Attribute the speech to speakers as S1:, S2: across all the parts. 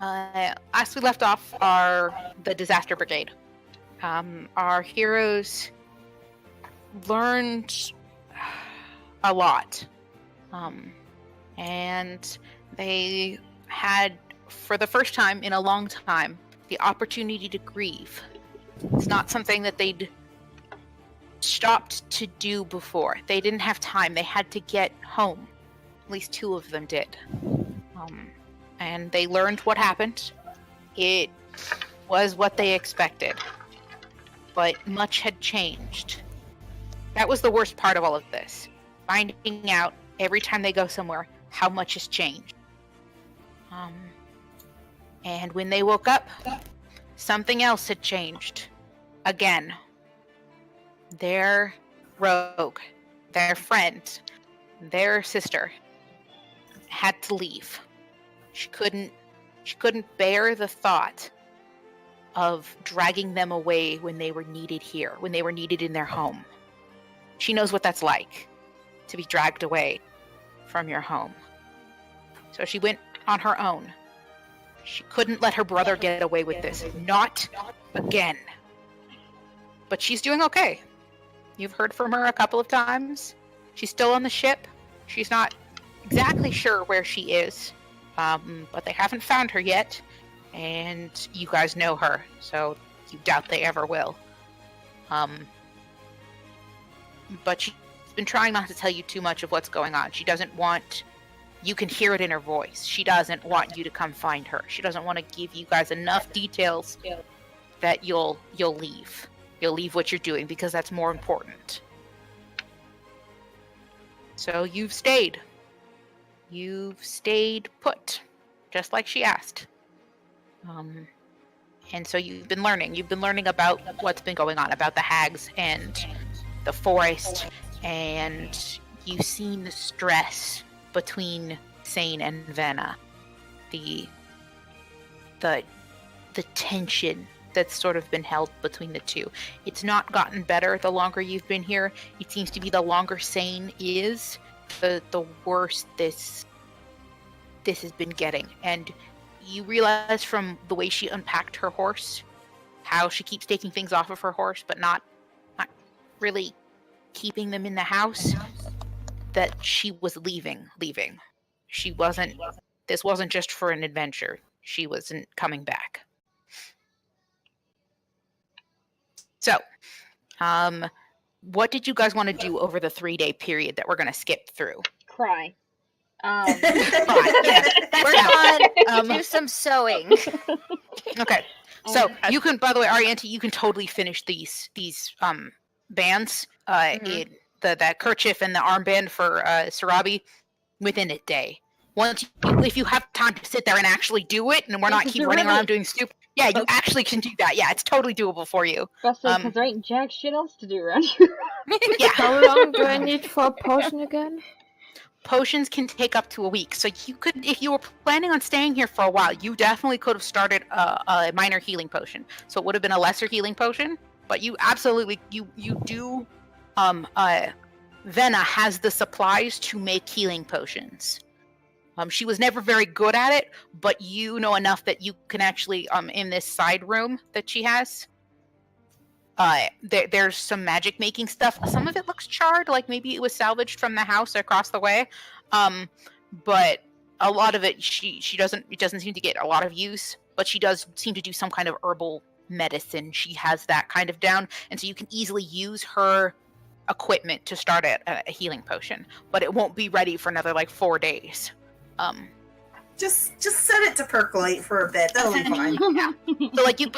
S1: As we left off, the Disaster Brigade. Our heroes learned a lot. And they had, for the first time in a long time, the opportunity to grieve. It's not something that they'd stopped to do before. They didn't have time. They had to get home. At least 2 of them did. And they learned what happened. It was what they expected. But much had changed. That was the worst part of all of this. Finding out every time they go somewhere how much has changed. And when they woke up, something else had changed. Again. Their rogue, their friend, their sister had to leave. She couldn't bear the thought of dragging them away when they were needed here, when they were needed in their home. She knows what that's like, to be dragged away from your home. So she went on her own. She couldn't let her brother get away with this. Not again. But she's doing okay. You've heard from her a couple of times. She's still on the ship. She's not exactly sure where she is. But they haven't found her yet. And you guys know her, so you doubt they ever will. But she's been trying not to tell you too much of what's going on. She doesn't want... You can hear it in her voice. She doesn't want you to come find her. She doesn't want to give you guys enough details that you'll leave. You'll leave what you're doing because that's more important. So you've stayed. You've stayed put, just like she asked. And so you've been learning. You've been learning about what's been going on, about the hags and the forest, and you've seen the stress between Sane and Vanna. The tension that's sort of been held between the two. It's not gotten better the longer you've been here. It seems to be the longer Sane is, the worse this has been getting. And you realize from the way she unpacked her horse, how she keeps taking things off of her horse, but not really keeping them in the house, that she was leaving. This wasn't just for an adventure. She wasn't coming back. So, what did you guys want to do over the 3-day period that we're going to skip through?
S2: Cry.
S1: Yeah,
S3: we're going to do some sewing.
S1: Okay. So you can, by the way, Arianti, you can totally finish these bands, that kerchief and the armband for Sarabi within a day. If you have time to sit there and actually do it, and we're not keep running around doing stupid. Yeah, you actually can do that. Yeah, it's totally doable for you.
S2: Especially because there ain't jack shit else to do around here.
S1: Yeah.
S4: How long do I need for a potion again?
S1: Potions can take up to a week. So you could, if you were planning on staying here for a while, you definitely could have started a minor healing potion. So it would have been a lesser healing potion. But you absolutely, you do, Venna has the supplies to make healing potions. She was never very good at it, but you know enough that you can actually, in this side room that she has, there's some magic making stuff. Some of it looks charred, like maybe it was salvaged from the house across the way. But a lot of it, it doesn't seem to get a lot of use, but she does seem to do some kind of herbal medicine. She has that kind of down, and so you can easily use her equipment to start a healing potion, but it won't be ready for another 4 days.
S5: Just set it to percolate for a bit. That'll be fine.
S1: Yeah. So you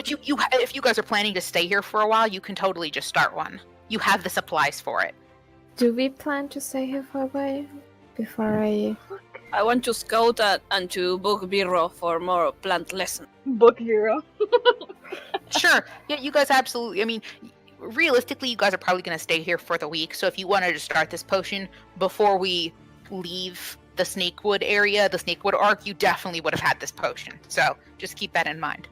S1: if you guys are planning to stay here for a while, you can totally just start one. You have the supplies for it.
S4: Do we plan to stay here for a while before I
S6: want to scout and to book bureau for more plant lesson.
S2: Book bureau.
S1: Sure. Yeah, you guys absolutely. I mean, realistically, you guys are probably going to stay here for the week. So if you wanted to start this potion before we leave the Snakewood area, the Snakewood Arc, you definitely would have had this potion. So just keep that in mind.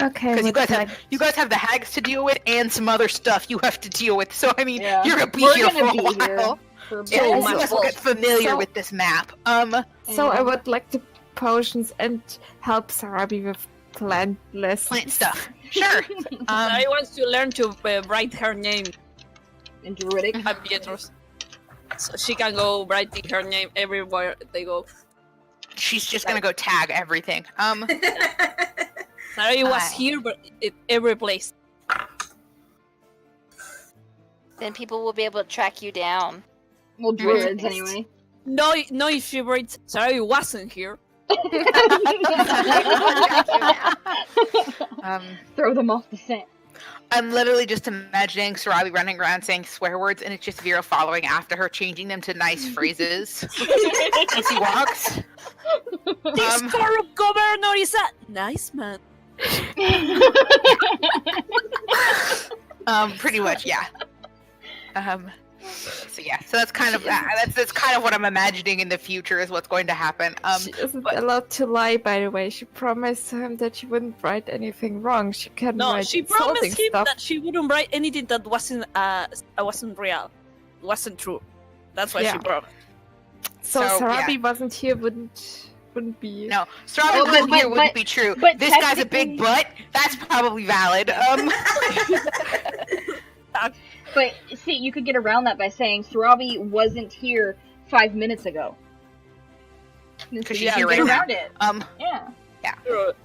S4: Okay.
S1: Because you guys have the hags to deal with and some other stuff you have to deal with. So I mean,
S2: Yeah.
S1: you're gonna be here for a while.
S2: For a
S1: Yeah,
S2: bit.
S1: you guys will get familiar with this map.
S4: So I would like to potions and help Sarabi with plant lessons.
S1: Plant stuff. Sure.
S6: I want to learn to write her name
S2: In Druidic.
S6: at Pietro's. So she can go writing her name everywhere they go.
S1: She's just gonna go tag everything.
S6: Sorry, was here, but in every place.
S3: Then people will be able to track you down.
S2: Well, druids anyway.
S6: No, if she writes, sorry, wasn't here.
S2: Throw them off the scent.
S1: I'm literally just imagining Sarabi running around saying swear words, and it's just Vera following after her, changing them to nice phrases as he walks.
S6: This corrupt governor is a nice man.
S1: Pretty much, yeah. So that's kind of that's kind of what I'm imagining in the future is what's going to happen.
S4: She isn't allowed to lie, by the way. She promised him that she wouldn't write anything wrong. She can
S6: No,
S4: write
S6: she
S4: insulting
S6: promised him
S4: stuff.
S6: that she wouldn't write anything that wasn't real, wasn't true. That's why she
S4: Yeah.
S6: promised.
S4: So
S1: So,
S4: Sarabi wasn't here, wouldn't be.
S1: No, Sarabi
S2: Oh,
S1: wasn't here
S2: but-
S1: wouldn't be true.
S2: but
S1: This guy's a
S2: technically-
S1: big butt. That's probably valid.
S2: But see, you could get around that by saying Sarabi wasn't here 5 minutes ago. So
S1: 'Cause
S2: you
S1: she's
S2: can
S1: here
S2: get
S1: right now.
S2: around it. Yeah.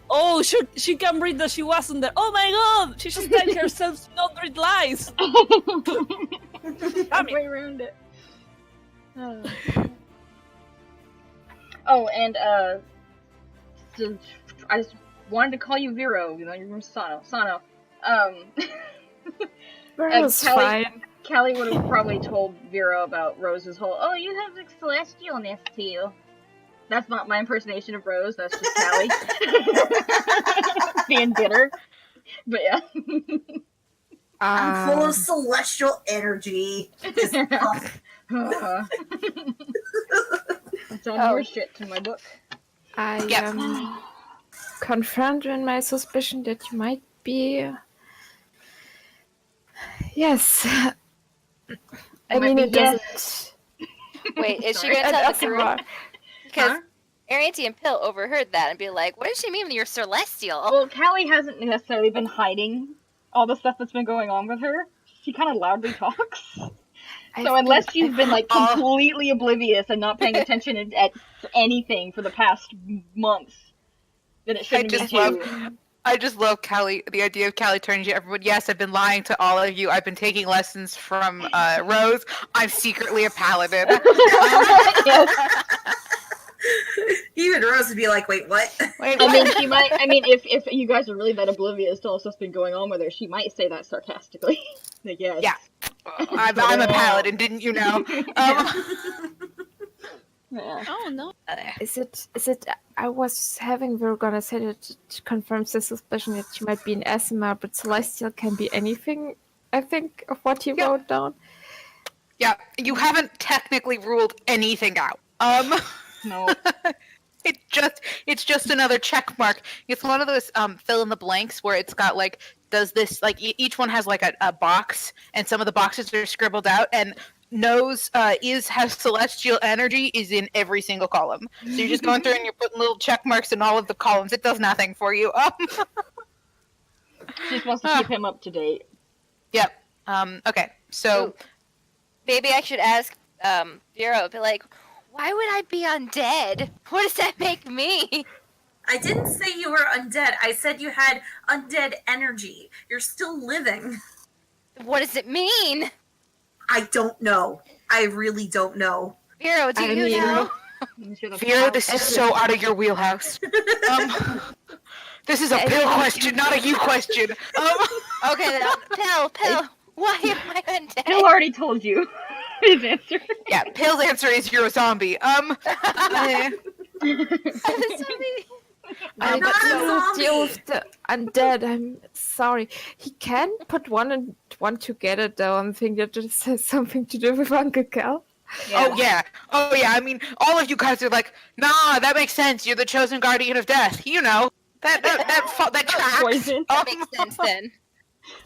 S6: Oh, she can read that she wasn't there. Oh my god, she just telling herself to not read lies.
S2: Way around it. Oh, and so I just wanted to call you Vero, you know, you're from Sano.
S4: Vero's
S2: Kelly-
S4: fine.
S2: Callie would have probably told Vero about Rose's whole, oh, you have the celestialness to you. That's not my impersonation of Rose, that's just Callie. Being bitter. But yeah.
S5: I'm full of celestial energy. Just
S2: It's on your shit to my book.
S4: I
S1: Yep.
S4: am confirmed in my suspicion that you might be. Yes. I mean, it doesn't.
S3: Wait, is she
S2: Sorry.
S3: gonna tell the
S4: That's
S3: group?
S4: wrong.
S3: Because Arianty and Pill overheard that and be like, what does she mean when you're celestial?
S2: Well, Callie hasn't necessarily been hiding all the stuff that's been going on with her. She kind of loudly talks. So unless she's been like completely oblivious and not paying attention at anything for the past months, then it shouldn't be too.
S1: I just love Callie. The idea of Callie turning to everyone. Yes, I've been lying to all of you. I've been taking lessons from Rose. I'm secretly a paladin.
S2: Yes.
S5: even Rose would be like, wait, what?
S1: Wait,
S2: I mean,
S1: what?
S2: she might. I mean, if you guys are really that oblivious to all stuff's been going on with her, she might say that sarcastically. Like, yes.
S1: Yeah. I'm a paladin. Didn't you know?
S2: Yeah.
S6: Oh no.
S4: Is it? I was having. We were gonna say that it confirms the suspicion that she might be an Asima, but Celestial can be anything. I think of what you wrote down.
S1: Yeah, you haven't technically ruled anything out.
S2: No.
S1: It's just another check mark. It's one of those fill in the blanks where it's got like, does this like each one has like a box, and some of the boxes are scribbled out, and knows has celestial energy is in every single column. So you're just going through and you're putting little check marks in all of the columns. It does nothing for you.
S2: She just wants to keep him up to date.
S1: Yep. Okay. So
S3: Ooh. Maybe I should ask Vero, be like, why would I be undead? What does that make me?
S5: I didn't say you were undead. I said you had undead energy. You're still living.
S3: What does it mean?
S5: I don't know. I really don't know.
S3: Vero, do
S4: I
S3: you
S4: mean-
S3: know?
S1: Vera, this is so out of your wheelhouse. This is a pill question, not a you question.
S3: Okay, then, Pill, why am I undead?
S2: Bill already told you his answer.
S1: Yeah, Pill's answer is you're a zombie.
S4: I
S5: not a
S4: don't deal
S5: zombie.
S4: with the undead. I'm sorry. He can put one and one together, though. I'm thinking that this has something to do with Uncle Cal.
S1: Oh yeah. I mean, all of you guys are like, nah, that makes sense. You're the chosen guardian of death. You know that tracks.
S2: Poison.
S3: That makes sense then.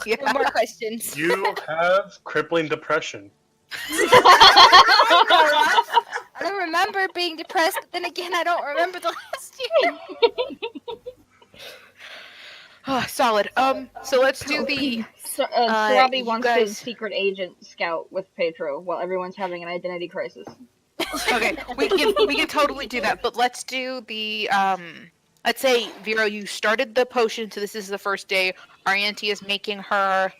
S3: No
S1: Yeah.
S3: more questions.
S7: You have crippling depression.
S3: I don't remember being depressed, but then again, I don't remember the last
S1: Solid. So let's do the.
S2: Sarabi
S1: you
S2: wants
S1: guys-
S2: to secret agent scout with Pedro while everyone's having an identity crisis.
S1: Okay, we can totally do that, but let's do the let's say Vero, you started the potion, so this is the first day. Arianti is making her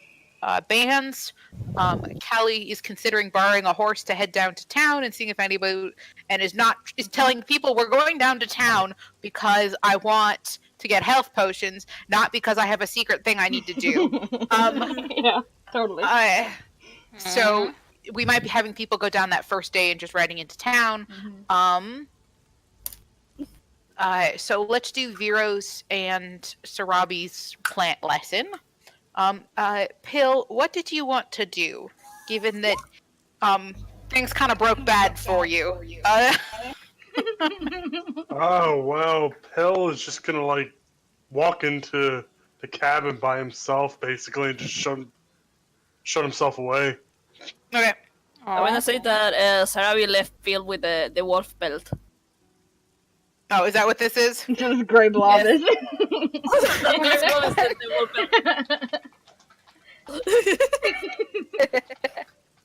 S1: bands. Callie is considering borrowing a horse to head down to town and seeing if anybody is telling people we're going down to town because I want to get health potions, not because I have a secret thing I need to do.
S2: Yeah, totally.
S1: So we might be having people go down that first day and just riding into town. So let's do Vero's and Sarabi's plant lesson. Pill, what did you want to do, given that things kind of broke bad for you?
S7: Oh, well, Pill is just gonna, like, walk into the cabin by himself, basically, and just shut himself away.
S1: Okay.
S6: I want to say that Sarabi left Phil with the wolf belt.
S1: Oh, is that what this is?
S2: This gray blob is.
S6: Let's go instead of the wolf belt.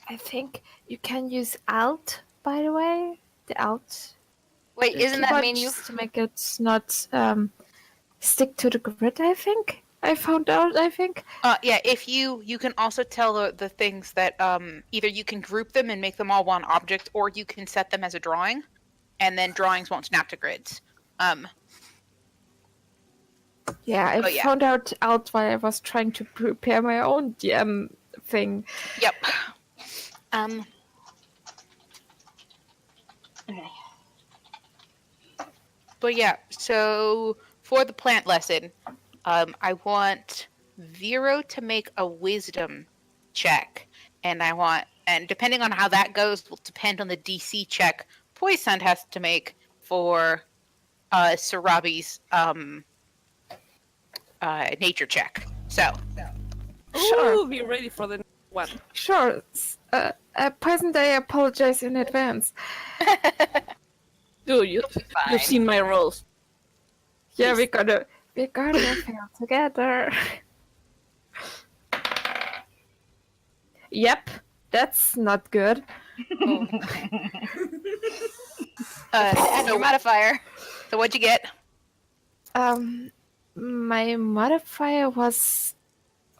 S4: I think you can use Alt, by the way. The Alt.
S3: Wait, isn't that
S4: keyboard
S3: mean you?
S4: just to make it not stick to the grid? I think I found out.
S1: Yeah. If you can also tell the things that either you can group them and make them all one object, or you can set them as a drawing, and then drawings won't snap to grids.
S4: Yeah, I
S1: yeah.
S4: found out while I was trying to prepare my own DM thing.
S1: Yep.
S2: Okay.
S1: But yeah, so for the plant lesson, I want Vero to make a wisdom check, and depending on how that goes will depend on the DC check Poison has to make for Sarabi's nature check. So
S4: Sure.
S6: Ooh, be ready for the next one.
S4: Sure. Present day, I apologize in advance.
S6: Dude, you've seen my rolls.
S4: Yeah, we're gonna fail together. Yep, that's not good.
S3: Add your modifier.
S1: So what'd you get?
S4: My modifier was.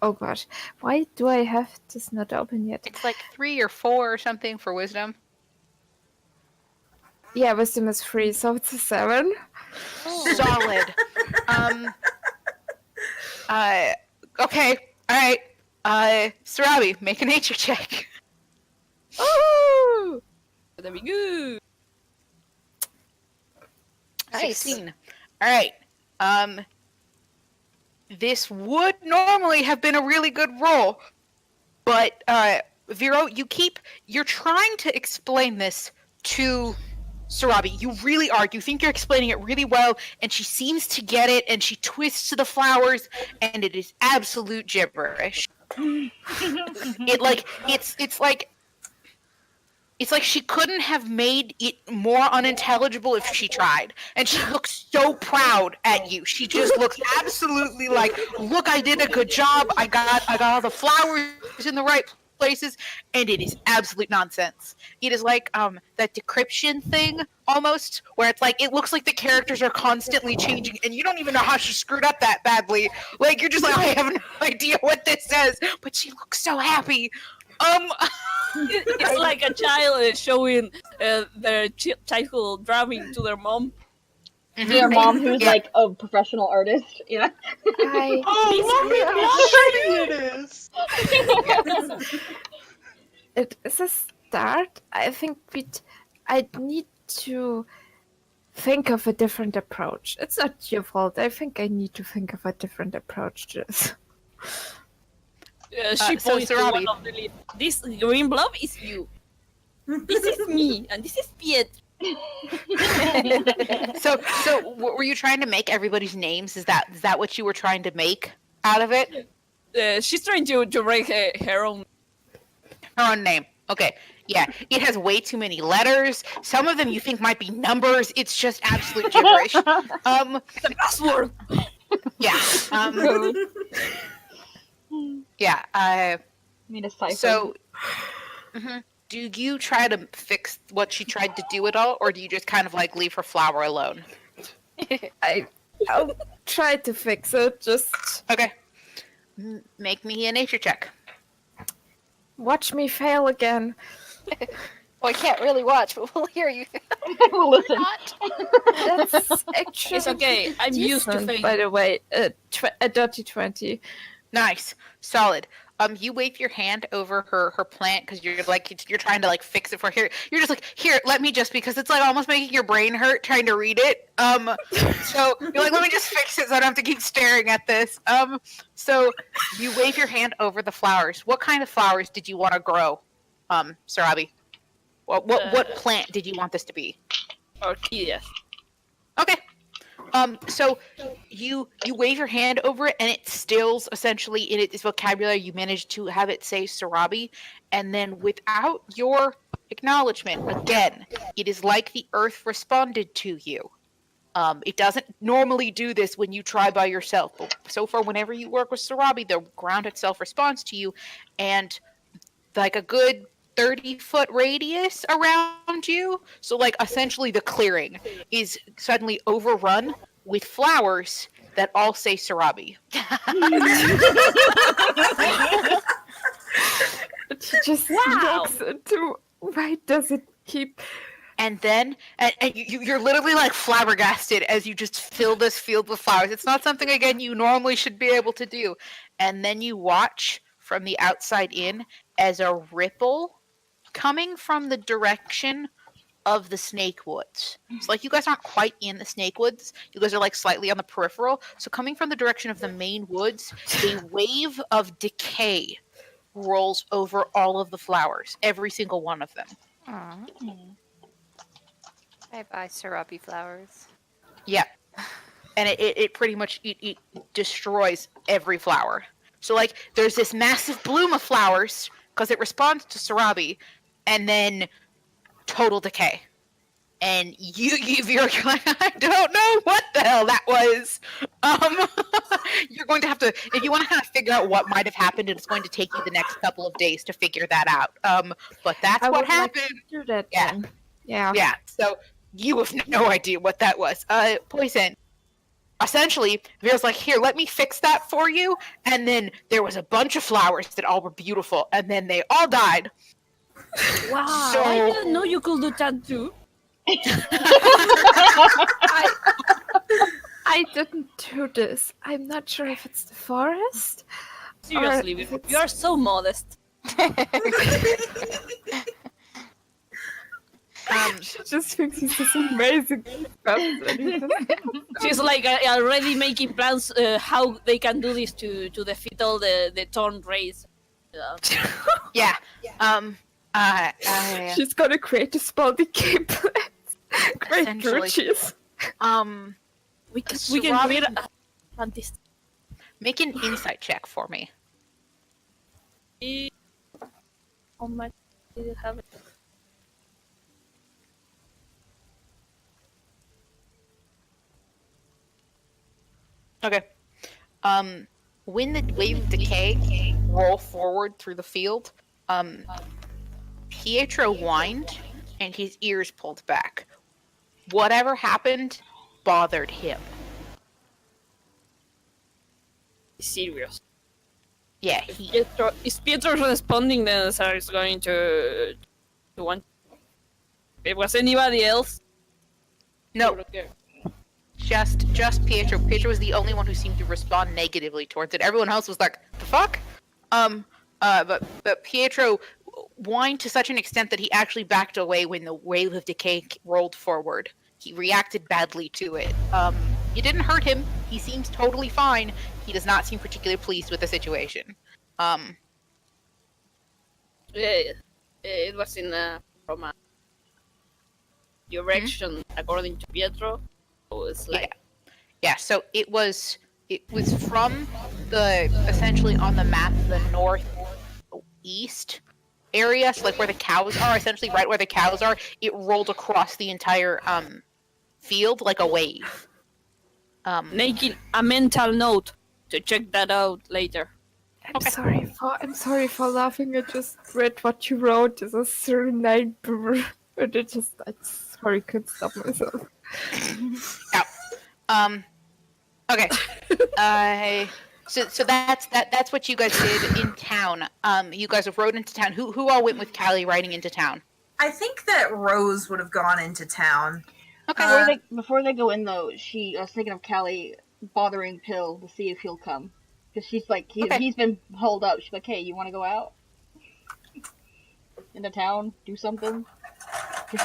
S4: Oh gosh, why do I have this not open yet?
S1: It's like 3 or 4 or something for wisdom.
S4: Yeah, wisdom is 3, so it's a 7.
S1: Solid. Okay. All right. Sarabi, make a nature check.
S4: Oh!
S6: That'd be good.
S3: Nice.
S1: 16. All right. This would normally have been a really good roll, but Vero, you're trying to explain this to Sarabi. You really are. You think you're explaining it really well, and she seems to get it, and she twists to the flowers, and it is absolute gibberish. It's like she couldn't have made it more unintelligible if she tried. And she looks so proud at you. She just looks absolutely like, look, I did a good job. I got all the flowers in the right places, and it is absolute nonsense. It is like that decryption thing almost, where it's like it looks like the characters are constantly changing, and you don't even know how she screwed up that badly. Like you're just like, I have no idea what this says, but she looks so happy.
S6: It's like a child showing their childhood drawing to their mom.
S2: Their mom, who's like a professional artist. Yeah.
S7: Oh, look at it is!
S4: It is a start. I think I need to think of a different approach. It's not your fault. I think I need to think of a different approach to this.
S6: She
S1: so
S6: points to
S1: Sarabi.
S6: one of the leaves. This green blob is you. This is me, and this is Piet.
S1: So were you trying to make everybody's names? Is that what you were trying to make out of it?
S6: She's trying to break her own.
S1: Her own name. Okay. Yeah, it has way too many letters. Some of them you think might be numbers. It's just absolute gibberish.
S6: The password.
S1: Yeah. Yeah.
S2: Need a cipher.
S1: So, do you try to fix what she tried to do at all, or do you just kind of like leave her flower alone?
S4: I'll try to fix it. Just
S1: Okay. Make me a nature check.
S4: watch me fail again.
S3: Well, I can't really watch, but we'll hear you.
S2: We'll listen.
S4: That's actually
S6: It's okay. I'm used to
S4: decent,
S6: failing.
S4: by the way. A dirty 20.
S1: Nice, solid. You wave your hand over her plant because you're trying to like fix it for her. You're just like, here, let me just, because it's like almost making your brain hurt trying to read it. So you're like, let me just fix it so I don't have to keep staring at this. So you wave your hand over the flowers. What kind of flowers did you want to grow, Sarabi? What plant did you want this to be?
S6: Orchideas.
S1: Okay. So you wave your hand over it, and it stills essentially in its vocabulary. You manage to have it say Sarabi, and then without your acknowledgement, again, it is like the earth responded to you. It doesn't normally do this when you try by yourself, but so far, whenever you work with Sarabi, the ground itself responds to you, and like a good 30-foot radius around you. So, like, essentially the clearing is suddenly overrun with flowers that all say Sarabi.
S4: She just looks into why does it keep.
S1: And then, and you're literally like flabbergasted as you just fill this field with flowers. It's not something, again, you normally should be able to do. And then you watch from the outside in as a ripple coming from the direction of the snake woods. It's like you guys aren't quite in the snake woods. You guys are like slightly on the peripheral. So coming from the direction of the main woods, a wave of decay rolls over all of the flowers, every single one of them.
S3: Bye-bye, Sarabi flowers.
S1: Yeah. And it pretty much it destroys every flower. So like there's this massive bloom of flowers because it responds to Sarabi, and then total decay. And you're like, I don't know what the hell that was. You're going to have to, if you want to kind of figure out what might have happened, it's going to take you the next couple of days to figure that out. But that's what happened.
S4: Like to do that
S1: Yeah.
S4: then. Yeah.
S1: Yeah, so you have no idea what that was. Poison. Essentially, Vera's like, here, let me fix that for you. And then there was a bunch of flowers that all were beautiful, and then they all died.
S6: Wow.
S1: So-
S6: I didn't know you could do that too.
S4: I didn't do this. I'm not sure if it's the forest.
S6: Seriously,
S4: if it's-
S6: you are so modest.
S4: She just thinks he's this amazing stuff.
S6: She's like already making plans how they can do this to defeat all the torn race.
S1: Yeah.
S4: She's gonna create a small decay plant. Great
S1: Essentially.
S4: purchase.
S6: We can
S1: Sarabi-
S6: create a fantastic.
S1: Make an insight check for me.
S6: Oh my! Did you have it?
S1: Okay. When the wave of decay roll forward through the field, Pietro whined and his ears pulled back. Whatever happened bothered him.
S6: Serious.
S1: Yeah,
S6: Is Pietro responding? Then Sarah is going to want. If it was anybody else,
S1: no, just Pietro. Pietro was the only one who seemed to respond negatively towards it. Everyone else was like, "The fuck?" But Pietro whined to such an extent that he actually backed away when the wave of decay rolled forward. He reacted badly to it. It didn't hurt him. He seems totally fine. He does not seem particularly pleased with the situation.
S6: it was in from a direction according to Pietro. So it's like
S1: Yeah, so it was from the essentially on the map the northeast area, so like where the cows are, essentially right where the cows are, it rolled across the entire field like a wave.
S6: Making a mental note to check that out later.
S4: I'm sorry for laughing. I just read what you wrote. It's a certain name, but I sorry, couldn't stop myself.
S1: Okay. So that's what you guys did in town. You guys have rode into town. Who all went with Callie riding into town?
S5: I think that Rose would have gone into town.
S1: Okay.
S2: Before they go in though, I was thinking of Callie bothering Pill to see if he'll come, because she's like he's been holed up. She's like, hey, you want to go out into town, do something?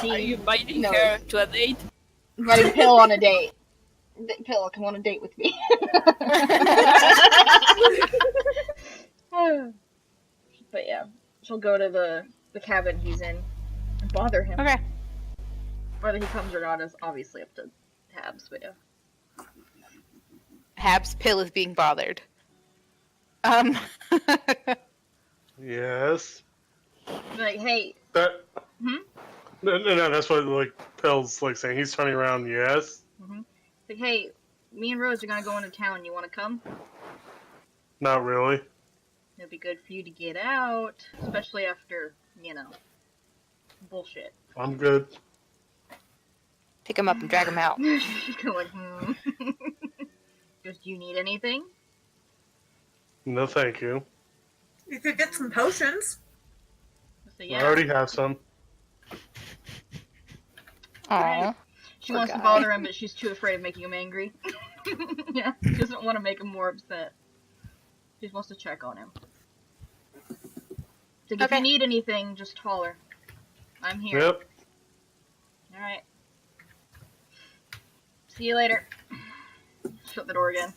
S6: Are you inviting her to a date?
S2: Inviting Pill on a date. Pill, come on a date with me. But yeah, she'll go to the cabin he's in and bother him.
S1: Okay.
S2: Whether he comes or not is obviously up to Habs' widow.
S1: Habs' Pill is being bothered.
S7: Yes.
S2: Like, hey.
S7: That.
S2: Hmm?
S7: No, that's what like Pill's like saying. He's turning around. Yes.
S2: Mm-hmm. Like, hey, me and Rose are gonna go into town. You want to come?
S7: Not really.
S2: It'd be good for you to get out, especially after, bullshit.
S7: I'm good.
S3: Pick him up and drag him out.
S2: She's kind of like, Just, do you need anything?
S7: No, thank you.
S5: You could get some potions.
S2: So,
S7: I already have some.
S3: Aww.
S2: She wants to bother him, but she's too afraid of making him angry. Yeah, she doesn't want to make him more upset. She just wants to check on him. So if you need anything, just holler. I'm here.
S7: Yep.
S2: Alright. See you later. Shut the door again.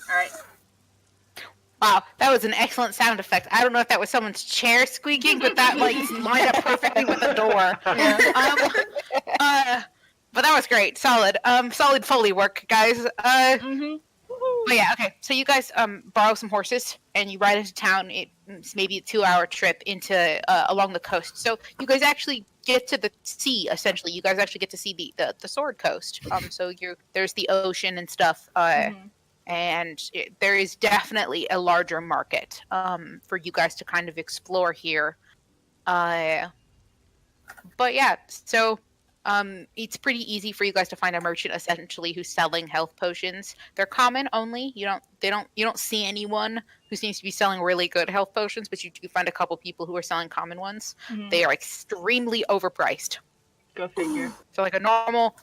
S2: Alright.
S1: Wow, that was an excellent sound effect. I don't know if that was someone's chair squeaking, but that lined up perfectly with the door.
S2: Yeah.
S1: But that was great. Solid. Solid Foley work, guys. But yeah, okay. So you guys borrow some horses and you ride into town. It's maybe a 2-hour trip into along the coast. So you guys actually get to the sea. Essentially, you guys actually get to see the Sword Coast. So there's the ocean and stuff. And there is definitely a larger market for you guys to kind of explore here. But yeah, so it's pretty easy for you guys to find a merchant essentially who's selling health potions. They're common only. You don't see anyone who seems to be selling really good health potions, but you do find a couple people who are selling common ones. They are extremely overpriced.
S2: Go figure.
S1: So like a normal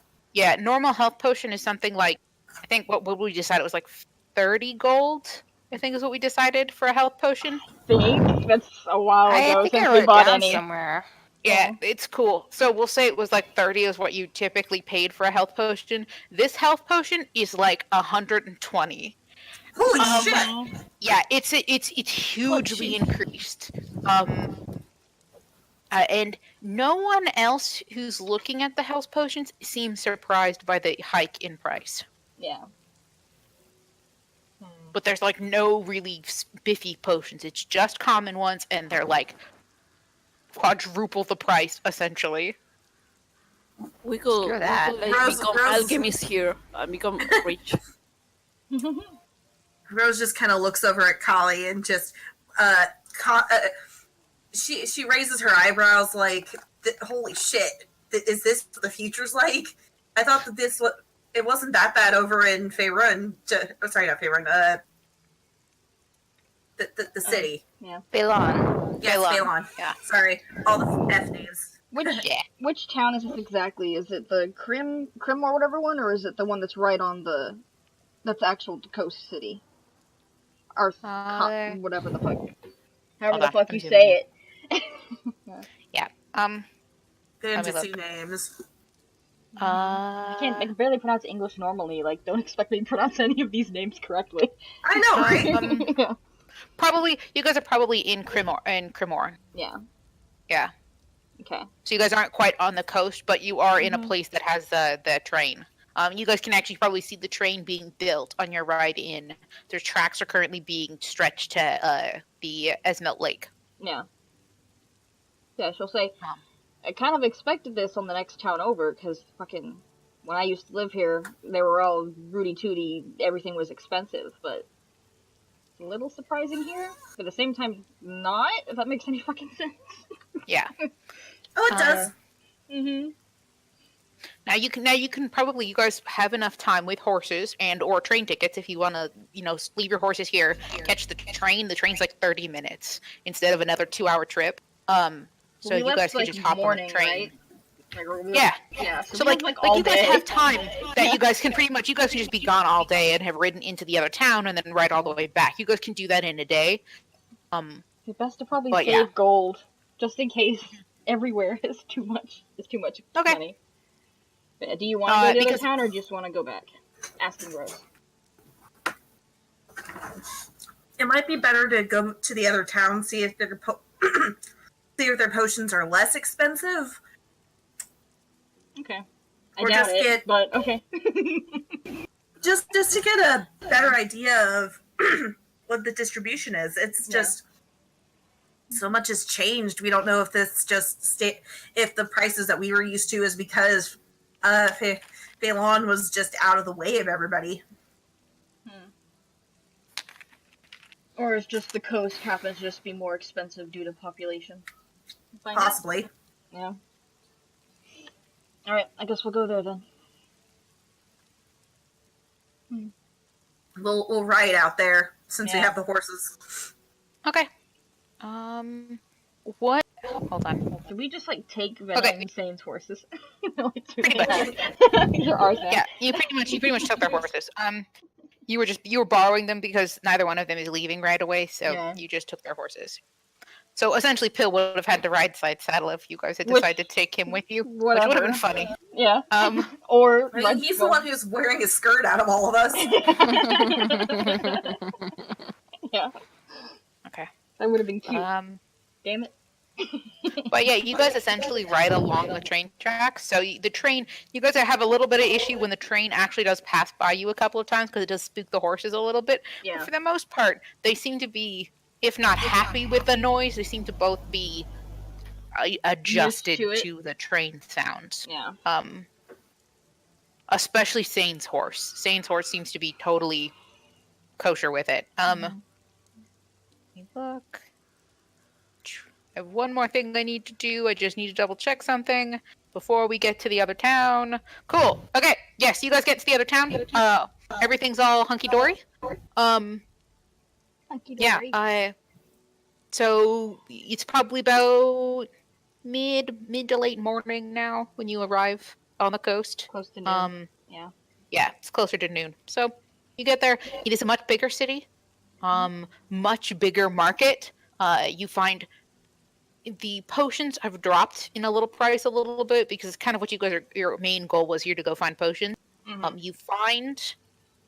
S1: health potion is something like, I think what we decided was like 30 gold, I think is what we decided for a health potion.
S2: That's a while ago
S3: I think
S2: since
S3: I
S2: we
S3: wrote
S2: bought
S3: down
S2: any.
S3: somewhere.
S1: Yeah, it's cool. So we'll say it was like 30 is what you typically paid for a health potion. This health potion is like 120.
S5: Holy shit!
S1: Yeah, it's hugely increased. And no one else who's looking at the health potions seems surprised by the hike in price.
S2: Yeah.
S1: But there's like no really spiffy potions. It's just common ones, and they're like quadruple the price, essentially.
S6: We could become alchemists here and become rich.
S5: Rose just kind of looks over at Kali and just she raises her eyebrows like, holy shit, is this what the future's like? I thought that it wasn't that bad over in Faerun. Sorry, not Faerun. The city.
S2: Yeah.
S3: Phelan.
S5: Yes, Phelan.
S1: Yeah.
S5: Sorry, all the F names.
S2: Which town is this exactly? Is it the Krim or whatever one, or is it the one that's right on that's actual coast city? Or whatever the fuck. However the fuck you say it.
S1: Yeah.
S5: Fantasy names.
S2: I can barely pronounce English normally. Like, don't expect me to pronounce any of these names correctly.
S5: I know, right?
S1: Probably, you guys are probably in Cremor.
S2: Yeah.
S1: Yeah.
S2: Okay.
S1: So you guys aren't quite on the coast, but you are in a place that has the train. You guys can actually probably see the train being built on your ride in. Their tracks are currently being stretched to the Esmelt Lake.
S2: Yeah. Yeah, she'll say,
S1: Um.
S2: I kind of expected this on the next town over, because fucking, when I used to live here, they were all rooty-tooty, everything was expensive, but it's a little surprising here, but at the same time, not, if that makes any fucking sense.
S1: Yeah.
S5: Oh, it does.
S2: Mm-hmm.
S1: Now you can probably, you guys have enough time with horses and or train tickets if you want to, leave your horses here, catch the train. The train's like 30 minutes instead of another 2-hour trip. So
S2: we
S1: you
S2: left,
S1: guys can
S2: like,
S1: just hop
S2: morning,
S1: on the train.
S2: right?
S1: Yeah.
S2: Yeah,
S1: So
S2: we
S1: like,
S2: have, all
S1: you guys
S2: day.
S1: have time that you guys can you guys can just be gone all day and have ridden into the other town and then ride all the way back. You guys can do that in a day.
S2: It's best to probably
S1: but
S2: save
S1: yeah.
S2: gold, just in case everywhere is too much
S1: Okay.
S2: money. But, do you want to go to the other
S1: because-
S2: town, or just want to go back? Asking Rose.
S5: It might be better to go to the other town, see if their potions are less expensive.
S2: Okay. I
S5: Or
S2: doubt
S5: just
S2: it, but okay.
S5: Just to get a better idea of what the distribution is. It's just so much has changed. We don't know if this just if the prices that we were used to is because Phelan was just out of the way of everybody.
S2: Or it's just the coast happens to just be more expensive due to population. Find out.
S5: Possibly.
S2: Yeah. Alright, I guess we'll go there then.
S5: We'll ride out there since we
S2: Yeah.
S5: have the horses.
S1: Okay. What? Hold on.
S2: Did we just take Venom
S1: Okay.
S2: Insane's horses?
S1: Pretty much.
S2: These are ours now.
S1: Yeah, you pretty much took their horses. You were borrowing them because neither one of them is leaving right away, so
S2: Yeah.
S1: you just took their horses. So essentially, Pill would have had to ride side saddle if you guys had
S2: Which-
S1: decided to take him with you, which
S2: Whatever.
S1: would have been funny.
S2: Yeah.
S1: Um,
S2: Or
S5: I mean, he's the one who's wearing his skirt out of all of us.
S2: Yeah.
S1: Okay.
S2: That would have been cute. Damn it.
S1: But yeah, you guys essentially ride along the train tracks. So the train, you guys have a little bit of issue when the train actually does pass by you a couple of times because it does spook the horses a little bit.
S2: Yeah.
S1: But for the most part, they seem to be, if not happy with the noise, they seem to both be adjusted
S2: Used to it.
S1: to the train sounds.
S2: Yeah.
S1: Especially Sane's horse. Sane's horse seems to be totally kosher with it. Let me look. I have one more thing I need to do. I just need to double check something before we get to the other town. Cool. Okay. Yes, you guys get to the other town. Everything's all hunky dory. Yeah. So it's probably about mid to late morning now when you arrive on the coast.
S2: Close to noon. Yeah.
S1: Yeah, it's closer to noon. So you get there. It is a much bigger city. Much bigger market. You find the potions have dropped in a little price a little bit because it's kind of what you guys your main goal was here to go find potions. You find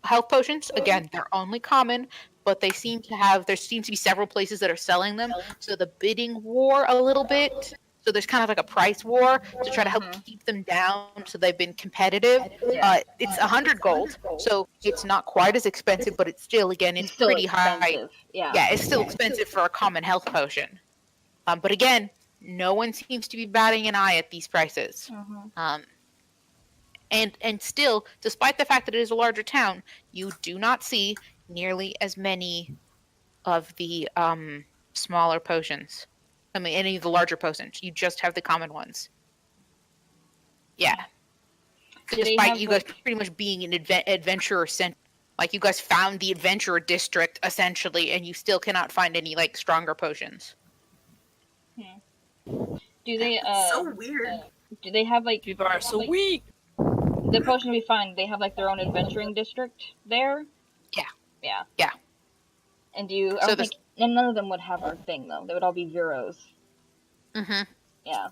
S1: health potions. Again, they're only common, but there seems to be several places that are selling them. So the bidding war a little bit. So there's kind of like a price war to try to help keep them down. So they've been competitive. It's 100 gold, so it's not quite as expensive, but it's still, again, it's
S2: still
S1: pretty high.
S2: expensive. Yeah.
S1: Yeah, it's still expensive for a common health potion. But again, no one seems to be batting an eye at these prices. And still, despite the fact that it is a larger town, you do not see nearly as many of the smaller potions. I mean, any of the larger potions. You just have the common ones. Yeah. Despite you guys pretty much being an adventurer center. Like, you guys found the adventurer district, essentially, and you still cannot find any, stronger potions.
S2: Do they,
S5: So weird.
S2: do they have,
S6: People are so weak.
S2: the potion we find, they have, their own adventuring district there?
S1: Yeah.
S2: Yeah.
S1: Yeah.
S2: And do you, I
S1: So
S2: don't think, and none of them would have our thing, though. They would all be Viros.
S1: Mm-hmm.
S2: Yeah.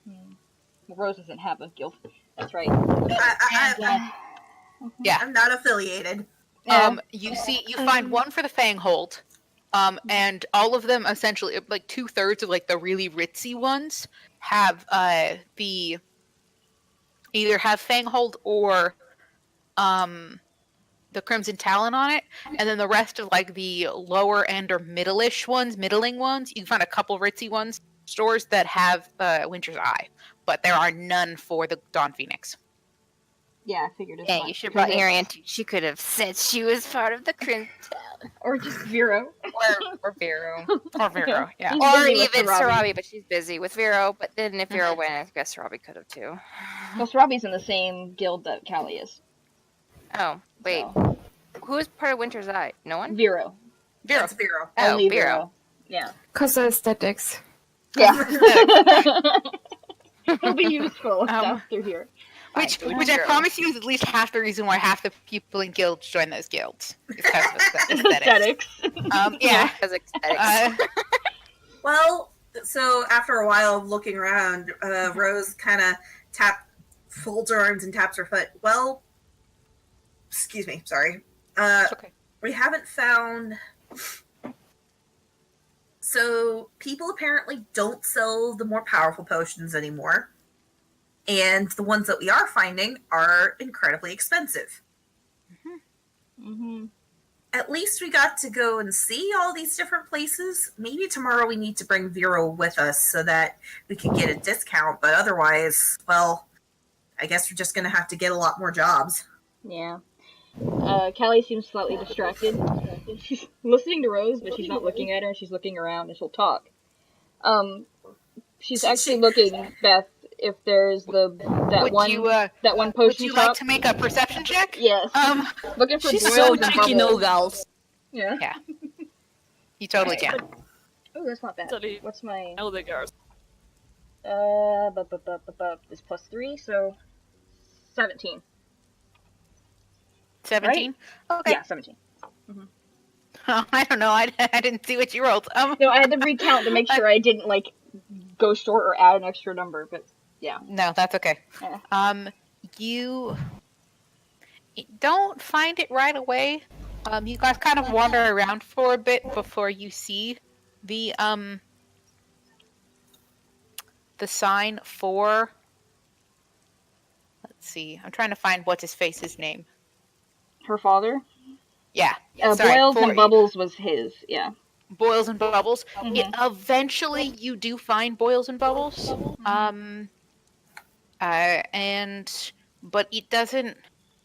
S2: Well, Rose doesn't have a guild. That's right.
S1: Yeah.
S5: I'm not affiliated.
S1: You find one for the Fanghold, and all of them essentially, 2/3 of the really ritzy ones have either have Fanghold or the Crimson Talon on it, and then the rest of the lower end or middling ones, you can find a couple ritzy ones, stores that have Winter's Eye, but there are none for the Dawn Phoenix.
S2: Yeah, I figured as
S3: Yeah,
S2: much.
S3: you should have
S2: Because
S3: brought Arian too. She could have said she was part of the Crimson.
S2: or just Vero.
S1: Or Vero. Or Vero, yeah.
S2: He's
S3: Or
S2: busy with
S3: even
S2: Sarabi.
S3: Sarabi, but she's busy with Vero. But then if Vero went, I guess Sarabi could have too.
S2: Well, Sarabi's in the same guild that Callie is.
S3: Oh, wait.
S2: So.
S3: Who is part of Winter's Eye? No one?
S2: Vero.
S1: Vero.
S5: That's Vero.
S3: Oh,
S2: Only
S3: Vero.
S2: Vero. Yeah.
S4: Because of aesthetics.
S2: Yeah. It'll be useful if that's through here.
S1: Which
S3: Fine,
S1: I
S3: Vero.
S1: promise you is at least half the reason why half the people in guilds join those guilds. It's because of aesthetics. Yeah.
S3: Because aesthetics.
S5: Well, so after a while of looking around, Rose kind of folds her arms and taps her foot. Well, excuse me, sorry.
S1: It's okay.
S5: We haven't found. So people apparently don't sell the more powerful potions anymore. And the ones that we are finding are incredibly expensive.
S2: Mm-hmm.
S5: At least we got to go and see all these different places. Maybe tomorrow we need to bring Vero with us so that we can get a discount. But otherwise, well, I guess we're just going to have to get a lot more jobs.
S2: Yeah. Callie seems slightly distracted. She's listening to Rose, but she's not looking at her. She's looking around, and she'll talk. She's actually looking, Beth, if there's that one potion
S1: Would you
S2: shop.
S1: like to make a perception check?
S2: Yes. Looking for
S6: She's
S2: boils
S6: so
S2: and
S6: cheeky, no
S2: bubbles.
S6: gals.
S2: Yeah.
S1: Yeah. You totally can.
S2: Oh, that's not bad.
S6: Totally.
S2: What's my
S6: Know the girls.
S2: this plus 3, so 17.
S1: 17? Okay.
S2: Yeah, 17.
S1: I don't know. I didn't see what you rolled.
S2: No, I had to recount to make sure I didn't go short or add an extra number, but yeah.
S1: No, that's okay.
S2: Yeah.
S1: You don't find it right away. You guys kind of wander around for a bit before you see the sign for. Let's see. I'm trying to find what's his face's name.
S2: Her father?
S1: Yeah.
S2: Boils and Bubbles was his, yeah.
S1: Boils and Bubbles.
S2: Mhm.
S1: Eventually, you do find Boils and Bubbles. But it doesn't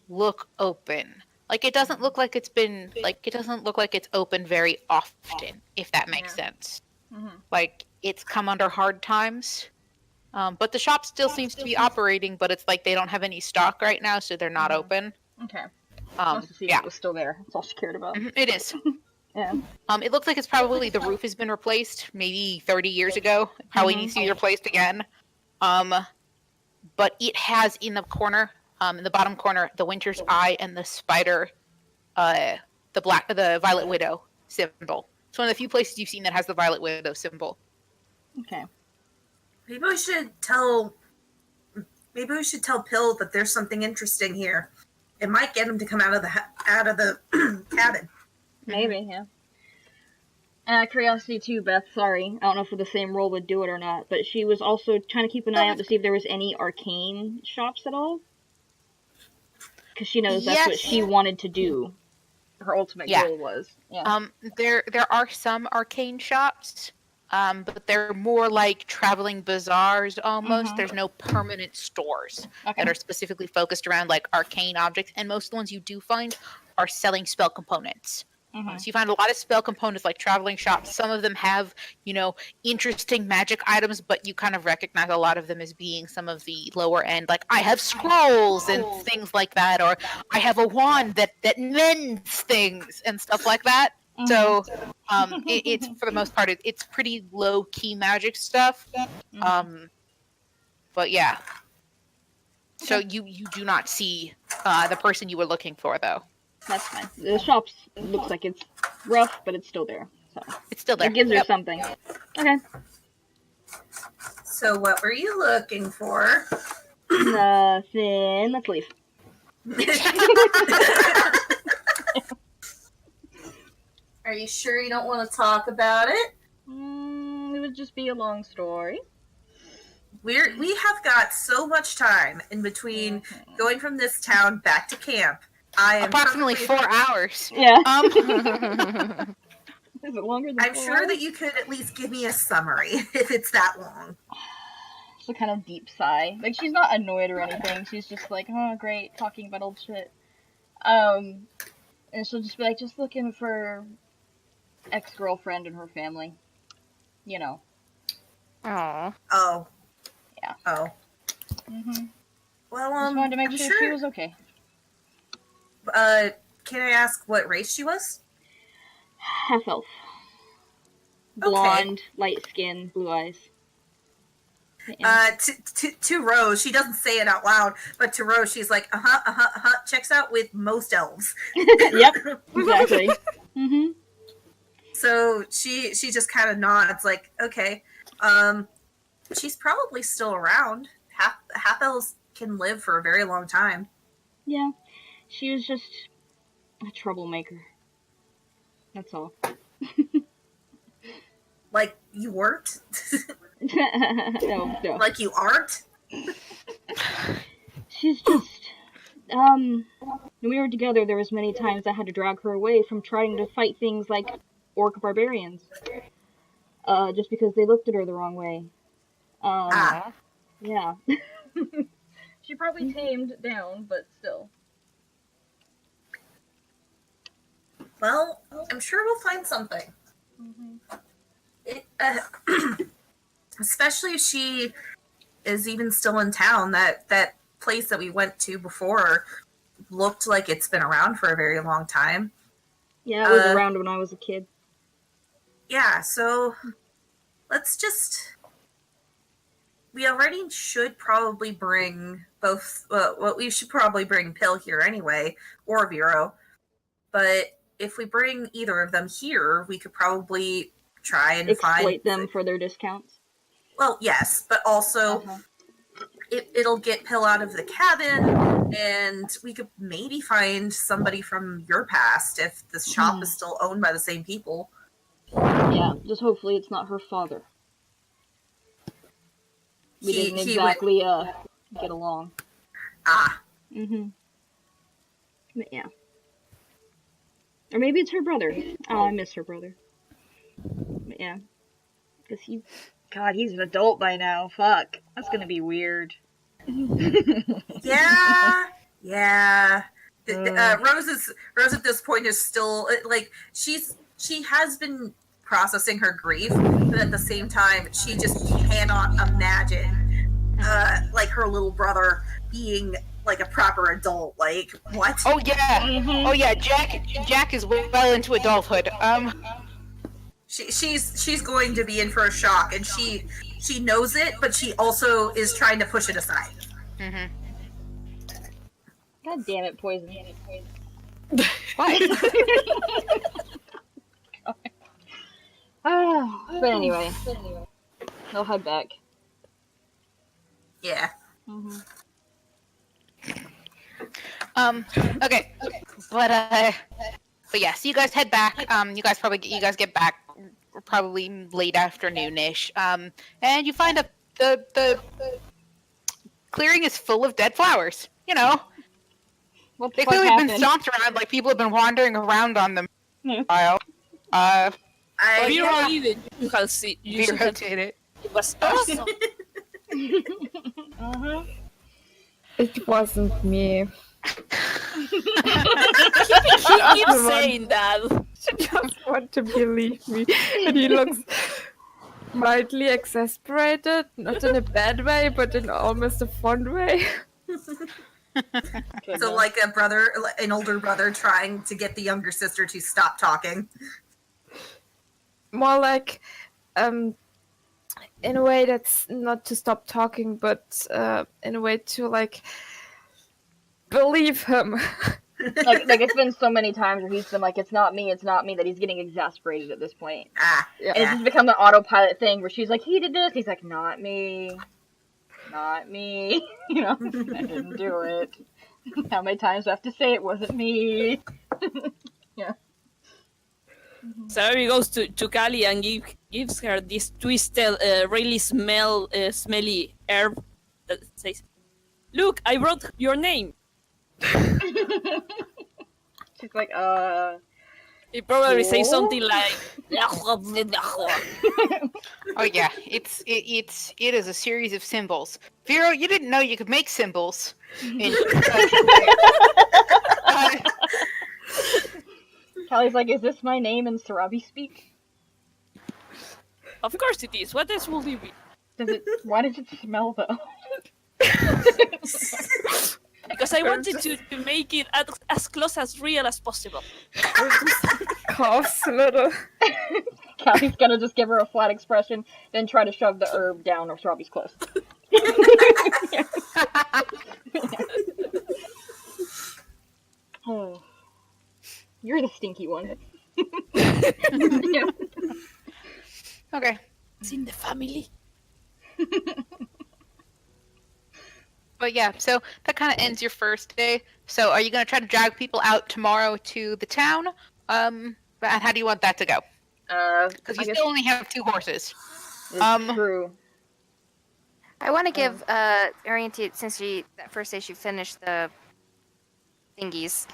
S1: look open. It doesn't look like it's been, it doesn't look like it's open very often, if that makes sense.
S2: Mhm.
S1: It's come under hard times. But the shop still seems to be operating, but it's they don't have any stock right now, so they're not open.
S2: Okay. Wants to see if
S1: Yeah.
S2: it was still there. That's all she cared about.
S1: It is.
S2: Yeah.
S1: It looks like it's probably the roof has been replaced maybe 30 years ago. Probably needs to be replaced again. But it has in the corner, in the bottom corner, the Winter's Eye and the spider, the Violet Widow symbol. It's one of the few places you've seen that has the Violet Widow symbol.
S2: Okay.
S5: Maybe we should tell Pill that there's something interesting here. It might get him to come out of the cabin.
S2: Maybe, yeah. Curiosity too, Beth, sorry. I don't know if the same role would do it or not, but she was also trying to keep an eye out to see if there was any arcane shops at all. Because she knows that's what she wanted to do. Her ultimate goal was. Yeah.
S1: There are some arcane shops, but they're more like traveling bazaars almost. There's no permanent stores that are specifically focused around arcane objects, and most of the ones you do find are selling spell components. So you find a lot of spell components like traveling shops. Some of them have, interesting magic items, but you kind of recognize a lot of them as being some of the lower end. I have scrolls and things like that, or I have a wand that mends things and stuff like that. So it's for the most part, it's pretty low key magic stuff. But yeah. So you do not see the person you were looking for, though.
S2: That's fine. The shop looks like it's rough, but it's still there. So
S1: it's still there.
S2: It gives her something. Okay.
S5: So what were you looking for?
S2: Nothing. Let's leave.
S5: Are you sure you don't want to talk about it?
S2: It would just be a long story.
S5: We have got so much time in between going from this town back to camp. I am
S1: approximately 4 hours.
S2: Yeah. Is it longer than
S5: I'm
S2: 4
S5: sure
S2: hours?
S5: that you could at least give me a summary if it's that long.
S2: It's a kind of deep sigh. Like, she's not annoyed or anything. She's just like, oh, great, talking about old shit. And she'll just be like, just looking for ex-girlfriend and her family. You know.
S3: Aw.
S5: Oh.
S2: Yeah.
S5: Oh.
S2: Mm-hmm.
S5: Well,
S2: Just wanted to make
S5: I'm
S2: sure
S5: sure.
S2: she was okay.
S5: Can I ask what race she was?
S2: Half-elf. Blonde, light skin, blue eyes. Yeah.
S5: To Rose, she doesn't say it out loud, but to Rose, she's like, checks out with most elves.
S2: Yep, exactly. Mm-hmm.
S5: So she just kind of nods, like, okay, she's probably still around. Half elves can live for a very long time.
S2: Yeah, she was just a troublemaker. That's all.
S5: Like you weren't.
S2: No.
S5: Like you aren't.
S2: She's just, when we were together, there was many times I had to drag her away from trying to fight things like orc barbarians. Just because they looked at her the wrong way. Yeah. She probably tamed down, but still.
S5: Well, I'm sure we'll find something.
S2: Mm-hmm.
S5: Especially if she is even still in town. That place that we went to before looked like it's been around for a very long time.
S2: Yeah, it was around when I was a kid.
S5: Yeah, so let's just... We already should probably bring both... we should probably bring Pill here anyway, or Vero. But if we bring either of them here, we could probably try and
S2: exploit them for their discounts.
S5: Well, yes, but also it'll get Pill out of the cabin, and we could maybe find somebody from your past if the shop is still owned by the same people.
S2: Yeah, just hopefully it's not her father. We didn't exactly get along. Mm-hmm. But yeah. Or maybe it's her brother. Oh, I miss her brother. But yeah. Because he's an adult by now. Fuck. That's gonna be weird.
S5: Yeah. Rose at this point is still, like, she has been processing her grief, but at the same time, she just cannot imagine, like, her little brother being like a proper adult. Like, what?
S1: Oh yeah, oh yeah. Jack is well into adulthood.
S5: She's going to be in for a shock, and she knows it, but she also is trying to push it aside.
S1: Mm-hmm.
S2: God damn it, Poison.
S1: Why?
S2: But anyway, they'll head back.
S5: Yeah.
S2: Mm-hmm.
S1: Okay. But yeah, so you guys head back. You guys get back probably late afternoonish. And you find the clearing is full of dead flowers. You know, they clearly have been stomped around. Like people have been wandering around on them.
S2: Yeah.
S1: While.
S6: Vero even you can see
S1: Vero did it.
S6: It was awesome.
S4: It wasn't me.
S6: He keeps saying that.
S4: She just want to believe me. And he looks mildly exasperated, not in a bad way, but in almost a fun way.
S5: So like an older brother trying to get the younger sister to stop talking.
S4: More like, in a way that's not to stop talking, but in a way to, like, believe him.
S2: like it's been so many times where he's been like, it's not me, that he's getting exasperated at this point.
S4: Yeah.
S2: And it's just become the autopilot thing where she's like, he did this. He's like, not me. You know, I didn't do it. How many times do I have to say it wasn't me? Yeah.
S6: So he goes to Kali and gives her this twisted, really smelly herb that says, "Look, I wrote your name."
S2: She's like,
S6: He probably say something
S2: Oh.
S6: like.
S1: Oh yeah, it is a series of symbols. Vero, you didn't know you could make symbols.
S2: Callie's like, is this my name in Sarabi speak?
S6: Of course it is. What else will it be?
S2: Why does it smell though?
S6: Because I wanted to make it as close as real as possible.
S4: Coughs a little.
S2: Callie's gonna just give her a flat expression, then try to shove the herb down Sarabi's close. Oh. You're the stinky one.
S1: Okay.
S6: It's in the family.
S1: But yeah, so that kind of ends your first day. So are you going to try to drag people out tomorrow to the town? And how do you want that to go? Because you still only have 2 horses.
S2: It's true.
S3: I want to give Orientate, since that first day she finished the thingies.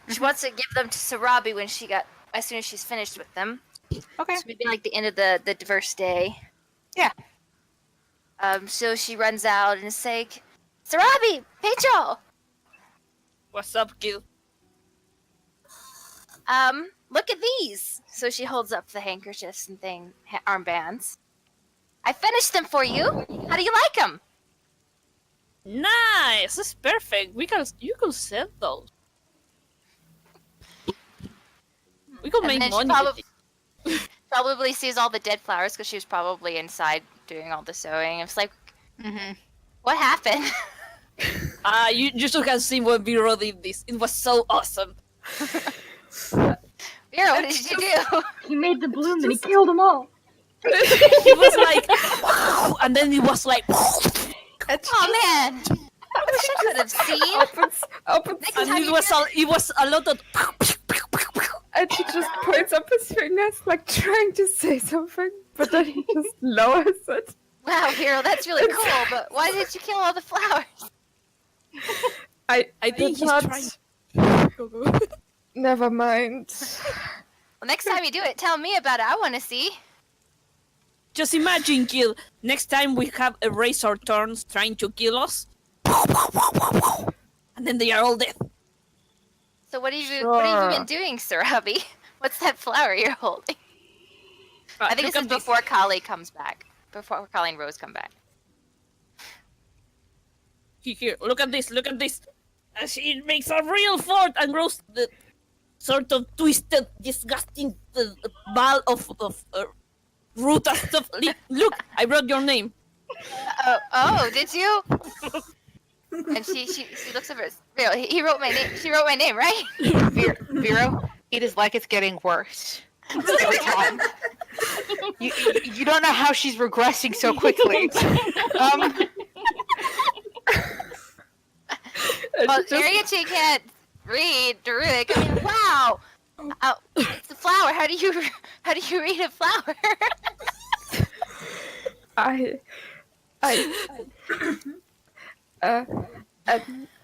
S3: She wants to give them to Sarabi as soon as she's finished with them.
S1: Okay.
S3: So maybe like the end of the first day.
S1: Yeah.
S3: So she runs out and is like, Sarabi, Pecho!
S6: What's up, Gil?
S3: Look at these. So she holds up the handkerchiefs and armbands. I finished them for you. How do you like them?
S6: Nice. That's perfect. You can sell those. We could make
S3: then
S6: money.
S3: she probably sees all the dead flowers because she was probably inside doing all the sewing. It's like, what happened?
S6: You should have seen when Vero did this. It was so awesome.
S3: Vero, what did you do?
S2: He made the bloom and he killed them all.
S6: It was like, wow, and then it was like,
S3: Oh man! I wish I could have seen.
S4: Opens,
S6: and it was a lot of.
S4: and he just points up his fingers, like trying to say something, but then he just lowers it.
S3: Wow, Vero, that's really cool. But why did you kill all the flowers?
S6: I think
S4: did
S6: he's
S4: not-
S6: trying. Go.
S4: Never mind.
S3: Well, next time you do it, tell me about it. I want to see.
S6: Just imagine, Gil. Next time we have a razor thorns trying to kill us, and then they are all dead.
S3: So what have you been doing, Sarabi? What's that flower you're holding? I think this is before Kali comes back. Before Kali and Rose come back.
S6: Here, look at this. And she makes a real fort and grows the sort of twisted, disgusting ball of root and stuff. Look, I wrote your name.
S3: Oh, did you? And she looks over. Vero, he wrote my name. She wrote my name, right?
S1: Vero, it is like it's getting worse. Every time. You don't know how she's regressing so quickly.
S3: Well, Ariete can't read Druidic. I mean, wow. It's a flower. How do you read a flower?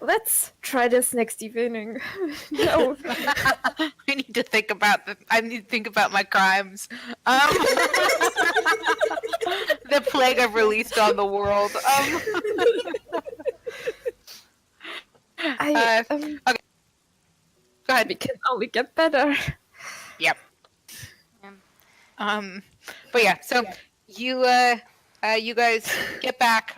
S4: Let's try this next evening. No.
S1: I need to think about my crimes. The plague I've released on the world. Okay. Go ahead.
S4: We can only get better.
S1: Yep. But yeah, so you guys get back.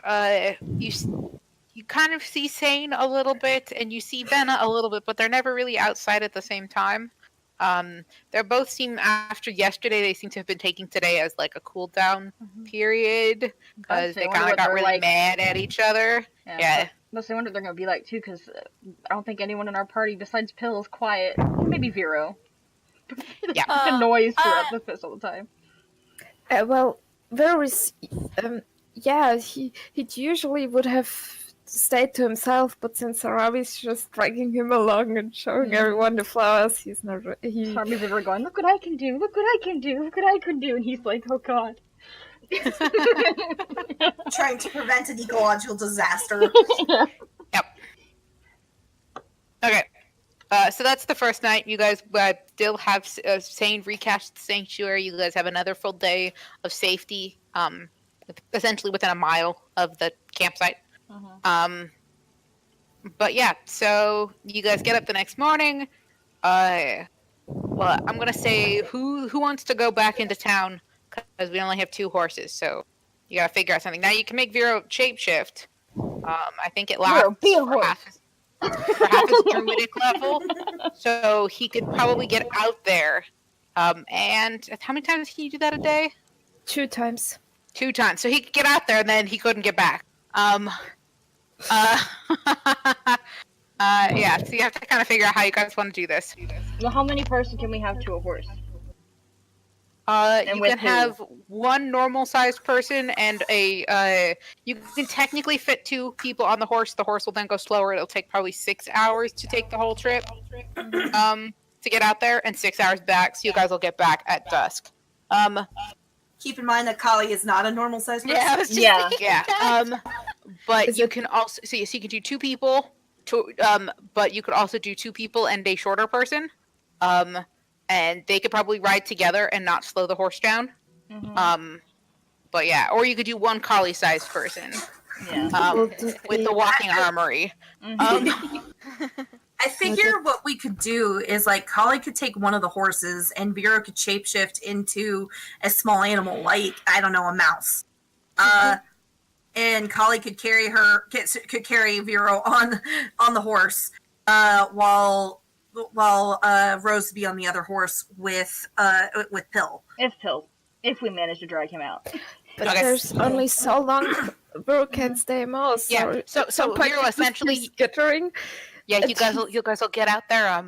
S1: You kind of see Sane a little bit, and you see Venna a little bit, but they're never really outside at the same time. They both seem, after yesterday, they seem to have been taking today as like a cool down period because they kind of got really mad at each other. Yeah.
S2: But I wonder what they're gonna be like too, because I don't think anyone in our party besides Pill is quiet. Maybe Vero.
S1: Yeah.
S2: The noise throughout the fist all the time.
S4: Well, there is, yeah, he usually would have stayed to himself, but since Arabi's just dragging him along and showing everyone the flowers, he's not.
S2: Arabi's ever going, look what I can do, look what I can do, look what I can do, and he's like, oh god.
S5: Trying to prevent an ecological disaster.
S1: Yep. Okay. So that's the first night. You guys still have Sane recast the sanctuary. You guys have another full day of safety, essentially within a mile of the campsite. But yeah, so you guys get up the next morning. Well, I'm gonna say who wants to go back into town because we only have 2 horses, so you gotta figure out something. Now you can make Vero shapeshift. I think it lasts
S2: be a
S1: for
S2: horse.
S1: half his druidic level, so he could probably get out there. And how many times can you do that a day?
S4: 2 times.
S1: 2 times. So he could get out there, and then he couldn't get back. Yeah. So you have to kind of figure out how you guys want to do this.
S2: Well, how many person can we have to a horse?
S1: You
S2: with
S1: can
S2: who?
S1: have 1 normal-sized person and a. You can technically fit 2 people on the horse. The horse will then go slower. It'll take probably 6 hours to take the whole trip. To get out there, and 6 hours back. So you guys will get back at dusk.
S5: Keep in mind that Kali is not a normal sized person.
S3: Yeah, I was just
S2: Yeah.
S3: thinking
S1: Yeah.
S3: that.
S1: But
S4: Is
S1: you
S4: it-
S1: can also so you can do 2 people. But you could also do 2 people and a shorter person. And they could probably ride together and not slow the horse down. But yeah, or you could do 1 collie-sized person.
S2: Yeah.
S1: With the walking armory.
S5: I figure what we could do is like Kali could take one of the horses and Vera could shapeshift into a small animal, like I don't know, a mouse. And Kali could carry Vera on the horse, while Rose would be on the other horse with Pill.
S2: If we manage to drag him out.
S4: But
S1: Okay.
S4: there's only so long Vero can stay mouse.
S1: Yeah. So Vero essentially.
S4: skittering.
S1: Yeah, you guys will get out there.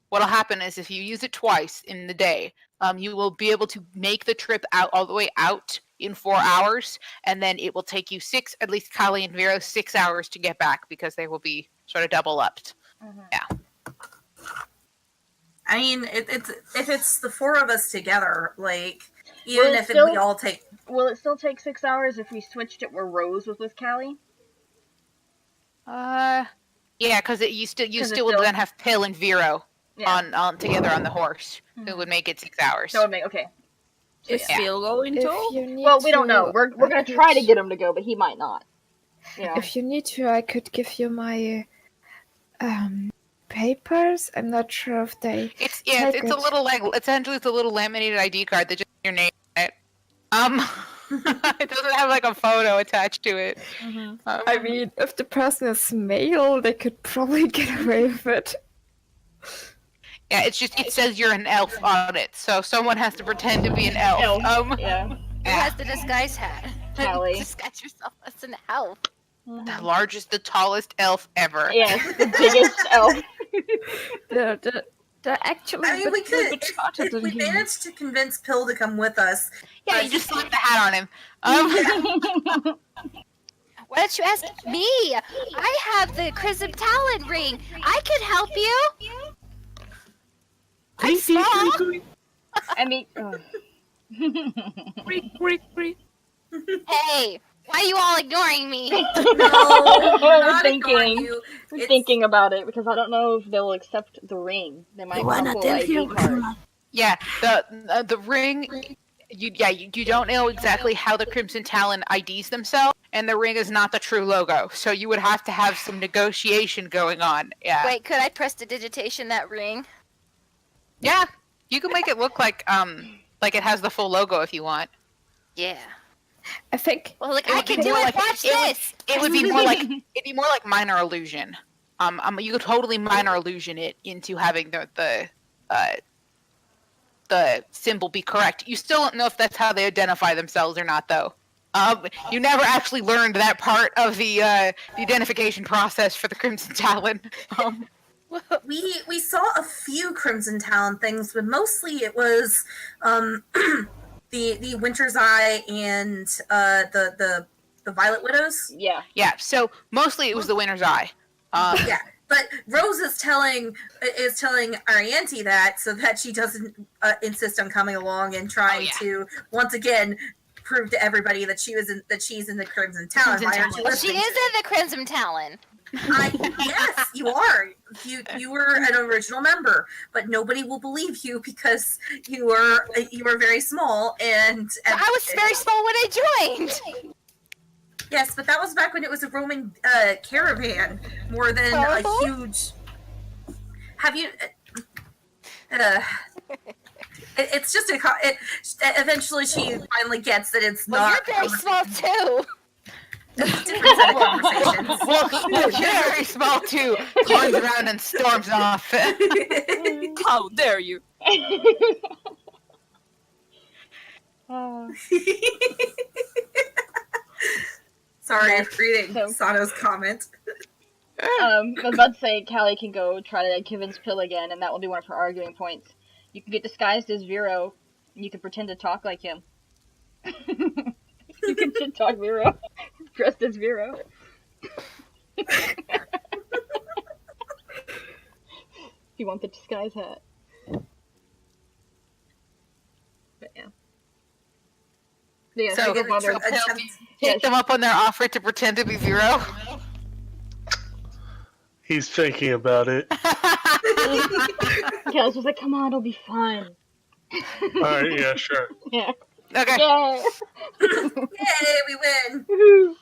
S1: What'll happen is if you use it twice in the day, you will be able to make the trip out all the way out in 4 hours, and then it will take you at least Kali and Vero 6 hours to get back because they will be sort of double upped. Yeah.
S5: I mean, if it's the 4 of us together, like
S2: Will
S5: even
S2: it
S5: if
S2: still-
S5: we all take.
S2: Will it still take 6 hours if we switched it where Rose was with Callie?
S1: Yeah, because you still
S2: it's
S1: would
S2: still-
S1: then have Pill and Vero
S2: Yeah.
S1: on together on the horse. It would make it 6 hours.
S2: That would make okay.
S6: Is
S1: Yeah.
S6: Phil going
S4: If
S6: to?
S4: you need
S2: Well, we don't
S4: to,
S2: know. We're
S4: I
S2: gonna
S4: could-
S2: try to get him to go, but he might not. You know.
S4: If you need to, I could give you my papers. I'm not sure if they.
S1: It's
S4: Take
S1: it's a
S4: it.
S1: little essentially it's a little laminated ID card that just has your name on it. It doesn't have like a photo attached to it.
S4: I mean, if the person is male, they could probably get away with it.
S1: Yeah, it says you're an elf on it, so someone has to pretend to be an elf.
S2: Yeah.
S3: Who has the disguise hat?
S2: Callie.
S3: Disguise yourself as an elf.
S1: The largest, the tallest elf ever.
S2: Yes, the biggest elf.
S4: They're actually.
S5: I mean, we could
S4: shorter
S5: if
S4: than
S5: we
S4: humans.
S5: managed to convince Pill to come with us.
S1: Yeah, you just slap the hat on him.
S3: Why don't you ask me? I have the Crimson Talon ring. I could help you. I'm small.
S2: I mean,
S3: Hey, why are you all ignoring me?
S5: No,
S2: we're
S5: not ignoring
S2: thinking.
S5: you.
S2: We're
S5: It's-
S2: thinking about it because I don't know if they'll accept the ring. They might want a full ID card.
S1: Yeah, the ring. You don't know exactly how the Crimson Talon IDs themselves, and the ring is not the true logo. So you would have to have some negotiation going on. Yeah.
S3: Wait, could I prestidigitation that ring?
S1: Yeah, you can make it look like it has the full logo if you want.
S3: Yeah.
S4: I think.
S3: Well, like
S1: It
S3: I
S1: would
S3: can
S1: be
S3: do
S1: more
S3: it.
S1: like-
S3: Watch
S1: it would-
S3: this.
S1: It would be more like minor illusion. You could totally minor illusion it into having the symbol be correct. You still don't know if that's how they identify themselves or not, though. You never actually learned that part of the identification process for the Crimson Talon.
S5: We saw a few Crimson Talon things, but mostly it was the Winter's Eye and the Violet Widows.
S2: Yeah.
S1: Yeah, so mostly it was the Winter's Eye.
S5: Yeah, but Rose is telling Arianti that so that she doesn't insist on coming along and trying to once again prove to everybody that she's in the Crimson Talon.
S1: Crimson
S5: Why aren't you
S1: Talon.
S3: She
S5: listening
S3: is
S5: to
S3: in the Crimson Talon.
S5: Yes, you are. You were an original member, but nobody will believe you because you were very small and
S3: I was very small when I joined.
S5: yes, but that was back when it was a Roman caravan more than a huge. Have you? It's just eventually she finally gets that it's
S3: Well,
S5: not.
S3: you're very small too.
S5: It's a different set of conversations.
S1: Well, you're very small too. Turns around and storms off.
S6: How dare you?
S5: Sorry, I'm reading Sano's comment.
S2: I was about to say Callie can go try to convince Pill again, and that will be one of her arguing points. You can get disguised as Vero, and you can pretend to talk like him. You can shit talk Vero, dressed as Vero. If you want the disguise hat. But yeah. Yeah,
S1: So,
S2: go bother.
S1: Take them up on their offer to pretend to be Vero.
S7: He's thinking about it.
S2: Yeah, I was just like, come on, it'll be fun.
S7: Alright, yeah, sure.
S2: Yeah.
S1: Okay.
S2: Yay!
S5: Yay, we win!
S2: Woohoo!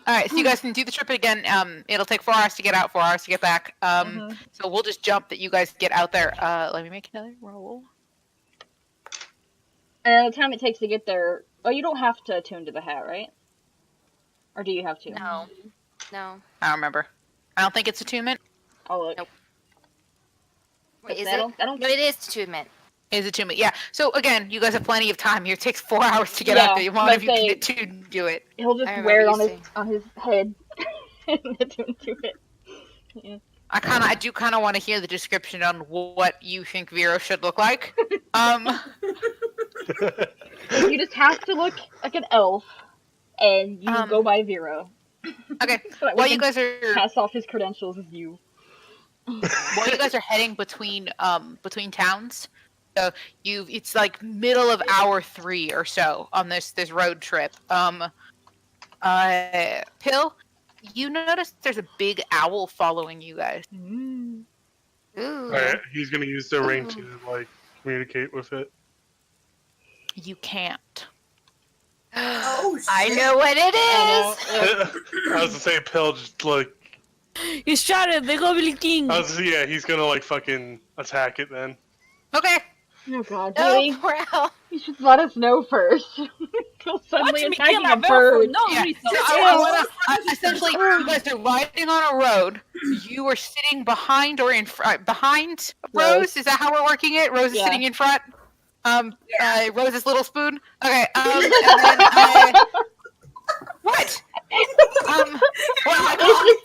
S1: Alright, so you guys can do the trip again. It'll take 4 hours to get out, 4 hours to get back. So we'll just jump that you guys get out there. Let me make another roll.
S2: And the time it takes to get there, you don't have to attune to the hat, right? Or do you have to?
S3: No.
S1: I don't remember. I don't think it's attunement.
S2: Oh, look.
S3: Nope. Wait, is
S2: I
S3: it?
S2: don't-
S3: No, it is attunement.
S1: Is attunement, yeah. So again, you guys have plenty of time here. It takes 4 hours to get out there. One of you can attune to it.
S2: He'll just
S3: I
S2: wear it
S3: remember
S2: on
S3: you
S2: his head and attune to it. Yeah.
S1: I do kind of want to hear the description on what you think Vero should look like.
S2: You just have to look like an elf, and you go by Vero.
S1: Okay.
S2: So that we
S1: While you
S2: can
S1: guys are
S2: pass off his credentials as you.
S1: while you guys are heading between towns, so it's like middle of hour 3 or so on this road trip. Pill, you notice there's a big owl following you guys.
S2: Mm.
S3: Ooh.
S7: Alright, he's gonna use the ring to, like, communicate with it.
S1: You can't.
S5: Oh, shit.
S3: I know what it is.
S7: I was to say, Pill just, like...
S6: He shouted the Goblin King.
S7: Yeah, he's gonna, like, fucking attack it then.
S1: Okay.
S2: Oh god,
S3: No,
S2: really?
S3: poor Al.
S2: You should let us know first. He'll suddenly
S6: Watch me
S2: attacking
S6: kill
S2: a
S6: a bird
S2: bird.
S6: for no
S1: Yeah.
S6: reason.
S1: Essentially, you guys are riding on a road. You are sitting behind or in front. Behind Rose. Is that how we're working it? Rose is
S2: Yeah.
S1: sitting in front. Rose's little spoon. Okay. And then, what? Well,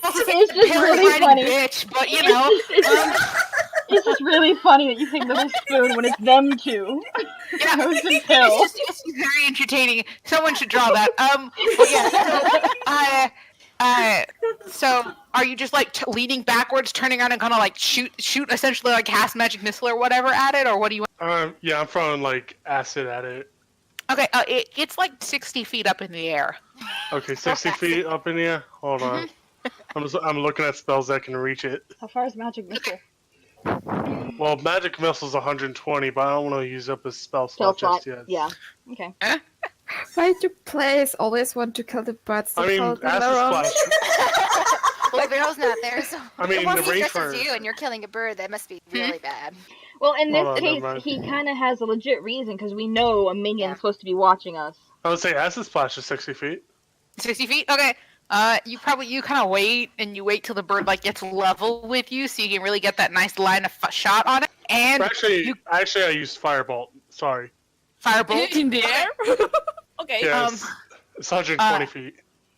S2: It's just really funny.
S1: Bitch, but you know.
S2: It's just really funny that you think Little Spoon when it's them two.
S1: Yeah,
S2: Rose and Pill.
S1: it's just very entertaining. Someone should draw that. But yeah. So are you just like leaning backwards, turning around, and kind of like shoot essentially like cast magic missile or whatever at it, or what do you want?
S7: Yeah, I'm throwing, like, acid at it.
S1: Okay, it's like 60 feet up in the air.
S7: Okay, 60 feet up in the air? Hold on. I'm looking at spells that can reach it.
S2: How far is Magic Missile?
S7: Well, Magic Missile's 120, but I don't want to use up a spell
S2: Spell
S7: slot
S2: slot.
S7: just yet.
S2: Yeah. Okay.
S4: Why do players always want to kill the birds that
S7: I mean,
S4: follow
S7: acid
S4: them around?
S7: splash.
S3: Well, Vero's not there, so
S7: I mean,
S3: once
S7: the
S3: he
S7: range
S3: dresses
S7: for...
S3: you and you're killing a bird, that must be really bad.
S2: Well, in this
S7: Hold on, never
S2: case,
S7: mind.
S2: he kind of has a legit reason because we know a minion's
S3: Yeah.
S2: supposed to be watching us.
S7: I would say acid splash is 60 feet.
S1: 60 feet? Okay. You kind of wait, and you wait till the bird like gets level with you, so you can really get that nice line of shot on it. And
S7: Actually, I used Firebolt. Sorry.
S1: firebolt.
S6: In the air? Okay.
S7: Yeah, it's 120 feet.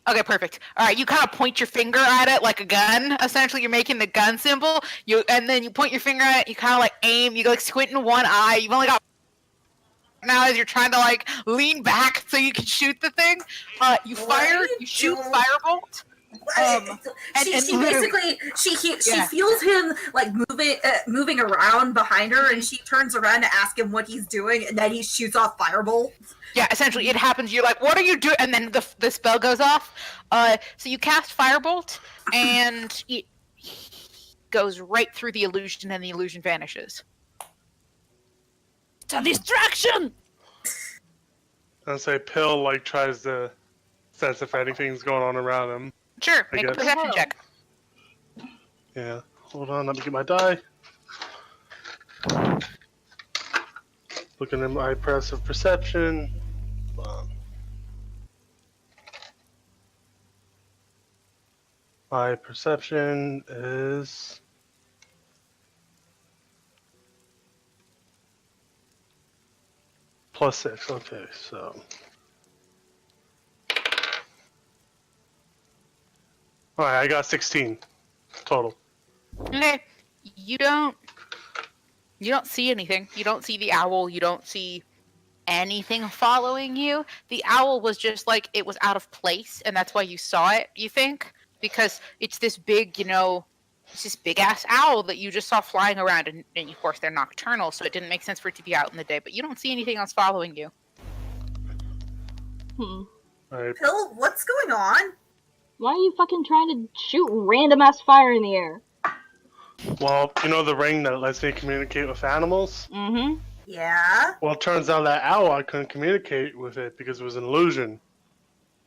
S1: Okay, perfect. All right, you kind of point your finger at it like a gun. Essentially, you're making the gun symbol. And then you point your finger at it. You kind of like aim. You like squint in one eye. You've only got now as you're trying to like lean back so you can shoot the thing. You fire. You shoot firebolt.
S5: She
S1: literally-
S5: basically she
S1: Yeah.
S5: feels him like moving around behind her, and she turns around to ask him what he's doing, and then he shoots off firebolts.
S1: Yeah, essentially, it happens. You're like, "What are you doing?" And then the spell goes off. So you cast Firebolt, and it goes right through the illusion, and the illusion vanishes.
S6: It's a distraction!
S7: I'd say Pill like tries to sense if anything's going on around him.
S1: Sure,
S7: I
S1: make a
S7: guess.
S1: perception check.
S7: Yeah. Hold on, let me get my die. Looking at my passive perception. My perception is +6. Okay, so. Alright, I got 16 total.
S1: Okay, you don't see anything. You don't see the owl. You don't see anything following you. The owl was just like, it was out of place, and that's why you saw it, you think? Because it's this big, it's this big ass owl that you just saw flying around, and of course they're nocturnal, so it didn't make sense for it to be out in the day, but you don't see anything else following you.
S7: Alright.
S5: Pill, what's going on?
S2: Why are you fucking trying to shoot random ass fire in the air?
S7: Well, you know the ring that lets me communicate with animals?
S2: Mm-hmm.
S5: Yeah.
S7: Well, it turns out that owl, I couldn't communicate with it because it was an illusion.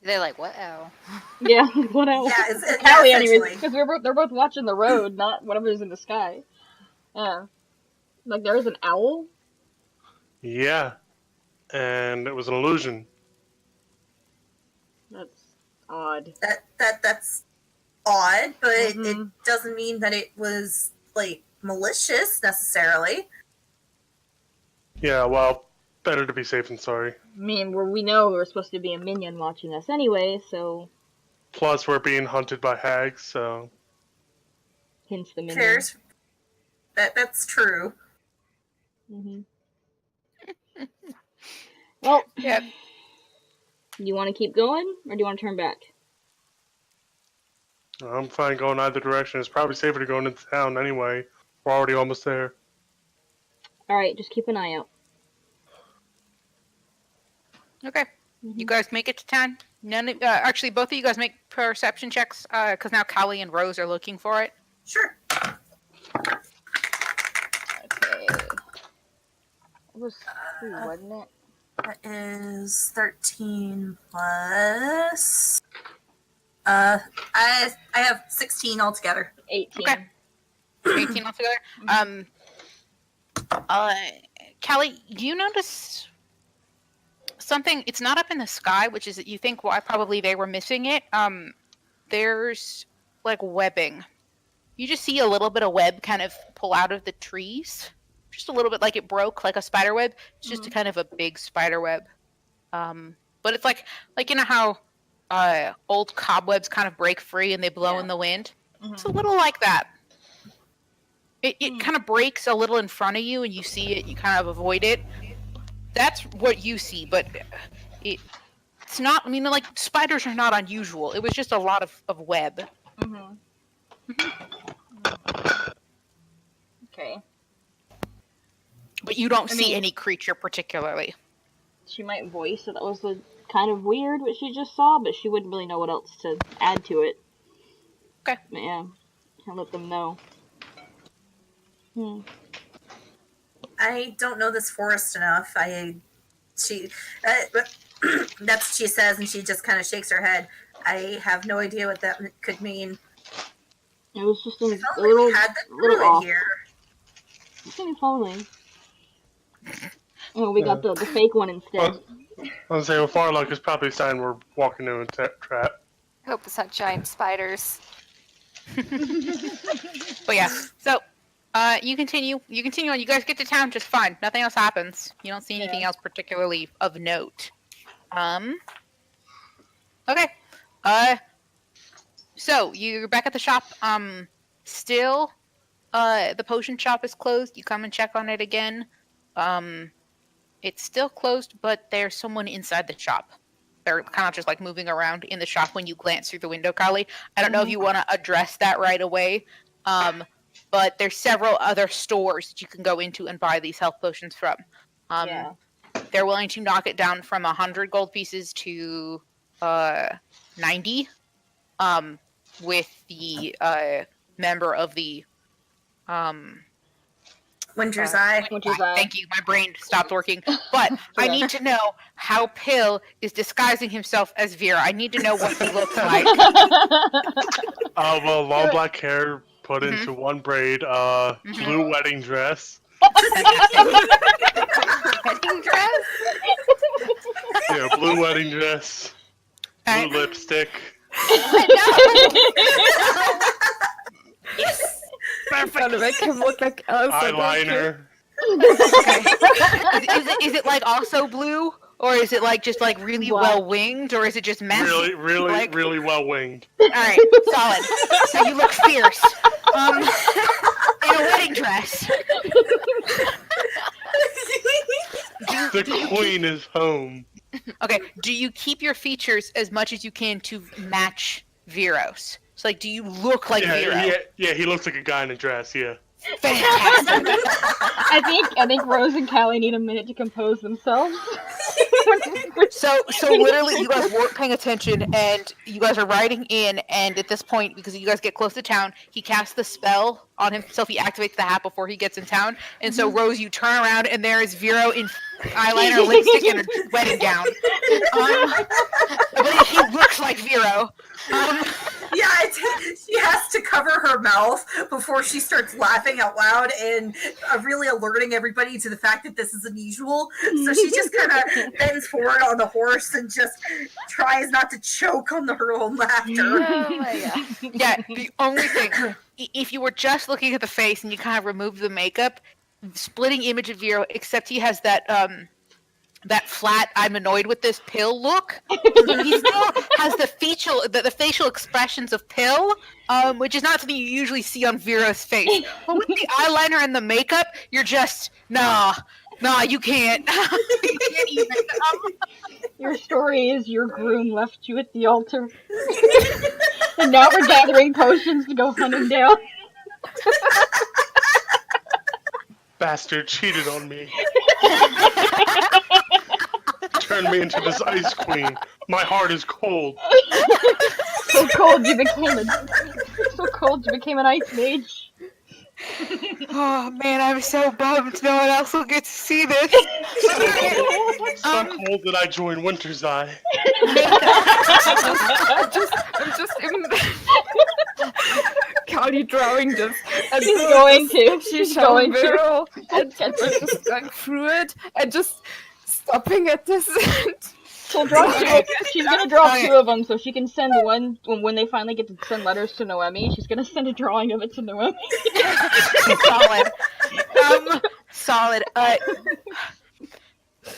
S3: They're like, what? Oh.
S2: Yeah, what else?
S5: Yeah,
S2: Callie, anyways,
S5: essentially.
S2: because they're both watching the road, not whatever's in the sky. Yeah. Like, there is an owl?
S7: Yeah. And it was an illusion.
S2: That's odd.
S5: That's odd, but it
S2: Mhm.
S5: doesn't mean that it was like malicious necessarily.
S7: Yeah, well, better to be safe than sorry.
S2: I mean, we know we're supposed to be a minion watching us anyway, so
S7: Plus, we're being hunted by hags, so.
S2: hence the minion.
S5: Cares. That's true.
S2: Mm-hmm. Well,
S1: Yep.
S2: you want to keep going, or do you want to turn back?
S7: I'm fine going either direction. It's probably safer to go into town anyway. We're already almost there.
S2: Alright, just keep an eye out.
S1: Okay. You guys make it to town. Actually, both of you guys make perception checks, because now Callie and Rose are looking for it.
S5: Sure.
S2: Okay. It was 3, wasn't it?
S5: That is 13 plus. I have 16 altogether.
S2: 18.
S1: Okay. 18 altogether. Callie, you notice something? It's not up in the sky, which is you think why probably they were missing it. There's like webbing. You just see a little bit of web kind of pull out of the trees. Just a little bit like it broke, like a spider web. It's just a kind of a big spider web. But it's like you know how old cobwebs kind of break free and they blow in the wind? It's a little like that. It kind of breaks a little in front of you and you see it, you kind of avoid it. That's what you see, but it's not, I mean, like, spiders are not unusual. It was just a lot of web.
S2: Okay.
S1: But you don't see any creature particularly.
S2: She might voice that was kind of weird what she just saw, but she wouldn't really know what else to add to it.
S1: Okay.
S2: But yeah, I'll let them know.
S5: I don't know this forest enough. That's what she says, and she just kind of shakes her head. I have no idea what that could mean.
S2: It was just
S5: I
S2: a
S5: felt like
S2: little,
S5: we had the
S2: little
S5: druid
S2: off.
S5: here.
S2: It's gonna be following. Oh, we got the fake one instead.
S7: I was saying, with far luck, it's probably a sign we're walking into a trap.
S3: I hope it's not giant spiders.
S1: But yeah, so you continue on. You guys get to town just fine. Nothing else happens. You don't see anything else particularly of note. Okay. So you're back at the shop. Still, the potion shop is closed. You come and check on it again. It's still closed, but there's someone inside the shop. they're kind of just like moving around in the shop when you glance through the window, Kali. I don't know if you want to address that right away, but there's several other stores that you can go into and buy these health potions from.
S2: Yeah.
S1: They're willing to knock it down from 100 gold pieces to 90, with the member of the
S5: Winter's Eye.
S2: Winter's Eye.
S1: Thank you. My brain stopped working. But I need to know how Pill is disguising himself as Vera. I need to know what he looks like.
S7: Well, long black hair put into one braid, blue wedding dress.
S3: Wedding dress?
S7: Yeah, blue wedding dress. Blue lipstick.
S6: Yes. Perfect.
S4: Gotta make him look like Elsa.
S7: Eyeliner.
S1: Is it like also blue? Or is it like just like really
S2: What?
S1: well winged? Or is it just messy?
S7: Really well winged.
S1: Alright, solid. So you look fierce. In a wedding dress.
S7: The queen is home.
S1: Okay, do you keep your features as much as you can to match Veros? So, like, do you look like Vero?
S7: Yeah, he looks like a guy in a dress, yeah.
S1: Fantastic.
S2: I think Rose and Callie need a minute to compose themselves.
S1: So literally, you guys weren't paying attention, and you guys are riding in, and at this point, because you guys get close to town, he casts the spell on himself. He activates the hat before he gets in town, and so Rose, you turn around, and there is Vero in eyeliner, lipstick, and a wedding gown. But he looks like Vero.
S5: She has to cover her mouth before she starts laughing out loud and really alerting everybody to the fact that this is unusual. So she just kind of bends forward on the horse and just tries not to choke on her own laughter.
S3: Oh my god.
S1: Yeah, the only thing, if you were just looking at the face and you kind of remove the makeup, splitting image of Vero, except he has that that flat, I'm annoyed with this Pill look. He still has the facial expressions of Pill, which is not something you usually see on Vera's face. But with the eyeliner and the makeup, you're just, nah, you can't. You can't even.
S2: Your story is your groom left you at the altar. And now we're gathering potions to go hunt him down.
S7: Bastard cheated on me. Turned me into this ice queen. My heart is cold.
S2: So cold you became an ice mage.
S1: Oh man, I'm so bummed. No one else will get to see this.
S7: So cold that I joined Winter's Eye.
S4: I'm just in Callie drawing this. And
S2: She's going to.
S4: She's
S2: going
S4: going
S2: to.
S4: and we're just going through it and just stopping at this.
S2: She'll draw two. She's gonna draw two of them, so she can send one when they finally get to send letters to Noemi. She's gonna send a drawing of it to Noemi.
S1: Solid.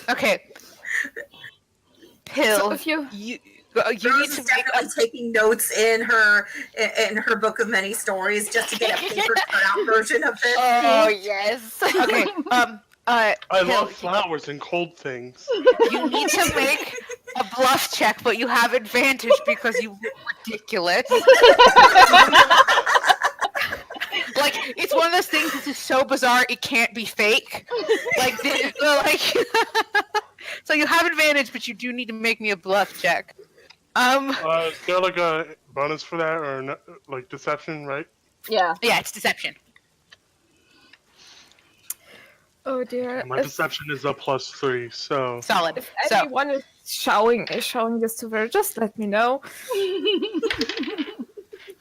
S1: Okay. Pill.
S4: So if you
S1: need
S5: Rose
S1: to
S5: is
S1: make
S5: definitely taking notes in her book of many stories just to get a paper cutout version of it.
S3: Oh yes.
S1: Okay.
S7: I
S1: Pill,
S7: love flowers and cold things.
S1: you need to make a bluff check, but you have advantage because you look ridiculous. Like, it's one of those things that's just so bizarre it can't be fake. Like, so you have advantage, but you do need to make me a bluff check.
S7: Is there like a bonus for that, or not, like deception, right?
S2: Yeah.
S1: Yeah, it's deception.
S4: oh dear.
S7: My deception is a +3, so
S1: Solid.
S4: If
S1: So,
S4: anyone is showing this to her, just let me know.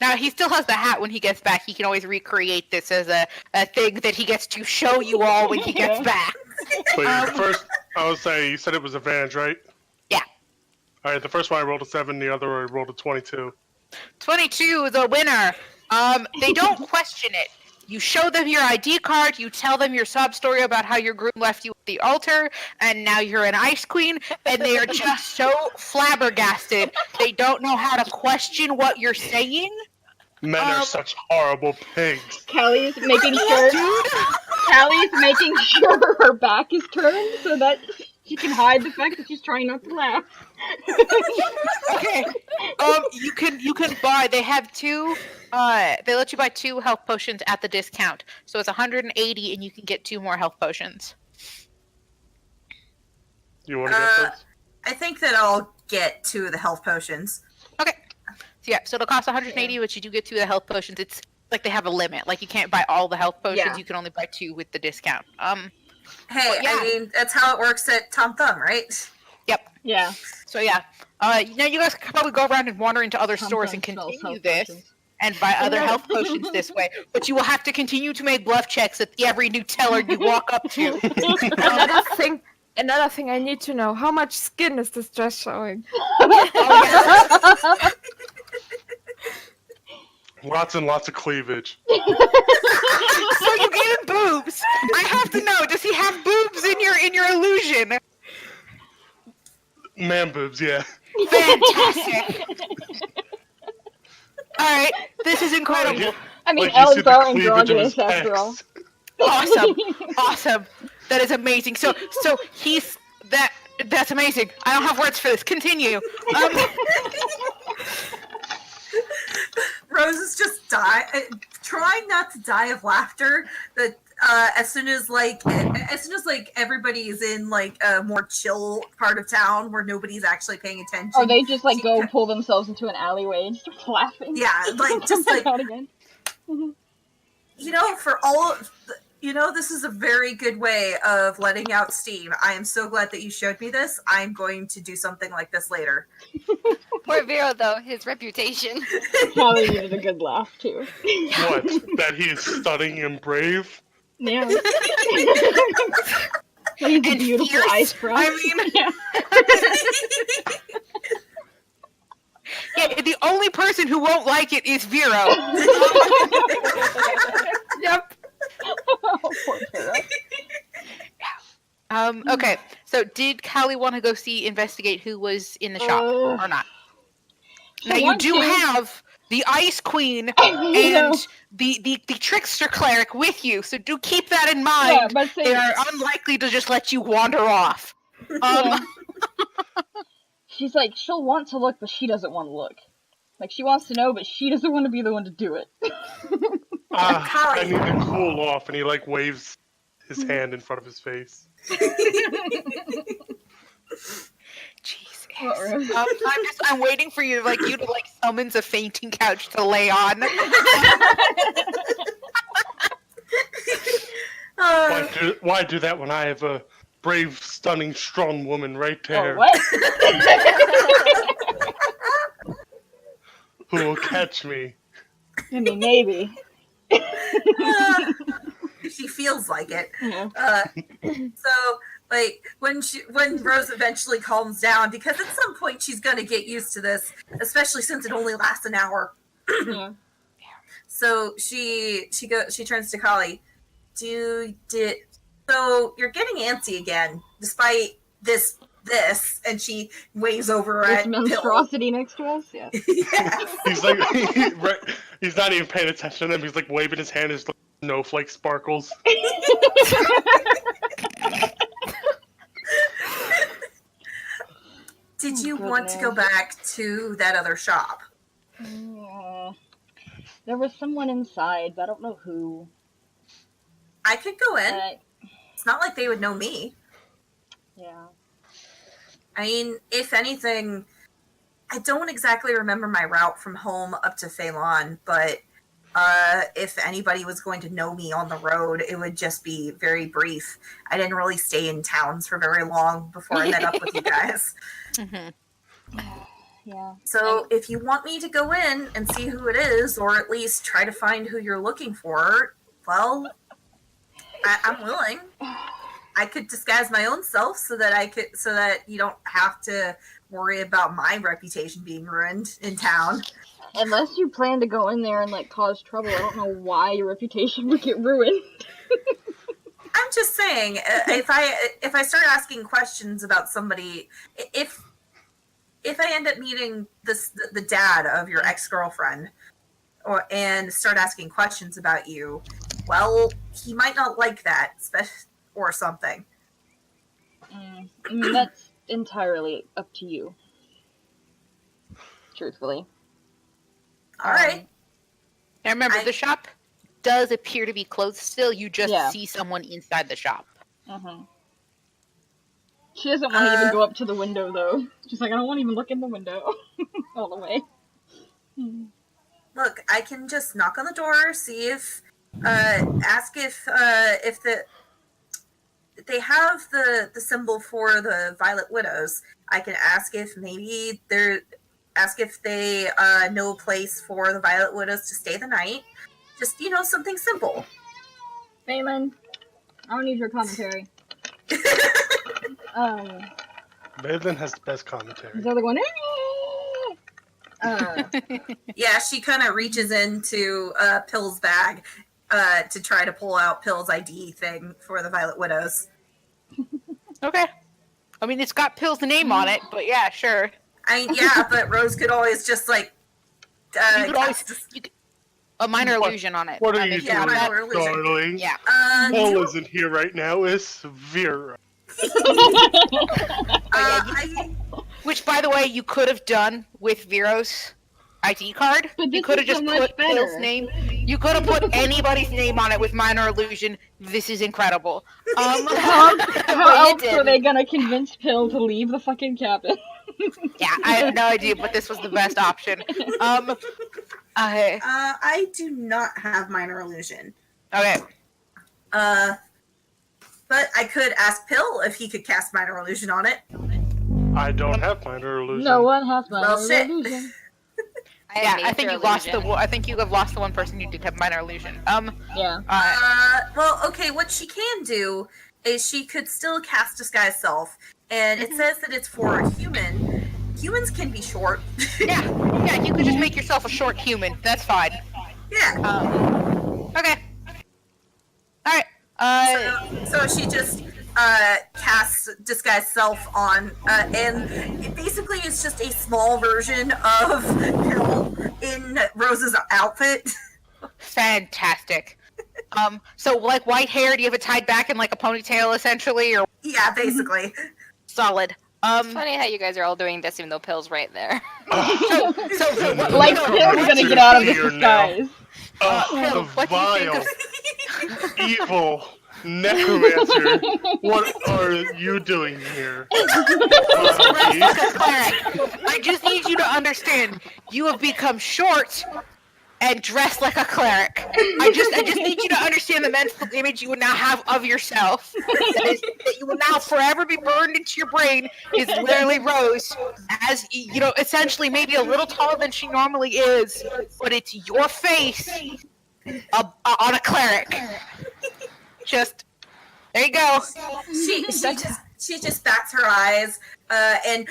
S1: now he still has the hat when he gets back. He can always recreate this as a thing that he gets to show you all when he gets back.
S7: Wait, first, I would say you said it was advantage, right?
S1: Yeah.
S7: Alright, the first one I rolled a 7, the other I rolled a 22.
S1: 22, the winner. They don't question it. You show them your ID card, you tell them your sob story about how your groom left you at the altar, and now you're an ice queen, and they are just so flabbergasted. They don't know how to question what you're saying.
S7: Men are such horrible pigs.
S2: Callie's making sure. Callie's making sure her back is turned so that She can hide the fact that she's trying not to laugh.
S1: Okay. You can buy. They have two. They let you buy 2 health potions at the discount, so it's 180, and you can get 2 more health potions.
S7: You want to get those?
S5: I think that I'll get 2 of the health potions.
S1: Okay. So yeah, so it'll cost 180, but you do get 2 of the health potions. It's like they have a limit. Like you can't buy all the health potions.
S2: Yeah.
S1: You can only buy 2 with the discount.
S5: Hey,
S1: yeah.
S5: I mean, that's how it works at Tom Thumb, right?
S1: Yep.
S2: Yeah.
S1: So yeah. Now you guys can probably go around and wander into other
S2: Tom
S1: stores
S2: Thumb
S1: and
S2: smells
S1: continue
S2: health
S1: this.
S2: potions.
S1: And buy other health potions this way, but you will have to continue to make bluff checks at every new teller you walk up to.
S4: Another thing I need to know: how much skin is this dress showing?
S7: Lots and lots of cleavage.
S1: So you gave him boobs. I have to know: does he have boobs in your illusion?
S7: Man boobs, yeah.
S1: Fantastic. All right, this is incredible.
S2: I mean,
S7: Like, you see
S2: elves
S7: the
S2: are
S7: cleavage of
S2: androgynous
S7: his
S2: after all.
S7: pecs.
S1: Awesome. That is amazing. So he's that's amazing. I don't have words for this. Continue.
S5: Rose is just trying not to die of laughter. That as soon as everybody is in like a more chill part of town where nobody's actually paying attention.
S2: Or they just like go pull themselves into an alleyway and start laughing.
S5: Yeah, like just like
S2: out again.
S5: This is a very good way of letting out steam. I am so glad that you showed me this. I'm going to do something like this later.
S3: Poor Vero, though, his reputation.
S2: Probably needed a good laugh too.
S7: What? That he is stunning and brave?
S2: Yeah. He's a beautiful
S1: fierce.
S2: ice front.
S1: I mean, yeah, the only person who won't like it is Vero.
S2: Yep. Poor Vero.
S1: Okay, so did Callie want to go investigate who was in the shop or not? Now you do have the Ice Queen and the Trickster Cleric with you, so do keep that in mind.
S2: Yeah, but
S1: they are unlikely to just let you wander off.
S2: She's like, she'll want to look, but she doesn't want to look. Like, she wants to know, but she doesn't want to be the one to do it.
S7: I need to cool off, and he like waves his hand in front of his face.
S1: Jesus.
S2: What, Rose?
S1: I'm waiting for you to summons a fainting couch to lay on.
S7: Why do that when I have a brave, stunning, strong woman right there
S2: Oh, what?
S7: who will catch me?
S2: I mean, maybe.
S5: She feels like it.
S2: Yeah.
S5: So, like, when Rose eventually calms down, because at some point she's gonna get used to this, especially since it only lasts an hour.
S2: Yeah.
S5: So she turns to Kali. So you're getting antsy again, despite this, and she waves over
S2: This
S5: at
S2: monstrosity next to us? Yeah.
S5: Yes.
S7: He's like, he's not even paying attention to them. He's like waving his hand, his snowflake sparkles.
S5: Did you want to go back to that other shop?
S2: There was someone inside, but I don't know who.
S5: I could go in. It's not like they would know me.
S2: Yeah.
S5: I mean, if anything, I don't exactly remember my route from home up to Phelan, but if anybody was going to know me on the road, it would just be very brief. I didn't really stay in towns for very long before I met up with you guys.
S1: Mm-hmm.
S2: Yeah.
S5: So if you want me to go in and see who it is, or at least try to find who you're looking for, well, I'm willing. I could disguise my own self so that you don't have to worry about my reputation being ruined in town.
S2: Unless you plan to go in there and cause trouble, I don't know why your reputation would get ruined.
S5: I'm just saying, if I start asking questions about somebody, if I end up meeting the dad of your ex-girlfriend, and start asking questions about you, well, he might not like that, or something.
S2: I mean, that's entirely up to you. Truthfully.
S5: Alright.
S1: And remember,
S5: I-
S1: the shop does appear to be closed still. You just
S2: Yeah.
S1: see someone inside the shop.
S2: She doesn't want to even go up to the window, though. She's like, I don't want to even look in the window. All the way.
S5: Look, I can just knock on the door, see if, ask if they have the symbol for the Violet Widows. I can ask if maybe ask if they know a place for the Violet Widows to stay the night. Just, something simple.
S2: Phelan, I don't need your commentary.
S7: Maitland has the best commentary.
S2: The other one.
S5: Yeah, she kind of reaches into Pill's bag to try to pull out Pill's ID thing for the Violet Widows.
S1: Okay. I mean, it's got Pill's name on it, but yeah, sure.
S5: Yeah, but Rose could always just
S1: You could always a minor illusion on it.
S7: What are
S1: I
S7: you
S1: mean,
S7: doing,
S5: yeah, minor illusion.
S7: darling?
S1: Yeah.
S7: Paul isn't here right now. It's Vera.
S1: Which, by the way, you could have done with Vero's ID card.
S2: But
S1: You
S2: this
S1: could have
S2: is so
S1: just
S2: much
S1: put Pill's
S2: better.
S1: name. You could have put anybody's name on it with minor illusion. This is incredible.
S2: How else are they gonna convince Pill to leave the fucking cabin?
S1: Yeah, I have no idea, but this was the best option.
S5: I do not have minor illusion.
S1: Okay.
S5: But I could ask Pill if he could cast minor illusion on it.
S7: I don't have minor illusion.
S2: No one has minor
S5: Well, shit.
S2: illusion.
S1: Yeah, I think you lost the. I think you have lost the one person who did have minor illusion.
S2: Yeah.
S5: Well, okay, what she can do is she could still cast Disguise Self, and it says that it's for a human. Humans can be short.
S1: Yeah, you could just make yourself a short human. That's fine.
S5: Yeah.
S1: Okay. All right.
S5: So she just casts Disguise Self on, and it basically is just a small version of Pill in Rose's outfit.
S1: Fantastic. So like white hair, do you have it tied back in like a ponytail essentially, or
S5: Yeah, basically.
S1: solid?
S3: It's funny how you guys are all doing this even though Pill's right there.
S1: So what,
S2: Like
S1: no,
S2: Pill's
S7: what
S2: gonna
S7: do
S2: get
S7: you
S2: out of
S7: see
S2: this
S7: here now?
S2: disguise.
S7: The
S1: what do you think
S7: vile, evil necromancer. What are you doing here?
S1: I just need you to understand, you have become short and dressed like a cleric. I just need you to understand the mental image you would now have of yourself. That you will now forever be burned into your brain is literally Rose, as essentially maybe a little taller than she normally is, but it's your face on a cleric. Just there you go.
S5: She just bats her eyes, and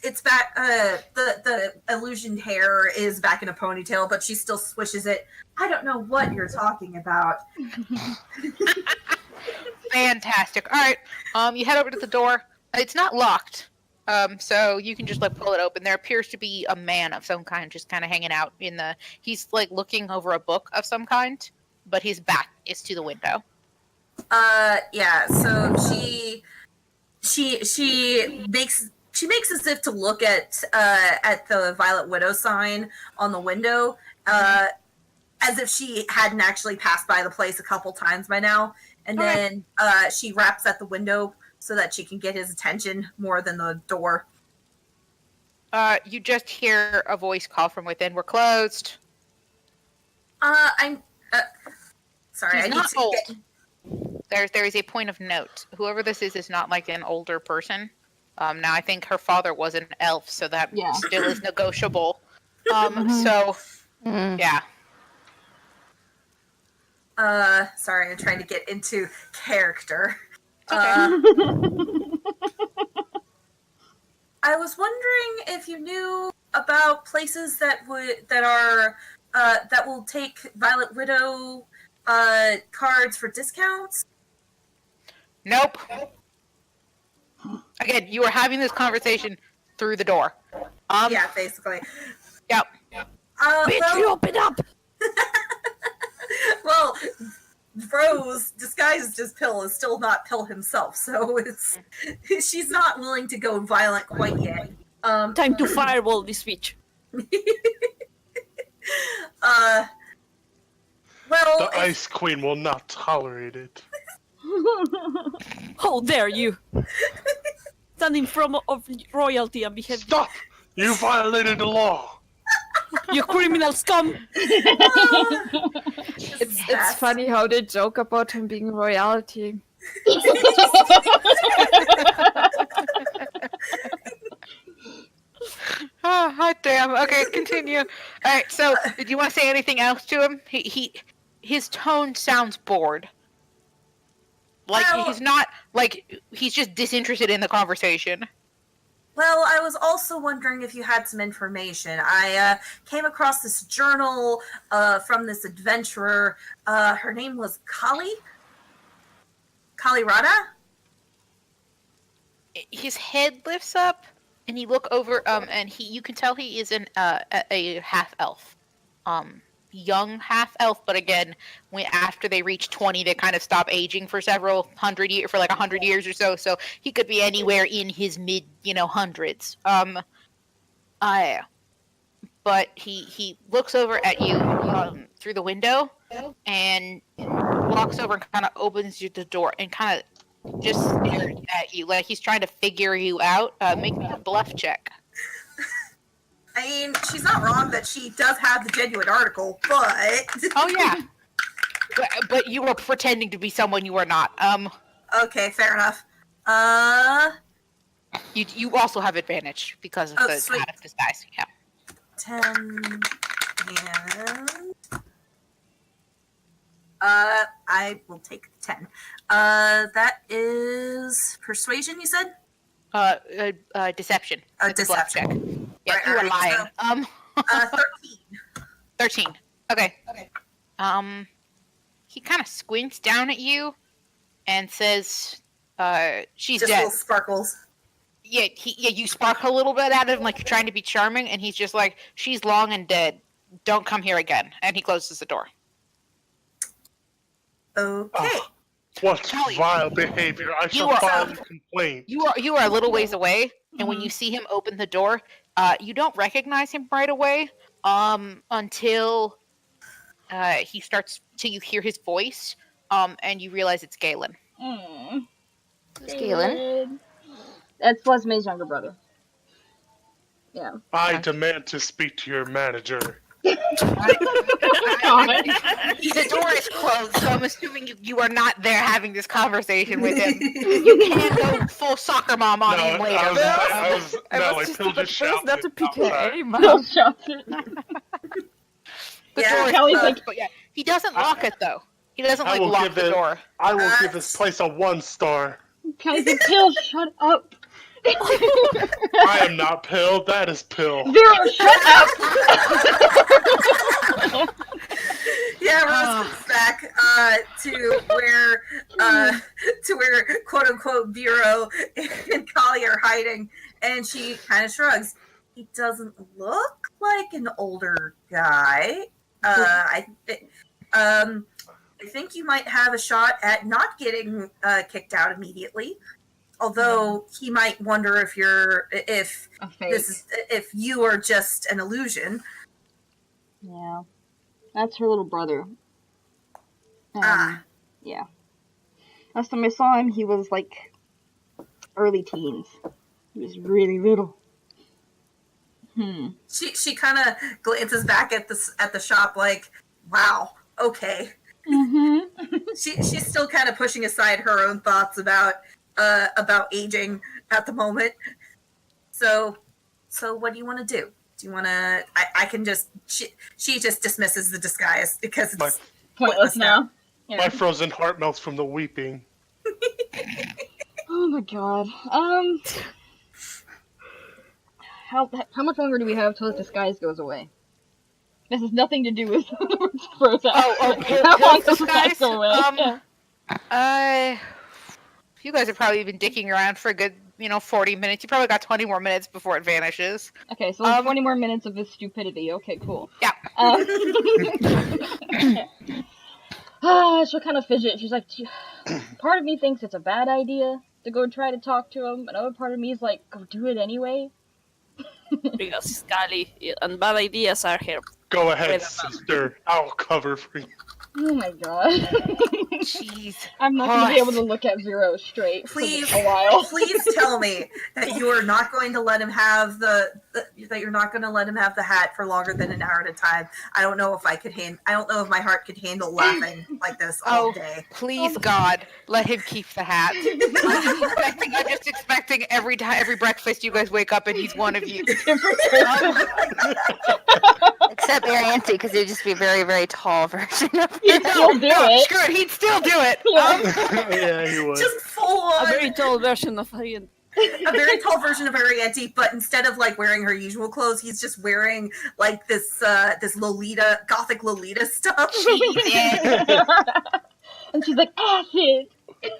S5: it's back. The illusioned hair is back in a ponytail, but she still swishes it. I don't know what you're talking about.
S1: Fantastic. All right. You head over to the door. It's not locked. So you can just like pull it open. There appears to be a man of some kind just kind of hanging out in the. He's like looking over a book of some kind, but his back is to the window.
S5: Yeah. So she makes as if to look at the Violet Widow sign on the window, as if she hadn't actually passed by the place a couple times by now, and then she raps at the window so that she can get his attention more than the door.
S1: You just hear a voice call from within. We're closed.
S5: I'm sorry.
S1: He's
S5: I need
S1: not
S5: to
S1: old.
S5: get.
S1: There is a point of note. Whoever this is not like an older person. Now I think her father was an elf, so that still is negotiable. So yeah.
S5: Sorry, I'm trying to get into character.
S1: Okay.
S5: I was wondering if you knew about places that will take Violet Widow cards for discounts.
S1: Nope. Again, you are having this conversation through the door.
S5: Yeah, basically.
S1: Yep.
S6: Bitch, you open up!
S5: Well, Rose, disguised as Pill, is still not Pill himself, so she's not willing to go violent quite yet.
S6: Time to fireball this bitch.
S5: Well,
S7: The Ice Queen will not tolerate it.
S6: How dare you! Stand in front of royalty and behead
S7: Stop! You violated the law!
S6: you criminal scum!
S4: It's funny how they joke about him being royalty.
S1: Oh, hot damn. Okay, continue. All right. So, did you want to say anything else to him? His tone sounds bored. Like
S5: Well-
S1: he's not like he's just disinterested in the conversation.
S5: Well, I was also wondering if you had some information. I came across this journal from this adventurer. Her name was Kali Rada?
S1: His head lifts up, and you look over. And you can tell he is a half elf, young half elf. But again, after they reach 20, they kind of stop aging for several hundred years, for like 100 years or so. So he could be anywhere in his mid, hundreds. But he looks over at you through the window, and walks over and kind of opens the door and kind of just stares at you like he's trying to figure you out. Make me a bluff check.
S5: I mean, she's not wrong that she does have the genuine article, but...
S1: Oh yeah, but you were pretending to be someone you were not.
S5: Okay, fair enough.
S1: You also have advantage because of the
S5: sweet.
S1: out of disguise. Yeah.
S5: 10 and... I will take 10. That is persuasion, you said?
S1: Deception. It's a bluff check.
S5: Deception.
S1: Yeah,
S5: Right,
S1: you were
S5: alright,
S1: lying.
S5: 13.
S1: 13. Okay. He kind of squints down at you and says, she's
S5: Just
S1: dead.
S5: little sparkles.
S1: Yeah, you sparkle a little bit at him like you're trying to be charming, and he's just like, she's long and dead. Don't come here again. And he closes the door.
S5: Okay.
S7: Oh, what
S1: Charlie,
S7: vile behavior! I shall
S1: are-
S7: file a complaint.
S1: You are a little ways away, and when you see him open the door, you don't recognize him right away, until he starts, till you hear his voice, and you realize it's Galen.
S3: Galen?
S2: That's Lesme's younger brother. Yeah.
S7: I demand to speak to your manager.
S2: God.
S1: The door is closed, so I'm assuming you are not there having this conversation with him. You can go full soccer mom on him later.
S7: Pill just shouted.
S4: not a PKA,
S2: Bill
S4: man.
S2: shots it.
S1: The
S5: Yeah,
S1: door is
S2: Kelly's
S1: closed,
S2: like-
S1: but yeah, he doesn't lock it though. He doesn't
S7: I
S1: like
S7: will
S1: lock
S7: give
S1: the
S7: it-
S1: door.
S7: I will give this place a 1 star.
S2: Kelly's like, Bill, shut up.
S7: I am not Pill, that is Pill.
S2: Vero, shut up.
S5: Yeah, Rose comes back to where quote unquote Bureau and Kali are hiding, and she kind of shrugs. He doesn't look like an older guy. I think you might have a shot at not getting kicked out immediately. Although he might wonder if
S2: A fake.
S5: if you are just an illusion.
S2: Yeah. That's her little brother.
S5: Ah.
S2: Yeah. Last time I saw him, he was like early teens. He was really little.
S5: She kind of glances back at the shop like, wow, okay.
S2: Mm-hmm.
S5: She's still kind of pushing aside her own thoughts about aging at the moment. So what do you want to do? Do you want to? I can just. She just dismisses the disguise because it's
S2: Pointless now. Yeah.
S7: My frozen heart melts from the weeping.
S2: Oh my god. How much longer do we have till the disguise goes away? This has nothing to do with frozen.
S1: Oh,
S2: How long
S1: Pill's
S2: does disguise
S1: disguise?
S2: go away? Yeah.
S1: You guys have probably been dicking around for a good, 40 minutes. You probably got 20 more minutes before it vanishes.
S2: Okay, so there's 20 more minutes of this stupidity. Okay, cool.
S1: Yeah.
S2: she'll kind of fidget. She's like, part of me thinks it's a bad idea to go try to talk to him. Another part of me is like, go do it anyway.
S6: Because Scully and bad ideas are here.
S7: Go ahead, sister. I'll cover for you.
S2: Oh my god.
S1: Jeez.
S2: I'm not going to be able to look at Vero straight
S5: Please,
S2: for a while.
S5: please tell me that you are not going to let him have that you're not going to let him have the hat for longer than an hour at a time. I don't know if I don't know if my heart could handle laughing like this all day.
S1: Please, God, let him keep the hat. I'm just expecting every breakfast you guys wake up and he's one of you.
S3: Except Arianti, because he'd just be a very, very tall version of
S2: He'd still do it.
S1: Screw it, he'd still do it.
S7: Yeah, he would.
S5: Just full
S6: A
S5: on
S6: very tall version of Arian.
S5: a very tall version of Arianti, but instead of like wearing her usual clothes, he's just wearing like this Lolita, gothic Lolita stuff.
S2: And she's like, acid!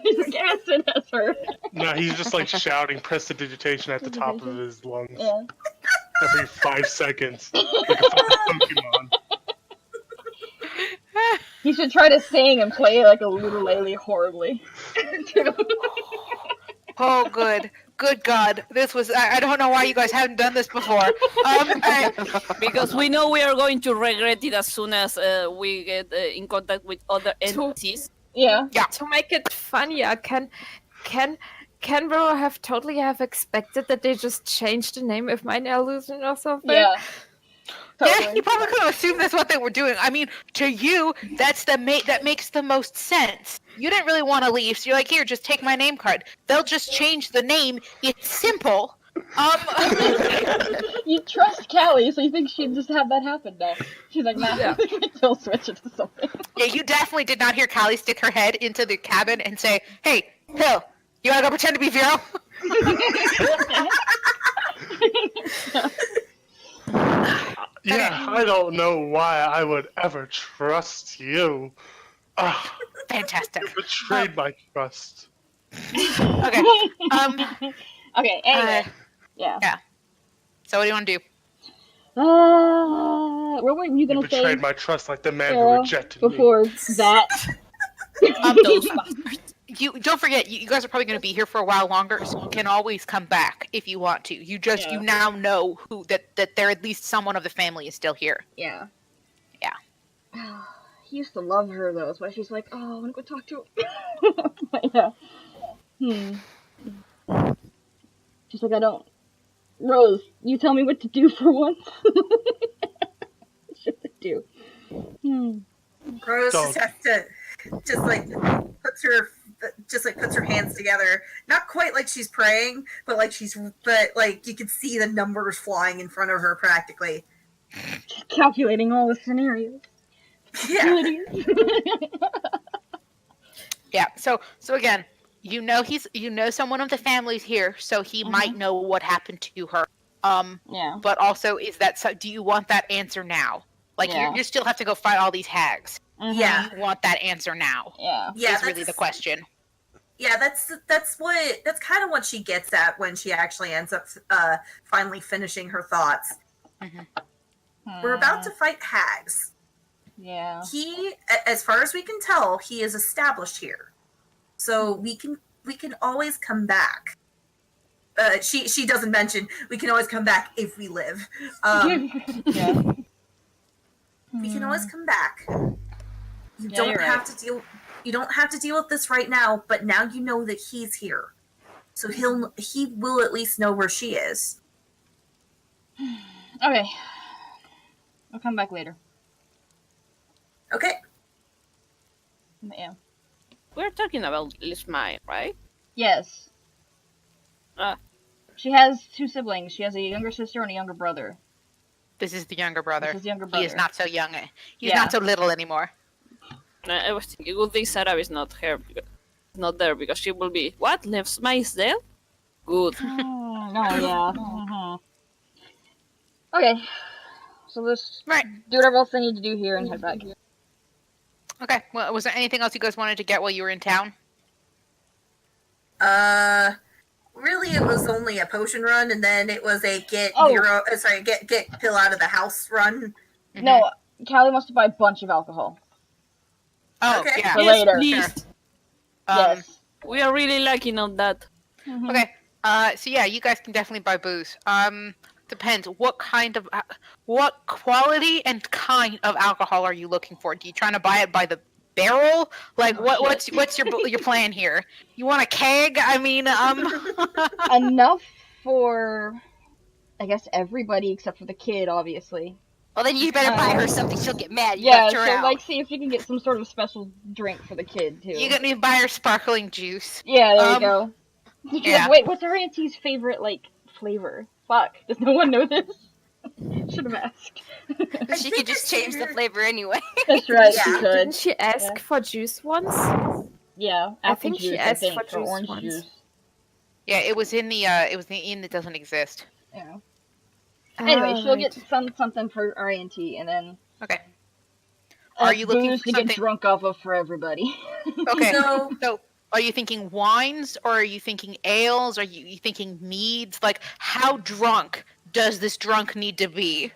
S2: He's like, acid has her.
S7: No, he's just like shouting prestidigitation at the top of his lungs
S2: Yeah.
S7: every 5 seconds, like a fucking Pokemon.
S2: He should try to sing and play like a ukulele horribly.
S1: Oh, good. Good God. This was... I don't know why you guys haven't done this before.
S6: Because we know we are going to regret it as soon as we get in contact with other entities.
S2: Yeah.
S4: To make it funnier, can Canberra have expected that they just changed the name of my illusion or something?
S2: Yeah.
S1: Yeah,
S2: Totally.
S1: you probably could have assumed that's what they were doing. I mean, to you, that makes the most sense. You didn't really want to leave, so you're like, here, just take my name card. They'll just change the name. It's simple.
S2: You trust Callie, so you think she'd just have that happen now. She's like, nah,
S4: Yeah.
S2: he'll switch it to something.
S1: Yeah, you definitely did not hear Callie stick her head into the cabin and say, hey, Hill, you want to go pretend to be Vero?
S7: Yeah, I don't know why I would ever trust you.
S1: Fantastic.
S7: You betrayed my trust.
S1: Okay.
S2: Okay, anyway. Yeah.
S1: So what do you want to do?
S2: What were you
S7: You
S2: gonna say,
S7: betrayed my trust like the man who
S2: Sarah,
S7: rejected me.
S2: before that?
S1: You don't forget, you guys are probably going to be here for a while longer, so you can always come back if you want to. You now know that there at least someone of the family is still here.
S2: Yeah.
S1: Yeah.
S2: He used to love her though, that's why she's like, oh, I wanna go talk to him. Yeah. She's like, I don't. Rose, you tell me what to do for once. What should I do?
S5: Rose
S7: Don't.
S5: just has to puts her hands together, not quite like she's praying, but like you can see the numbers flying in front of her practically.
S2: Calculating all the scenarios.
S5: Yeah.
S1: Yeah. So again, you know someone of the family's here, so he might know what happened to her.
S2: Yeah.
S1: But also, do you want that answer now? Like you still have to go fight all these hags.
S5: Yeah.
S1: Do you want that answer now?
S2: Yeah.
S5: Yeah,
S1: Is really the question.
S5: Yeah, that's kind of what she gets at when she actually ends up finally finishing her thoughts. We're about to fight hags.
S2: Yeah.
S5: He, as far as we can tell, he is established here, so we can always come back. She doesn't mention we can always come back if we live.
S2: Yeah.
S5: We can always come back. You don't
S2: you're
S5: have
S2: right.
S5: to deal. You don't have to deal with this right now, but now you know that he's here, so he will at least know where she is.
S2: Okay. I'll come back later.
S5: Okay.
S2: Yeah.
S6: We're talking about Lismai, right?
S2: Yes.
S6: Ah.
S2: She has two siblings. She has a younger sister and a younger brother.
S1: This is the younger brother.
S2: This is the younger
S1: He
S2: brother.
S1: is not so young. He's
S2: Yeah.
S1: not so little anymore.
S6: I was thinking, good thing Sarah is not here, not there, because she will be, what? Lismai is dead? Good.
S2: No, yeah. Okay. So let's
S1: Right.
S2: do whatever else I need to do here and head back.
S1: Okay. Well, was there anything else you guys wanted to get while you were in town?
S5: Really, it was only a potion run, and then it was a get Pill out of the house run.
S2: No, Callie wants to buy a bunch of alcohol.
S1: Oh,
S5: Okay.
S1: yeah.
S2: For
S6: Yes,
S2: later.
S6: please.
S2: Yes.
S6: We are really lacking on that.
S2: Mhm.
S1: Okay. So yeah, you guys can definitely buy booze. Depends. What quality and kind of alcohol are you looking for? Do you trying to buy it by the barrel? Like,
S2: Oh,
S1: what's your plan here? You want a keg? I mean,
S2: Enough for, I guess, everybody except for the kid, obviously.
S3: Well, then you better buy her something. She'll get mad. You
S2: Yeah,
S3: left her
S2: so
S3: out.
S2: like, see if you can get some sort of special drink for the kid too.
S1: you need to buy her sparkling juice.
S2: Yeah, there you go. She's
S1: yeah.
S2: like, wait, what's our auntie's favorite like flavor? Fuck, does no one know this? Should have asked.
S3: She could just change the flavor anyway.
S2: That's right,
S5: Yeah.
S2: she
S4: Didn't
S2: could.
S4: she ask
S2: Yeah.
S4: for juice once?
S2: Yeah,
S4: I
S2: apple
S4: think she
S2: juice,
S4: asked
S2: I think,
S4: for
S2: or
S4: juice
S2: orange
S4: once.
S2: juice.
S1: Yeah, it was in the inn that doesn't exist.
S2: Yeah. Anyway, she'll
S4: Alright.
S2: get something for our auntie, and then
S1: Okay. Are you looking
S2: booze
S1: for
S2: to
S1: something-
S2: get drunk off of for everybody.
S1: Okay.
S5: So,
S1: So, are you thinking wines, or are you thinking ales? Are you thinking meads? Like, how drunk does this drunk need to be?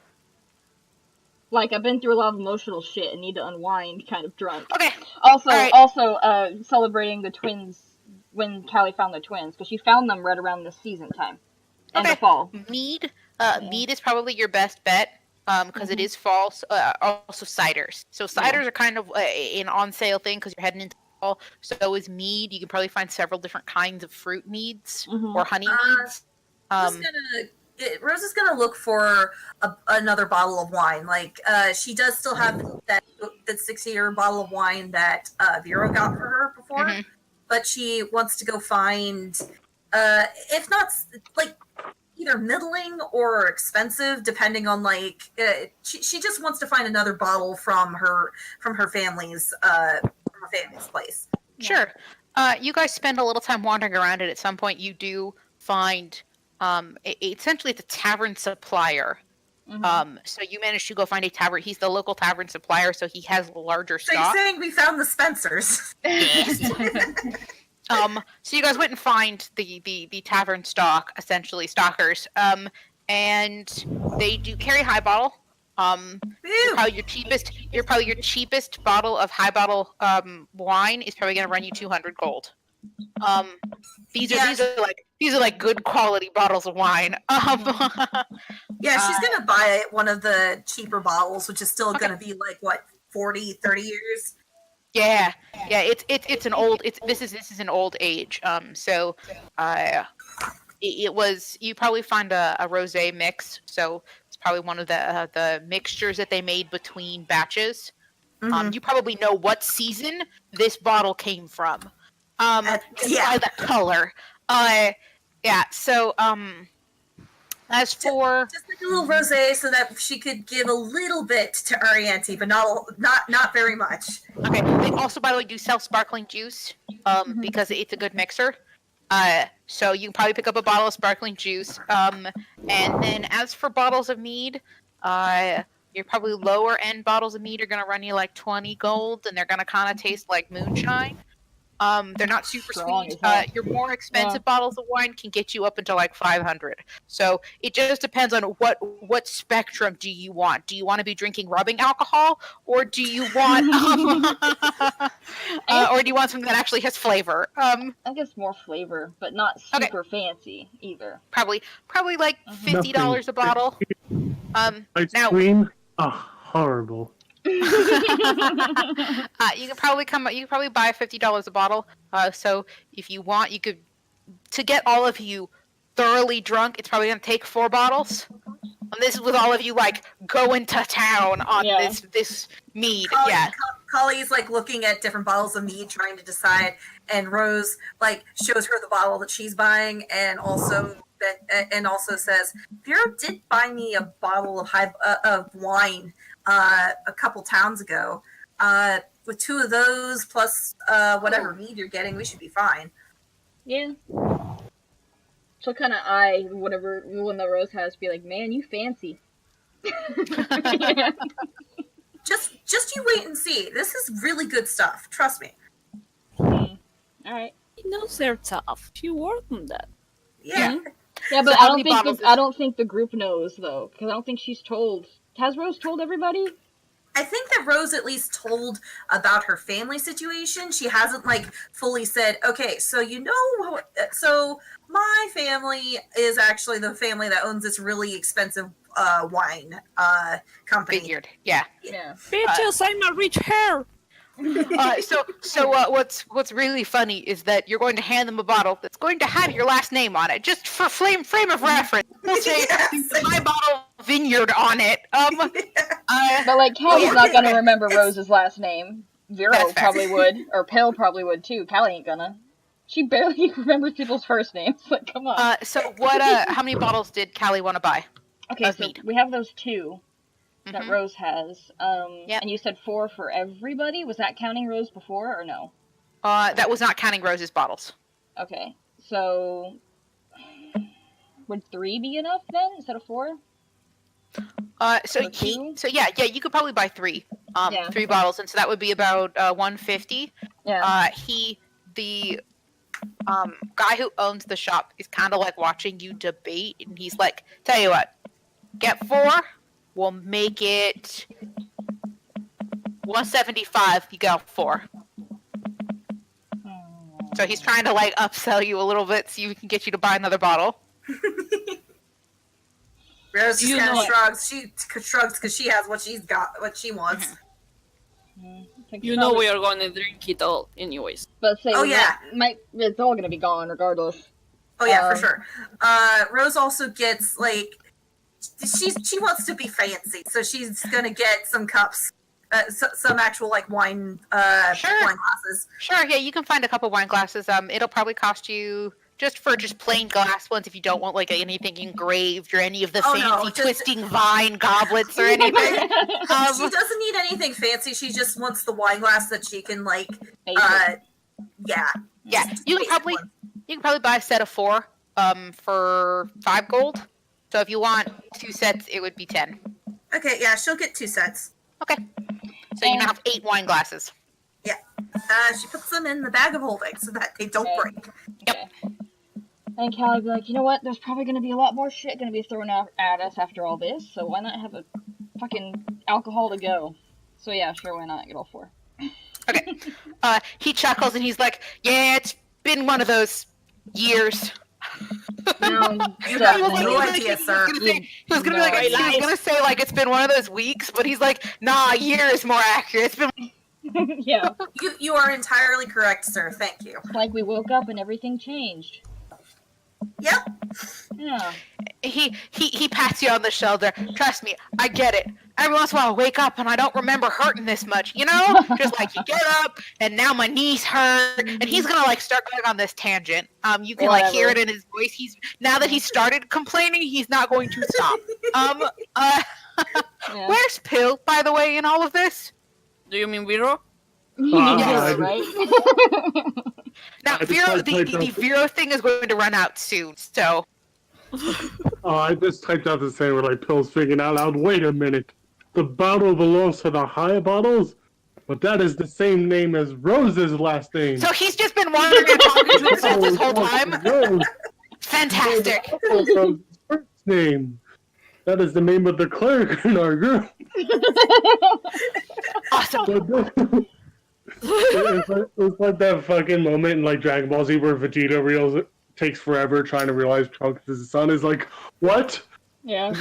S2: Like, I've been through a lot of emotional shit and need to unwind, kind of drunk.
S1: Okay.
S2: Also,
S1: Alright.
S2: Celebrating the twins when Callie found the twins, because she found them right around the season time. And
S1: Okay.
S2: the fall.
S1: Mead. Mead is probably your best bet. Because it is fall. Also ciders. So ciders are kind of an on sale thing because you're heading into fall. So is mead. You can probably find several different kinds of fruit meads or honey meads.
S5: Rose is gonna look for another bottle of wine. Like, she does still have that 6-year bottle of wine that Vero got for her before,
S1: Mhm.
S5: but she wants to go find, if not like either middling or expensive, depending on like she just wants to find another bottle from her family's place.
S1: Sure. You guys spend a little time wandering around it. At some point, you do find essentially it's a tavern supplier. So you managed to go find a tavern. He's the local tavern supplier, so he has larger
S5: So you're
S1: stock.
S5: saying we found the Spencers?
S1: So you guys went and find the tavern stock, essentially stockers. And they do carry high bottle. You're probably your cheapest bottle of high bottle wine is probably going to run you 200 gold. These are like good quality bottles of wine.
S5: Yeah, she's gonna buy one of the cheaper bottles, which is still gonna be like what, 40, 30 years.
S1: Yeah, it's an old. This is an old age. So, it was. You probably find a rosé mix. So it's probably one of the mixtures that they made between batches. You probably know what season this bottle came from. By the color. Yeah. So, as for
S5: just like a little rosé, so that she could give a little bit to Arianti, but not very much.
S1: okay, they also by the way do sell sparkling juice, because it's a good mixer. So you can probably pick up a bottle of sparkling juice. And then as for bottles of mead, your probably lower end bottles of mead are gonna run you like 20 gold, and they're gonna kind of taste like moonshine. They're not super
S2: Strong
S1: sweet.
S2: as hell.
S1: Your more expensive bottles of wine can get you up into like 500. So it just depends on what spectrum do you want. Do you want to be drinking rubbing alcohol, or do you want, or do you want something that actually has flavor?
S2: I guess more flavor, but not super fancy either.
S1: Probably like $50 a bottle.
S8: Ice
S1: Now-
S8: cream? Horrible.
S1: You can probably buy $50 a bottle. So if you want, you could, to get all of you thoroughly drunk, it's probably gonna take 4 bottles. And this is with all of you like going to town on this mead.
S5: Collie's like looking at different bottles of mead, trying to decide, and Rose like shows her the bottle that she's buying, and also says, Vera did buy me a bottle of wine a couple towns ago. With 2 of those plus whatever mead you're getting, we should be fine.
S2: Yeah. She'll kind of eye whatever one that Rose has, be like, man, you fancy. Yeah.
S5: Just you wait and see. This is really good stuff. Trust me.
S2: Alright.
S6: He knows they're tough. You work on that.
S5: Yeah.
S2: Yeah, but
S1: So how many bottles
S2: I don't think the group knows though, because I don't think she's told. Has Rose told everybody?
S5: I think that Rose at least told about her family situation. She hasn't like fully said, okay, so so my family is actually the family that owns this really expensive wine company.
S1: Figured, yeah.
S6: Bitches, I'm a rich hair.
S1: What's really funny is that you're going to hand them a bottle that's going to have your last name on it, just for frame of reference. We'll say my bottle vineyard on it.
S2: But like, Callie's not gonna remember Rose's last name. Vero probably would, or Pill probably would too. Callie ain't gonna. She barely remembers people's first names. Like, come on.
S1: So what? How many bottles did Callie want to buy?
S2: Okay, so
S1: mead.
S2: we have those 2 that Rose has.
S1: Yep.
S2: And you said 4 for everybody. Was that counting Rose before or no?
S1: That was not counting Rose's bottles.
S2: Okay, so would 3 be enough then instead of 4?
S1: So you could probably buy 3, 3 bottles, and so that would be about 150.
S2: Yeah.
S1: The guy who owns the shop is kind of like watching you debate, and he's like, "Tell you what, get 4. We'll make it 175. You go 4." So he's trying to like upsell you a little bit so he can get you to buy another bottle.
S5: Rose just kind of shrugs. She shrugs because she has what she's got, what she wants.
S6: You know we are going to drink it all anyways.
S2: But say, it's all gonna be gone regardless.
S5: Oh yeah, for sure. Rose also gets like she wants to be fancy, so she's gonna get some cups, some actual like wine wine glasses.
S1: Sure, yeah, you can find a couple wine glasses. It'll probably cost you just plain glass ones if you don't want like anything engraved or any of the twisting vine goblets or anything.
S5: She doesn't need anything fancy. She just wants the wine glass that she can like. Yeah.
S1: You can probably buy a set of 4 for 5 gold. So if you want 2 sets, it would be 10.
S5: Okay, yeah, she'll get 2 sets.
S1: Okay. So you now have 8 wine glasses.
S5: Yeah. She puts them in the bag of holding so that they don't break.
S1: Yep.
S2: And Callie would be like, you know what? There's probably going to be a lot more shit going to be thrown out at us after all this, so why not have a fucking alcohol to go? So yeah, sure, why not? Get all 4.
S1: Okay. He chuckles and he's like, yeah, it's been one of those years.
S2: No,
S5: you have no idea, sir.
S1: He was gonna say like it's been one of those weeks, but he's like, nah, a year is more accurate. It's been
S2: yeah.
S5: You are entirely correct, sir. Thank you.
S2: It's like we woke up and everything changed.
S5: Yep.
S2: Yeah.
S1: He pats you on the shoulder. Trust me, I get it. Every once in a while I wake up and I don't remember hurting this much, you know? Just like you get up and now my knees hurt, and he's gonna like start going on this tangent. You can like hear it in his voice. Now that he started complaining, he's not going to stop. Where's Pill, by the way, in all of this?
S6: Do you mean Vero?
S2: Yes, right?
S1: Now, the Vero thing is going to run out soon, so...
S8: I just typed out the same where like Pill's thinking out loud, wait a minute. The bottle belongs to the high bottles? But that is the same name as Rose's last name.
S1: So he's just been wandering and talking to himself this whole time?
S8: Rose.
S1: Fantastic.
S8: Rose's first name. That is the name of the cleric in our group.
S1: Awesome.
S8: It's like that fucking moment in like Dragon Ball Z where Vegeta takes forever trying to realize Trunks is his son. Is like, what?
S2: Yeah.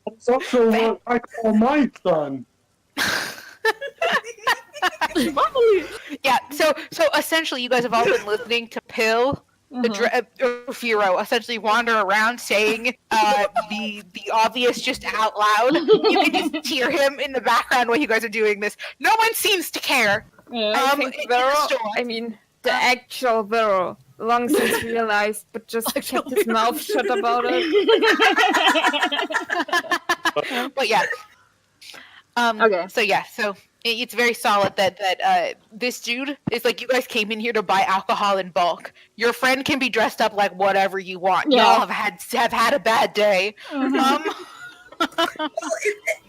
S8: That's also what I call my son.
S1: Yeah, so essentially you guys have all been listening to Pill, Vero, essentially wander around saying the obvious just out loud. You can just hear him in the background while you guys are doing this. No one seems to care.
S2: Yeah.
S4: I think Vero, I mean, the actual Vero, long since realized, but just kept his mouth shut about it.
S1: But yeah.
S2: Okay.
S1: So it's very solid that this dude is like, you guys came in here to buy alcohol in bulk. Your friend can be dressed up like whatever you want.
S2: Yeah.
S1: Y'all have had a bad day.
S5: Well,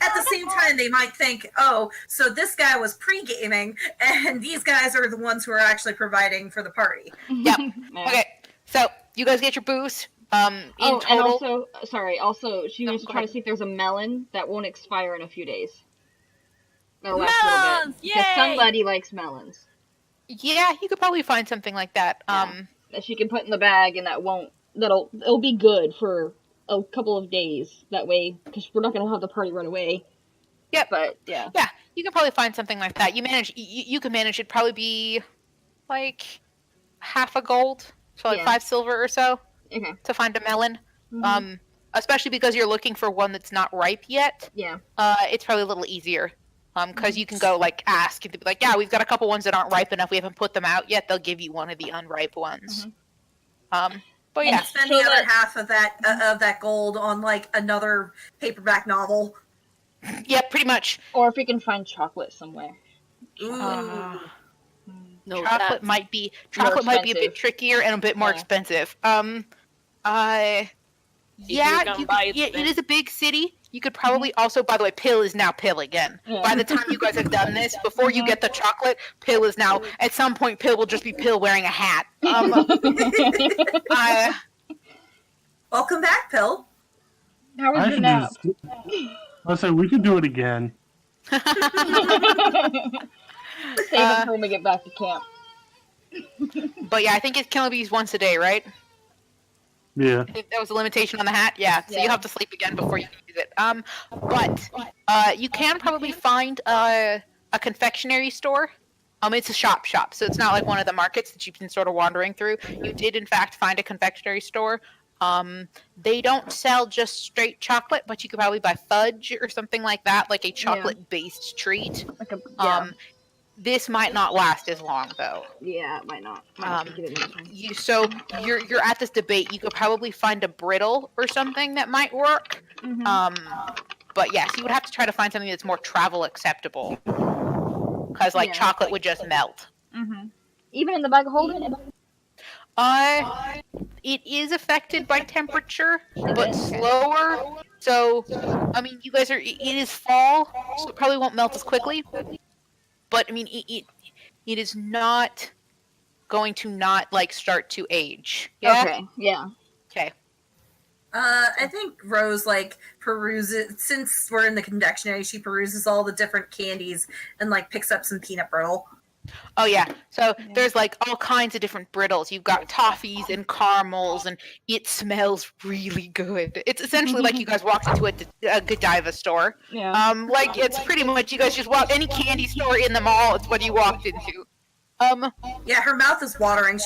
S5: at the same time, they might think, oh, so this guy was pre-gaming, and these guys are the ones who are actually providing for the party.
S1: Yep. Okay, so you guys get your booze. In
S2: and
S1: total,
S2: also, she wants to
S1: go
S2: try to
S1: ahead.
S2: see if there's a melon that won't expire in a few days. That'll last a little
S6: Melons!
S2: bit. Because
S6: Yay!
S2: somebody likes melons.
S1: yeah, you could probably find something like that.
S2: Yeah. That she can put in the bag and it'll be good for a couple of days. That way, because we're not going to have the party right away.
S1: Yep.
S2: But, yeah.
S1: Yeah, you could probably find something like that. You can manage. It'd probably be like half a gold, so like
S2: Yeah.
S1: 5 silver or so
S2: Okay.
S1: to find a melon.
S2: Mhm.
S1: Especially because you're looking for one that's not ripe yet.
S2: Yeah.
S1: It's probably a little easier. Because you can go like ask and be like, yeah, we've got a couple ones that aren't ripe enough. We haven't put them out yet. They'll give you one of the unripe ones. But yeah,
S5: And spend the other half of that gold on like another paperback novel.
S1: yeah, pretty much.
S2: Or if we can find chocolate somewhere.
S5: Ooh.
S6: No,
S1: Chocolate
S6: that-
S1: might be
S2: More
S1: a bit
S2: expensive.
S1: trickier and a bit more
S2: Yeah.
S1: expensive.
S6: you
S1: Yeah,
S6: can buy it,
S1: it
S6: then-
S1: is a big city. You could probably also, by the way, Pill is now Pill again.
S2: Yeah.
S1: By the time you guys have done this, before you get the chocolate, Pill is now, at some point, Pill will just be Pill wearing a hat.
S5: Welcome back, Pill.
S2: How was
S8: I
S2: your
S8: should
S2: nap?
S8: just. I say we could do it again.
S2: Save it for when we get back to camp.
S1: But yeah, I think it can only be once a day, right?
S8: Yeah.
S1: I think there was a limitation on the hat. Yeah, so
S2: Yeah.
S1: you have to sleep again before you can use it. But you can probably find a confectionery store. It's a shop, so it's not like one of the markets that you've been sort of wandering through. You did, in fact, find a confectionery store. They don't sell just straight chocolate, but you could probably buy fudge or something like that, like a chocolate-based treat.
S2: Like a,
S1: This might not last as long, though.
S2: yeah, it might not. Might not get it in time.
S1: You're at this debate. You could probably find a brittle or something that might work. But yes, you would have to try to find something that's more travel acceptable, because like chocolate would just melt.
S2: Even in the bag of holding?
S1: It is affected by temperature, but slower. So, I mean, you guys it is fall, so it probably won't melt as quickly. But I mean, it is not going to not like start to age. Yeah.
S2: Okay, yeah.
S1: Okay.
S5: I think Rose like peruses, since we're in the confectionery, she peruses all the different candies and like picks up some peanut brittle.
S1: Oh yeah. So there's like all kinds of different brittles. You've got toffees and caramels, and it smells really good. It's essentially like you guys walked into a Godiva store.
S2: Yeah.
S1: Like it's pretty much you guys just walk any candy store in the mall. It's what you walked into.
S5: Yeah, her mouth is watering.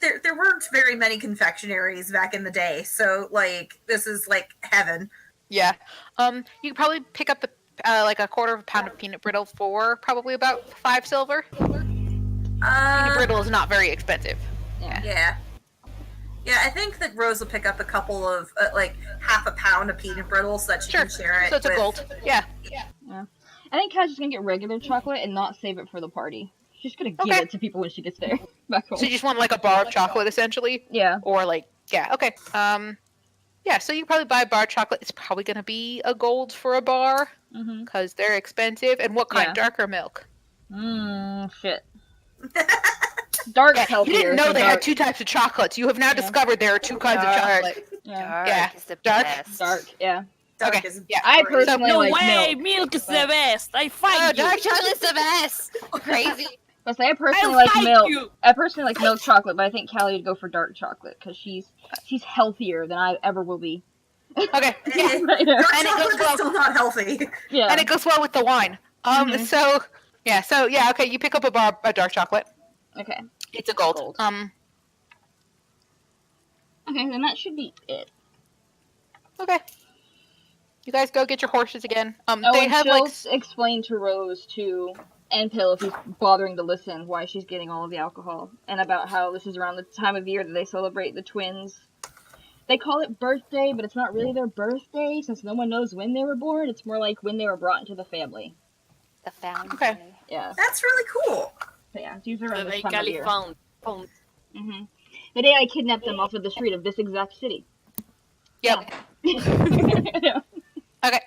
S5: There weren't very many confectionaries back in the day, so like this is like heaven.
S1: Yeah. You could probably pick up like a quarter of a pound of peanut brittle for probably about 5 silver. Peanut brittle is not very expensive.
S5: Yeah. I think that Rose will pick up a couple of like half a pound of peanut brittle so that she can share it.
S1: So it's a gold. Yeah.
S2: I think Kai's just gonna get regular chocolate and not save it for the party. She's gonna give it to people when she gets there. Back home.
S1: So you just want like a bar of chocolate essentially?
S2: Yeah.
S1: Or like okay. Yeah, so you probably buy a bar of chocolate. It's probably gonna be a gold for a bar. Because they're expensive. And what kind? Dark or milk?
S2: Shit. Dark healthier.
S1: You didn't know
S2: so
S1: they
S2: dark.
S1: had 2 types of chocolates. You have now discovered there are 2 kinds of chocolate.
S2: Yeah.
S3: Is the
S1: Dark?
S3: best.
S2: Dark, yeah.
S5: Dark
S1: Okay,
S5: is
S1: yeah.
S2: I personally
S6: No
S2: like
S6: way!
S2: milk.
S6: Is the best! I fight you!
S3: Dark chocolate's the best. Crazy.
S2: But say I personally
S6: I'll
S2: like
S6: fight
S2: milk.
S6: you.
S2: I personally like milk chocolate, but I think Callie would go for dark chocolate because she's healthier than I ever will be.
S1: Okay.
S5: Yeah.
S2: Yeah.
S5: Dark
S1: And it
S5: chocolate
S1: goes
S5: is
S1: well.
S5: still not healthy.
S2: Yeah.
S1: And it goes well with the wine. So okay, you pick up a bar of dark chocolate.
S2: Okay.
S1: It's a gold.
S2: Okay, then that should be it.
S1: Okay. You guys go get your horses again.
S2: Oh,
S1: They
S2: and
S1: have
S2: she'll
S1: like
S2: explain to Rose too, and Pill if he's bothering to listen, why she's getting all of the alcohol, and about how this is around the time of year that they celebrate the twins. They call it birthday, but it's not really their birthday since no one knows when they were born. It's more like when they were brought into the family.
S3: The found.
S1: Okay.
S2: Yeah.
S5: That's really cool.
S2: So yeah, it's usually around
S6: The
S2: this time of
S6: Cali
S2: year.
S6: found.
S2: The day I kidnapped them off of the street of this exact city.
S1: Yep. Okay.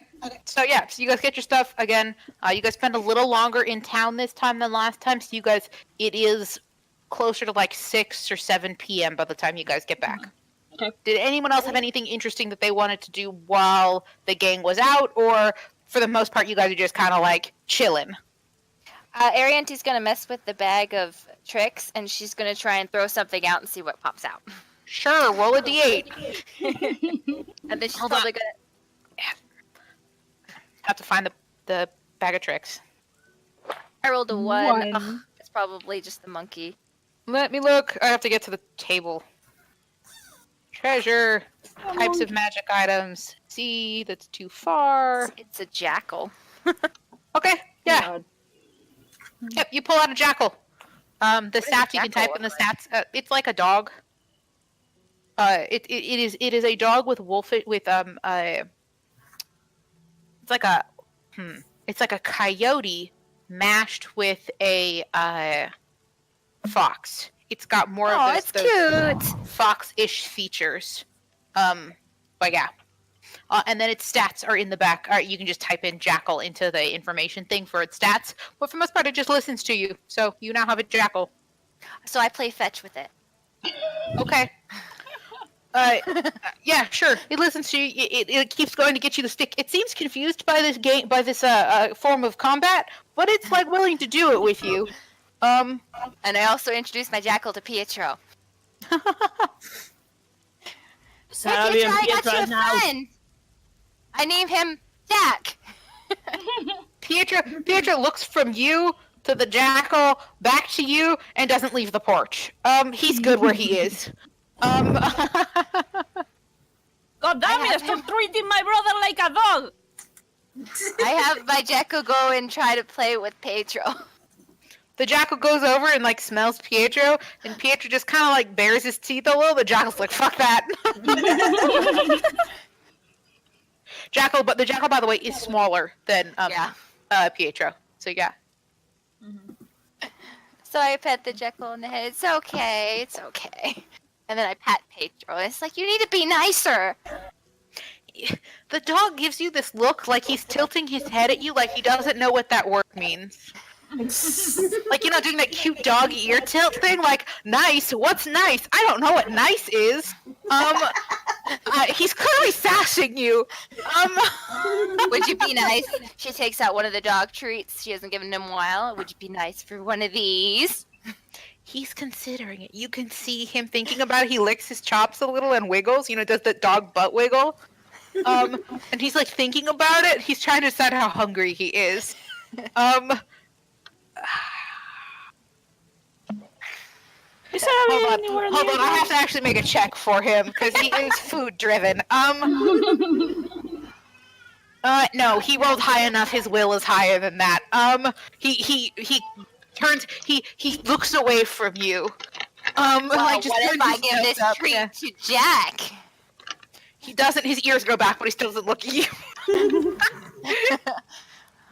S1: So you guys get your stuff again. You guys spend a little longer in town this time than last time. So you guys, it is closer to like 6 or 7 p.m. by the time you guys get back.
S2: Okay.
S1: Did anyone else have anything interesting that they wanted to do while the gang was out, or for the most part, you guys are just kind of like chilling?
S3: Ariante's gonna mess with the bag of tricks, and she's gonna try and throw something out and see what pops out.
S1: Sure, roll a d8.
S3: And then she's
S1: Hold
S3: probably
S1: on.
S3: gonna.
S1: Have to find the bag of tricks.
S3: I rolled a 1.
S2: One.
S3: Ugh, it's probably just the monkey.
S1: Let me look. I have to get to the table. Treasure. Types of magic items. See, that's too far.
S3: It's a jackal.
S1: Okay, yeah.
S2: God.
S1: Yep, you pull out a jackal. The
S3: does a
S1: stats you can
S3: jackal
S1: type in the
S3: look like?
S1: stats. It's like a dog. It is a dog with it's like a it's like a coyote mashed with a fox. It's got more
S3: Oh,
S1: of
S3: it's
S1: those
S3: cute.
S1: fox-ish features. But yeah. And then its stats are in the back. All right, you can just type in jackal into the information thing for its stats. But for the most part, it just listens to you. So you now have a jackal.
S3: So I play fetch with it.
S1: Okay. Yeah, sure. It listens to you. It keeps going to get you the stick. It seems confused by this game, by this form of combat, but it's like willing to do it with you.
S3: And I also introduced my jackal to Pietro.
S6: Sarabi and
S3: I got
S6: Pietro
S3: you a
S6: now.
S3: friend. I named him Jack.
S1: Pietro looks from you to the jackal, back to you, and doesn't leave the porch. He's good where he is.
S6: God damn
S3: I
S6: it!
S3: have
S6: Stop treating my brother like a dog.
S3: I have my jackal go and try to play with Pietro.
S1: The jackal goes over and like smells Pietro, and Pietro just kind of like bares his teeth a little. The jackal's like, "Fuck that." But the jackal, by the way, is smaller than Pietro. So yeah.
S3: So I pet the jackal on the head. It's okay. It's okay. And then I pat Pietro. It's like, you need to be nicer.
S1: The dog gives you this look like he's tilting his head at you like he doesn't know what that word means. Like, you know, doing that cute dog ear tilt thing, like, nice, what's nice? I don't know what nice is. He's clearly sassing you.
S3: Would you be nice? She takes out one of the dog treats. She hasn't given him a while. Would you be nice for one of these?
S1: He's considering it. You can see him thinking about it. He licks his chops a little and wiggles, you know, does the dog butt wiggle. And he's like thinking about it. He's trying to decide how hungry he is. Hold on. I have to actually make a check for him because he is food driven. No, he rolled high enough. His will is higher than that. He turns. He looks away from you.
S3: Well,
S1: Like just
S3: what if
S1: turns
S3: I
S1: his
S3: give
S1: nose
S3: this
S1: up.
S3: treat
S1: Yeah.
S3: to Jack?
S1: He doesn't. His ears go back, but he still doesn't look at you.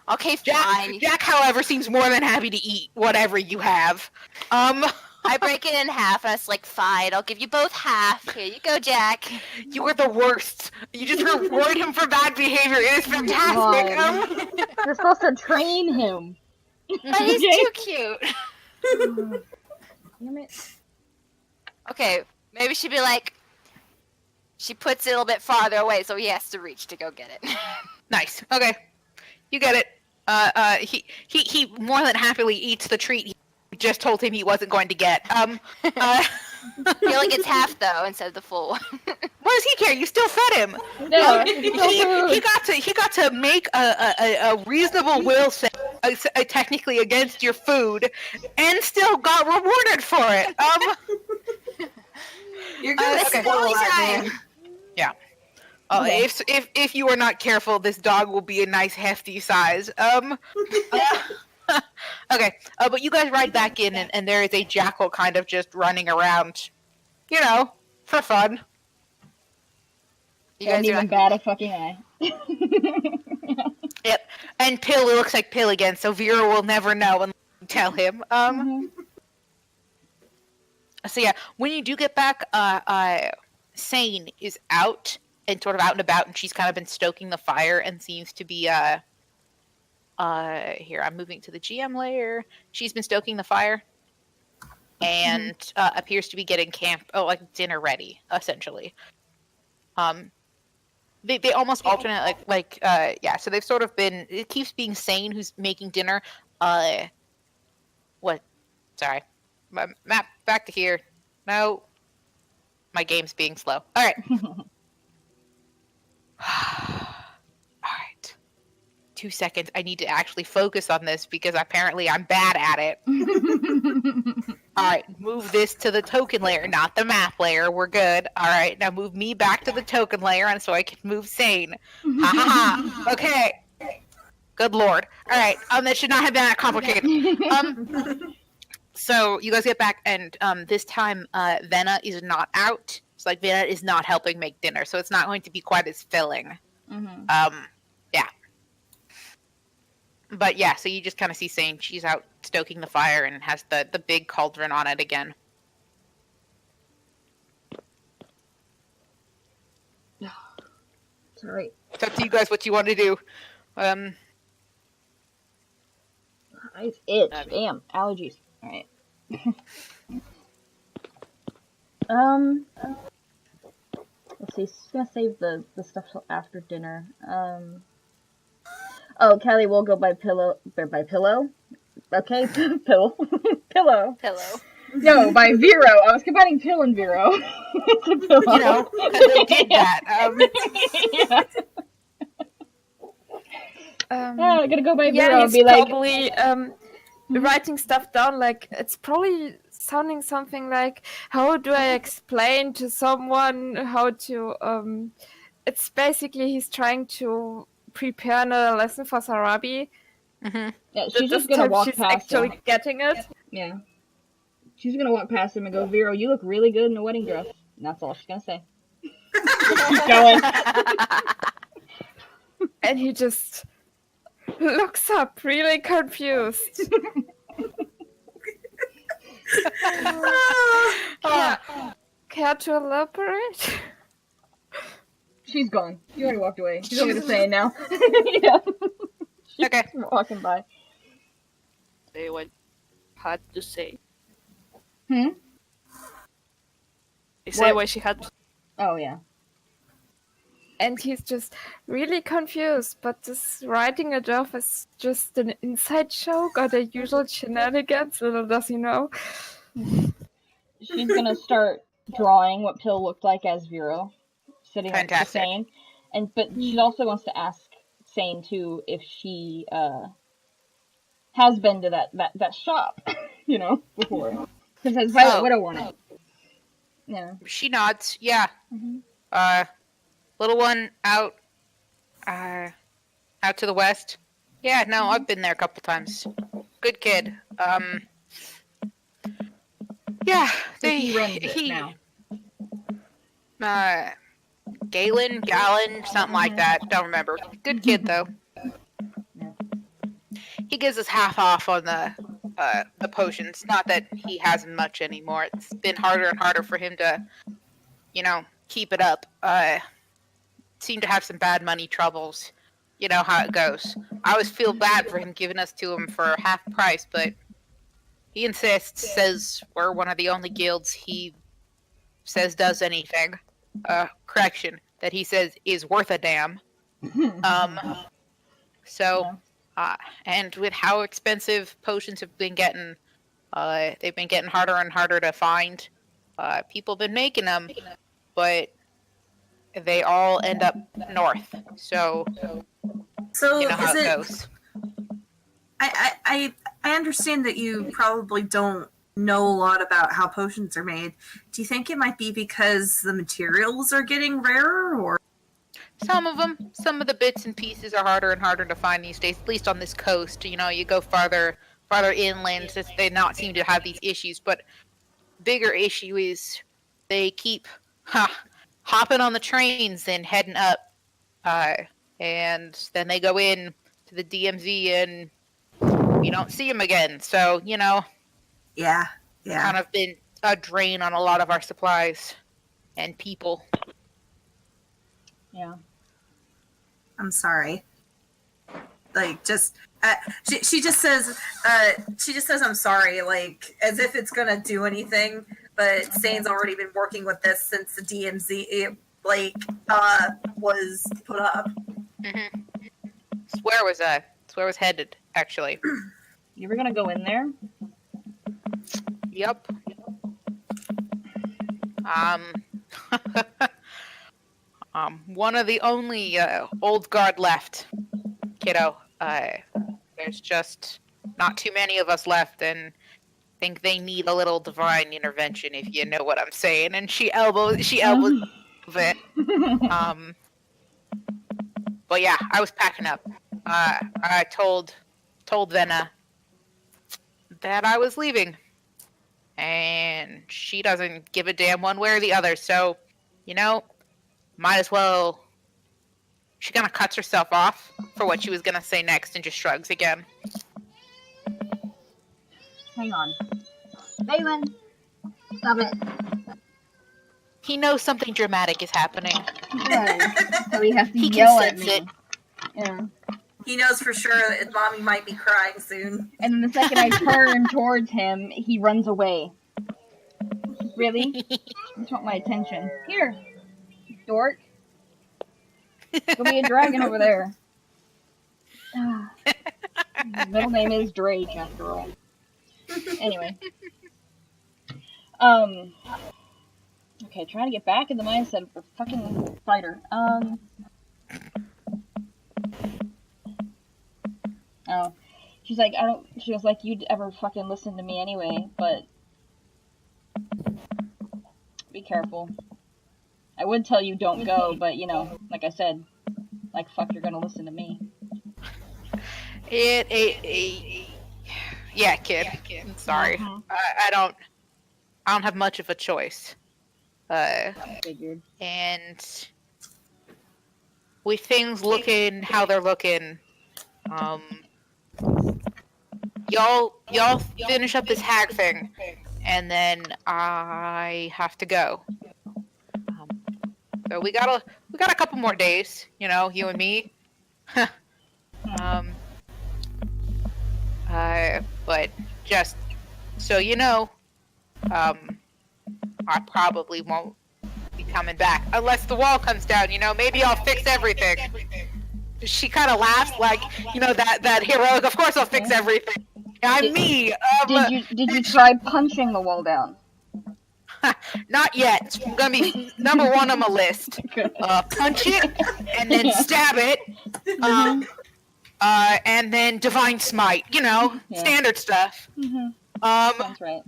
S3: Okay, fine.
S1: Jack, however, seems more than happy to eat whatever you have.
S3: I break it in half, and it's like, fine, I'll give you both half. Here you go, Jack.
S1: You are the worst. You just reward him for bad behavior. It is fantastic.
S2: God. You're supposed to train him.
S3: But he's too cute.
S2: Damn it.
S3: Okay, maybe she'd be like, she puts it a little bit farther away, so he has to reach to go get it.
S1: Nice. Okay, you get it. He more than happily eats the treat he just told him he wasn't going to get.
S3: He only gets half though instead of the full one.
S1: What does he care? You still fed him.
S2: Yeah,
S1: He got to make a reasonable will set, technically against your food, and still got rewarded for it.
S5: You're gonna
S1: okay.
S5: spoil that, man.
S1: Yeah.
S2: Okay.
S1: If you are not careful, this dog will be a nice hefty size. Okay, but you guys ride back in, and there is a jackal kind of just running around, you know, for fun.
S3: You
S2: Can't
S3: guys are
S2: even
S3: like,
S2: bat a fucking eye.
S1: Yep, and Pill looks like Pill again, so Vera will never know and tell him. So yeah, when you do get back, Sane is out and sort of out and about, and she's kind of been stoking the fire and seems to be here. I'm moving to the GM layer. She's been stoking the fire. and appears to be getting dinner ready, essentially. They almost alternate, so they've sort of been, it keeps being Sane who's making dinner. Sorry. My map, back to here. No. My game's being slow. All right. All right. 2 seconds. I need to actually focus on this because apparently I'm bad at it. All right. Move this to the token layer, not the map layer. We're good. All right. Now move me back to the token layer and so I can move Sane. Ha ha ha. Okay. Good lord. All right. That should not have been that complicated. So you guys get back, and this time Venna is not out. It's like Venna is not helping make dinner, so it's not going to be quite as filling. Yeah. But yeah, so you just kind of see Sane. She's out stoking the fire and has the big cauldron on it again.
S2: Sorry.
S1: It's up to you guys what you want to do.
S2: Eyes itch. Damn. Allergies. Alright. Let's see. Just gonna save the stuff till after dinner. Oh, Callie will go by pillow. By pillow? Okay, pillow. Pillow. No, by Vero. I was combining pill and Vero. It's a pillow.
S1: You know, they did that.
S2: Yeah. I'm gonna go by Vero and be like,
S4: probably writing stuff down. Like, it's probably sounding something like, how do I explain to someone how to? It's basically he's trying to prepare another lesson for Sarabi.
S2: yeah, she's just gonna walk
S4: she's
S2: past
S4: actually
S2: him.
S4: getting it.
S2: Yeah. She's gonna walk past him and go, Vero, you look really good in a wedding dress. And that's all she's gonna say. Keep going.
S4: And he just looks up, really confused. Care to elaborate?
S2: She's gone. She already walked away. She's only just saying now. Yeah. She's
S1: Okay.
S2: walking by.
S6: Say what had to say.
S2: They
S6: say what she had to say.
S2: Oh, yeah.
S4: And he's just really confused, but this writing it off is just an inside joke or the usual shenanigans, little does he know.
S2: She's gonna start drawing what Pill looked like as Vero, sitting next to Sane. But she also wants to ask Sane, too, if she has been to that shop, before. Because it has Violet Widow on it. Yeah.
S1: She nods. Yeah. Little one out to the west. Yeah, no, I've been there a couple times. Good kid. Yeah,
S2: he runs it now.
S1: Galen, something like that. Don't remember. Good kid though. He gives us half off on the potions. Not that he has much anymore. It's been harder and harder for him to, keep it up. Seemed to have some bad money troubles. You know how it goes. I always feel bad for him giving us to him for half price, but he insists, says we're one of the only guilds he says does anything. Correction, that he says is worth a damn. And with how expensive potions have been getting, they've been getting harder and harder to find. People have been making them, but they all end up north. So you know how it goes.
S5: I understand that you probably don't know a lot about how potions are made. Do you think it might be because the materials are getting rarer, or?
S1: Some of them. Some of the bits and pieces are harder and harder to find these days, at least on this coast. You go farther inland, they not seem to have these issues. But bigger issue is they keep hopping on the trains and heading up, and then they go in to the DMZ and you don't see them again. So
S5: yeah,
S1: kind of been a drain on a lot of our supplies and people.
S2: Yeah.
S5: I'm sorry. Like, just She just says, I'm sorry, like, as if it's gonna do anything, but Sane's already been working with this since the DMZ, was put up.
S1: Mm-hmm. It's where I was headed, actually.
S2: You were gonna go in there?
S1: Yep. One of the only old guard left, kiddo. There's just not too many of us left, and think they need a little divine intervention, if you know what I'm saying. And she elbows it. But yeah, I was packing up. I told Venna that I was leaving, and she doesn't give a damn one way or the other. So, might as well. She kind of cuts herself off for what she was gonna say next, and just shrugs again.
S2: Hang on, Balin, stop it.
S1: He knows something dramatic is happening.
S2: So he has to
S1: He can
S2: yell at
S1: sense
S2: me.
S1: it.
S2: Yeah.
S5: He knows for sure that Mommy might be crying soon.
S2: And then the second I turn towards him, he runs away. Really? You just want my attention. Here, dork. Go be a dragon over there. His middle name is Drake, after all. Anyway. Okay, trying to get back in the mindset of a fucking fighter. Oh. She's like, she was like, you'd ever fucking listen to me anyway, but be careful. I would tell you don't go, but like I said, like fuck, you're gonna listen to me.
S1: Yeah, kid. I'm sorry. I don't have much of a choice.
S2: Figured.
S1: And with things looking how they're looking, y'all finish up this hag thing, and then I have to go. So we got a couple more days, you and me. But just so you know, I probably won't be coming back unless the wall comes down. Maybe I'll fix everything. She kind of laughs like, that heroic. Of course, I'll fix everything. I'm me.
S2: Did you try punching the wall down?
S1: Not yet. It's gonna be number one on my list. Punch it and then stab it. And then divine smite. Standard stuff.
S2: Sounds right.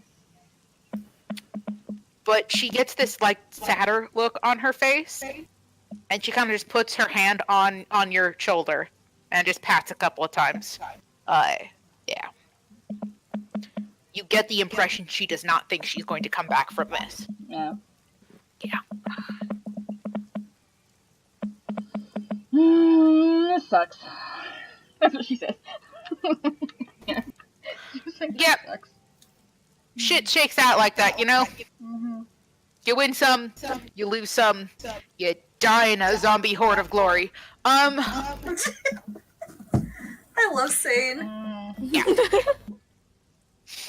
S1: But she gets this sadder look on her face, and she kind of just puts her hand on your shoulder and just pats a couple of times. Yeah. You get the impression she does not think she's going to come back from this.
S2: Yeah.
S1: Yeah.
S2: This sucks. That's what she says. Yeah.
S1: Yep.
S2: Sucks.
S1: Shit shakes out like that, You win some, you lose some, you die in a zombie horde of glory.
S5: I love Sane.
S1: Yeah.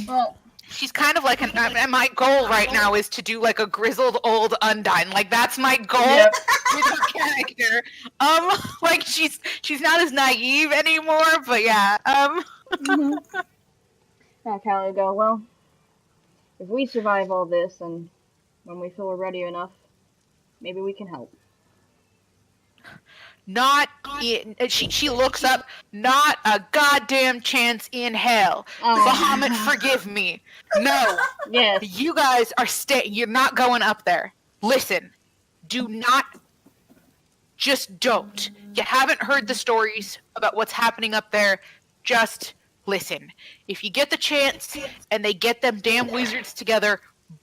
S2: Well,
S1: She's kind of like and my goal right now is to do a grizzled old Undyne. That's my goal with her character. She's not as naive anymore, but yeah.
S2: I'll kind of go, well, if we survive all this and when we feel we're ready enough, maybe we can help.
S1: She looks up. Not a goddamn chance in hell. Bahamut, forgive me. No.
S2: Yes.
S1: You guys are you're not going up there. Listen. Do not. Just don't. You haven't heard the stories about what's happening up there. Just listen. If you get the chance and they get them damn wizards together,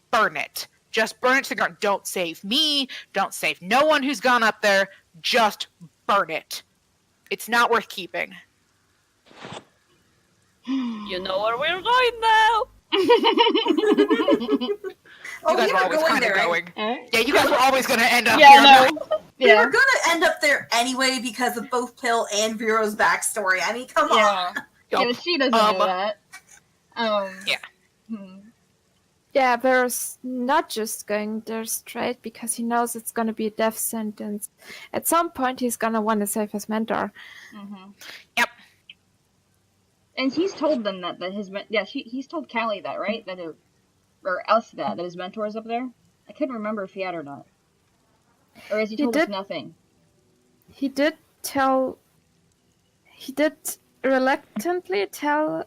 S1: burn it. Just burn it to the ground. Don't save me. Don't save no one who's gone up there. Just burn it. It's not worth keeping.
S6: You know where we're going now.
S1: You guys were always kind of going. Yeah, you guys were always going to end up
S2: Yeah,
S1: here.
S2: no.
S5: We were gonna end up there anyway because of both Pill and Vero's backstory. I mean, come on.
S2: Yeah, but she doesn't know that.
S1: Yeah.
S4: Yeah, Varus not just going there straight because he knows it's gonna be a death sentence. At some point, he's gonna want to save his mentor.
S1: Yep.
S2: And he's told them that his he's told Callie that, right? Or us that his mentor is up there. I couldn't remember if he had or not. Or has he told us nothing?
S4: He did reluctantly tell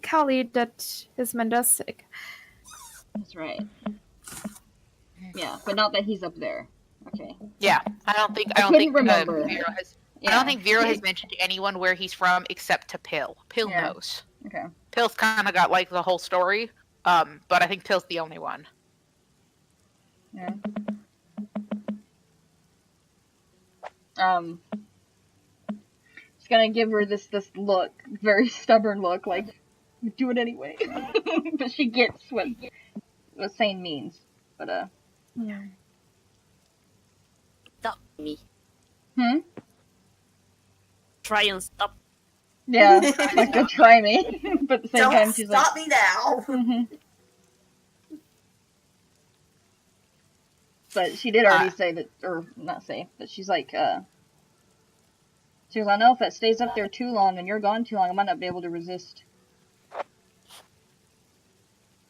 S4: Callie that his mentor's sick.
S2: That's right. Yeah, but not that he's up there. Okay.
S1: Yeah, I don't think
S2: remember.
S1: Vero has. Yeah. I don't think Vero has mentioned to anyone where he's from except to Pill. Pill knows.
S2: Okay.
S1: Pill's kind of got like the whole story, but I think Pill's the only one.
S2: Yeah. Just gonna give her this look, very stubborn look, like do it anyway. But she gets what sane means. But
S4: Yeah.
S6: Stop me.
S2: Try
S6: and stop.
S2: Yeah, like to try me, but at the same time she's
S5: stop me now.
S2: But she did already say that, or not say, but she's like, she was like, no, if it stays up there too long and you're gone too long, I might not be able to resist.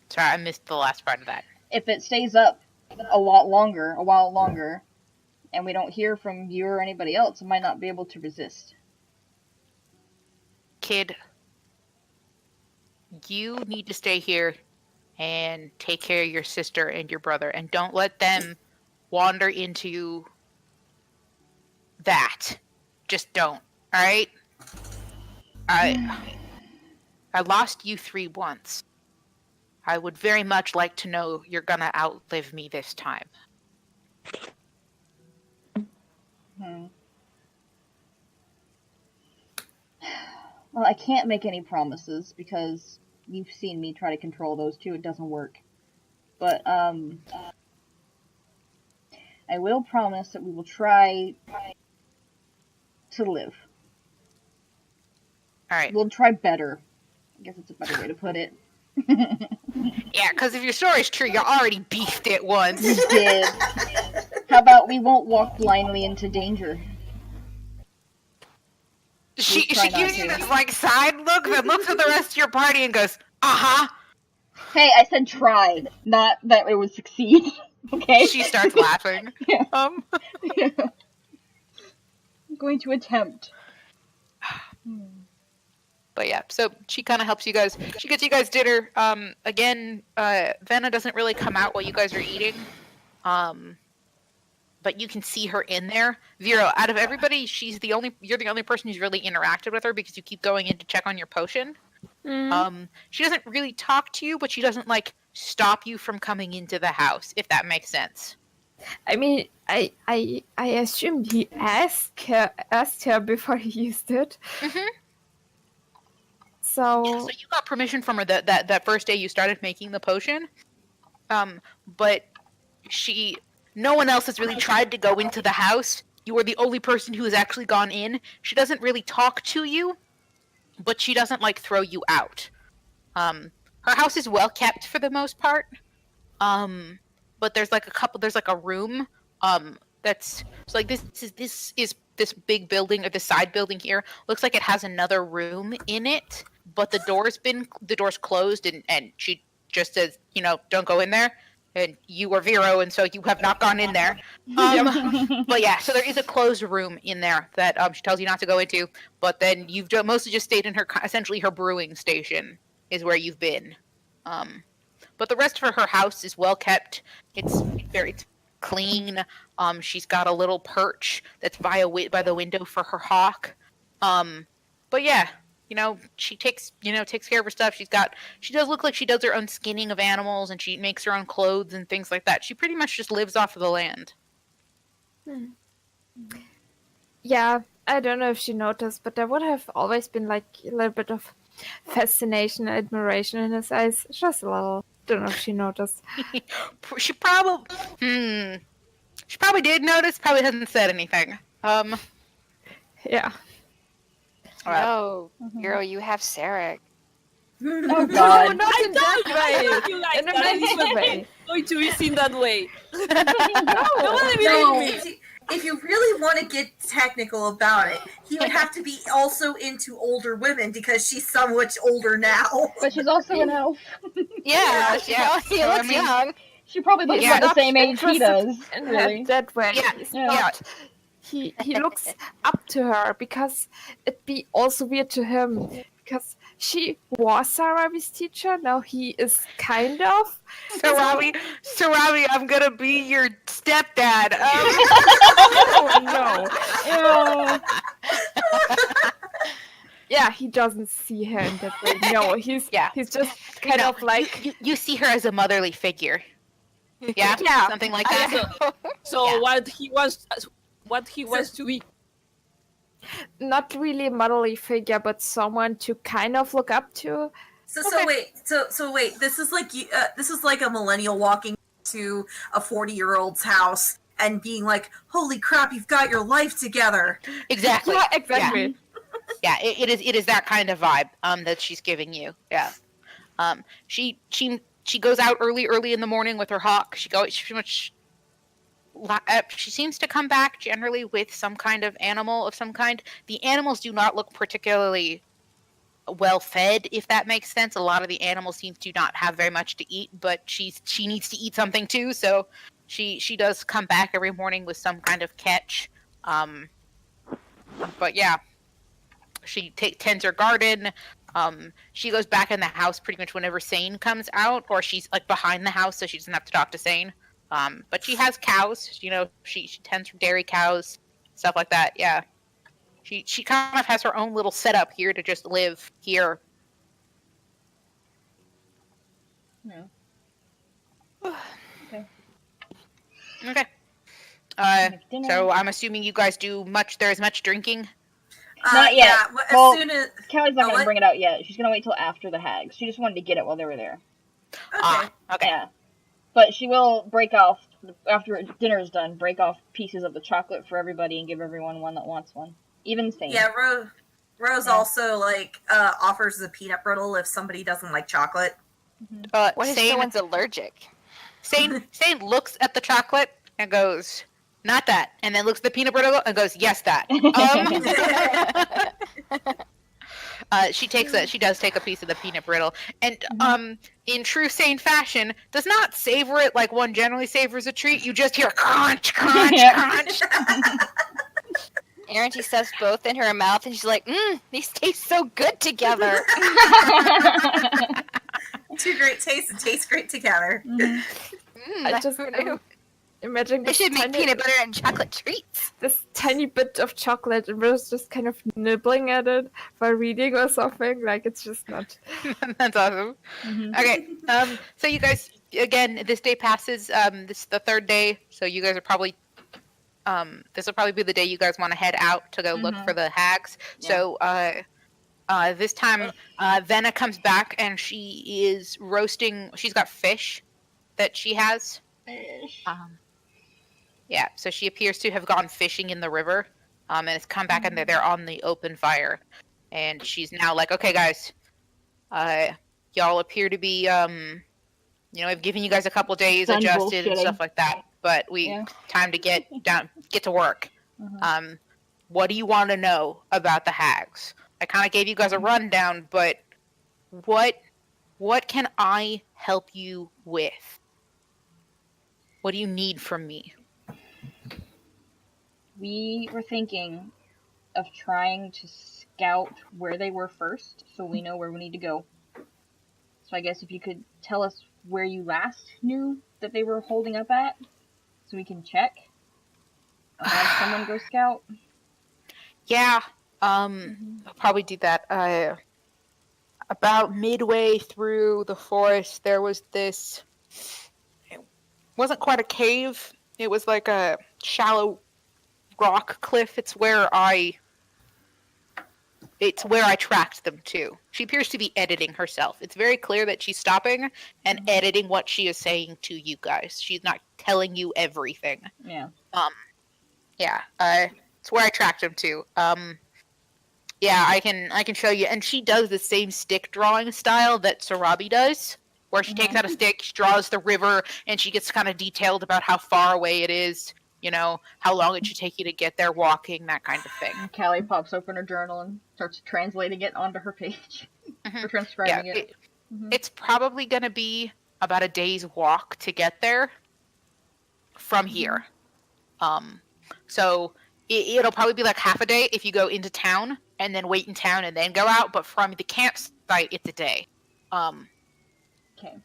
S1: Sorry, I missed the last part of that.
S2: If it stays up a while longer, and we don't hear from you or anybody else, I might not be able to resist.
S1: Kid, you need to stay here and take care of your sister and your brother, and don't let them wander into that. Just don't. All right? I lost you 3 once. I would very much like to know you're gonna outlive me this time.
S2: Well, I can't make any promises because you've seen me try to control those two. It doesn't work. But, I will promise that we will try to live.
S1: Alright.
S2: We'll try better. I guess it's a better way to put it.
S1: Yeah, because if your story's true, you already beefed it once.
S2: You did. How about we won't walk blindly into danger?
S1: She gives you this, like, side look that looks at the rest of your party and goes, uh-huh.
S2: Hey, I said try, not that it would succeed. Okay?
S1: She starts laughing.
S2: Yeah.
S1: Yeah.
S2: I'm going to attempt.
S1: But yeah, so she kind of helps you guys. She gets you guys dinner. Again, Vanna doesn't really come out while you guys are eating. But you can see her in there. Vero, out of everybody, you're the only person who's really interacted with her because you keep going in to check on your potion. She doesn't really talk to you, but she doesn't like stop you from coming into the house, if that makes sense.
S4: I mean, I assumed he asked her before he used it.
S1: Mm-hmm.
S4: So
S1: you got permission from her that first day you started making the potion. But no one else has really tried to go into the house. You are the only person who has actually gone in. She doesn't really talk to you, but she doesn't like throw you out. Her house is well kept for the most part. But there's like a room that's so like this is this big building or the side building here looks like it has another room in it, but the door's closed and she just says, don't go in there. And you are Vero, and so you have not gone in there. But yeah, so there is a closed room in there that she tells you not to go into. But then you've mostly just stayed in essentially her brewing station is where you've been. But the rest of her house is well kept. It's very clean. She's got a little perch that's by the window for her hawk. But yeah. She takes care of her stuff. She does look like she does her own skinning of animals and she makes her own clothes and things like that. She pretty much just lives off of the land.
S4: Yeah, I don't know if she noticed, but there would have always been like a little bit of fascination and admiration in his eyes. Just a little. Don't know if she noticed.
S1: She probably did notice, probably hasn't said anything.
S4: Yeah.
S3: No, Hero, you have Sarek.
S2: Oh
S4: No,
S2: god.
S4: not in that
S6: I told
S4: way.
S6: you guys
S4: In a
S6: that
S4: nicer way.
S6: going to be seen that way.
S4: No.
S6: Nobody believe
S5: No,
S6: me.
S5: if you really want to get technical about it, he would have to be also into older women because she's so much older now.
S2: But she's also an elf.
S3: Yeah,
S1: Yeah,
S3: he
S1: so, I
S3: looks
S1: mean-
S3: young.
S2: She probably looks
S4: He's
S2: about the
S4: not
S2: same age he
S4: interested
S2: does.
S4: in
S2: Really.
S4: her that way.
S1: Yeah,
S4: He's
S2: yeah.
S4: not. He looks up to her because it'd be also weird to him because she was Sarabi's teacher. Now he is kind of.
S1: Sarabi, I'm gonna be your stepdad.
S4: Oh no.
S2: Yeah.
S4: Yeah, he doesn't see her in that way. No, he's just kind
S1: No,
S4: of like
S1: you see her as a motherly figure. Yeah,
S4: Yeah.
S1: something like that.
S6: So
S1: Yeah.
S6: what he wants to be.
S4: not really a motherly figure, but someone to kind of look up to.
S5: So wait. This is like a millennial walking to a 40-year-old's house and being like, "Holy crap, you've got your life together."
S1: Exactly.
S4: Yeah, exactly.
S1: Yeah, it is that kind of vibe that she's giving you. Yeah. She goes out early in the morning with her hawk. She pretty much she seems to come back generally with some kind of animal of some kind. The animals do not look particularly well fed, if that makes sense. A lot of the animals seem to not have very much to eat, but she needs to eat something too, so she does come back every morning with some kind of catch. But yeah, she tends her garden. She goes back in the house pretty much whenever Sane comes out, or she's like behind the house, so she doesn't have to talk to Sane. But she has cows. You know, she tends her dairy cows, stuff like that. Yeah, she kind of has her own little setup here to just live here.
S2: Yeah.
S1: Okay.
S2: Make dinner.
S1: So I'm assuming you guys do much. There's much drinking.
S2: Not yet.
S5: Yeah, as
S2: Well,
S5: soon as
S2: Callie's not
S5: Oh,
S2: gonna
S5: what?
S2: bring it out yet. She's gonna wait till after the hags. She just wanted to get it while they were there.
S5: okay.
S1: Okay.
S2: Yeah. But she will break off after dinner is done. Break off pieces of the chocolate for everybody and give everyone one that wants one. Even Sane.
S5: Yeah, Rose
S2: Yeah.
S5: also offers the peanut brittle if somebody doesn't like chocolate.
S3: What if
S1: Sane,
S3: someone's allergic?
S1: Sane looks at the chocolate and goes, "Not that," and then looks at the peanut butter and goes, "Yes, that." She does take a piece of the peanut brittle, and in true Sane fashion, does not savor it like one generally savors a treat. You just hear crunch, crunch,
S2: Yeah.
S1: crunch.
S3: Aaron, she stuffs both in her mouth, and she's like, these taste so good together.
S5: Two great tastes and taste great together.
S4: I just imagine
S3: They
S4: this
S3: should make
S4: tiny,
S3: peanut butter and chocolate treats.
S4: this tiny bit of chocolate and Rose just kind of nibbling at it while reading or something. Like it's just not.
S1: That's awesome. Okay, so you guys, again, this day passes. This is the third day, so you guys are probably, this will probably be the day you guys want to head out to go look for the hags.
S2: Yeah.
S1: So, this time, Venna comes back and she is roasting. She's got fish that she has. Yeah, so she appears to have gone fishing in the river, and has come back and they're on the open fire, and she's now like, "Okay, guys, y'all appear to be, I've given you guys a couple days,
S2: Done
S1: adjusted and
S2: bullshitting.
S1: stuff like that, but time to get to work. What do you want to know about the hags? I kind of gave you guys a rundown, but what can I help you with? What do you need from me?"
S2: We were thinking of trying to scout where they were first, so we know where we need to go. So I guess if you could tell us where you last knew that they were holding up at, so we can check. Or have someone go scout.
S1: Yeah, I'll probably do that. About midway through the forest, there was this. It wasn't quite a cave. It was like a shallow rock cliff. It's where I tracked them to. She appears to be editing herself. It's very clear that she's stopping and editing what she is saying to you guys. She's not telling you everything.
S2: Yeah.
S1: Yeah. It's where I tracked them to. Yeah, I can show you. And she does the same stick drawing style that Sarabi does, where she takes out a stick, she draws the river, and she gets kind of detailed about how far away it is, how long it should take you to get there walking, that kind of thing.
S2: And Callie pops open her journal and starts translating it onto her page. Or transcribing it.
S1: It's probably going to be about a day's walk to get there from here. So it'll probably be like half a day if you go into town and then wait in town and then go out, but from the campsite it's a day.
S2: Okay.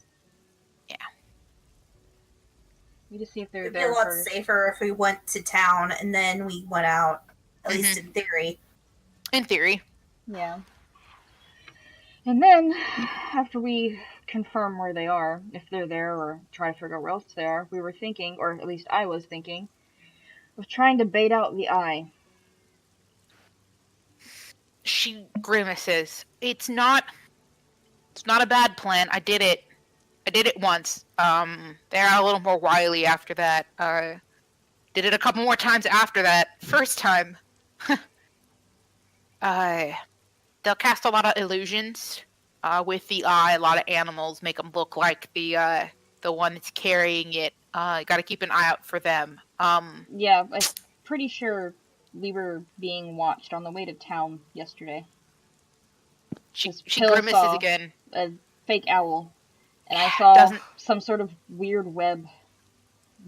S1: Yeah.
S2: We just see if they're
S5: It'd be
S2: there
S5: a lot
S2: for...
S5: safer if we went to town and then we went out, at least in theory.
S1: In theory.
S2: Yeah. And then, after we confirm where they are, if they're there or try to figure out where else they are, we were thinking, or at least I was thinking, of trying to bait out the eye.
S1: She grimaces. It's not a bad plan. I did it once. They're a little more wily after that. Did it a couple more times after that. First time, they'll cast a lot of illusions with the eye. A lot of animals make them look like the one that's carrying it. Got to keep an eye out for them.
S2: Yeah, I'm pretty sure we were being watched on the way to town yesterday.
S1: She
S2: Pill
S1: grimaces
S2: saw
S1: again.
S2: A fake owl, and I saw some sort of weird web,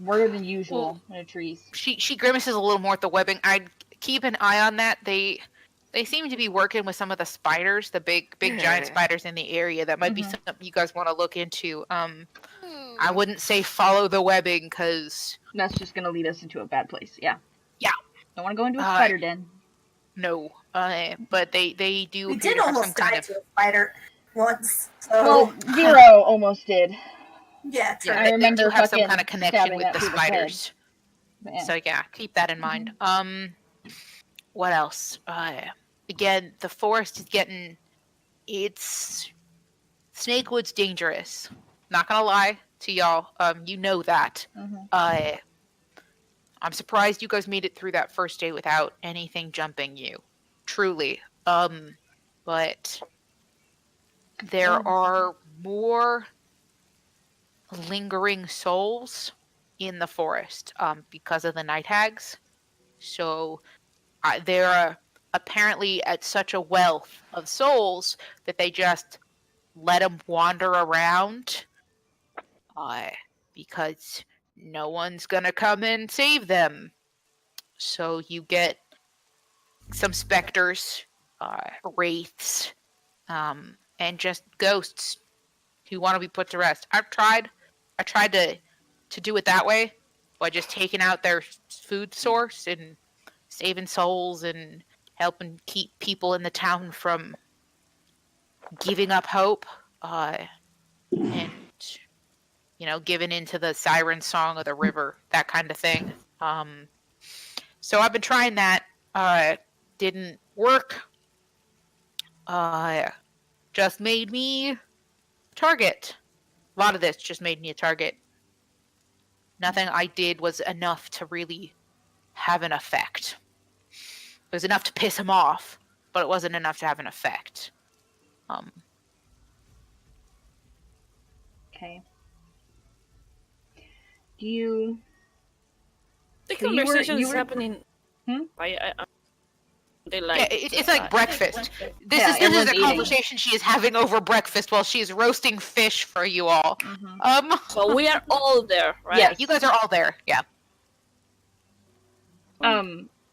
S2: weirder than usual, in the trees.
S1: She grimaces a little more at the webbing. I'd keep an eye on that. They seem to be working with some of the spiders, the big giant spiders in the area. That might be something you guys want to look into. I wouldn't say follow the webbing because
S2: that's just gonna lead us into a bad place. Yeah.
S1: Yeah.
S2: Don't want to go into a spider den.
S1: No. But they do.
S5: We did almost die to a spider once. So.
S2: Well, Zero almost did.
S5: Yeah, true.
S2: I remember
S1: they do have some
S2: fucking
S1: kind of connection with
S2: stabbing
S1: the
S2: that through the
S1: spiders.
S2: Yeah.
S1: So yeah, keep that in mind. What else? Again, the forest is getting. It's Snakewood's dangerous. Not gonna lie to y'all. You know that. I'm surprised you guys made it through that first day without anything jumping you. Truly. But there are more lingering souls in the forest because of the night hags. So they're apparently at such a wealth of souls that they just let them wander around because no one's gonna come and save them. So you get some specters, wraiths, and just ghosts who want to be put to rest. I tried to do it that way by just taking out their food source and saving souls and helping keep people in the town from giving up hope, and giving into the siren song of the river, that kind of thing. So I've been trying that. Didn't work. Just made me a target. A lot of this just made me a target. Nothing I did was enough to really have an effect. It was enough to piss him off, but it wasn't enough to have an effect.
S2: Okay. Do you...
S6: The
S2: So you were-
S6: conversation
S2: you
S6: is
S2: were-
S6: happening.
S2: Hmm?
S6: They like.
S1: Yeah, it's like breakfast. This is
S2: everyone's
S1: a
S2: eating.
S1: conversation she is having over breakfast while she's roasting fish for you all.
S6: So we are all there, right?
S1: Yeah, you guys are all there. Yeah.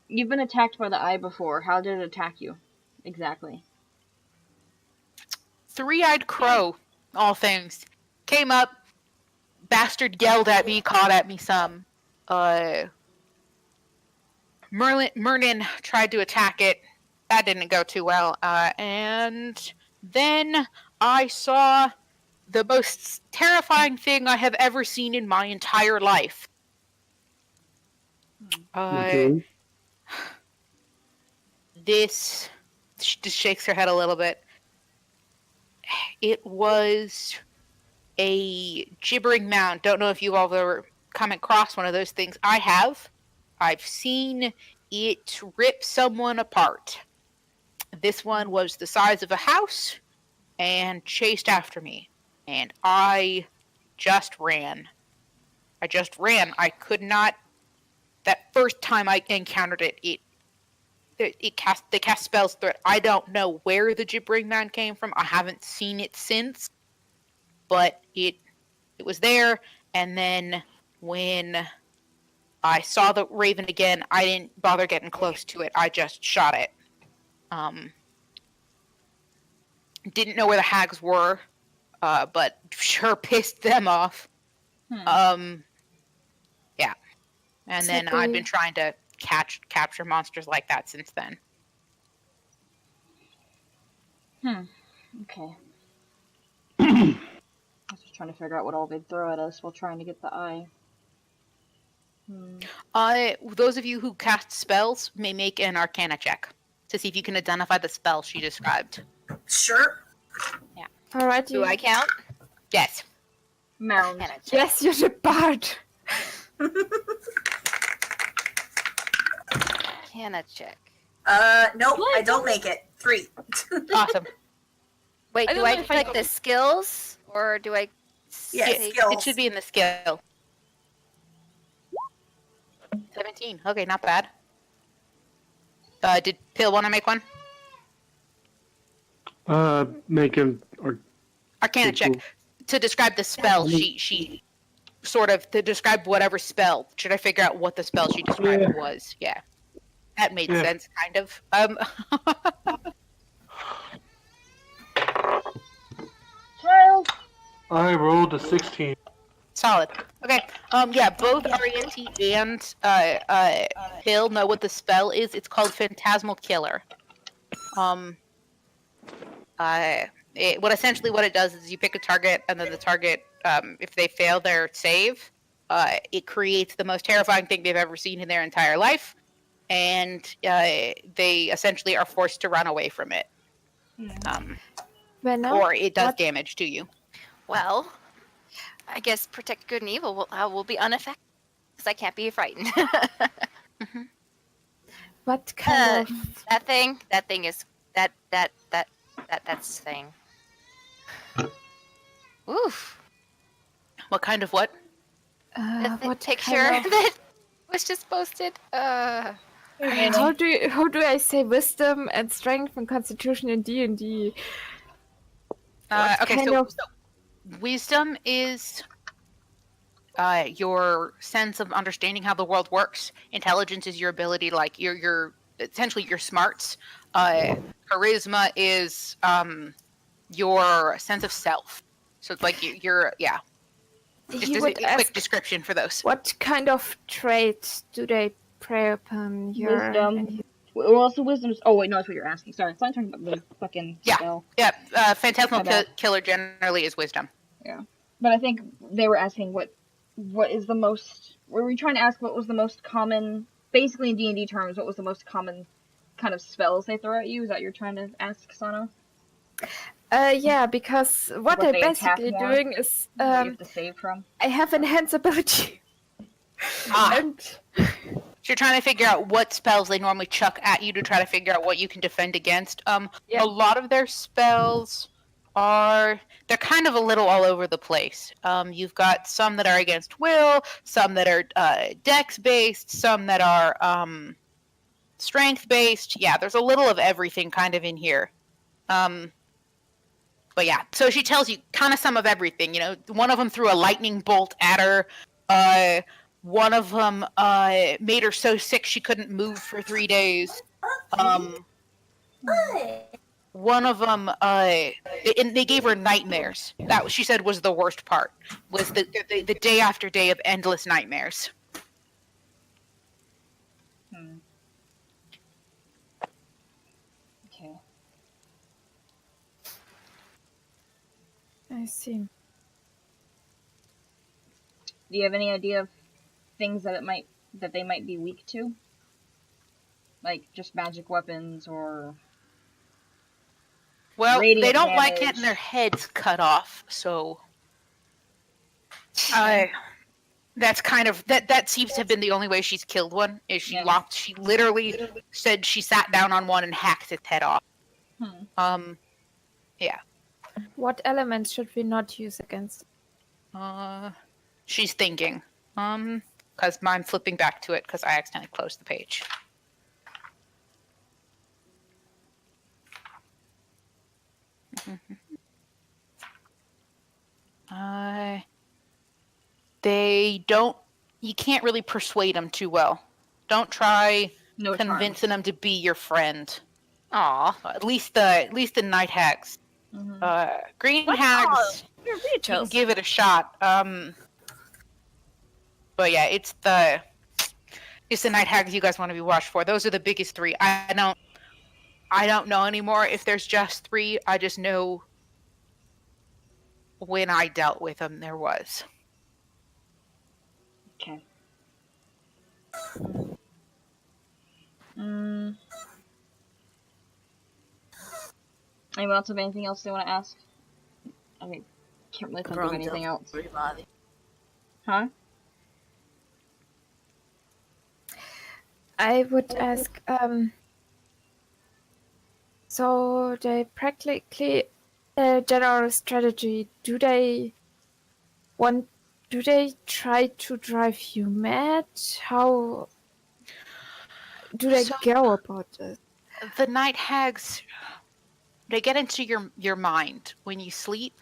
S2: You've been attacked by the eye before. How did it attack you? Exactly.
S1: Three-eyed crow, all things. Came up, bastard yelled at me, caught at me some. Merlin tried to attack it. That didn't go too well. And then I saw the most terrifying thing I have ever seen in my entire life. This she just shakes her head a little bit. It was a gibbering mound. Don't know if you've ever come across one of those things. I have. I've seen it rip someone apart. This one was the size of a house and chased after me. And I just ran. I could not. That first time I encountered it, they cast spells through it. I don't know where the gibbering man came from. I haven't seen it since, but it was there. And then when I saw the raven again, I didn't bother getting close to it. I just shot it. Didn't know where the hags were, but sure pissed them off. Yeah. And then I've been trying to capture monsters like that since then.
S2: Okay. I was just trying to figure out what all they'd throw at us while trying to get the eye.
S1: Those of you who cast spells may make an Arcana check to see if you can identify the spell she described.
S5: Sure.
S1: Yeah.
S4: Alright,
S3: Do I count?
S1: Yes.
S2: Mound.
S4: Yes, you're the bard.
S3: Arcana check.
S5: Nope, I don't make it. 3.
S1: Awesome.
S3: Wait,
S4: I
S3: do
S4: don't
S3: I
S4: know if I
S3: click the skills or do I?
S5: Yeah,
S3: say-
S5: skills.
S1: It should be in the skill. 17. Okay, not bad. Did Pill want to make one?
S8: Making or
S1: Arcana check. To describe the spell, she sort of, to describe whatever spell. Should I figure out what the spell she described was? Yeah. That made sense, kind of.
S2: Child.
S8: I rolled a 16.
S1: Solid. Okay. Yeah, both Arianti and Pill know what the spell is. It's called Phantasmal Killer. What it does is you pick a target, and then the target, if they fail their save, it creates the most terrifying thing they've ever seen in their entire life, and they essentially are forced to run away from it. Or it does damage to you.
S3: Well, I guess protect good and evil will be unaffected because I can't be frightened.
S4: What kind of...
S3: That thing is that's the thing. Oof.
S1: What kind of what?
S4: what
S3: picture
S4: kind of...
S3: that was just posted?
S4: How do I say wisdom and strength and constitution in D&D?
S1: Okay, so wisdom is your sense of understanding how the world works. Intelligence is your ability, like your essentially your smarts. Charisma is your sense of self. So it's like you're Just as a quick description for those.
S4: What kind of traits do they prey upon?
S2: Wisdom. Well, also wisdom's... Oh, wait, no, that's what you're asking. Sorry, I'm talking about the fucking spell.
S1: Yeah, Phantasmal Killer generally is wisdom.
S2: Yeah. But I think they were asking what is the most... Were we trying to ask what was the most common... Basically, in D&D terms, what was the most common kind of spells they throw at you? Is that what you're trying to ask, Sana?
S4: Yeah, because what I'm basically doing is...
S2: you have to save from?
S4: I have enhanced ability. And...
S1: So you're trying to figure out what spells they normally chuck at you to try to figure out what you can defend against. A lot of their spells they're kind of a little all over the place. You've got some that are against will, some that are dex-based, some that are strength-based. Yeah, there's a little of everything kind of in here. But yeah, so she tells you kind of some of everything. You know, one of them threw a lightning bolt at her. One of them made her so sick she couldn't move for 3 days. One of them, they gave her nightmares. That she said was the worst part. Was the day after day of endless nightmares.
S2: Okay.
S4: I see.
S2: Do you have any idea of things that they might be weak to? Like just magic weapons or...
S1: Well,
S2: radiant
S1: they don't
S2: damage.
S1: like getting their heads cut off, so that's kind of that seems to have been the only way she's killed one. Is she literally said she sat down on one and hacked its head off. Yeah.
S4: What elements should we not use against?
S1: She's thinking. Because I'm flipping back to it because I accidentally closed the page. They don't. You can't really persuade them too well. Don't try
S2: No
S1: convincing them to be your friend.
S3: Aw.
S1: At least the night hags. Green
S3: What?
S1: hags.
S3: You're
S1: You can
S3: Beatrice.
S1: give it a shot. But yeah, it's the night hags you guys want to be watched for. Those are the biggest three. I don't know anymore if there's just three. I just know when I dealt with them there was.
S2: Okay. Anyone else have anything else they want to ask? I mean, can't really think of anything else. Huh?
S4: I would ask, so they practically, general strategy, do they try to drive you mad? How do they go about this?
S1: The night hags, they get into your mind when you sleep,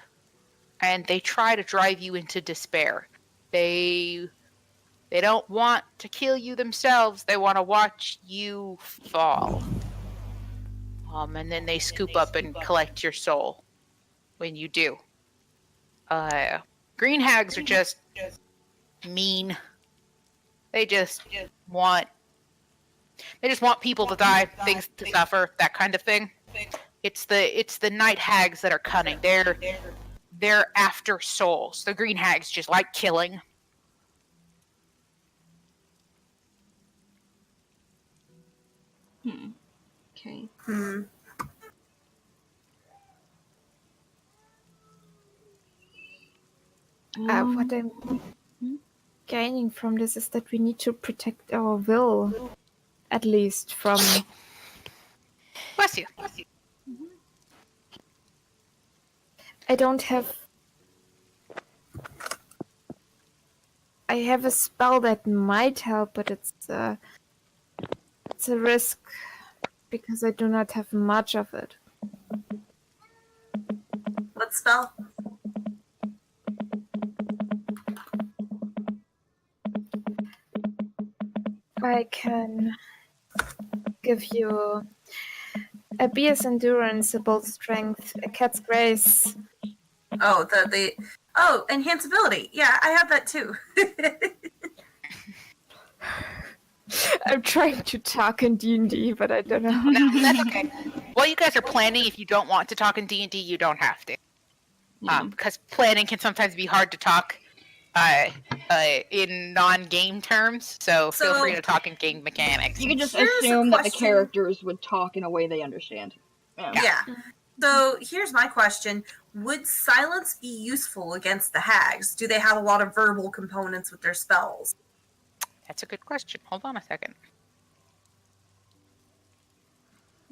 S1: and they try to drive you into despair. They don't want to kill you themselves. They want to watch you fall. And then they scoop up and collect your soul when you do. Green hags are just mean. They just want people to die, things to suffer, that kind of thing. It's the night hags that are cunning. They're after souls. The green hags just like killing.
S2: Okay.
S4: What I'm gaining from this is that we need to protect our will, at least from.
S1: Bless you.
S4: I don't have. I have a spell that might help, but it's a risk because I do not have much of it.
S5: What spell?
S4: I can give you a beer's endurance, a bold strength, a cat's grace.
S5: Oh, enhance ability. Yeah, I have that too.
S4: I'm trying to talk in D&D, but I don't know.
S1: No, that's okay. Well, you guys are planning. If you don't want to talk in D&D, you don't have to. Because planning can sometimes be hard to talk in non-game terms. So feel free to talk in game mechanics.
S2: You can just
S5: Here's a
S2: assume that the
S5: question.
S2: characters would talk in a way they understand.
S5: Yeah. So here's my question. Would silence be useful against the hags? Do they have a lot of verbal components with their spells?
S1: That's a good question. Hold on a second.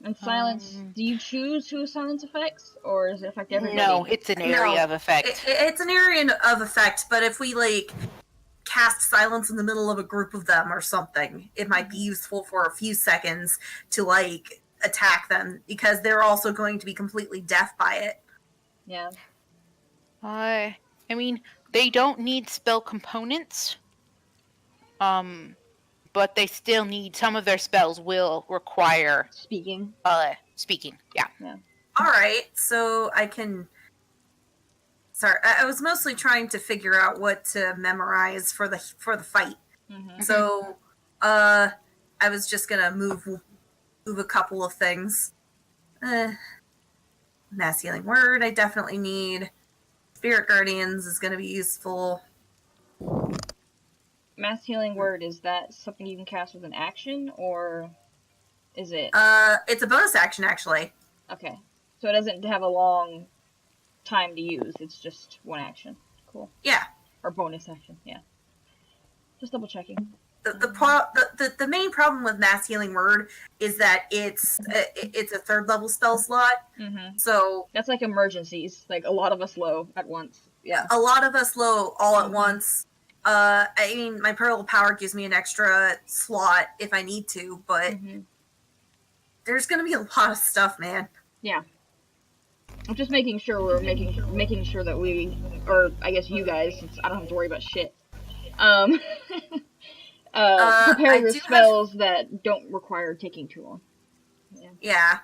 S2: And silence, do you choose who silence affects, or does it affect everybody?
S1: No, it's an area of effect.
S5: It's an area of effect, but if we cast silence in the middle of a group of them or something, it might be useful for a few seconds to attack them, because they're also going to be completely deaf by it.
S2: Yeah.
S1: I mean, they don't need spell components. But they still need, some of their spells will require
S2: speaking.
S1: Speaking, yeah.
S5: All right, so I can. Sorry, I was mostly trying to figure out what to memorize for the fight.
S2: Mm-hmm.
S5: So, I was just gonna move a couple of things. Mass healing word, I definitely need. Spirit guardians is gonna be useful.
S2: Mass healing word, is that something you can cast with an action, or is it?
S5: It's a bonus action, actually.
S2: Okay, so it doesn't have a long time to use. It's just one action. Cool.
S5: Yeah.
S2: Or bonus action. Yeah. Just double checking.
S5: the main problem with mass healing word is that it's a third level spell slot.
S2: Mm-hmm.
S5: So
S2: That's like emergencies. Like a lot of us low at once. Yeah.
S5: a lot of us low all at once. I mean, my Pearl Power gives me an extra slot if I need to, but there's gonna be a lot of stuff, man.
S2: Yeah. I'm just making sure we're making sure that we, or I guess you guys, since I don't have to worry about shit. Prepare your spells that don't require taking too long.
S5: Yeah.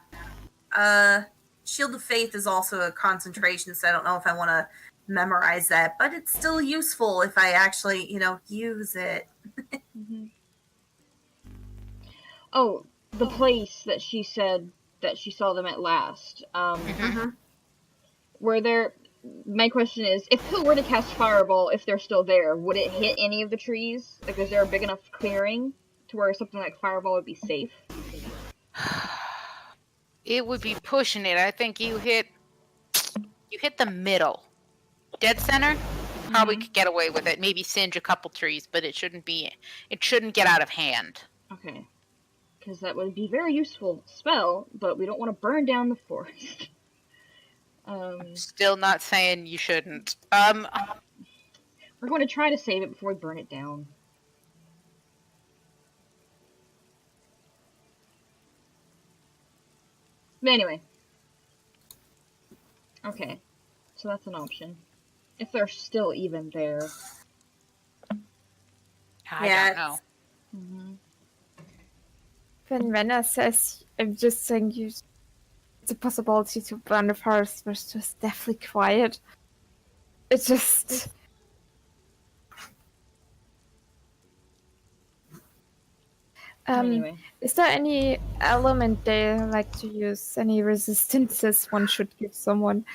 S5: Shield of Faith is also a concentration, so I don't know if I want to memorize that, but it's still useful if I actually, use it.
S2: Oh, the place that she said that she saw them at last. Were there... My question is, if Pill were to cast Fireball, if they're still there, would it hit any of the trees? Like, is there a big enough clearing to where something like Fireball would be safe?
S1: It would be pushing it. I think you hit the middle. Dead center, probably could get away with it. Maybe singe a couple trees, but it shouldn't get out of hand.
S2: Okay. Because that would be a very useful spell, but we don't want to burn down the forest.
S1: Still not saying you shouldn't.
S2: We're going to try to save it before we burn it down. But anyway. Okay. So that's an option. If they're still even there.
S1: I don't know.
S4: When Venna says, I'm just saying it's a possibility to burn the forest was just deathly quiet. It just...
S2: Anyway.
S4: Is there any element they like to use? Any resistances one should give someone?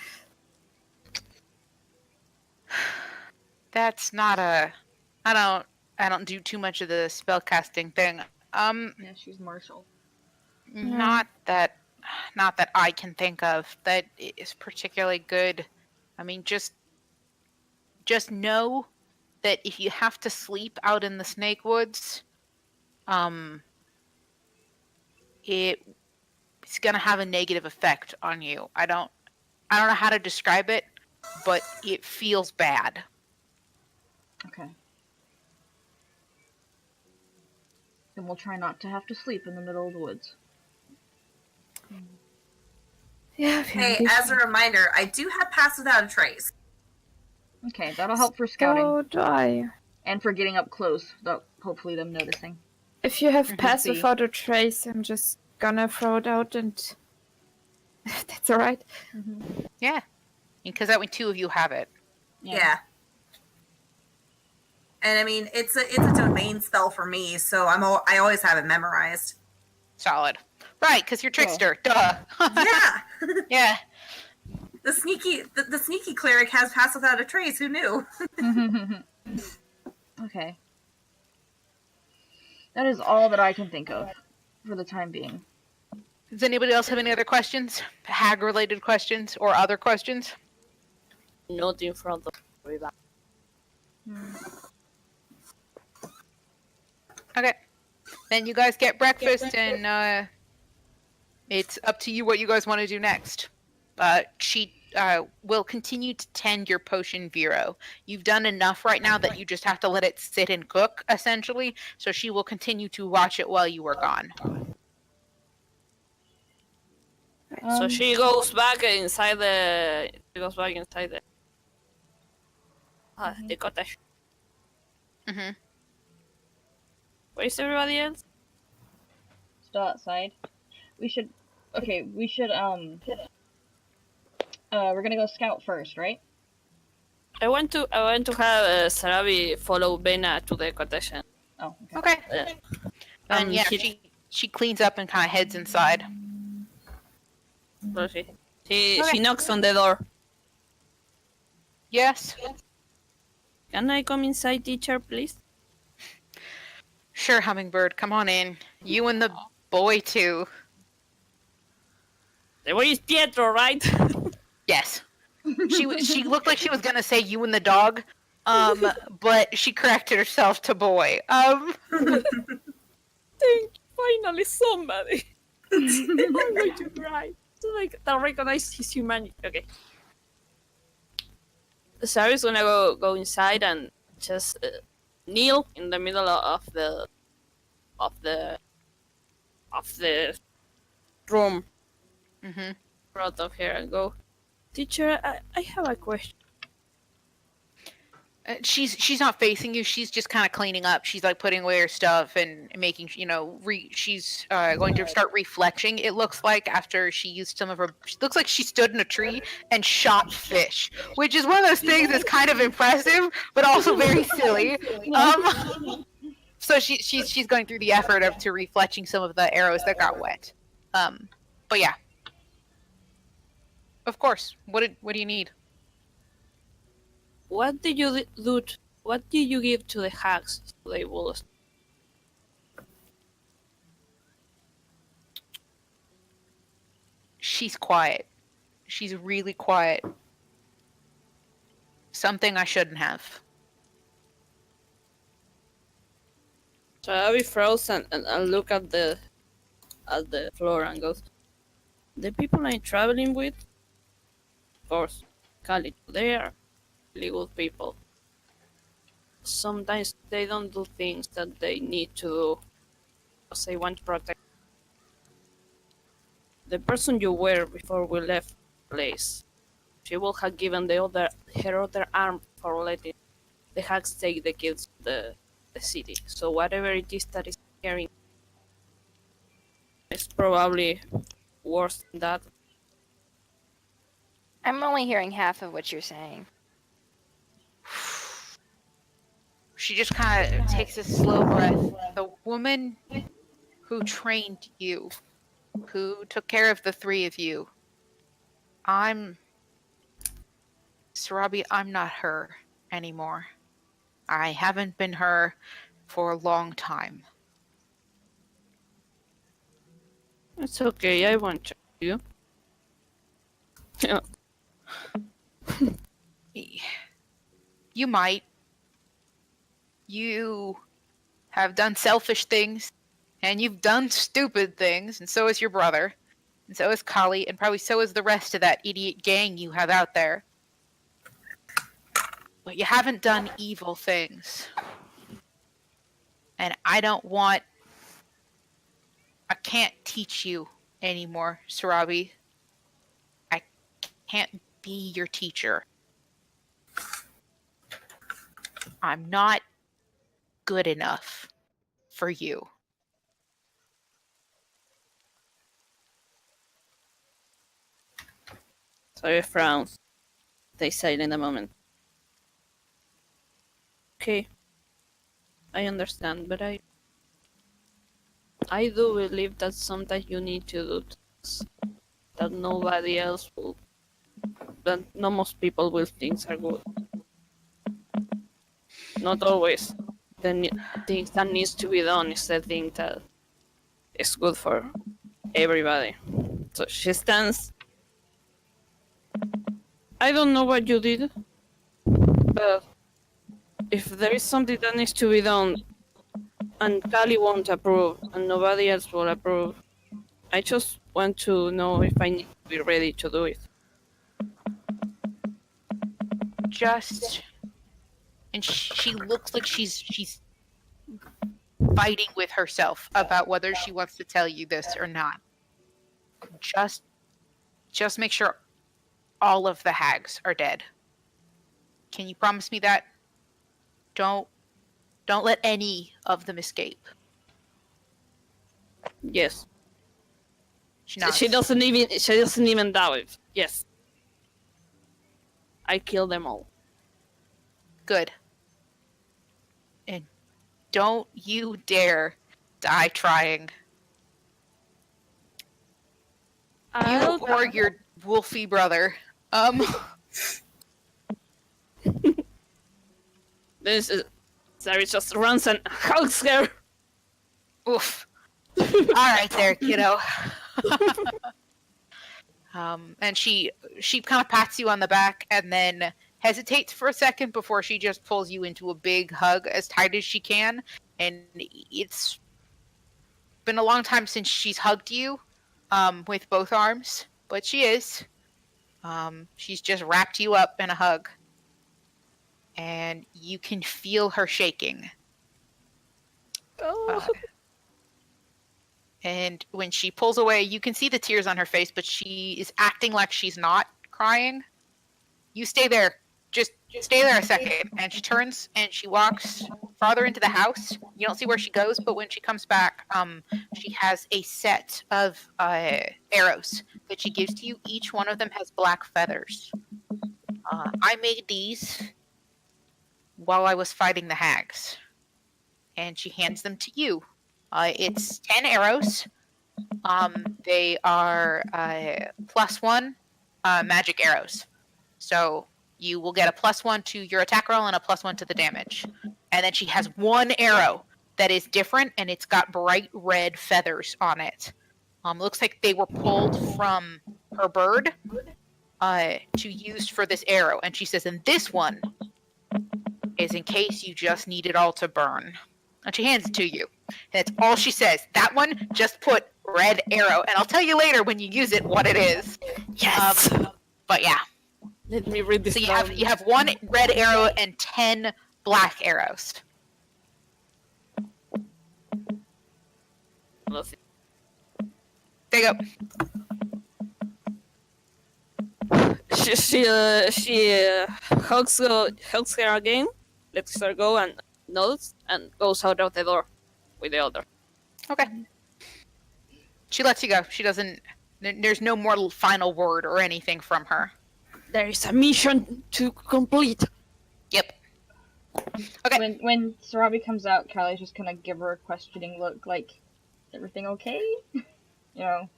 S1: That's not a... I don't do too much of the spellcasting thing.
S2: Yeah, she's martial.
S1: Not that I can think of that is particularly good. I mean, just know that if you have to sleep out in the snake woods, it's gonna have a negative effect on you. I don't know how to describe it, but it feels bad.
S2: Okay. Then we'll try not to have to sleep in the middle of the woods.
S4: Yeah.
S5: Hey, as a reminder, I do have Pass Without a Trace.
S2: Okay, that'll help for scouting.
S4: So do I.
S2: And for getting up close, without hopefully them noticing.
S4: If you have Pass
S2: See.
S4: Without a Trace, I'm just gonna throw it out and... That's alright.
S1: Yeah, because that way two of you have it.
S5: Yeah. And I mean, it's a domain spell for me, so I always have it memorized.
S1: Solid. Right, because you're trickster. Duh.
S5: Yeah.
S1: Yeah.
S5: The sneaky cleric has Pass Without a Trace. Who knew?
S2: Okay. That is all that I can think of for the time being.
S1: Does anybody else have any other questions? Hag-related questions or other questions?
S6: Not in front of everybody.
S1: Okay. Then you guys get breakfast, and it's up to you what you guys want to do next. She will continue to tend your potion bureau. You've done enough right now that you just have to let it sit and cook, essentially. So she will continue to watch it while you are gone.
S6: So she goes back inside the cottage.
S1: Mm-hmm.
S6: Where's everybody else?
S2: Still outside. We're gonna go scout first, right?
S6: I want to have Sarabi follow Bena to the cottage.
S2: Oh,
S1: Okay.
S6: And
S1: Yeah, she cleans up and kind of heads inside.
S6: So she knocks on the door.
S1: Yes.
S6: Can I come inside, teacher, please?
S1: Sure, Hummingbird. Come on in. You and the boy, too.
S6: The boy is Pietro, right?
S1: Yes. She looked like she was going to say you and the dog, But she corrected herself to boy.
S6: Thank you, finally somebody. I'm going to cry. So, like, that recognize his humanity. Okay. Sarah's gonna go inside and just kneel in the middle of the room
S1: Mm-hmm.
S6: front of her and go, Teacher, I have a question.
S1: She's not facing you. She's just kind of cleaning up. She's like putting away her stuff and making, she's going to start refletching. It looks like after she used some of her, it looks like she stood in a tree and shot fish, which is one of those things that's kind of impressive, but also very silly. So she's going through the effort to refletching some of the arrows that got wet. But yeah, of course. What do you need?
S6: What did you do? What did you give to the hags so they will?
S1: She's quiet. She's really quiet. Something I shouldn't have.
S6: So Abby froze and look at the floor and goes, the people I'm traveling with, of course, Kali, they are really good people. Sometimes they don't do things that they need to do because they want to protect. The person you were before we left the place, she will have given her other arm for letting the hags take the kids to the city. So whatever it is that is carrying is probably worse than that.
S3: I'm only hearing half of what you're saying.
S1: She just kind of takes a slow breath. The woman who trained you, who took care of the three of you, Sarabi, I'm not her anymore. I haven't been her for a long time.
S6: It's okay, I won't judge you. Yeah.
S1: You might. You have done selfish things, and you've done stupid things, and so is your brother, and so is Kali, and probably so is the rest of that idiot gang you have out there. But you haven't done evil things. And I can't teach you anymore, Sarabi. I can't be your teacher. I'm not good enough for you.
S6: Sorry, frowns. They silent a moment. Okay, I understand, but I do believe that sometimes you need to do things that nobody else will, that no most people will think are good. Not always. The thing that needs to be done is the thing that is good for everybody. So she stands. I don't know what you did, but if there is something that needs to be done and Kali won't approve and nobody else will approve, I just want to know if I need to be ready to do it.
S1: And she looks like she's fighting with herself about whether she wants to tell you this or not. Just make sure all of the hags are dead. Can you promise me that? Don't let any of them escape.
S6: Yes.
S1: nods.
S6: She doesn't even doubt it. Yes. I killed them all.
S1: Good. And don't you dare die trying. You or your wolfy brother.
S6: This is Sari just runs and hugs her.
S1: Oof. All right there, kiddo. And she kind of pats you on the back and then hesitates for a second before she just pulls you into a big hug as tight as she can. And it's been a long time since she's hugged you with both arms, but she is. She's just wrapped you up in a hug. And you can feel her shaking.
S6: Oh.
S1: And when she pulls away, you can see the tears on her face, but she is acting like she's not crying. You stay there. Just stay there a second. And she turns and she walks farther into the house. You don't see where she goes, but when she comes back, she has a set of arrows that she gives to you. Each one of them has black feathers. I made these while I was fighting the hags. And she hands them to you. It's 10 arrows. They are +1 magic arrows. So you will get a +1 to your attack roll and a +1 to the damage. And then she has one arrow that is different, and it's got bright red feathers on it. Looks like they were pulled from her bird to use for this arrow. And she says, and this one is in case you just need it all to burn. And she hands it to you. That's all she says. That one, just put red arrow. And I'll tell you later when you use it what it is.
S6: Yes.
S1: But yeah.
S6: Let me read this.
S1: So you have one red arrow and 10 black arrows.
S6: Let's see.
S1: There you go.
S6: She hugs her again, lets her go, and nods, and goes out of the door with the other.
S1: Okay. She lets you go. She doesn't. There's no more final word or anything from her.
S6: There is a mission to complete.
S1: Yep. Okay.
S2: When Sarabi comes out, Callie's just gonna give her a questioning look, like, everything okay? You know.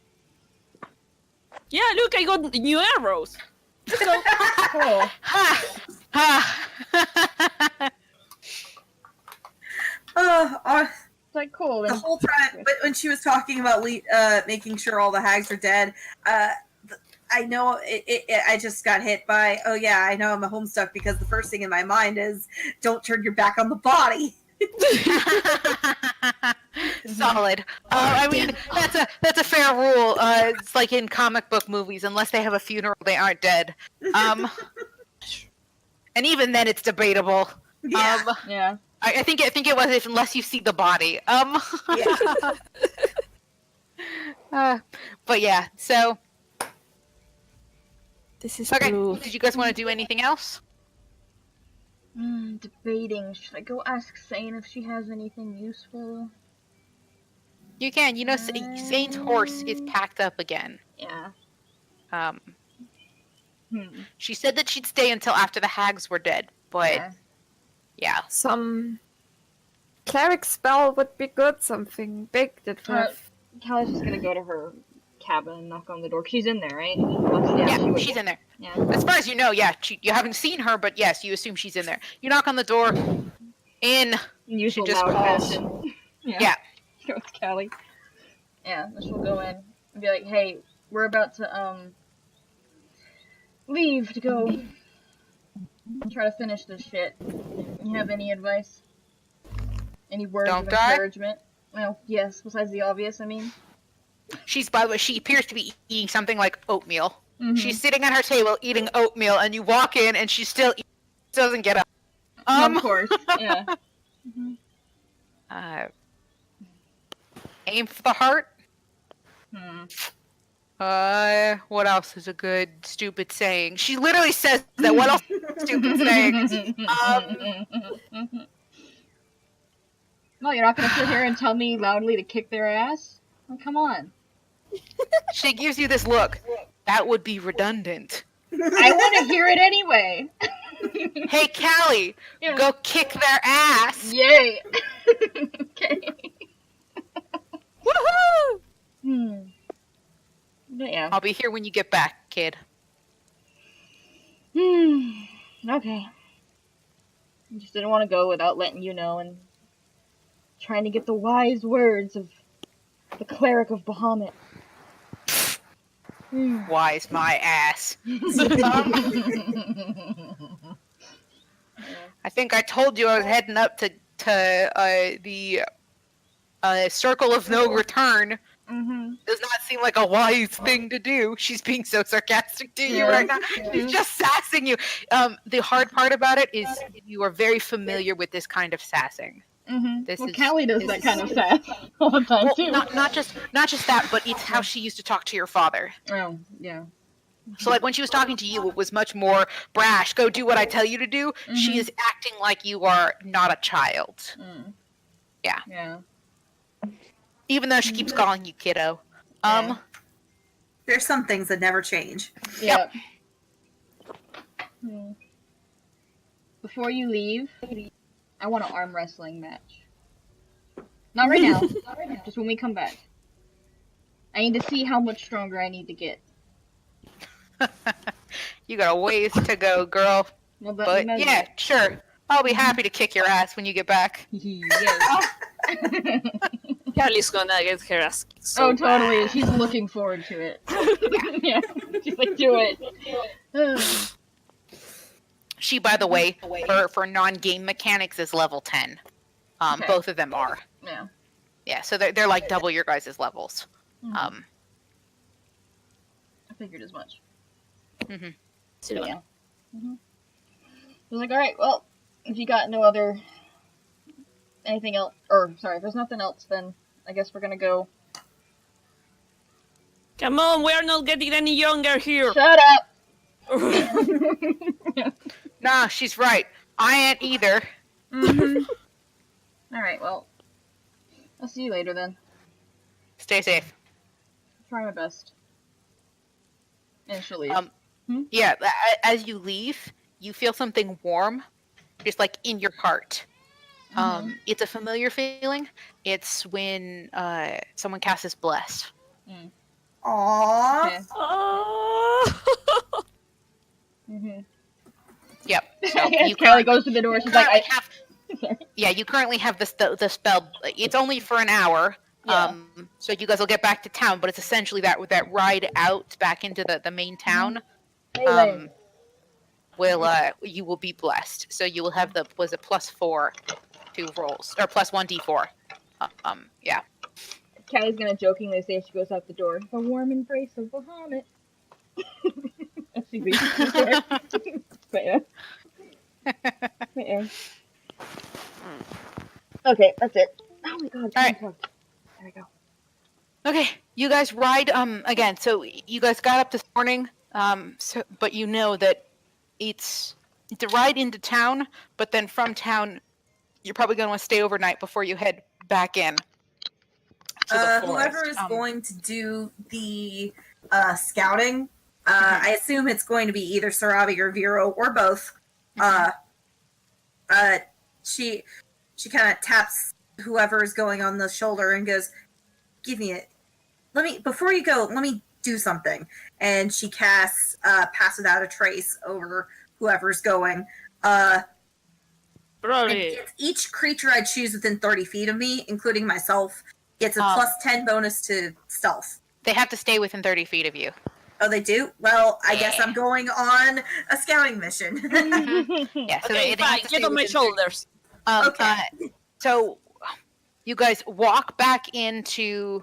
S6: Yeah, look, I got new arrows.
S2: Cool. It's like cool.
S5: The whole time, but when she was talking about making sure all the hags are dead, I know I just got hit by, oh yeah, I know I'm a homestuck because the first thing in my mind is don't turn your back on the body.
S1: Solid. I mean, that's a fair rule. It's like in comic book movies, unless they have a funeral, they aren't dead. And even then, it's debatable.
S5: Yeah.
S2: Yeah.
S1: I think it was unless you see the body.
S5: Yeah.
S1: But yeah. So
S6: This is
S1: okay.
S6: blue.
S1: Did you guys want to do anything else?
S2: Debating. Should I go ask Sane if she has anything useful?
S1: You can. You know, Zane's horse is packed up again.
S2: Yeah.
S1: She said that she'd stay until after the hags were dead, but yeah.
S4: Some cleric spell would be good. Something big that have.
S2: Callie's just gonna go to her cabin and knock on the door. She's in there, right?
S1: She's in there.
S2: Yeah.
S1: As far as you know, yeah. You haven't seen her, but yes, you assume she's in there. You knock on the door. In.
S2: Usual
S1: She just
S2: loud
S1: calls.
S2: fashion.
S1: Yeah.
S2: Go with Callie. Yeah, then she'll go in and be like, "Hey, we're about to leave to go try to finish this shit. You have any advice? Any words
S1: Don't
S2: of
S1: die?
S2: encouragement?" Well, yes. Besides the obvious, I mean.
S1: By the way, she appears to be eating something like oatmeal.
S2: Mhm.
S1: She's sitting at her table eating oatmeal, and you walk in, and she still doesn't get up.
S2: Of course. Yeah.
S1: Aim for the heart. What else is a good stupid saying? She literally says that. What else is a stupid saying?
S2: No, you're not gonna sit here and tell me loudly to kick their ass? Oh, come on.
S1: She gives you this look. That would be redundant.
S2: I want to hear it anyway.
S1: Hey, Callie,
S2: Yeah.
S1: go kick their ass.
S2: Yay. Okay.
S6: Woohoo!
S2: But yeah.
S1: I'll be here when you get back, kid.
S2: Okay. I just didn't want to go without letting you know and trying to get the wise words of the cleric of Bahamut.
S1: Why's my ass? I think I told you I was heading up to the circle of no return.
S2: Mm-hmm.
S1: Does not seem like a wise thing to do. She's being so sarcastic to you
S2: Yeah.
S1: right now. She's just sassing you. The hard part about it is you are very familiar with this kind of sassing.
S2: Mm-hmm. Well, Callie does that kind of sass all the time too.
S1: Not just that, but it's how she used to talk to your father.
S2: Oh, yeah.
S1: So, like when she was talking to you, it was much more brash. Go do what I tell you to do. She is acting like you are not a child.
S2: Mm.
S1: Yeah.
S2: Yeah.
S1: Even though she keeps calling you kiddo.
S2: Yeah.
S5: There's some things that never change.
S2: Yeah. Hmm. Before you leave, I want an arm wrestling match. Not right now. Just when we come back. I need to see how much stronger I need to get.
S1: You got a ways to go, girl.
S2: Well,
S1: But yeah, sure. I'll be happy to kick your ass when you get back.
S2: Yes.
S6: Callie's gonna get her ass kicked so
S2: Oh, totally. She's looking forward to it. Yeah. She's like, do it.
S1: She, by the way, for non-game mechanics is level 10.
S2: Okay.
S1: Both of them are.
S2: Yeah.
S1: Yeah, so they're like double your guys' levels.
S2: I figured as much.
S6: So,
S2: Yeah. I was like, alright, well, if you got no other... anything else... or, sorry, if there's nothing else, then I guess we're gonna go...
S6: Come on, we are not getting any younger here.
S2: Shut up!
S1: Nah, she's right. I ain't either.
S2: Alright, well, I'll see you later then.
S1: Stay safe.
S2: Try my best. And she'll leave.
S1: Yeah, as you leave, you feel something warm, just like in your heart. It's a familiar feeling. It's when someone casts Bless.
S5: Aww.
S2: Okay.
S6: Oh.
S1: Yep. So
S2: Callie goes to the door, she's like,
S1: yeah, you currently have the spell. It's only for an hour.
S2: Yeah.
S1: So you guys will get back to town, but it's essentially that ride out back into the main town. You will be blessed. So you will have +4 to rolls or +1d4. Yeah.
S2: Callie's gonna jokingly say as she goes out the door, the warm embrace of Bahamut. As she leaves the door. But yeah. Okay, that's it. Oh my god,
S1: Alright.
S2: There we go.
S1: Okay, you guys ride again. So you guys got up this morning. But you know that it's a ride into town. But then from town, you're probably going to want to stay overnight before you head back in.
S5: Whoever is going to do the scouting, I assume it's going to be either Sarabi or Vero or both. She kind of taps whoever is going on the shoulder and goes, "Give me it. Before you go, let me do something." And she casts Pass Without a Trace over whoever's going. It's each creature I choose within 30 feet of me, including myself, gets a +10 bonus to stealth.
S1: They have to stay within 30 feet of you.
S5: Oh, they do? Well, I guess I'm going on a scouting mission.
S1: Yeah, so
S6: Okay, fine. Get on my shoulders.
S5: Okay.
S1: So you guys walk back into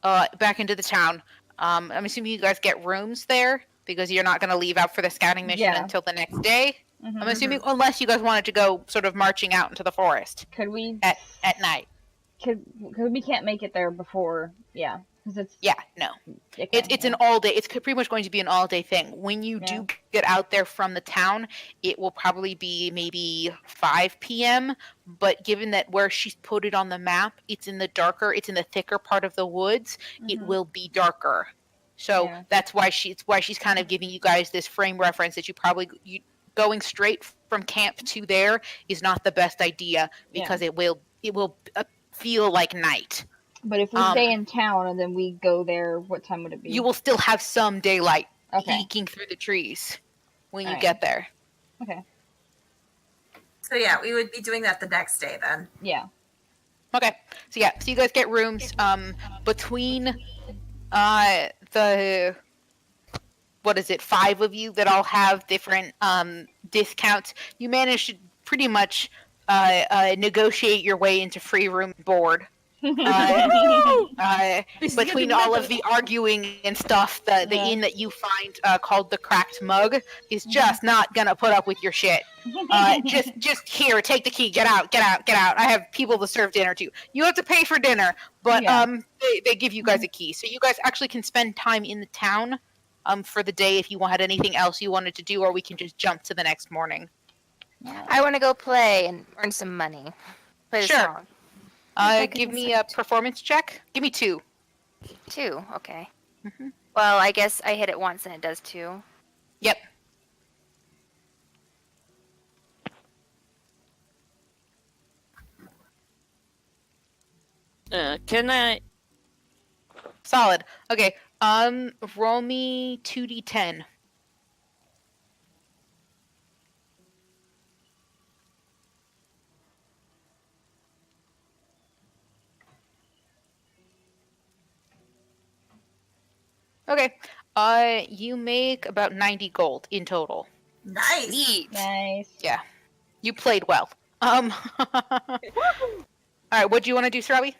S1: the town. I'm assuming you guys get rooms there because you're not going to leave out for the scouting mission until the next day. I'm assuming, unless you guys wanted to go sort of marching out into the forest.
S2: Could we
S1: at night?
S2: Because we can't make it there before. Yeah, because it's
S1: no.
S2: Okay,
S1: It's an all day. It's pretty much going to be an all day thing. When you do get out there from the town, it will probably be maybe 5 p.m. But given that where she's put it on the map, it's in the thicker part of the woods. It will be darker. So that's why she's kind of giving you guys this frame reference that you going straight from camp to there is not the best idea because it will feel like night.
S2: But if we stay in town and then we go there, what time would it be?
S1: You will still have some daylight peeking through the trees when you get there.
S2: Okay.
S5: So yeah, we would be doing that the next day then.
S2: Yeah.
S1: Okay. So you guys get rooms between the what is it, 5 of you that all have different discounts. You manage to pretty much negotiate your way into free room and board. Between all of the arguing and stuff, the inn that you find called the Cracked Mug is just not gonna put up with your shit. Just here, take the key, get out. I have people to serve dinner to. You have to pay for dinner, but they give you guys a key, so you guys actually can spend time in the town for the day if you had anything else you wanted to do, or we can just jump to the next morning.
S3: I want to go play and earn some money. Play the song.
S1: Give me a performance check. Give me 2.
S3: 2, okay.
S1: Mm-hmm.
S3: Well, I guess I hit it once and it does 2.
S1: Yep.
S6: Can I?
S1: Solid. Okay. Roll me 2d10. Okay. You make about 90 gold in total.
S5: Nice.
S3: Neat.
S2: Nice.
S1: Yeah. You played well. All right, what do you want to do, Srabi?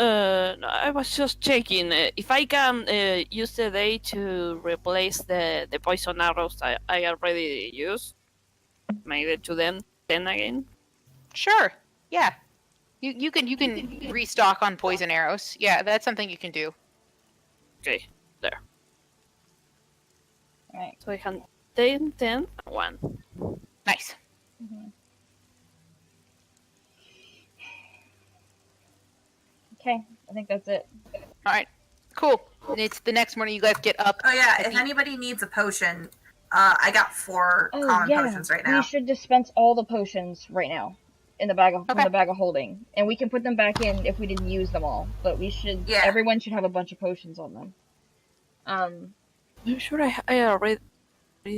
S6: No, I was just checking if I can use the day to replace the poison arrows I already used. Make it to them 10 again.
S1: Sure. Yeah. You can restock on poison arrows. Yeah, that's something you can do.
S6: Okay, there.
S2: Alright.
S6: So I have 10, 10, and 1.
S1: Nice.
S2: Okay, I think that's it.
S1: All right. Cool. And it's the next morning. You guys get up.
S5: Oh yeah, if anybody needs a potion, I got 4 common potions right now.
S2: We should dispense all the potions right now in the bag of from the bag of holding, and we can put them back in if we didn't use them all. But we should.
S5: Yeah.
S2: Everyone should have a bunch of potions on them.
S6: I'm sure I already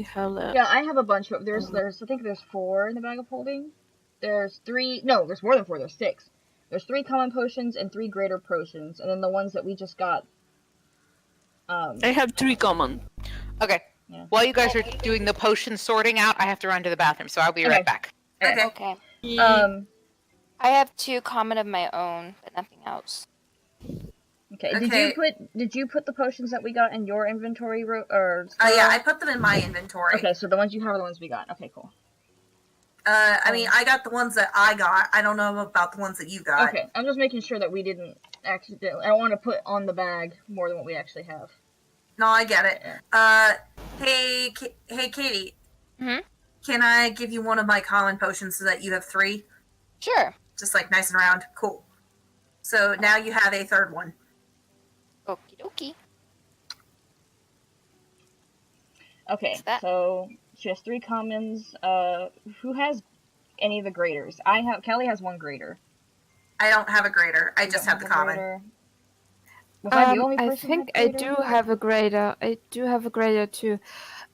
S6: have that.
S2: Yeah, I have a bunch of. There's I think there's 4 in the bag of holding. There's 3. No, there's more than 4. There's 6. There's 3 common potions and 3 greater potions, and then the ones that we just got.
S6: I have 3 common.
S1: Okay.
S2: Yeah.
S1: While you guys are doing the potion sorting out, I have to run to the bathroom, so I'll be right back.
S5: Okay.
S3: Okay.
S2: Um.
S3: I have 2 common of my own, but nothing else.
S2: Okay.
S5: Okay.
S2: Did you put the potions that we got in your inventory or?
S5: Oh yeah, I put them in my inventory.
S2: Okay, so the ones you have are the ones we got. Okay, cool.
S5: I mean, I got the ones that I got. I don't know about the ones that you got.
S2: Okay, I'm just making sure that we didn't accidentally. I don't want to put on the bag more than what we actually have.
S5: No, I get it. Hey, Katie.
S3: Mm-hmm.
S5: Can I give you one of my common potions so that you have 3?
S3: Sure.
S5: Just like nice and round. Cool. So now you have a 3rd one.
S3: Okie dokie.
S2: Okay,
S3: What's that?
S2: so she has 3 commons. Who has any of the graders? Callie has 1 grader.
S5: I don't have a grader. I just have the common.
S2: Grader. Was I the only
S4: I
S2: person
S4: think
S2: who
S4: I
S2: had
S4: do
S2: grader?
S4: have a grader. I do have a grader too.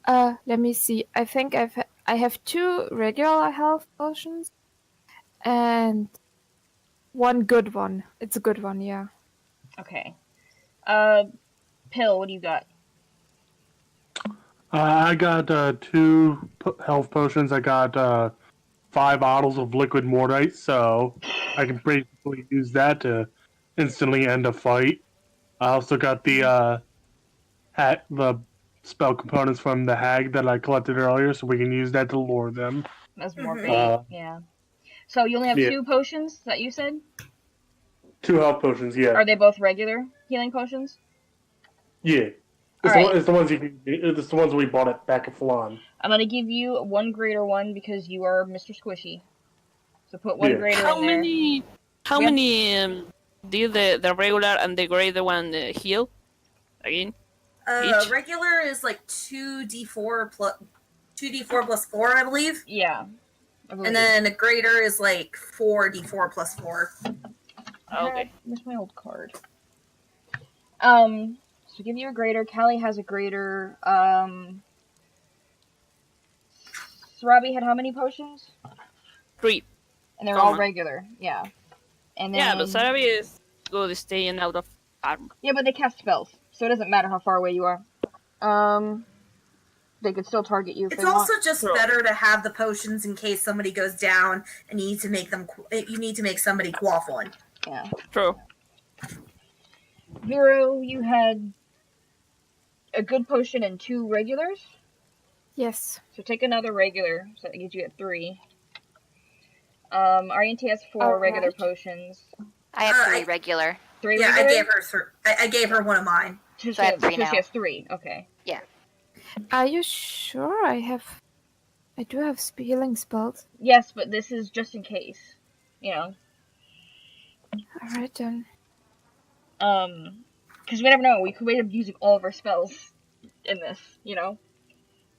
S4: Let me see. I think I have 2 regular health potions and 1 good one. It's a good one, yeah.
S2: Okay. Pill, what do you got?
S8: I got 2 health potions. I got 5 bottles of liquid mortite, so I can basically use that to instantly end a fight. I also got the spell components from the hag that I collected earlier, so we can use that to lure them.
S2: That's more bait.
S8: Uh,
S2: Yeah. So you only have 2 potions that you said?
S8: 2 health potions, yeah.
S2: Are they both regular healing potions?
S8: Yeah.
S2: Alright.
S8: It's the ones it's the ones we bought at back at Flan.
S2: I'm gonna give you 1 greater one because you are Mr. Squishy. So put 1 greater
S6: How
S2: in there.
S6: many? How many did the regular and the greater one heal? Again. Each?
S5: Regular is like 2d4 plus 4, I believe.
S2: Yeah. I believe.
S5: And then a greater is like 4d4 plus 4.
S6: Okay.
S2: Where's my old card? So give you a greater. Callie has a greater. Sarabi had how many potions?
S6: 3.
S2: And they're all
S6: Common.
S2: regular. Yeah. And then,
S6: Yeah, but Sarabi is good staying out of armor.
S2: Yeah, but they cast spells, so it doesn't matter how far away you are. They could still target you if
S5: It's
S2: they
S5: also
S2: want.
S5: just better to have the potions in case somebody goes down and you need to make them. You need to make somebody quaff one.
S2: Yeah.
S6: True.
S2: Vero, you had a good potion and 2 regulars.
S4: Yes.
S2: So take another regular. So that gives you at 3. RNT has 4 regular
S4: Alright.
S2: potions.
S3: I have 3
S5: I-
S3: regular.
S2: 3
S5: Yeah,
S2: regular?
S5: I gave her. I gave her one of mine.
S2: So
S3: So I have 3
S2: she
S3: now.
S2: has 3. Okay.
S4: Are you sure I do have healing spells?
S2: Yes, but this is just in case. You know.
S4: Alright then.
S2: Because we never know. We could end up using all of our spells in this. You know.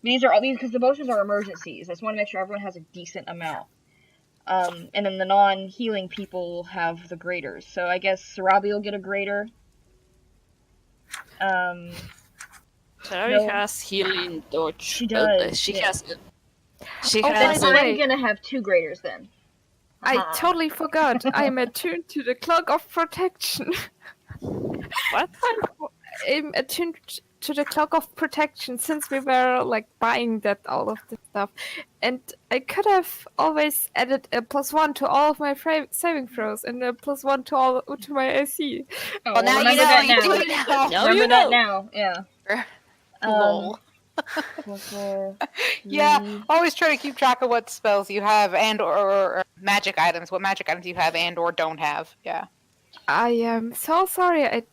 S2: These are all these because the potions are emergencies. I just want to make sure everyone has a decent amount. And then the non-healing people have the graders. So I guess Sarabi will get a grader.
S6: Sarabi
S2: No.
S6: has healing touch.
S2: She does,
S6: She
S2: yeah.
S6: has. She
S4: Oh,
S6: has.
S4: by the
S2: I'm
S4: way.
S2: gonna have 2 graders then.
S4: I
S2: Haha.
S4: totally forgot. I'm attuned to the cloak of protection.
S6: What?
S4: I'm attuned to the cloak of protection since we were like buying that all of this stuff, and I could have always added a +1 to all of my saving throws and a +1 to my AC.
S2: Oh,
S1: Well, now you
S2: remember
S1: know.
S2: that
S1: You
S2: now.
S1: do it now.
S6: Now
S2: Remember
S6: you
S2: that
S6: know.
S2: now. Yeah.
S1: Lol.
S2: +4,
S1: Yeah,
S2: 3.
S1: always try to keep track of what spells you have and or magic items. What magic items you have and or don't have. Yeah.
S4: I am so sorry.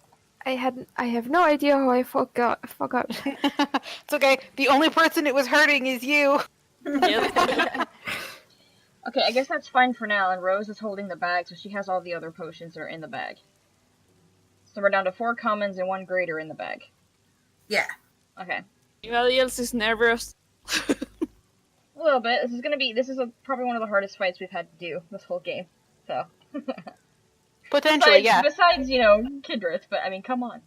S4: I have no idea how I forgot.
S1: It's okay. The only person it was hurting is you.
S6: Yes.
S2: Okay, I guess that's fine for now. And Rose is holding the bag, so she has all the other potions that are in the bag. So we're down to 4 commons and 1 greater in the bag.
S5: Yeah.
S2: Okay.
S6: Anybody else is nervous?
S2: A little bit. This is probably one of the hardest fights we've had to do this whole game. So.
S1: Potentially, yeah.
S2: Besides, you know, Kindred, but I mean, come on.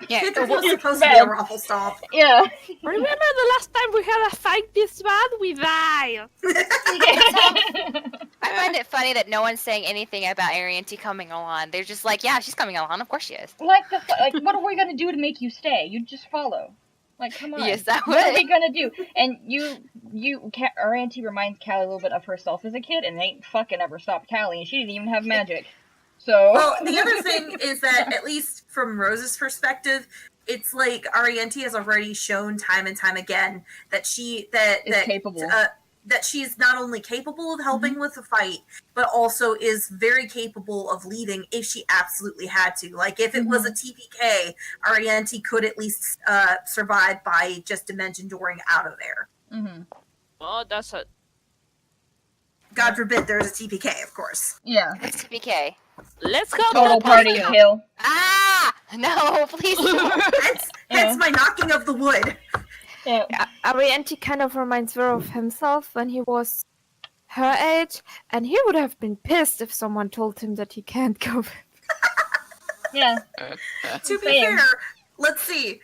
S1: Yeah.
S5: It
S1: well,
S5: was supposed to be a raffle stop.
S2: Yeah.
S6: Remember the last time we had a fight this bad? We died.
S3: I find it funny that no one's saying anything about Arianti coming along. They're just like, yeah, she's coming along. Of course she is.
S2: like, what are we gonna do to make you stay? You just follow. Like, come on.
S3: Yes, I
S2: What are
S3: would.
S2: we gonna do? And our auntie reminds Callie a little bit of herself as a kid, and they ain't fucking ever stopped Callie, and she didn't even have magic. So.
S5: Well, the other thing is that, at least from Rose's perspective, it's like Arianti has already shown time and time again that is
S2: capable.
S5: That she's not only capable of helping with the fight, but also is very capable of leaving if she absolutely had to. Like, if it was a TPK, Arianti could at least survive by just dimension dooring out of there.
S2: Mm-hmm.
S6: Oh, that's a.
S5: God forbid there's a TPK, of course.
S2: Yeah.
S3: It's BK.
S6: Let's go.
S2: Total party kill.
S3: Ah! No, please don't.
S5: Hence my knocking of the wood.
S2: Yeah.
S4: Arianti kind of reminds her of himself when he was her age, and he would have been pissed if someone told him that he can't go.
S2: Yeah.
S5: To be
S2: Same.
S5: fair, let's see.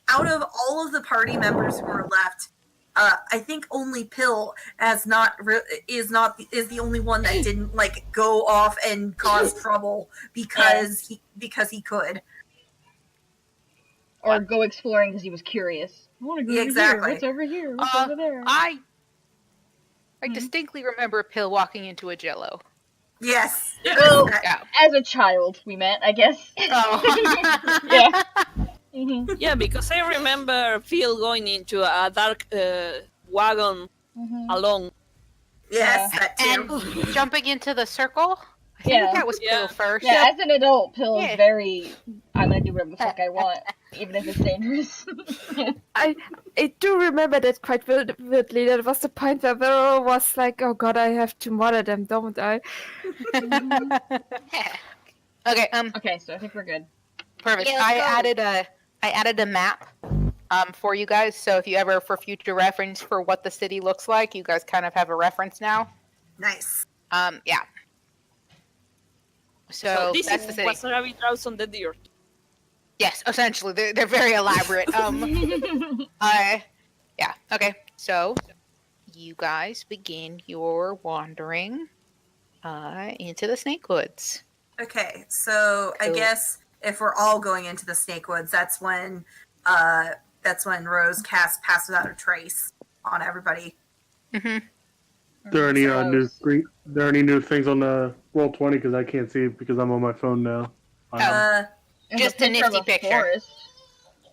S5: Out of all of the party members who are left, I think only Pill is the only one that didn't like go off and cause trouble because he could.
S2: Or go exploring because he was curious. I want to go over
S5: Exactly.
S2: here. What's over here? What's over there?
S1: I distinctly remember Pill walking into a Jello.
S5: Yes.
S2: Well,
S1: Yeah.
S2: as a child, we met, I guess.
S1: Oh.
S2: Yeah. Mm-hmm.
S6: Yeah, because I remember Phil going into a dark wagon
S2: Mm-hmm.
S6: alone.
S5: Yes, that too.
S1: And jumping into the circle. I think
S2: Yeah.
S1: that was Pill
S6: Yeah.
S1: first.
S2: Yeah, as an adult, Pill is
S1: Yeah.
S2: very, I'm gonna do whatever the fuck I want, even if it's dangerous.
S4: I do remember that quite vividly. That was the point where Vero was like, "Oh God, I have to murder them, don't I?"
S1: Okay.
S2: Okay, so I think we're good.
S1: Perfect.
S3: Yeah, let's go.
S1: I added a map for you guys, so if you ever, for future reference for what the city looks like, you guys kind of have a reference now.
S5: Nice.
S1: Yeah. So
S6: this
S1: that's
S6: is
S1: the city.
S6: what Sarabi draws on the dirt.
S1: Yes, essentially, they're very elaborate. Yeah. Okay. So you guys begin your wandering into the Snake Woods.
S5: Okay, so I
S1: Cool.
S5: guess if we're all going into the Snake Woods, that's when that's when Rose casts Pass Without a Trace on everybody.
S1: Mm-hmm.
S8: There are any
S2: So-
S8: there are any new things on the Roll20 because I can't see it because I'm on my phone now.
S5: Uh,
S2: There's
S1: Just a
S2: picture of
S1: nifty picture.
S2: forest.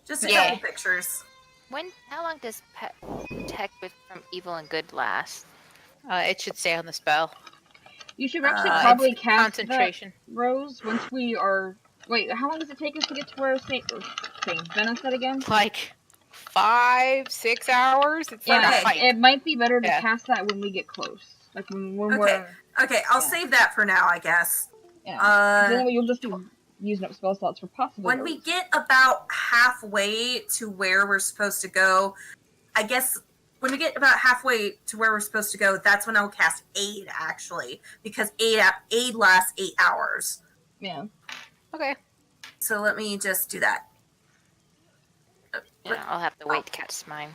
S5: just a
S1: Yeah.
S5: couple pictures.
S3: How long does protect from evil and good last?
S1: It should stay on the spell.
S2: You should actually
S5: It's
S2: probably cast that,
S1: Concentration.
S2: Rose, once we are... Wait, how long does it take us to get to where thing? Venice said again?
S1: Like 5-6 hours. It's not
S5: Okay.
S1: a hike.
S2: It might be better to
S1: Yeah.
S2: cast that when we get close. Like when
S5: Okay.
S2: we're...
S5: Okay, I'll
S2: Yeah.
S5: save that for now, I guess.
S2: Yeah. Then you'll just be using up spell slots for possible
S5: When we
S2: rogues.
S5: get about halfway to where we're supposed to go, I guess when we get about halfway to where we're supposed to go, that's when I'll cast Aid, actually, because Aid lasts 8 hours.
S2: Yeah.
S1: Okay.
S5: So let me just do that.
S3: Yeah, I'll have to wait to catch mine.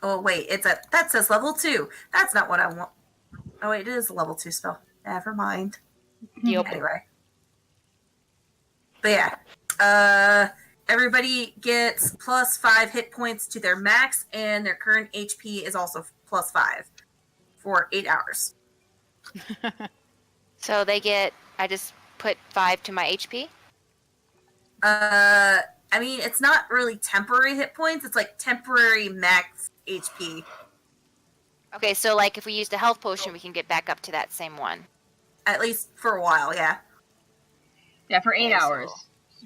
S5: Oh wait, that says level 2. That's not what I want. Oh wait, it is a level 2 spell. Never mind.
S1: Yep.
S5: Anyway. But yeah. Everybody gets plus 5 hit points to their max, and their current HP is also plus 5 for 8 hours.
S3: So I just put 5 to my HP?
S5: I mean, it's not really temporary hit points, it's like temporary max HP.
S3: Okay, so like if we used a health potion, we can get back up to that same one.
S5: At least for a while, yeah.
S2: Yeah, for 8
S3: Okay, so-
S2: hours.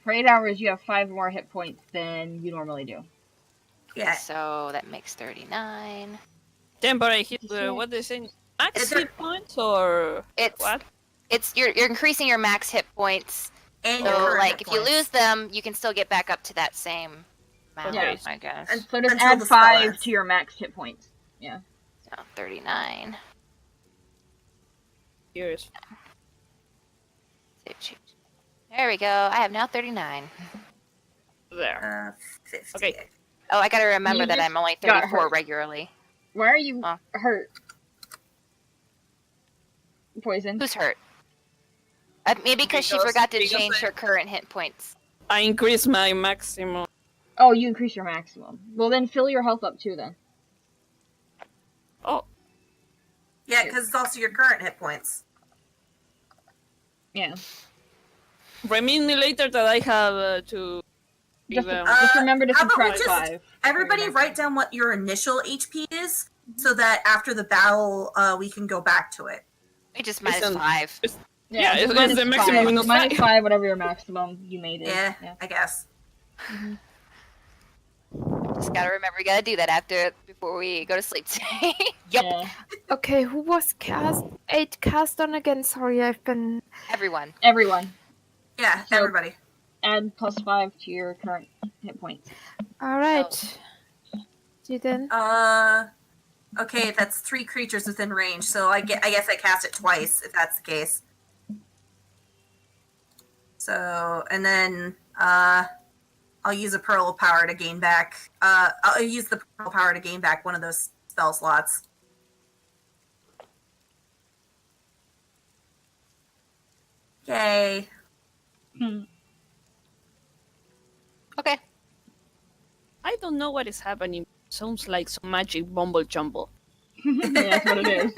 S2: For 8 hours, you have 5 more hit points than you normally do.
S5: Yeah.
S3: So that makes 39.
S6: Temporary hit. What they saying? Max
S5: Is there-
S6: hit points or
S3: It's
S6: what?
S3: you're increasing your max hit points.
S5: And your
S3: So
S5: current
S3: like
S5: hit
S3: if you
S5: points.
S3: lose them, you can still get back up to that same amount,
S2: Yeah.
S3: I guess.
S5: And-
S2: So just
S5: Until
S2: add
S5: the spell
S2: 5
S5: ends.
S2: to your max hit points.
S3: So 39.
S6: Years.
S3: There we go. I have now 39.
S6: There.
S5: 50.
S6: Okay.
S3: Oh, I gotta remember
S2: You
S3: that
S2: just
S3: I'm only
S2: got
S3: 34
S2: hurt.
S3: regularly.
S2: Why are you
S3: Oh.
S2: hurt? Poison.
S3: Who's hurt? Maybe because she
S6: Because-
S3: forgot to
S6: because
S3: change
S6: I-
S3: her current hit points.
S6: I increase my maximum.
S2: Oh, you increase your maximum. Well, then fill your health up too, then.
S6: Oh,
S5: Yeah, because it's also your current hit points.
S2: Yeah.
S6: remind me later that I have to.
S2: Just,
S6: even-
S2: just remember to
S5: how about we
S2: subtract
S5: just-
S2: 5.
S5: Everybody
S2: Your
S5: write down what your initial HP is, so that after the battle, we can go back to it.
S3: We just minus
S6: Listen.
S3: 5.
S6: Yeah,
S2: just
S6: it's
S2: minus
S6: the maximum
S2: 5.
S6: minus
S2: Minus
S6: 5.
S2: 5, whatever your maximum you made is.
S5: Yeah, I guess.
S3: Just gotta remember, we gotta do that before we go to sleep today.
S1: Yep.
S2: Yeah.
S4: Okay, who was cast on again? Sorry, I've been.
S3: Everyone.
S2: Everyone.
S5: Yeah,
S2: So-
S5: everybody.
S2: Add plus 5 to your current hit points.
S4: Alright. You then?
S5: Okay, that's 3 creatures within range, so I guess I cast it twice, if that's the case. So, and then, I'll use a Pearl of Power to gain back, I'll use the Pearl of Power to gain back one of those spell slots. Yay.
S1: Okay.
S6: I don't know what is happening. Sounds like some magic mumble jumble.
S2: Yeah, that's what it is.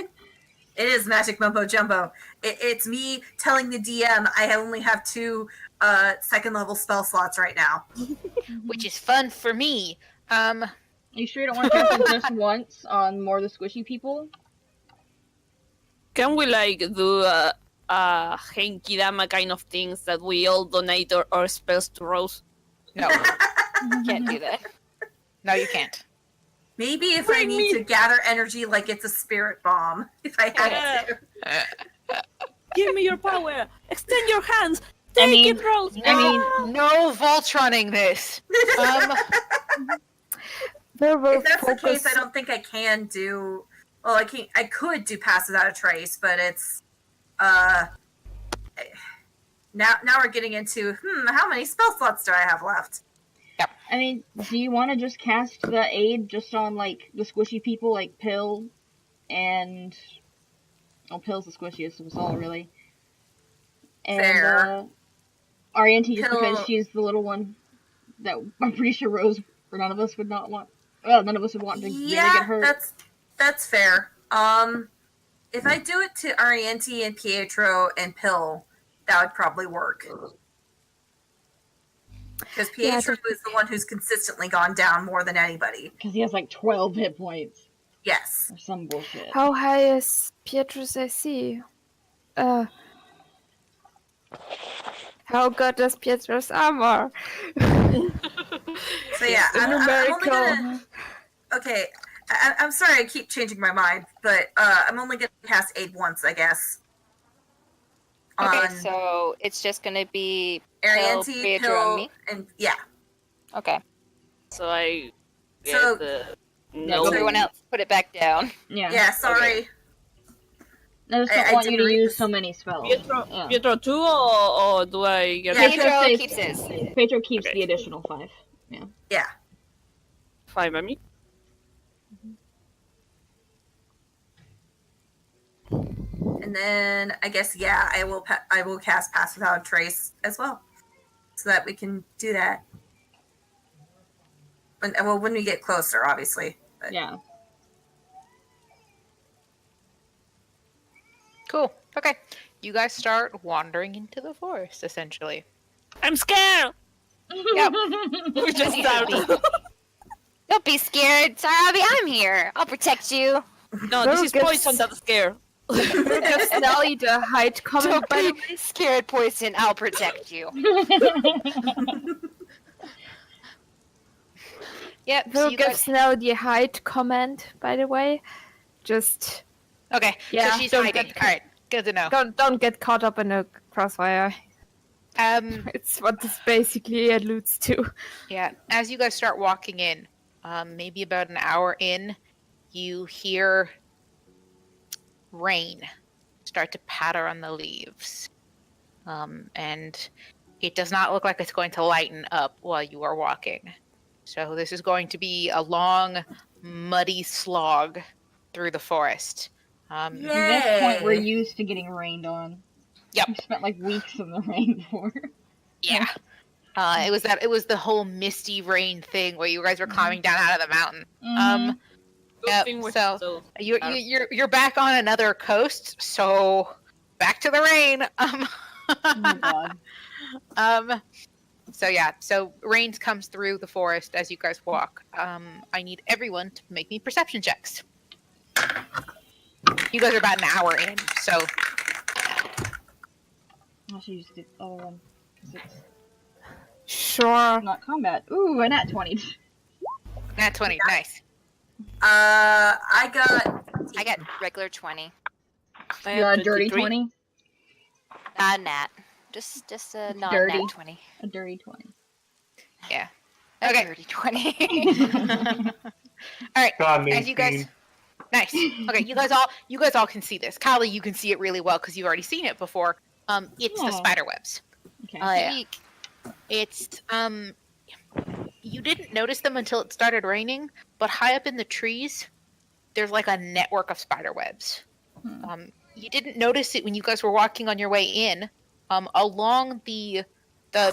S5: It is Magic Mumbo Jumbo. It's me telling the DM I only have 2 second level spell slots right now.
S1: Which is fun for me.
S2: You sure you don't want to cast it just once on more of the squishy people?
S6: Can we like do a Genkidama kind of things that we all donate our spells to Rose?
S1: No.
S3: Can't do that.
S1: No, you can't.
S5: Maybe if I need to gather energy like it's a spirit bomb. If I had to.
S6: Give me your power! Extend your hands!
S2: I
S6: Take
S2: mean-
S6: it, Rose!
S1: No Voltroning this.
S5: If that's the case, I don't think I can do. Well, I could do Pass Without a Trace, but it's. Now we're getting into how many spell slots do I have left?
S2: I mean, do you want to just cast the aid just on, like, the squishy people, like Pill and... Oh, Pill's the squishiest of us all, really. And,
S5: Fair.
S2: Arianti just
S5: Pill-
S2: because she's the little one that I'm pretty sure Rose or none of us would not want. Well, none of us would want to really get hurt.
S5: That's fair. If I do it to Arianti and Pietro and Pill, that would probably work. Because Pietro is the one who's consistently gone down more than anybody.
S2: Because he has like 12 hit points.
S5: Yes.
S2: Or some bullshit.
S4: How high is Pietro's AC? How good is Pietro's armor?
S5: So yeah, I'm only gonna... Okay, I'm sorry I keep changing my mind, but I'm only gonna cast Aid once, I guess.
S3: Okay, so it's just gonna be
S5: Arianti,
S3: Pietro, and me?
S5: and yeah.
S3: Okay.
S6: So I get
S5: So-
S6: the...
S3: No. Everyone else, put it back down.
S2: Yeah.
S5: Yeah, sorry.
S6: Okay.
S2: I just don't
S5: I
S2: want you to
S5: didn't read
S2: use
S5: this.
S2: so many spells.
S6: Pietro 2, or do I get...
S5: Yeah,
S3: Pietro
S2: stays-
S3: keeps his.
S2: Pietro keeps
S6: Okay.
S2: the additional 5.
S5: Yeah.
S6: 5 by me?
S5: And then I guess I will cast Pass Without a Trace as well, so that we can do that. When we get closer, obviously. But.
S2: Yeah.
S1: Cool. Okay. You guys start wandering into the forest, essentially.
S6: I'm scared!
S1: Yep.
S6: We just started.
S3: Don't be scared, Sarabi. I'm here. I'll protect you.
S6: No, this is poison that's scared.
S4: Just Nelly the hide comment,
S3: Don't
S4: by the
S3: be scared, Poison. I'll protect you.
S1: Yep.
S4: Who gives Nell the hide comment, by the way? Just
S1: Okay.
S4: Yeah,
S1: So she's
S4: don't
S1: hiding.
S4: get-
S1: All right. Good to know.
S4: don't get caught up in a crossfire. It's what this basically alludes to.
S1: Yeah. As you guys start walking in, maybe about an hour in, you hear rain start to patter on the leaves. And it does not look like it's going to lighten up while you are walking. So this is going to be a long, muddy slog through the forest.
S2: At this point, we're
S5: Yay.
S2: used to getting rained on.
S1: Yep.
S2: We spent like weeks in the rain before.
S1: Yeah. It was the whole misty rain thing where you guys were climbing down out of the mountain.
S6: Good
S1: Yep,
S6: thing we're
S1: so you're back on another coast, so back to the rain.
S2: Oh my god.
S1: So rain comes through the forest as you guys walk. I need everyone to make me perception checks. You guys are about an hour in, so
S2: I should use the other one. 'Cause it's
S4: Sure.
S2: not combat. Ooh, a nat 20.
S1: nat 20, nice.
S5: I
S3: I got regular 20.
S2: You got a dirty 20?
S3: Nat. Just a non
S2: Dirty.
S3: nat 20.
S2: A dirty 20.
S1: Yeah.
S3: A
S1: Okay.
S3: dirty 20.
S1: All right.
S8: God,
S1: As you guys,
S8: 18.
S1: nice. Okay, you guys all can see this. Kylie, you can see it really well because you've already seen it before. It's the
S2: Yeah.
S1: spider webs.
S2: Okay.
S3: Eek.
S1: It's you didn't notice them until it started raining, but high up in the trees, there's like a network of spider webs. You didn't notice it when you guys were walking on your way in. Along the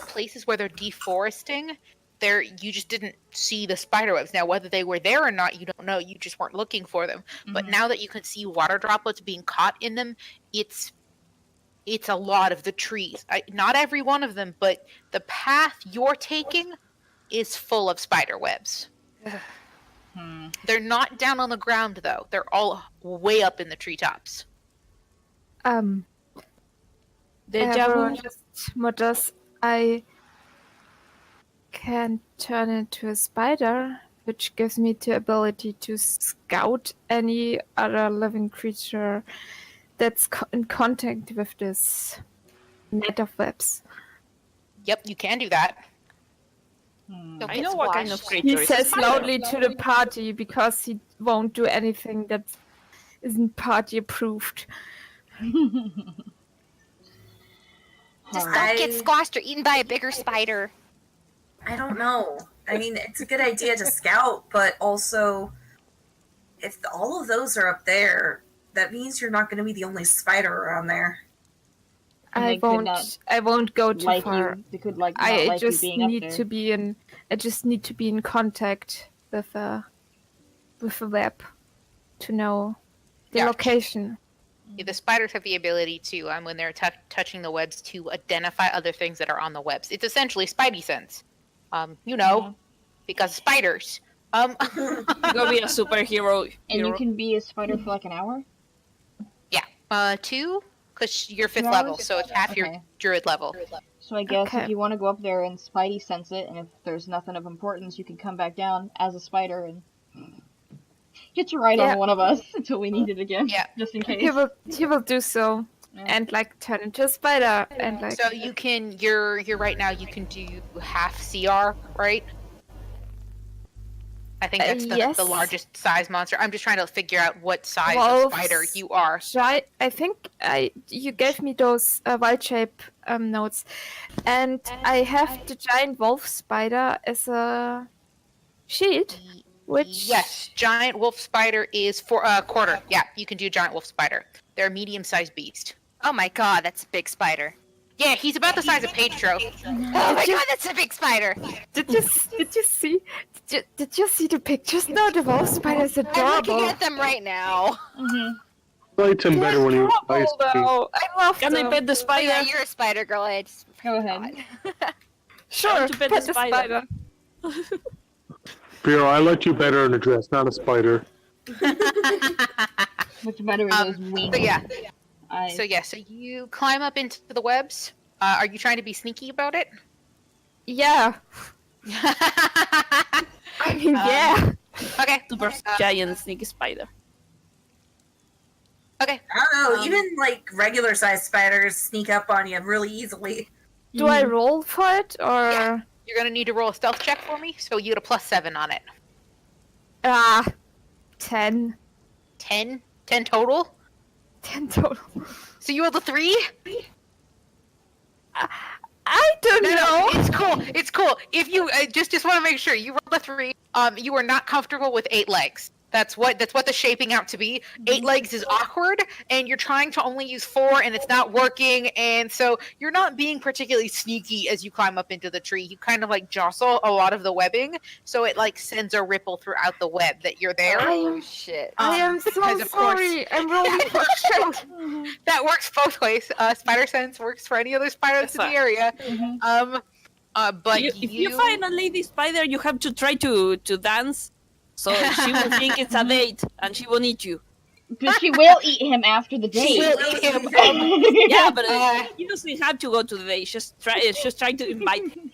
S1: places where they're deforesting, you just didn't see the spider webs. Now, whether they were there or not, you don't know. You just weren't looking for them. But now that you can see water droplets being caught in them, it's a lot of the trees. Not every one of them, but the path you're taking is full of spider webs. They're not down on the ground, though. They're all way up in the treetops.
S4: Everyone just mutters, I can turn into a spider, which gives me the ability to scout any other living creature that's in contact with this net of webs.
S1: Yep, you can do that.
S3: Don't
S6: I
S3: get
S6: know what kind of
S3: squashed.
S6: creature
S4: He
S6: is a
S4: says
S6: spider.
S4: loudly to the party because he won't do anything that isn't party approved.
S3: Just don't get squashed or eaten by a bigger spider.
S5: I don't know. I mean, it's a good idea to scout, but also, if all of those are up there, that means you're not going to be the only spider around there.
S2: And
S4: I
S2: they could not
S4: won't. I won't go too
S2: like
S4: far.
S2: you. They could not
S4: I
S2: like you
S4: just
S2: being up
S4: need
S2: there.
S4: to be in. I just need to be in contact with the web to know the
S1: Yeah.
S4: location.
S1: The spiders have the ability to, when they're touching the webs, to identify other things that are on the webs. It's essentially Spidey sense. Because spiders.
S6: You go be a superhero.
S2: And you can be a spider for like an hour?
S1: 2, because you're 5th
S2: 2
S1: level,
S2: hours?
S1: so it's half your
S2: Okay.
S1: druid level.
S2: So I guess
S4: Okay.
S2: if you want to go up there and Spidey sense it, and if there's nothing of importance, you can come back down as a spider and get to ride
S4: Yeah.
S2: on one of us until we need it again.
S1: Yeah.
S2: Just in case.
S4: He will do so,
S2: Yeah.
S4: and like turn into a spider, and like.
S1: So you can, you're right now, you can do half CR, right? I think that's
S4: Yes.
S1: the largest size monster. I'm just trying to figure out what size
S4: Wolves.
S1: of spider you are.
S4: I think you gave me those wild shape notes, and I have the giant wolf spider as a shield. Which
S1: Yes, giant wolf spider is for a quarter. Yeah, you can do giant wolf spider. They're a medium-sized beast.
S3: Oh my god, that's a big spider.
S1: Yeah, he's about the size of Pedro.
S3: Oh my god, that's a big spider.
S4: Did you see the pictures? No, the wolf spider is
S3: I'm
S4: adorable.
S3: looking at them right now.
S2: Mm-hmm.
S8: I liked him better when he was ice
S4: Adorable,
S8: cream.
S4: though. I love
S6: Can I
S4: them.
S6: pet the
S3: Oh
S6: spider?
S3: yeah, you're a spider girl. I just
S2: Go ahead.
S4: Sure,
S6: I want to pet the spider.
S8: Bureau, I liked you better in a dress, not a spider.
S2: Which better is those wings.
S1: So yeah,
S2: eyes.
S1: so you climb up into the webs. Are you trying to be sneaky about it?
S4: Yeah, I mean, yeah.
S1: Okay.
S6: Super giant sneaky spider.
S1: Okay.
S5: I don't know. Even like regular sized spiders sneak up on you really easily.
S4: Do I roll for it or?
S1: Yeah. You're gonna need to roll a stealth check for me, so you get a +7 on it.
S4: 10.
S1: 10? 10 total?
S4: 10 total.
S1: So you rolled a 3?
S4: I don't
S1: No,
S4: know.
S1: it's cool. It's cool. If you just want to make sure you rolled a 3, you are not comfortable with 8 legs. That's what the shaping out to be. 8 legs is awkward, and you're trying to only use 4, and it's not working, and so you're not being particularly sneaky as you climb up into the tree. You kind of like jostle a lot of the webbing, so it like sends a ripple throughout the web that you're there.
S3: Oh shit.
S4: I am so
S1: because of course-
S4: sorry. I'm rolling for shit.
S1: That works both ways. Spider sense works for any other spider that's in the area. But
S6: If you find a lady spider, you have to try to dance, so she will think it's a date and she won't eat you.
S2: But she will eat him after the date.
S1: She will eat him.
S6: Yeah, but he doesn't have to go to the date. Just try to invite him.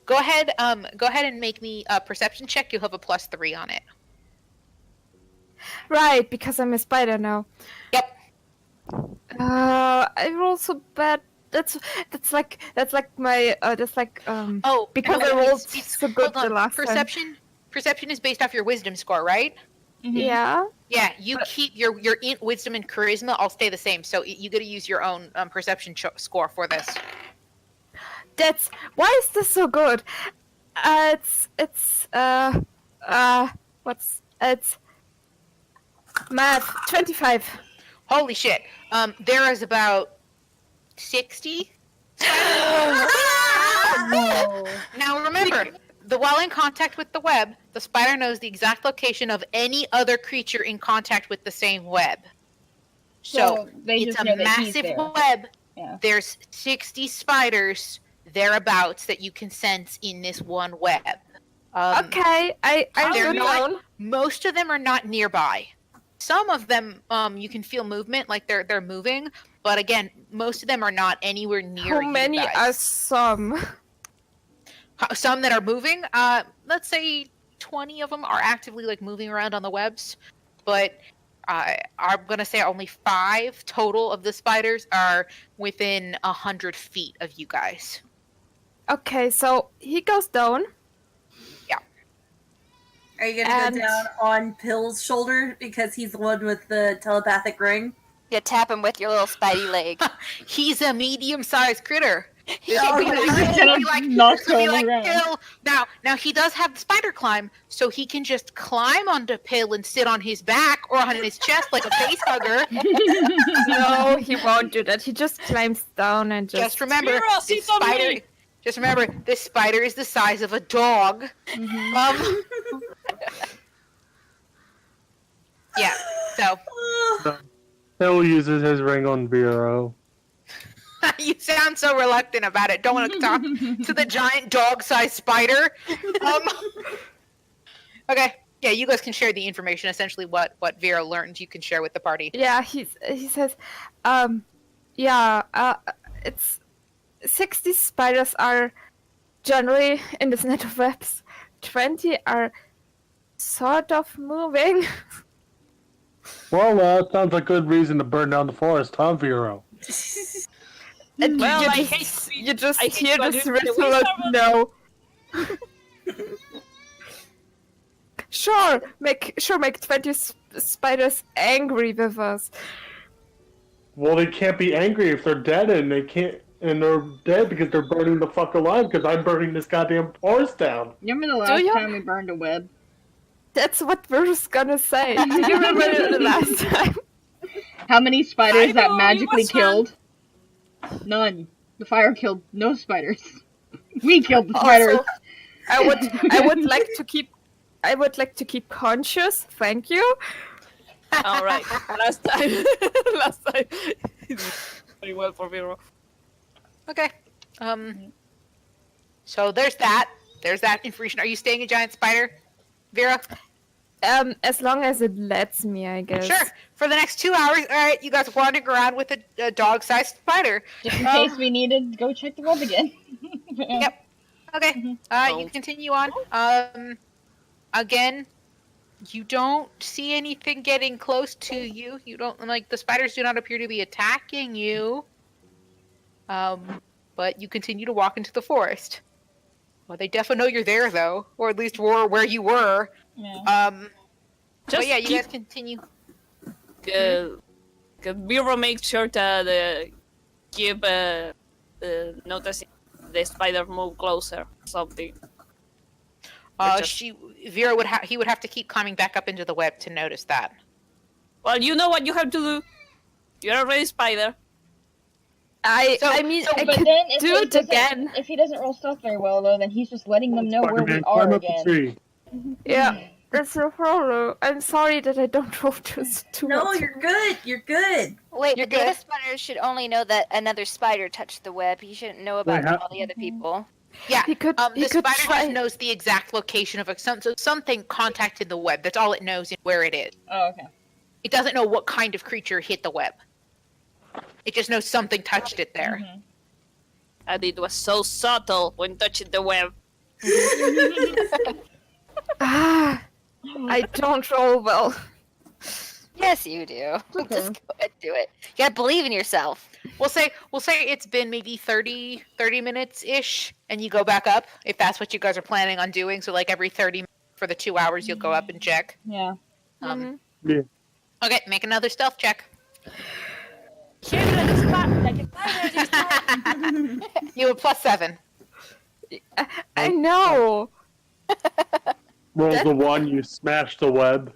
S1: Go ahead and make me a perception check. You'll have a +3 on it.
S4: Right, because I'm a spider now.
S1: Yep.
S4: I roll so bad. That's like my
S1: Oh,
S4: because
S1: no,
S4: I rolled
S1: it's-
S4: so good
S1: hold
S4: the
S1: on.
S4: last time.
S1: Perception is based off your wisdom score, right?
S4: Yeah.
S1: Yeah, you keep your int, wisdom, and charisma all stay the same. So you got to use your own perception score for this.
S4: That's why is this so good? It's math 25.
S1: Holy shit! There is about 60.
S2: No.
S1: Now remember, while in contact with the web, the spider knows the exact location of any other creature in contact with the same web. So
S2: they
S1: it's
S2: just
S1: a
S2: know that he's
S1: massive
S2: there.
S1: web.
S2: Yeah.
S1: There's 60 spiders thereabouts that you can sense in this one web.
S4: Okay, I
S1: they're
S4: go
S1: not-
S4: down.
S1: Most of them are not nearby. Some of them, you can feel movement, like they're moving. But again, most of them are not anywhere near
S4: How
S1: you
S4: many
S1: guys.
S4: are some?
S1: Some that are moving. Let's say 20 of them are actively like moving around on the webs, but I'm gonna say only 5 total of the spiders are within 100 feet of you guys.
S4: Okay, so he goes down.
S5: Are you gonna
S4: And-
S5: go down on Pill's shoulder because he's the one with the telepathic ring?
S3: Yeah, tap him with your little spidey leg.
S1: He's a medium-sized critter.
S2: Not going around.
S1: Pill. Now he does have the spider climb, so he can just climb onto Pill and sit on his back or on his chest like a face hugger.
S4: No, he won't do that. He just climbs down and
S1: Just remember,
S6: Mira,
S1: this
S6: sit on
S1: spider.
S6: me.
S1: Just remember, this spider is the size of a dog. Yeah. So
S8: Hill uses his ring on Vero.
S1: you sound so reluctant about it. Don't want to talk to the giant dog-sized spider. Okay. Yeah, you guys can share the information. Essentially, what Vero learned, you can share with the party.
S4: Yeah, he says, it's 60 spiders are generally in this net of webs. 20 are sort of moving.
S8: Well, that sounds like a good reason to burn down the forest, huh, Vero?
S4: And
S6: Well,
S4: you
S6: I
S4: just,
S6: hate
S4: you just
S6: I hate
S4: hear
S6: to
S4: this
S6: agree with the
S4: resolute
S6: wizard,
S4: no. Sure, make 20 spiders angry with us.
S8: Well, they can't be angry if they're dead, and they're dead because they're burning the fuck alive. Because I'm burning this goddamn forest down.
S2: You remember the last
S4: you?
S2: time we burned a web?
S4: That's what we're just gonna say. Do you remember the last time?
S2: How many spiders
S6: I
S2: that
S6: know,
S2: magically
S6: it was fun.
S2: killed? None. The fire killed no spiders. We killed the spiders.
S4: Also, I would like to keep conscious. Thank you.
S6: All right. Last time. Very well for Vero.
S1: Okay. So there's that. There's that information. Are you staying a giant spider, Vera?
S4: As long as it lets me, I guess.
S1: Sure. For the next 2 hours, all right. You guys are wandering around with a dog-sized spider.
S2: Just in case we needed to go check the web again.
S1: Yep. Okay. You continue on. Again, you don't see anything getting close to you. You don't the spiders do not appear to be attacking you. But you continue to walk into the forest. Well, they definitely know you're there, though, or at least were where you were.
S2: Yeah.
S1: But yeah, you guys continue.
S6: Vero makes sure to keep noticing the spider move closer. Something.
S1: Vera would have to keep climbing back up into the web to notice that.
S6: Well, you know what you have to do. You're already spider.
S4: I
S2: But
S4: could
S2: then if
S4: do
S2: he
S4: it
S2: doesn't-
S4: again.
S2: If he doesn't roll stuff very well, though, then he's just letting them know where we
S8: Spider-Man,
S2: are
S8: climb up the
S2: again.
S8: tree.
S4: Yeah, that's no problem. I'm sorry that I don't roll too
S5: No,
S4: much.
S5: you're good. You're good.
S3: Wait,
S1: You're
S3: the data
S1: good.
S3: spider should only know that another spider touched the web. He shouldn't know about
S8: Wait,
S3: all the other people.
S1: Yeah.
S4: He could.
S1: The
S4: He could
S1: spider
S4: try.
S1: just knows the exact location of something contacted the web. That's all it knows and where it is.
S2: Oh, okay.
S1: It doesn't know what kind of creature hit the web. It just knows something touched it there.
S2: Mhm.
S6: And it was so subtle when touching the web.
S4: I don't roll well.
S3: Yes, you do. Just go ahead and do it. You gotta believe in yourself.
S1: We'll say it's been maybe 30 minutes ish, and you go back up if that's what you guys are planning on doing. So like every 30 minutes for the 2 hours, you'll go up and check.
S2: Yeah.
S8: Yeah.
S1: Okay, make another stealth check. You have +7.
S4: I know.
S8: Roll the 1, you smash the web.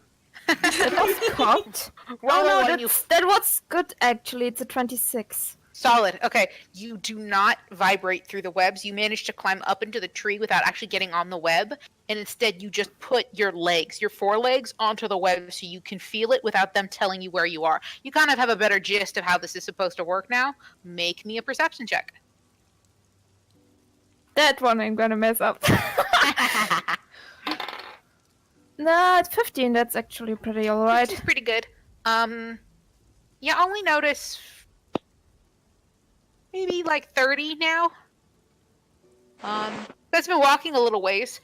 S4: That was cocked.
S1: Roll
S4: Oh no,
S1: one, you
S4: that was good actually. It's a 26.
S1: solid. Okay, you do not vibrate through the webs. You manage to climb up into the tree without actually getting on the web, and instead you just put your forelegs onto the web so you can feel it without them telling you where you are. You kind of have a better gist of how this is supposed to work now. Make me a perception check.
S4: That one I'm gonna mess up. No, it's 15. That's actually pretty alright.
S1: Which is pretty good. You only notice maybe like 30 now. That's been walking a little ways.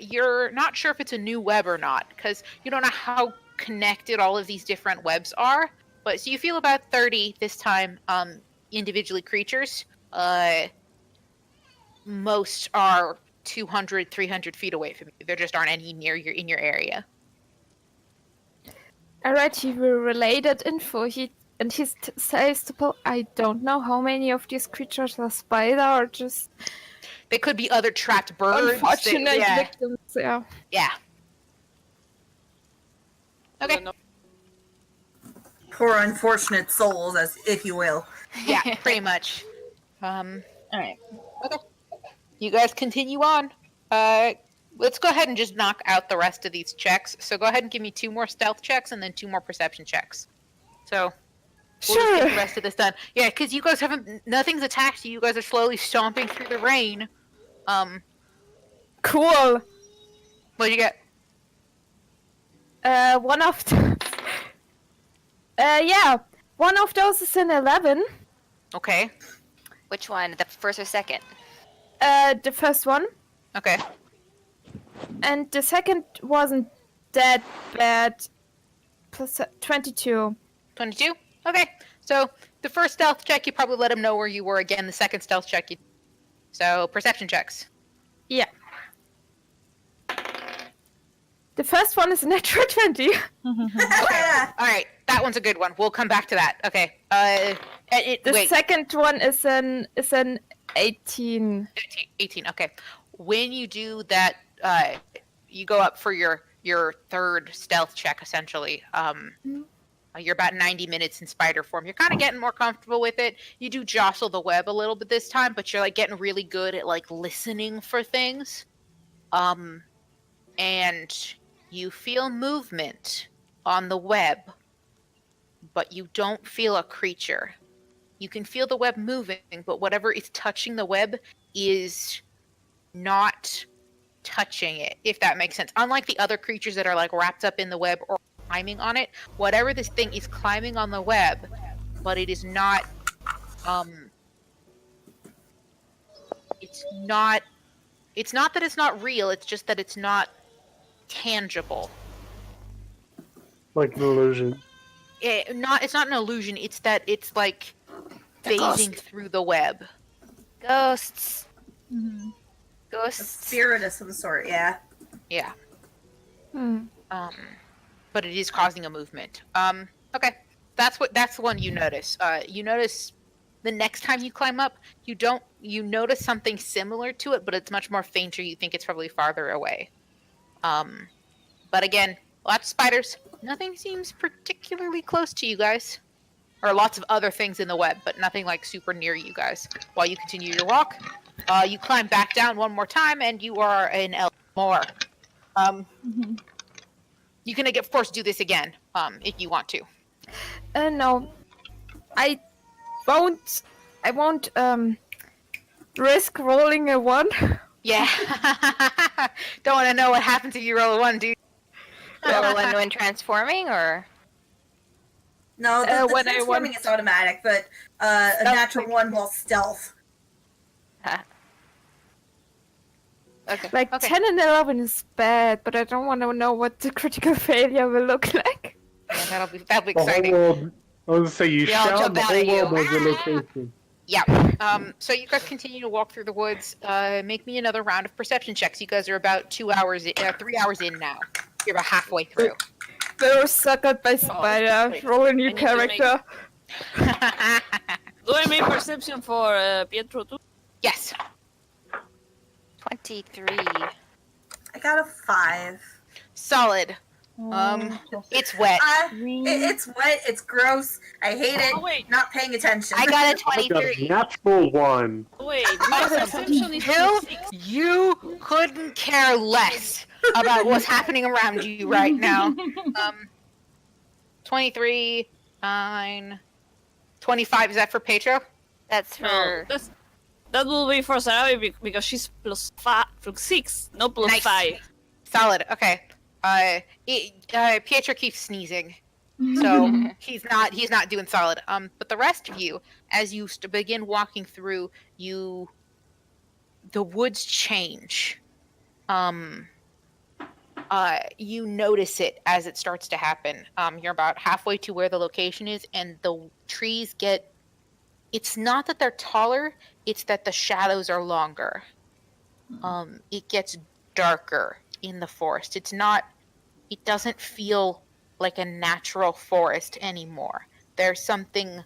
S1: You're not sure if it's a new web or not, because you don't know how connected all of these different webs are. But so you feel about 30 this time, individually creatures. Most are 200, 300 feet away from you. There just aren't any in your area.
S4: Alright, he will relay that info. And he says to Paul, I don't know how many of these creatures are spider or just
S1: They could be other trapped birds.
S4: unfortunate
S1: yeah.
S4: victims. Yeah.
S1: Yeah. Okay.
S5: Poor unfortunate souls, as if you will.
S1: Yeah, pretty much.
S2: Alright.
S1: You guys continue on. Let's go ahead and just knock out the rest of these checks. So go ahead and give me 2 more stealth checks and then 2 more perception checks. So we'll just get the rest of this done. Yeah, because you guys nothing's attacked you. You guys are slowly stomping through the rain.
S4: Cool.
S1: What'd you get?
S4: One of those. Yeah. One of those is an 11.
S1: Okay.
S3: Which one? The first or second?
S4: The first one.
S1: Okay.
S4: And the second wasn't that bad. Plus 22.
S1: 22? Okay. So the first stealth check, you probably let him know where you were again. The second stealth check, so perception checks.
S4: Yeah. The first one is a natural 20.
S1: Okay. All right. That one's a good one. We'll come back to that. Okay.
S4: The second one is an 18.
S1: 18. Okay. When you do that, you go up for your third stealth check, essentially. You're about 90 minutes in spider form. You're kind of getting more comfortable with it. You do jostle the web a little bit this time, but you're like getting really good at like listening for things. And you feel movement on the web, but you don't feel a creature. You can feel the web moving, but whatever is touching the web is not touching it, if that makes sense. Unlike the other creatures that are like wrapped up in the web or climbing on it, whatever this thing is climbing on the web, but it is not it's not that it's not real, it's just that it's not tangible.
S8: Like an illusion.
S1: It's not an illusion, it's that it's like phasing through the web.
S3: Ghosts.
S2: Mm-hmm.
S5: A
S3: Ghosts.
S5: spirit of some sort, yeah.
S1: Yeah.
S4: Hmm.
S1: But it is causing a movement. Okay. That's the one you notice. You notice the next time you climb up, you notice something similar to it, but it's much more fainter. You think it's probably farther away. But again, lots of spiders. Nothing seems particularly close to you guys. Or lots of other things in the web, but nothing like super near you guys. While you continue your walk, you climb back down one more time, and you are in more. You can, of course, do this again if you want to.
S4: No, I won't. I won't risk rolling a 1.
S1: Yeah. Don't want to know what happens if you roll a 1, do you?
S3: Roll one when transforming, or
S5: No, the
S4: when I
S5: transforming
S4: want-
S5: is automatic, but a natural 1 while stealth.
S1: Okay.
S4: Like
S1: okay.
S4: 10 and 11 is bad, but I don't want to know what the critical failure will look like.
S1: Yeah, that'll be
S8: The whole
S1: exciting.
S8: world. I was gonna say you
S1: They all
S8: shout.
S1: jump
S8: The
S1: out
S8: whole
S1: at you.
S8: world knows the location.
S1: Yeah. So you guys continue to walk through the woods. Make me another round of perception checks. You guys are about 3 hours in now. You're about halfway through.
S4: They were suckered by spider.
S6: wait.
S4: Roll a
S6: I
S4: new
S6: need to make-
S4: character.
S6: Do I make perception for Pietro too?
S1: Yes.
S3: 23.
S5: I got a 5.
S1: Solid. It's wet.
S5: It's wet, it's gross, I hate it,
S6: Oh, wait.
S5: not paying attention.
S3: I got a
S8: I got a
S3: 23.
S8: natural 1.
S6: Wait, my perception is
S1: Hill,
S6: 6.
S1: you couldn't care less about what's happening around you right now. 23, 9, 25. Is that for Petro?
S3: That's
S6: No,
S3: for.
S6: that will be for Sarabi because she's plus 6, no plus
S1: Nice.
S6: 5.
S1: Solid. Okay. Pietro keeps sneezing, so he's not doing solid. But the rest of you, as you begin walking through, the woods change. You notice it as it starts to happen. You're about halfway to where the location is, and the trees get. It's not that they're taller; it's that the shadows are longer. It gets darker in the forest. It doesn't feel like a natural forest anymore. There's something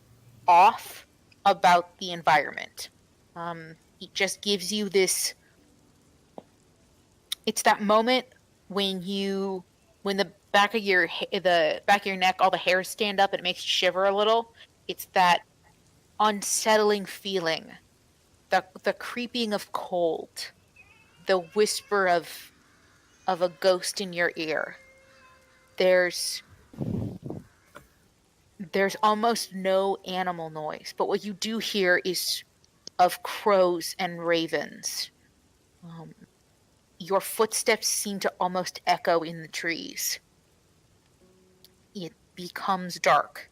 S1: off about the environment. It just gives you this. It's that moment when the back of your neck, all the hairs stand up and it makes you shiver a little. It's that unsettling feeling, the creeping of cold, the whisper of a ghost in your ear. There's almost no animal noise, but what you do hear is of crows and ravens. Your footsteps seem to almost echo in the trees. It becomes dark,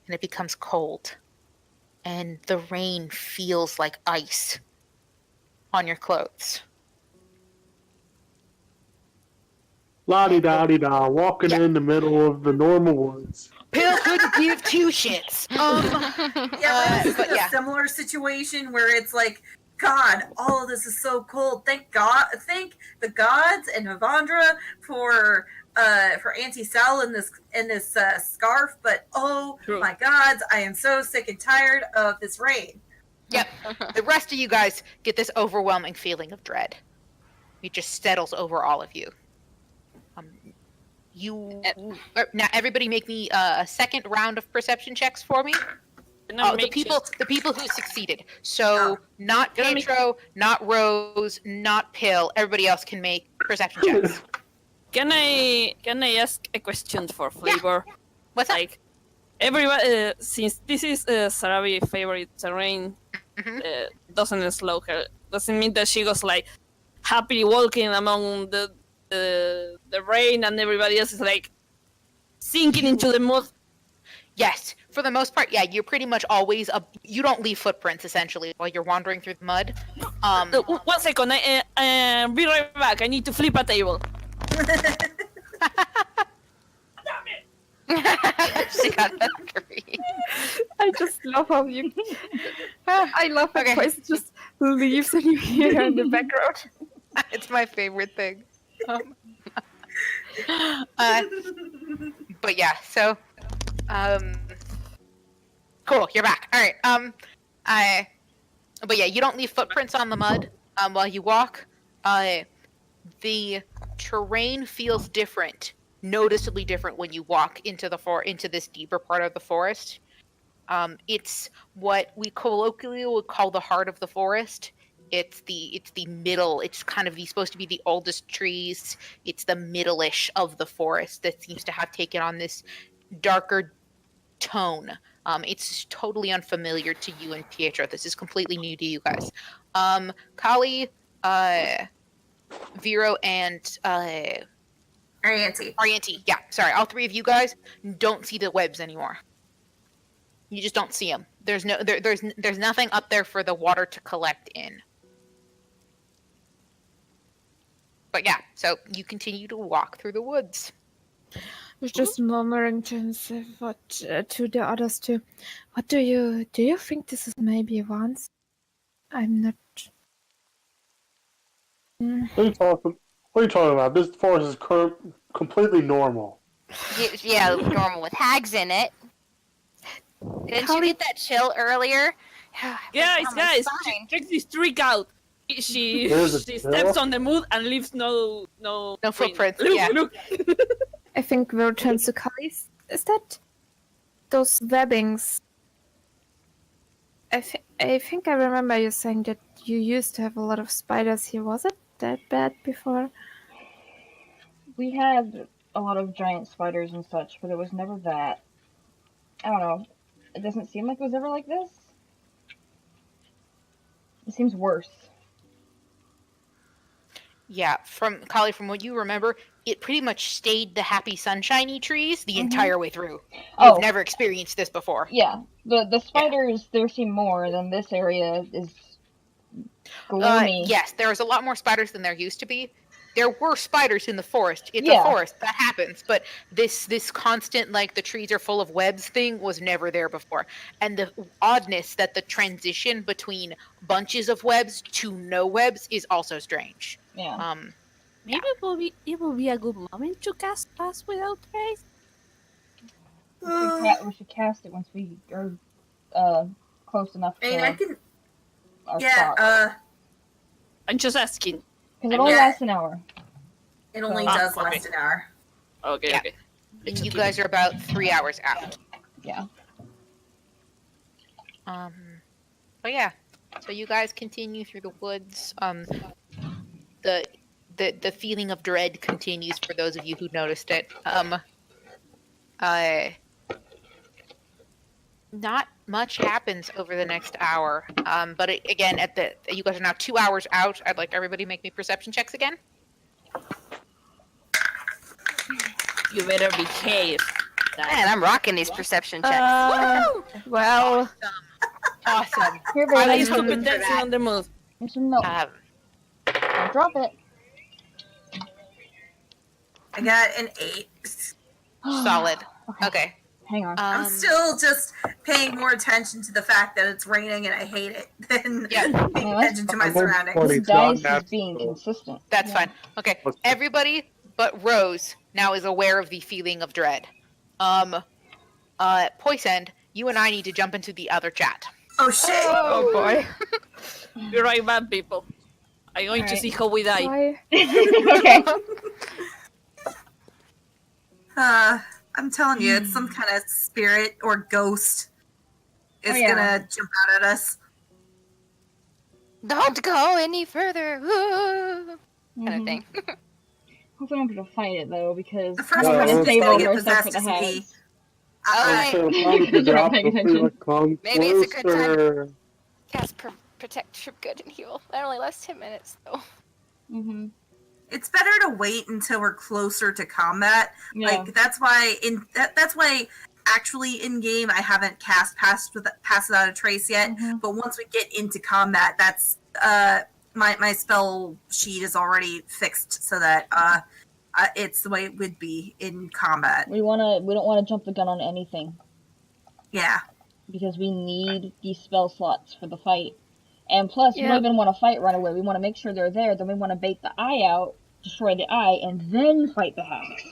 S1: and it becomes cold, and the rain feels like ice on your clothes.
S8: La-di-da-di-da, walking
S1: Yeah.
S8: in the middle of the normal woods.
S1: Pill couldn't give two shits.
S5: Yeah, but this
S1: but
S5: is
S1: yeah.
S5: a similar situation where it's like, God, all of this is so cold. Thank the gods and Havandra for Auntie Sal in this scarf. But oh
S6: True.
S5: my gods, I am so sick and tired of this rain.
S1: Yep. The rest of you guys get this overwhelming feeling of dread. It just settles over all of you. Now everybody make me a second round of perception checks for me. The people who succeeded. So not Pietro, not Rose, not Pill. Everybody else can make perception checks.
S6: Can I ask a question for flavor?
S1: Yeah. What's that?
S6: Like, everybody, since this is Sarabi's favorite terrain, doesn't slow her. Doesn't mean that she goes like happily walking among the rain and everybody else is like sinking into the mud.
S1: Yes, for the most part, yeah. You're pretty much always you don't leave footprints essentially while you're wandering through the mud.
S6: 1 second, I be right back. I need to flip a table.
S1: She got hungry.
S4: I just love how you. I love how voice just leaves and you hear her in the background.
S1: It's my favorite thing. But yeah, so cool, you're back. All right. But yeah, you don't leave footprints on the mud while you walk. The terrain feels different, noticeably different when you walk into this deeper part of the forest. It's what we colloquially would call the heart of the forest. It's the middle. It's kind of supposed to be the oldest trees. It's the middle-ish of the forest that seems to have taken on this darker tone. It's totally unfamiliar to you and Pietro. This is completely new to you guys. Kali, Vero, and Arianti. Yeah, sorry. All three of you guys don't see the webs anymore. You just don't see them. There's nothing up there for the water to collect in. But yeah, so you continue to walk through the woods.
S4: I was just murmuring to the others too. What do you think this is maybe once? I'm not.
S8: What are you talking about? This forest is completely normal.
S3: Yeah, normal with hags in it. Didn't you get that chill earlier?
S6: Guys, check this trick out. She steps on the mud and leaves no
S1: footprints.
S6: Look,
S1: Yeah.
S6: look.
S4: I think we'll turn to Kali. Is that those webbings? I think I remember you saying that you used to have a lot of spiders here. Was it that bad before?
S2: We had a lot of giant spiders and such, but it was never that. I don't know. It doesn't seem like it was ever like this. It seems worse.
S1: Yeah, Kali, from what you remember, it pretty much stayed the happy sunshiny trees the entire way through. You've never experienced this before.
S2: Yeah, the spiders there seem more than this area is gloomy.
S1: Yes, there's a lot more spiders than there used to be. There were spiders in the forest. It's a forest, that happens. But this constant, like, the trees are full of webs thing was never there before. And the oddness that the transition between bunches of webs to no webs is also strange.
S2: Yeah.
S6: Maybe it will be a good moment to cast Pass Without Trace.
S2: We should cast it once we are close enough
S5: I mean,
S2: to
S5: I can.
S2: our
S5: Yeah.
S2: spot.
S6: I'm just asking.
S2: Because it only lasts an hour.
S5: It only
S6: Ah,
S5: does
S6: okay.
S5: last an hour.
S6: Okay,
S1: Yeah.
S6: okay.
S1: And you guys are about 3 hours out.
S2: Yeah.
S1: But yeah, so you guys continue through the woods. The feeling of dread continues for those of you who noticed it. Not much happens over the next hour. But again, you guys are now 2 hours out. I'd like everybody to make me perception checks again.
S6: You better behave.
S3: Man, I'm rocking these perception checks.
S4: Well,
S1: Awesome.
S2: Here,
S6: I
S2: baby.
S6: used to be dancing on the move.
S2: Here's some milk. Don't drop it.
S5: I got an 8.
S1: Solid. Okay.
S2: Hang on.
S5: I'm still just paying more attention to the fact that it's raining and I hate it than
S1: Yeah.
S5: paying
S2: Well,
S5: attention to my
S8: I'm on
S5: surroundings.
S8: 20.
S2: This
S8: It's not
S2: dice is
S8: natural.
S2: being consistent.
S1: That's fine. Okay. Everybody but Rose now is aware of the feeling of dread. Poisoned, you and I need to jump into the other chat.
S5: Oh shit!
S4: oh boy.
S6: Be right back, people. I'm going to
S2: Alright.
S6: see how we die.
S4: Why?
S2: Okay.
S5: I'm telling you, it's some kind of spirit or ghost is gonna jump out at us.
S3: Don't go any further. Kind of thing.
S2: Hopefully I'm going to fight it, though, because
S5: The
S2: I'm
S5: first
S8: No,
S2: trying
S8: one
S2: to
S8: is
S2: save
S5: gonna
S2: all
S5: get
S2: her stuff for
S5: possessed
S2: the
S5: is me.
S2: heads.
S3: Alright.
S8: So if I'm to drop,
S2: paying
S8: feel free to
S2: attention.
S8: come
S3: Maybe it's a good time to-
S8: closer.
S3: Cast protect, trip, good, and heal. That only lasts 10 minutes, though.
S2: Mm-hmm.
S5: It's better to wait until we're closer to combat.
S2: Yeah.
S5: Like that's why that's why actually in game I haven't cast Pass Without a Trace yet.
S2: Mhm.
S5: But once we get into combat, that's my spell sheet is already fixed so that it's the way it would be in combat.
S2: We don't want to jump the gun on anything
S5: Yeah.
S2: because we need these spell slots for the fight. And plus, we
S4: Yeah.
S2: don't even want to fight right away. We want to make sure they're there. Then we want to bait the eye out, destroy the eye, and then fight the hacks.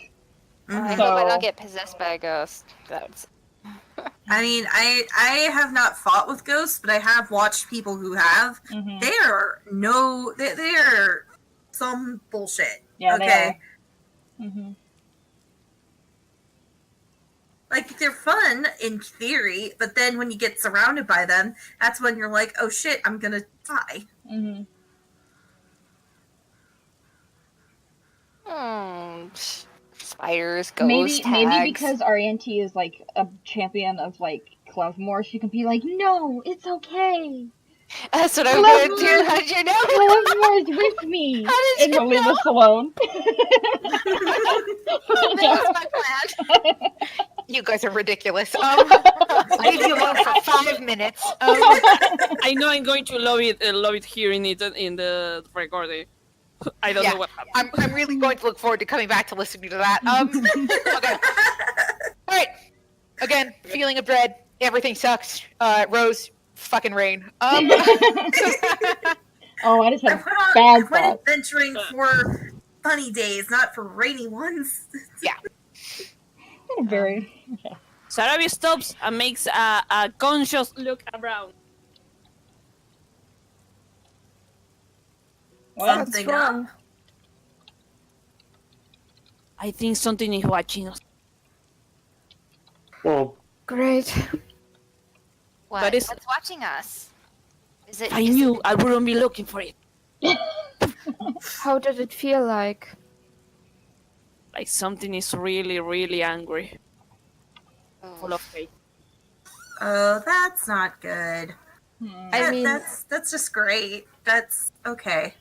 S3: I
S5: Mhm.
S3: hope I
S2: So-
S3: don't get possessed by a ghost. That's
S5: I mean, I have not fought with ghosts, but I have watched people who have.
S2: Mm-hmm.
S5: They're some bullshit.
S2: Yeah,
S5: okay.
S2: they are. Mm-hmm.
S5: Like, they're fun in theory, but then when you get surrounded by them, that's when you're like, oh shit, I'm gonna die.
S2: Mm-hmm.
S3: spiders, ghosts,
S2: Maybe
S3: hags.
S2: because Arianti is like a champion of like Clavmore, she can be like, no, it's okay.
S3: That's what I'm
S2: Love
S3: going to do.
S2: more.
S3: How'd you know?
S2: Clavmore is with me.
S3: How did
S2: And
S3: you
S2: he'll leave
S3: know?
S2: us alone.
S3: That was my plan.
S1: You guys are ridiculous. Leave you alone for 5 minutes.
S6: I know I'm going to love it hearing it in the recording. I don't
S1: Yeah.
S6: know what happened.
S1: I'm really going to look forward to coming back to listening to that. Okay. All right. Again, feeling of dread. Everything sucks. Rose, fucking rain.
S2: Oh, I just
S5: I
S2: had
S5: went
S2: bad thoughts.
S5: adventuring for funny days, not for rainy ones.
S2: Very. Okay.
S6: Sarabi stops and makes a conscious look around.
S2: Well,
S5: Something
S4: What's wrong?
S6: I think something is watching us.
S8: Well,
S4: Great.
S3: What?
S6: But it's-
S3: What's watching us? Is it?
S6: I
S3: is
S6: knew I wouldn't be looking for it.
S4: How did it feel like?
S6: Like something is really, really angry. Full of hate.
S5: Oh, that's not good.
S4: I mean-
S5: that's just great. That's okay.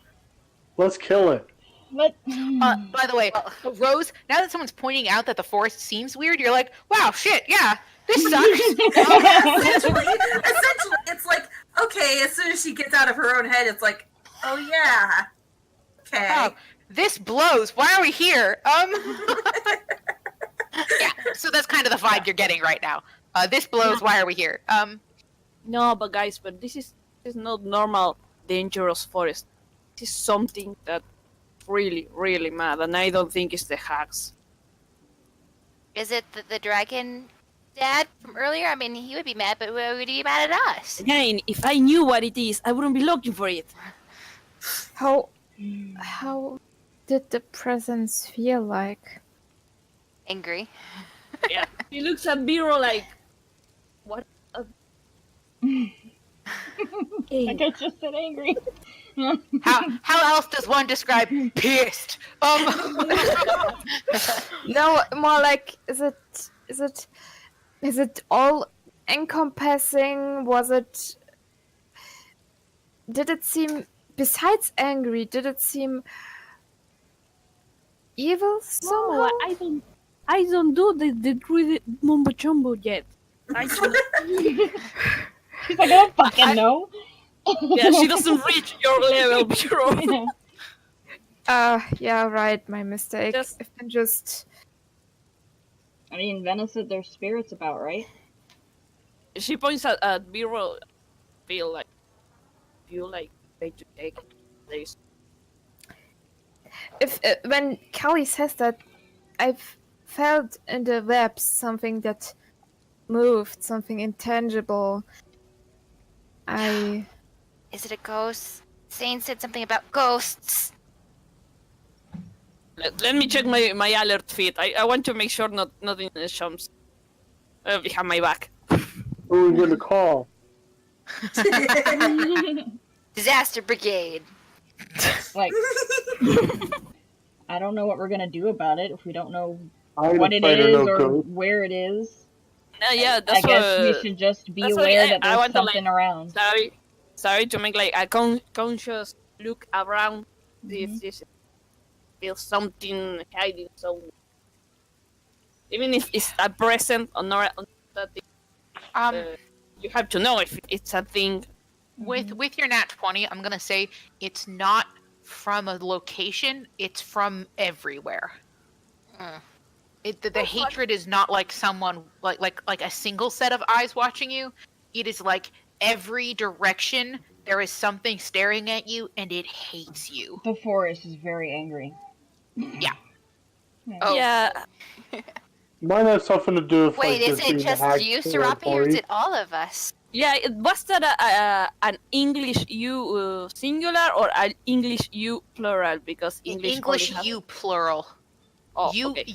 S8: let's kill it.
S2: But
S1: By the way, Rose, now that someone's pointing out that the forest seems weird, you're like, wow, shit, yeah, this sucks.
S5: Essentially, it's like, okay, as soon as she gets out of her own head, it's like, oh yeah. Okay.
S1: Wow, this blows. Why are we here? Yeah, so that's kind of the vibe you're getting right now. This blows. Why are we here?
S6: No, but guys, this is not normal dangerous forest. This is something that really, really mad, and I don't think it's the hacks.
S3: it the dragon Dad from earlier? I mean, he would be mad, but would he be mad at us?
S6: Again, if I knew what it is, I wouldn't be looking for it.
S4: How did the presence feel like?
S3: Angry.
S6: Yeah. He looks at Biro like, what?
S2: Like I just said, angry.
S1: How else does one describe pissed?
S4: No, more like is it all encompassing? Did it seem, besides angry, did it seem evil somehow?
S6: No, I don't do the druid mumbo jumbo yet. I don't.
S2: She's like, I don't fucking know.
S6: Yeah, she doesn't reach your level, Biro.
S4: Yeah, right, my mistake.
S6: Just-
S4: I've been just...
S2: I mean, Venice said there's spirits about, right?
S6: She points at Biro. Feel like they to take place.
S4: If when Kelly says that, I've felt in the webs something that moved, something intangible.
S3: Is it a ghost? Zane said something about ghosts.
S6: Let me check my alert feed. I want to make sure nothing jumps behind my back.
S8: Who are we gonna call?
S3: Disaster Brigade.
S2: Like, I don't know what we're gonna do about it if we don't know
S8: I
S2: what it
S8: fighter,
S2: is
S8: no
S2: or
S8: ghost.
S2: where it is.
S6: Yeah, that's
S2: I guess
S6: what,
S2: we should just be
S6: that's why
S2: aware
S6: I
S2: that there's
S6: want to,
S2: something around.
S6: Sorry to make like a conscious look around. This feels something hiding somewhere. Even if it's a present or not, you have to know if it's a thing.
S1: With your nat 20, I'm gonna say it's not from a location; it's from everywhere. The hatred is not like someone like a single set of eyes watching you. It is like every direction there is something staring at you, and it hates you.
S2: The forest is very angry.
S1: Yeah.
S3: Oh.
S6: Yeah.
S8: Might have something to do with
S3: Wait,
S8: like,
S3: is
S8: this
S3: it
S8: being
S3: just
S8: hacked
S3: you,
S8: to the
S3: Serapi, or is
S8: party.
S3: it all of us?
S6: Yeah, was that an English you singular or an English you plural? Because English only has-
S1: you plural.
S6: Oh,
S1: You
S6: okay.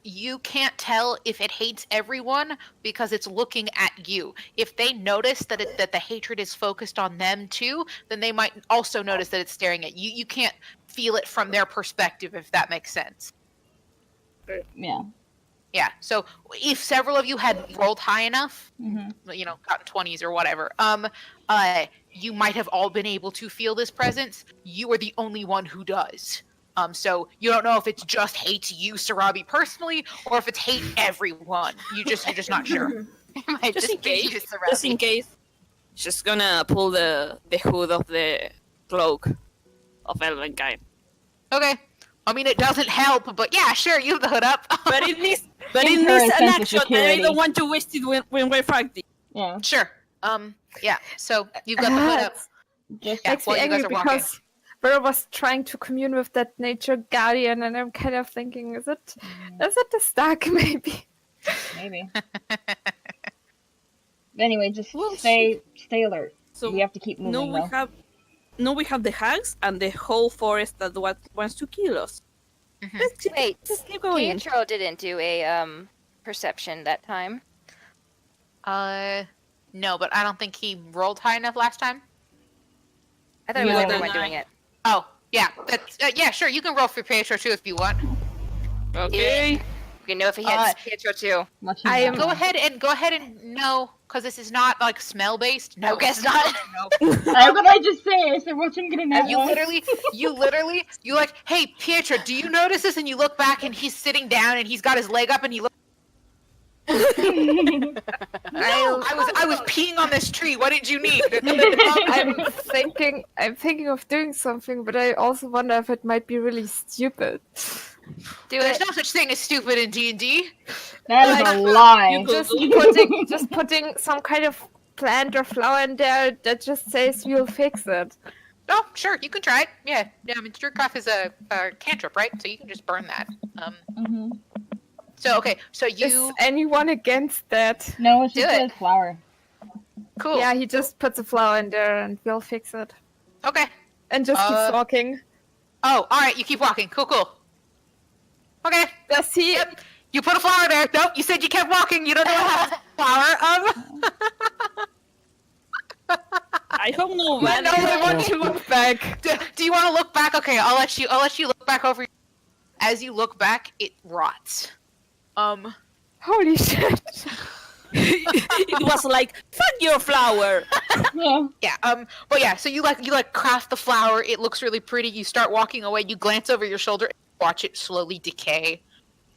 S1: you can't tell if it hates everyone because it's looking at you. If they notice that the hatred is focused on them too, then they might also notice that it's staring at you. You can't feel it from their perspective, if that makes sense.
S2: Yeah.
S1: Yeah. So if several of you had rolled high enough,
S2: Mm-hmm.
S1: you know, gotten 20s or whatever, you might have all been able to feel this presence. You are the only one who does. So you don't know if it's just hates you, Sarabi, personally, or if it's hate everyone. You're just not sure.
S3: It might
S6: Just in
S3: be you,
S6: case.
S3: Serapi.
S6: Just in case. Just gonna pull the hood of the cloak of Elvenkind.
S1: Okay. I mean, it doesn't help, but yeah, sure, you have the hood up.
S6: But it needs
S2: Gives her a
S6: an
S2: sense of
S6: action, and I
S2: security.
S6: don't want to waste it when we're fighting.
S2: Yeah.
S1: Sure. Yeah. So you've got the hood up.
S2: Just
S1: Yeah,
S4: Makes
S1: while
S4: me
S1: you guys
S4: angry
S1: are walking.
S4: because Vera was trying to commune with that nature guardian, and I'm kind of thinking, is it the Stark maybe?
S2: maybe. Anyway, just stay alert.
S6: So
S2: We have to keep moving.
S6: we have the hags and the whole forest that wants to kill us.
S1: Mhm.
S3: Wait,
S6: Let's keep going.
S3: Pietro didn't do a perception that time.
S1: No, but I don't think he rolled high enough last time.
S3: I thought it was
S2: No.
S3: everyone doing it.
S1: Oh, yeah. That's yeah, sure. You can roll for Pietro too if you want.
S6: Okay.
S3: We can know if he hits Pietro too.
S2: Much
S4: I am-
S1: Go ahead and no, because this is not like smell based. No,
S3: guess not.
S1: No.
S2: What did I just say? I said, watch him get a nat
S1: You
S2: one.
S1: literally, you like, hey Pietro, do you notice this? And you look back and he's sitting down and he's got his leg up and he looks. I was peeing on this tree. What did you need?
S4: I'm thinking of doing something, but I also wonder if it might be really stupid.
S3: Do
S1: There's
S3: it.
S1: no such thing as stupid in D&D.
S2: That is a lie.
S4: Just putting some kind of plant or flower in there that just says you'll fix it.
S1: Oh, sure, you can try it. Yeah, I mean, Jerkoff is a cantrip, right? So you can just burn that.
S2: Mhm.
S1: So okay, so
S4: Is
S1: you
S4: anyone against that?
S2: No, it's
S1: Do
S2: just
S1: it.
S2: a flower.
S1: cool.
S4: Yeah, he just puts a flower in there and we'll fix it.
S1: Okay.
S4: And just keeps walking.
S1: Oh, all right. You keep walking. Cool. Okay.
S4: Does he?
S1: Yep. You put a flower there. Nope. You said you kept walking. You don't know what has flower.
S6: I hope no
S4: I
S6: bad.
S4: know I want to look back.
S1: Do you want to look back? Okay, I'll let you look back over. As you look back, it rots.
S4: Holy shit.
S6: It was like, fuck your flower.
S2: Yeah.
S1: Yeah. But yeah. So you craft the flower. It looks really pretty. You start walking away. You glance over your shoulder. Watch it slowly decay.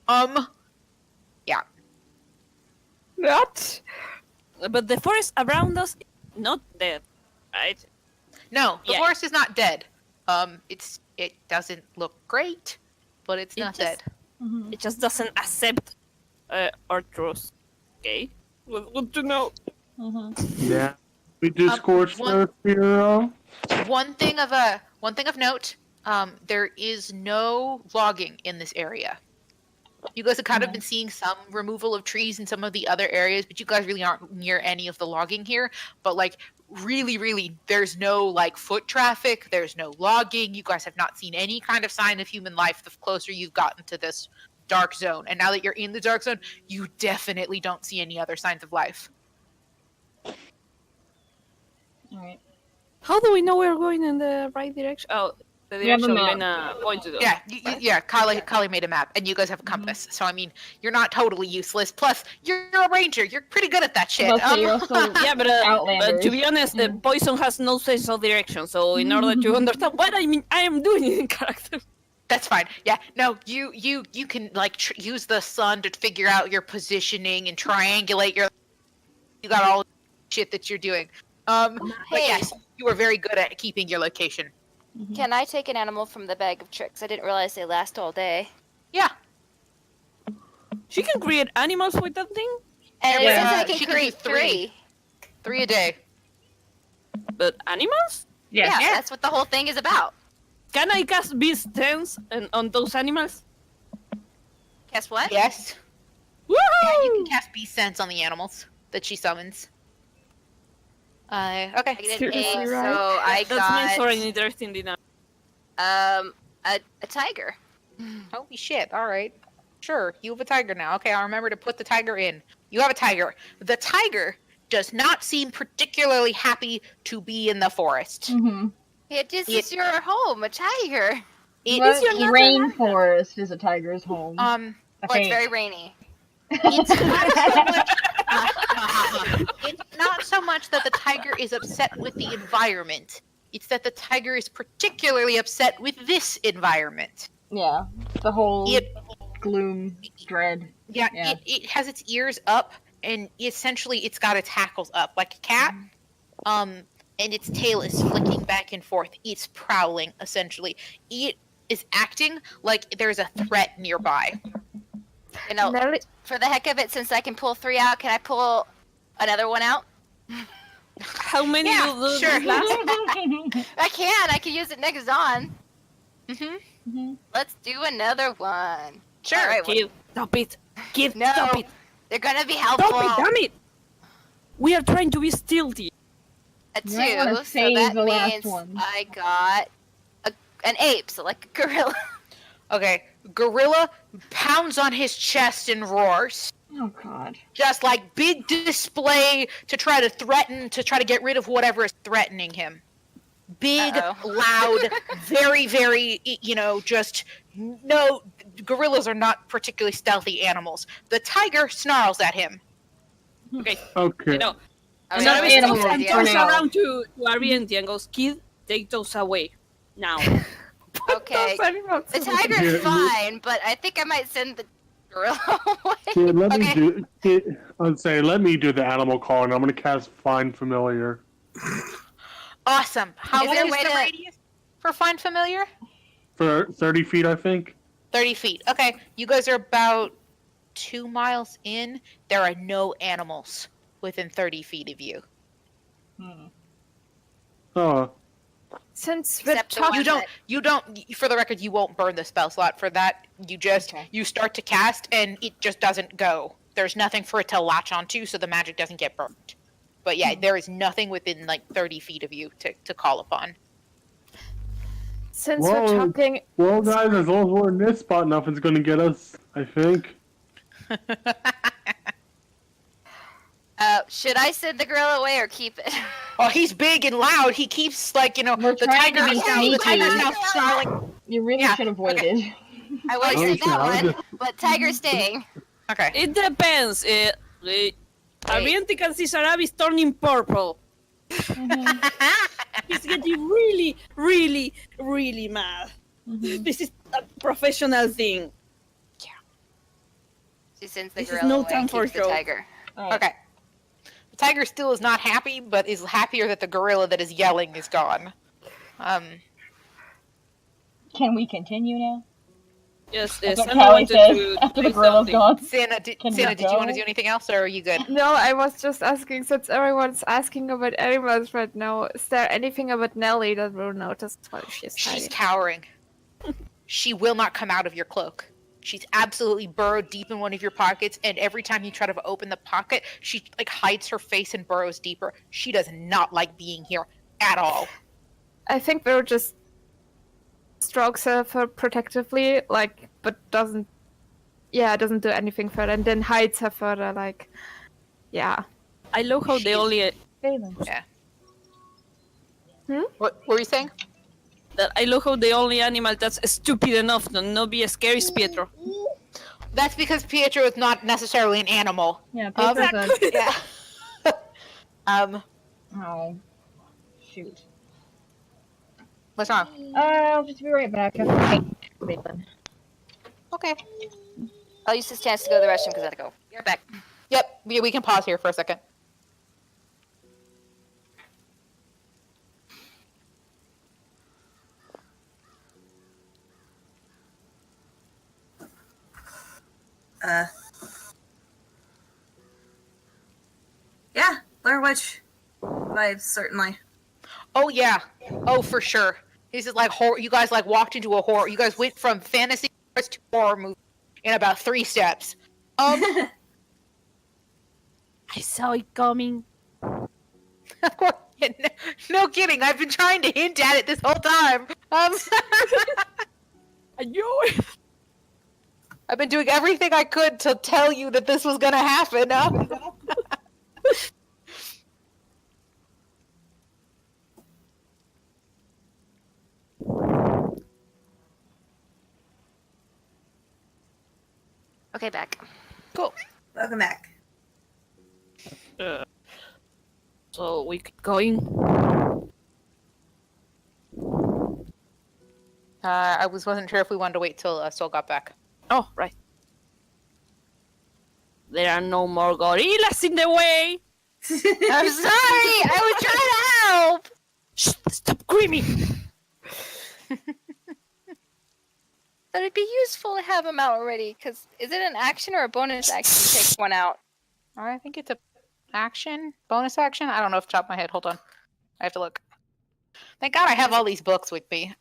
S1: Yeah.
S4: What?
S6: But the forest around us, not dead, right?
S1: No, the
S6: Yeah.
S1: forest is not dead. It doesn't look great, but it's
S6: It
S1: not
S6: just-
S1: dead.
S6: It just doesn't accept our truth. Okay? Well, good to know.
S8: Yeah. We do scorched
S1: one-
S8: earth here.
S1: One thing of note, there is no logging in this area. You guys have kind of been seeing some removal of trees in some of the other areas, but you guys really aren't near any of the logging here. But like really, there's no like foot traffic, there's no logging. You guys have not seen any kind of sign of human life the closer you've gotten to this dark zone. And now that you're in the dark zone, you definitely don't see any other signs of life.
S2: Alright.
S6: How do we know we're going in the right direction? Oh, the
S2: We have a
S6: direction
S2: map.
S6: Lena pointed us.
S1: Yeah, Kali made a map, and you guys have a compass. So I mean, you're not totally useless. Plus, you're a ranger. You're pretty good at that shit.
S2: Also, you're also
S6: Yeah, but to be honest,
S2: Yeah.
S6: Poison has no sense of direction. So in order to understand what I mean, I am doing it in character.
S1: That's fine. Yeah, no, you can like use the sun to figure out your positioning and triangulate your. You got all the shit that you're doing. But
S3: Hey.
S1: yes, you were very good at keeping your location.
S3: Can I take an animal from the bag of tricks? I didn't realize they last all day.
S1: Yeah,
S6: She can create animals with that thing,
S3: And
S1: Yeah,
S3: it says I
S1: she
S3: can
S1: can do
S3: create
S1: three. 3 a day.
S6: but animals?
S3: Yeah,
S2: Yes.
S1: Yeah.
S3: that's what the whole thing is about.
S6: Can I cast beast dance on those animals?
S3: Guess what?
S1: Yes.
S6: Woo!
S1: Yeah, you can cast beast sense on the animals that she summons. Okay.
S3: I did
S4: Seriously,
S3: eight,
S4: right?
S3: so I
S6: That's my
S3: got
S6: story interesting enough.
S3: a tiger.
S1: Holy shit! All right. Sure, you have a tiger now. Okay, I'll remember to put the tiger in. You have a tiger. The tiger does not seem particularly happy to be in the forest.
S2: Mm-hmm.
S3: This is your home, a tiger.
S1: It
S2: What
S1: is your
S2: rainforest is a tiger's home? I
S3: Oh, it's
S2: think.
S3: very rainy.
S1: It's not so much. It's not so much that the tiger is upset with the environment. It's that the tiger is particularly upset with this environment.
S2: Yeah, the whole
S1: It,
S2: gloom, dread.
S1: yeah,
S2: Yeah.
S1: it has its ears up, and essentially it's got its hackles up like a cat. And its tail is flicking back and forth. It's prowling, essentially. It is acting like there's a threat nearby.
S3: You know,
S4: Nelly,
S3: for the heck of it, since I can pull 3 out, can I pull another one out?
S6: How many
S1: Yeah,
S6: will
S1: sure.
S6: last?
S3: I can use it next on.
S1: Mm-hmm.
S3: Let's do another one.
S1: Sure.
S3: All right, well,
S6: Kid, stop it. Kid,
S3: no,
S6: stop it.
S3: they're gonna be helpful.
S6: Stop it, damn it. We are trying to be stealthy.
S3: A
S2: You might wanna
S3: 2, so
S2: save
S3: that
S2: the last
S3: means
S2: one.
S3: I got an ape, so like a gorilla.
S1: Okay. Gorilla pounds on his chest and roars.
S2: Oh god.
S1: Just like big display to try to get rid of whatever is threatening him. Big,
S3: Uh-oh.
S1: loud, very, very, just no. Gorillas are not particularly stealthy animals. The tiger snarls at him.
S6: Okay,
S8: Okay.
S6: you know,
S3: Okay,
S2: Enough
S3: wait,
S2: animals
S3: wait,
S6: and
S3: wait,
S2: for
S6: turns
S2: now.
S6: around to Arienti and goes, Kid, take those away. Now.
S3: Okay,
S4: those animals.
S3: the tiger's
S8: Here,
S3: fine, but I think I might send the gorilla away.
S8: Kid, let
S1: Okay.
S8: me do. Kid, I'd say let me do the animal call, and I'm gonna cast Find Familiar.
S1: Awesome. How
S3: Is
S1: long
S3: there a
S1: is
S3: way
S1: the
S3: to-
S1: radius for Find Familiar?
S8: For 30 feet, I think.
S1: 30 feet. Okay, you guys are about 2 miles in. There are no animals within 30 feet of you.
S2: Hmm.
S8: Oh,
S4: Since we're
S3: Except the
S4: talking,
S3: one
S1: You don't. For the record, you won't burn the spell slot for that. You just you start to cast, and it just doesn't go. There's nothing for it to latch onto, so the magic doesn't get burnt. But yeah, there is nothing within like 30 feet of you to call upon.
S4: since we're talking,
S8: Well, guys, as long as we're in this spot, nothing's going to get us, I think.
S3: Should I send the gorilla away or keep it?
S1: Oh, he's big and loud. He keeps like
S2: We're
S1: the
S2: trying to
S1: tiger.
S2: be
S1: The
S2: sneaky.
S1: tiger's now snarling.
S2: You really
S1: Yeah,
S2: should have waited.
S3: I would
S8: Okay,
S3: send that
S8: I'll
S3: one, but Tiger's staying.
S1: Okay.
S6: It depends. Ariente can see Sarabi's turning purple. He's getting really, really, really mad. This is a professional thing.
S3: She sends the
S6: This is
S3: gorilla
S6: no
S3: away
S6: time
S3: and
S6: for
S3: keeps the
S6: joke.
S3: tiger.
S1: Okay. The tiger still is not happy, but is happier that the gorilla that is yelling is gone.
S2: Can we continue now?
S6: Yes,
S2: That's what
S6: Santa
S2: Callie
S6: wanted
S2: says
S6: to
S2: after the
S6: say
S2: gorilla's
S6: something.
S2: gone.
S1: Santa, did
S2: Can we
S1: you want to
S2: go?
S1: do anything else, or are you good?
S4: no, I was just asking, since everyone's asking about animals right now, is there anything about Nelly that we'll notice while she's
S1: She's
S4: hiding?
S1: cowering. She will not come out of your cloak. She's absolutely burrowed deep in one of your pockets, and every time you try to open the pocket, she like hides her face and burrows deeper. She does not like being here at all.
S4: I think we'll just strokes her protectively, like, but doesn't do anything further, and then hides her further, like, yeah.
S6: I love how they only.
S1: What were you saying?
S6: I love how the only animal that's stupid enough to not be scary is Pietro.
S1: That's because Pietro is not necessarily an animal.
S2: Yeah, Pietro's a...
S1: Yeah.
S2: Oh. Shoot.
S1: What's wrong?
S2: I'll just be right back.
S1: Okay.
S3: I'll use this chance to go to the restroom because I have to go. You're back.
S1: Yep. We can pause here for a second.
S5: Yeah, Blair Witch vibes, certainly.
S1: Oh yeah. Oh for sure. This is like horror. You guys like walked into a horror. You guys went from fantasy to horror movie in about 3 steps.
S6: I saw it coming.
S1: Of course. No kidding. I've been trying to hint at it this whole time.
S6: I knew it.
S1: I've been doing everything I could to tell you that this was gonna happen.
S3: Okay, back.
S1: Cool.
S5: Welcome back.
S6: So we keep going.
S1: I wasn't sure if we wanted to wait till Sol got back.
S6: Oh, right. There are no more gorillas in the way.
S3: I'm sorry! I was trying to help!
S6: Shh, stop screaming.
S3: But it'd be useful to have them out already, because is it an action or a bonus action to take one out?
S1: I think it's a action, bonus action. I don't know off the top of my head. Hold on, I have to look. Thank God I have all these books with me.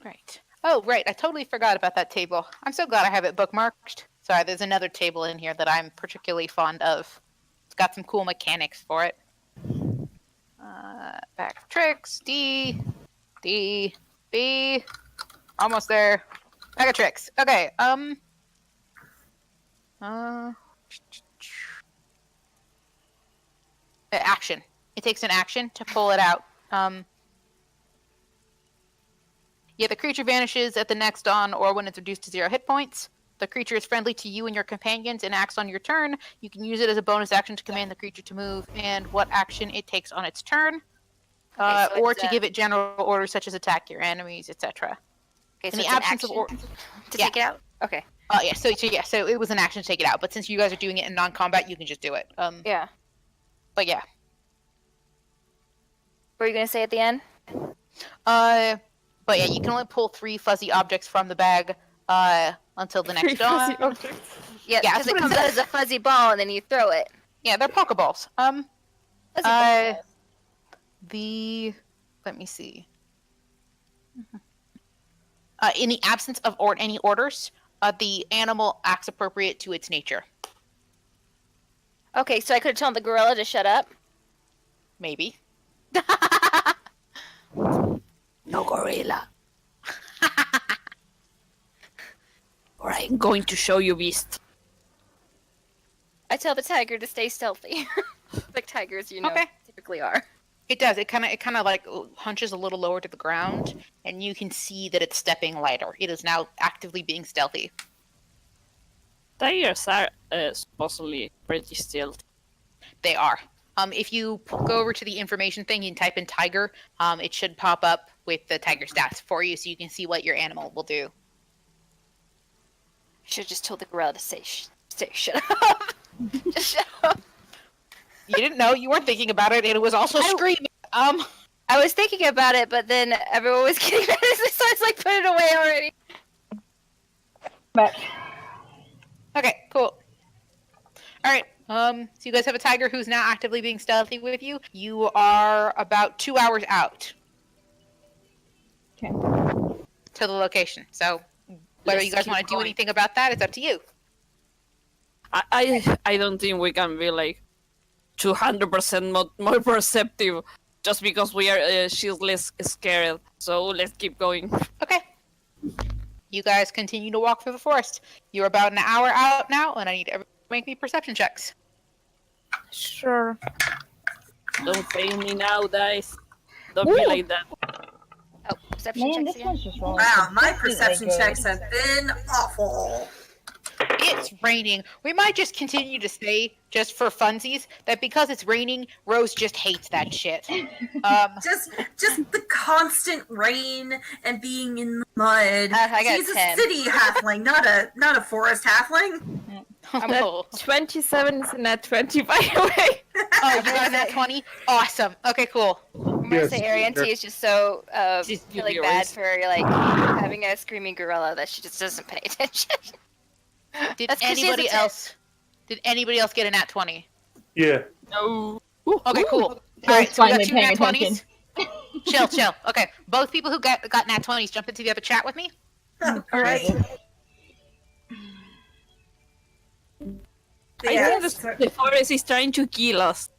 S1: Right. Oh, right. I totally forgot about that table. I'm so glad I have it bookmarked. Sorry, there's another table in here that I'm particularly fond of. It's got some cool mechanics for it. Back of tricks. D. B. Almost there. Back of tricks. Okay. Action. It takes an action to pull it out. Yeah, the creature vanishes at the next dawn or when it's reduced to 0 hit points. The creature is friendly to you and your companions and acts on your turn. You can use it as a bonus action to command the creature to move and what action it takes on its turn.
S3: Okay, so
S1: Or
S3: it's,
S1: to give it general orders such as attack your enemies, etc.
S3: Okay, so
S1: In the
S3: it's an
S1: absence of
S3: action to
S1: yeah.
S3: take it out? Okay.
S1: So it was an action to take it out, but since you guys are doing it in non-combat, you can just do it.
S3: Yeah.
S1: But yeah.
S3: What were you going to say at the end?
S1: But yeah, you can only pull 3 fuzzy objects from the bag until the next dawn.
S3: Yeah,
S1: Yeah,
S3: because
S1: that's
S3: it
S1: what it
S3: comes out
S1: says.
S3: as a fuzzy ball and then you throw it.
S1: Yeah, they're Pokeballs.
S3: That's a
S1: Let me see. In the absence of any orders, the animal acts appropriate to its nature.
S3: Okay, so I could have told the gorilla to shut up.
S1: Maybe.
S6: No gorilla. Or I'm going to show you, beast.
S3: I tell the tiger to stay stealthy, like tigers,
S1: Okay.
S3: typically are.
S1: It does. It kind of like hunches a little lower to the ground, and you can see that it's stepping lighter. It is now actively being stealthy.
S6: Tigers are supposedly pretty stealthy.
S1: They are. If you go over to the information thing and type in tiger, it should pop up with the tiger stats for you, so you can see what your animal will do.
S3: I should have just told the gorilla to stay shut up. Just shut up.
S1: You didn't know. You weren't thinking about it, and it was also screaming.
S3: I was thinking about it, but then everyone was getting mad, so I was like, put it away already.
S2: But
S1: Okay, cool. All right. So you guys have a tiger who's now actively being stealthy with you. You are about 2 hours out
S2: okay.
S1: to the location. So whether you guys want to do anything about that, it's up to you.
S6: I don't think we can be like 200% more perceptive just because we are she's less scared. So let's keep going.
S1: Okay. You guys continue to walk through the forest. You're about an hour out now, and I need everyone to make me perception checks.
S4: Sure.
S6: Don't fail me now, guys. Don't be like that.
S3: Oh, perception
S2: Man,
S3: checks
S2: this
S3: again.
S2: one's just wrong.
S5: Wow, my
S2: Consistently
S5: perception
S2: good.
S5: checks have been awful.
S1: It's raining. We might just continue to say, just for funsies, that because it's raining, Rose just hates that shit.
S5: Just the constant rain and being in the mud.
S3: I got
S5: She's
S3: 10.
S5: a city halfling, not a forest halfling.
S1: Oh,
S4: 27 is a net 20, by the way.
S1: oh, you got that 20? Awesome. Okay, cool.
S3: I'm gonna say Arianti is just so
S6: She's
S3: really
S6: furious.
S3: bad for like having a screaming gorilla that she just doesn't pay attention.
S1: Did
S3: That's 'cause she has a 10.
S1: Did anybody else get a nat 20?
S8: Yeah.
S6: No.
S1: Okay, cool. All
S2: Joe's
S1: right, so we
S2: finally
S1: got two
S2: paying
S1: nat
S2: attention.
S1: 20s. Chill. Okay, both people who got nat 20s jump into the other chat with me.
S5: Oh, great.
S6: I think the forest is trying to kill us.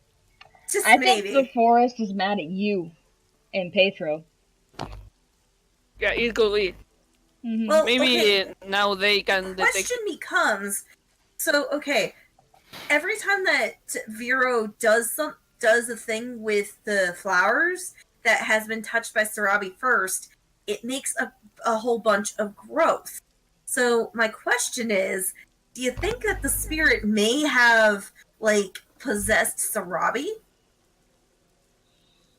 S5: Just
S2: I
S5: maybe.
S2: think the forest is mad at you and Petro.
S6: Yeah, it could be.
S2: Mhm.
S5: Well,
S6: Maybe
S5: okay.
S6: now they can detect.
S5: Question becomes, so okay, every time that Vero does a thing with the flowers that has been touched by Sarabi first, it makes a whole bunch of growth. So my question is, do you think that the spirit may have like possessed Sarabi?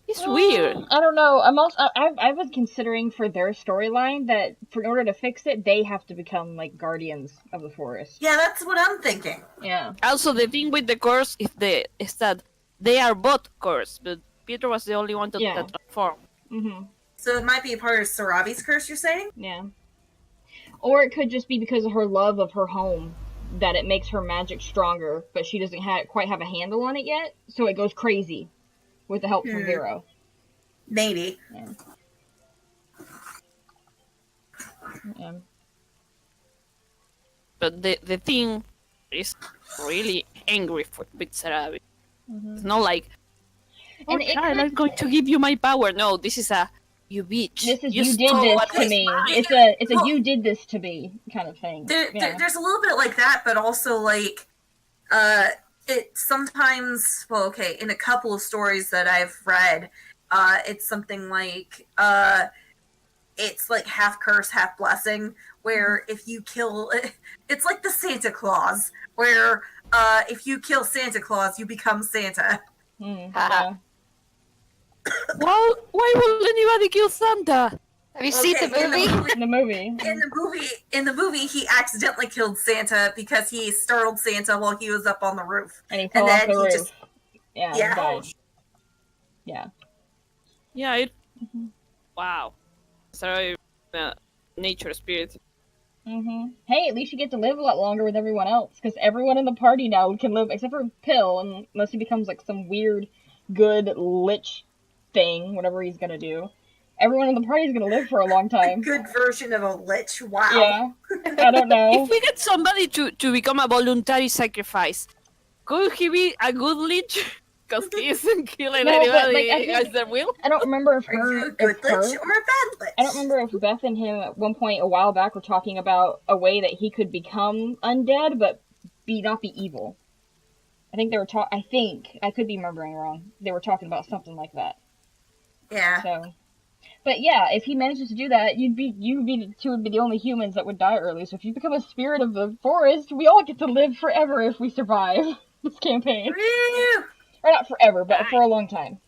S6: It's weird.
S2: I don't know. I was considering for their storyline that in order to fix it, they have to become like guardians of the forest.
S5: Yeah, that's what I'm thinking.
S2: Yeah.
S6: Also, the thing with the curse is that they are both cursed, but Peter was the only one that transformed.
S2: Mhm.
S5: So it might be a part of Sarabi's curse, you're saying?
S2: Yeah. Or it could just be because of her love of her home that it makes her magic stronger, but she doesn't quite have a handle on it yet, so it goes crazy with the help from Vero.
S5: Maybe.
S2: Yeah.
S6: But the thing is really angry with Sarabi. It's not like, oh,
S2: And it
S6: child,
S2: could-
S6: I'm going to give you my power. No, this is a, you bitch.
S2: This is you did
S6: stole
S2: this
S6: what
S2: to
S6: was
S2: me.
S6: mine."
S2: It's a
S5: Well-
S2: you did this to me kind of thing.
S5: There's a little bit like that, but also like it sometimes, well, okay, in a couple of stories that I've read, it's something like it's like half curse, half blessing, where if you kill, it's like the Santa Claus, where if you kill Santa Claus, you become Santa.
S2: Yeah.
S6: Well, why would anybody kill Santa?
S3: Have you seen the movie?
S2: In the movie.
S5: In the movie, he accidentally killed Santa because he startled Santa while he was up on the roof.
S2: And he fell off the roof.
S5: Yeah.
S2: and died. Yeah.
S6: Yeah, wow. Sorry, nature spirit.
S2: Hey, at least you get to live a lot longer with everyone else, because everyone in the party now can live, except for Pill, unless he becomes like some weird good lich thing, whatever he's gonna do, everyone in the party is gonna live for a long
S5: A
S2: time.
S5: good version of a lich. Wow.
S2: Yeah, I don't know.
S6: If we get somebody to become a voluntary sacrifice, could he be a good lich? Because he isn't killing
S2: No, but,
S6: anybody
S2: like, I think-
S6: against their will.
S2: I don't remember if
S5: Are you
S2: her,
S5: a good
S2: if her,
S5: lich or a bad lich?
S2: I don't remember if Beth and him at one point a while back were talking about a way that he could become undead, but not be evil. I think they were I could be remembering wrong. They were talking about something like that.
S5: Yeah.
S2: So, but yeah, if he manages to do that, you would be the two would be the only humans that would die early. So if you become a spirit of the forest, we all get to live forever if we survive this campaign.
S5: Woo!
S2: Or not forever, but for a long time.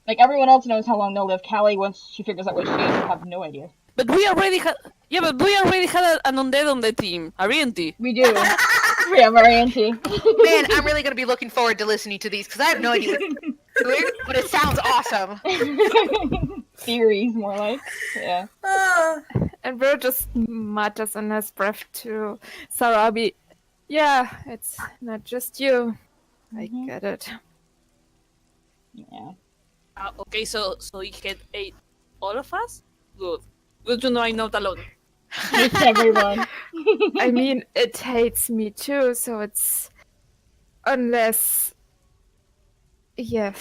S2: Like, everyone else knows how long they'll live. Callie, once she figures out what she is, will have no idea.
S6: But we already had. Yeah, but we already had an undead on the team, Arianti.
S2: We do. We have our auntie.
S1: Man, I'm really gonna be looking forward to listening to these because I have no idea what they're doing, but it sounds awesome.
S2: Theories, more like. Yeah.
S4: And Will just mutters in his breath to Sarabi. Yeah, it's not just you. I get it.
S2: Yeah.
S6: Okay, so he can eat all of us? Good. Good to know I'm not alone.
S2: It's everyone.
S4: I mean, it hates me too, so it's... Unless... Yes.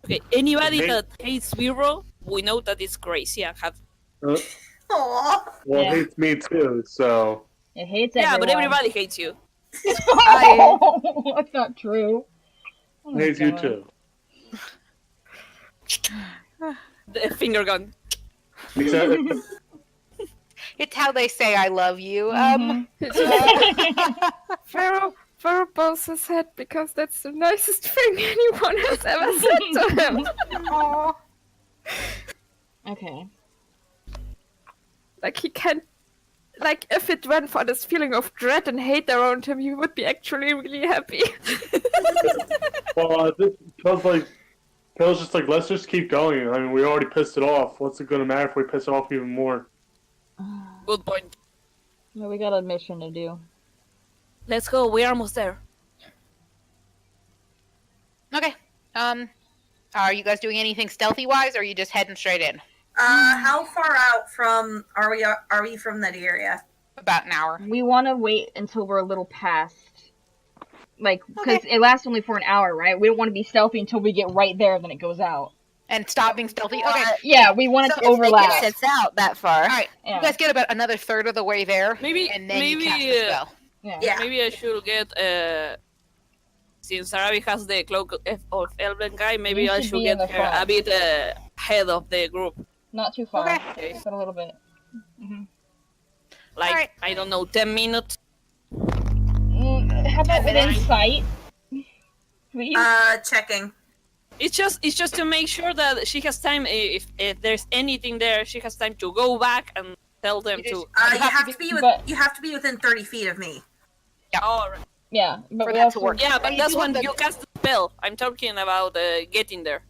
S6: Okay, anybody
S7: Okay.
S6: that hates Vero, we know that it's crazy and have...
S7: Uh,
S5: Aw.
S7: well,
S2: Yeah.
S7: it hates me too, so.
S2: It hates
S6: Yeah,
S2: everyone.
S6: but everybody hates you.
S2: That's not true. Oh my
S7: It hates you
S2: God.
S7: too.
S6: The finger gun.
S7: Except,
S1: It's how they say I love you.
S2: Mhm.
S4: Pharaoh bows his head because that's the nicest thing anyone has ever said to him.
S1: Aw.
S2: Okay.
S4: Like, he can't... Like, if it went for this feeling of dread and hate around him, he would be actually really happy.
S7: well, this feels like. Phil's just like, let's just keep going. I mean, we already pissed it off. What's it gonna matter if we piss it off even more?
S6: Good point.
S2: Well, we got a mission to do.
S6: Let's go, we're almost there.
S1: Okay. Are you guys doing anything stealthy wise, or are you just heading straight in?
S5: How far out from are we from that area?
S1: About an hour.
S2: We want to wait until we're a little past. Like, because it lasts only for an hour, right? We don't want to be stealthy until we get right there, then it goes out.
S1: And stop being stealthy. Okay.
S2: Yeah, we want it
S1: So
S2: to
S1: if they
S2: overlap.
S1: get
S3: It's out that far.
S1: All right.
S2: Yeah.
S1: You guys get about another third of the way there,
S6: Maybe-
S1: and then
S6: maybe,
S1: you cast the spell.
S2: Yeah.
S5: Yeah.
S6: Maybe I should get, since Arabi has the cloak of Elven guy, maybe
S2: You
S6: I
S2: should
S6: should
S2: be in
S6: get
S2: the
S6: her a
S2: front.
S6: bit head of the group.
S2: Not too far,
S1: Okay.
S2: but a little bit.
S6: Like,
S1: Alright.
S6: I don't know, 10 minutes?
S2: How about within sight? Please?
S5: Checking.
S6: It's just to make sure that she has time, if there's anything there, she has time to go back and tell them
S1: You
S6: to...
S1: just-
S5: You have to be
S2: but-
S5: you have to be within 30 feet of me.
S6: Alright.
S2: Yeah, but
S1: For
S2: we
S1: that
S2: also...
S1: to work.
S6: Yeah, but
S1: You
S6: that's
S1: do
S6: when
S1: have the-
S6: you cast the spell. I'm talking about getting there.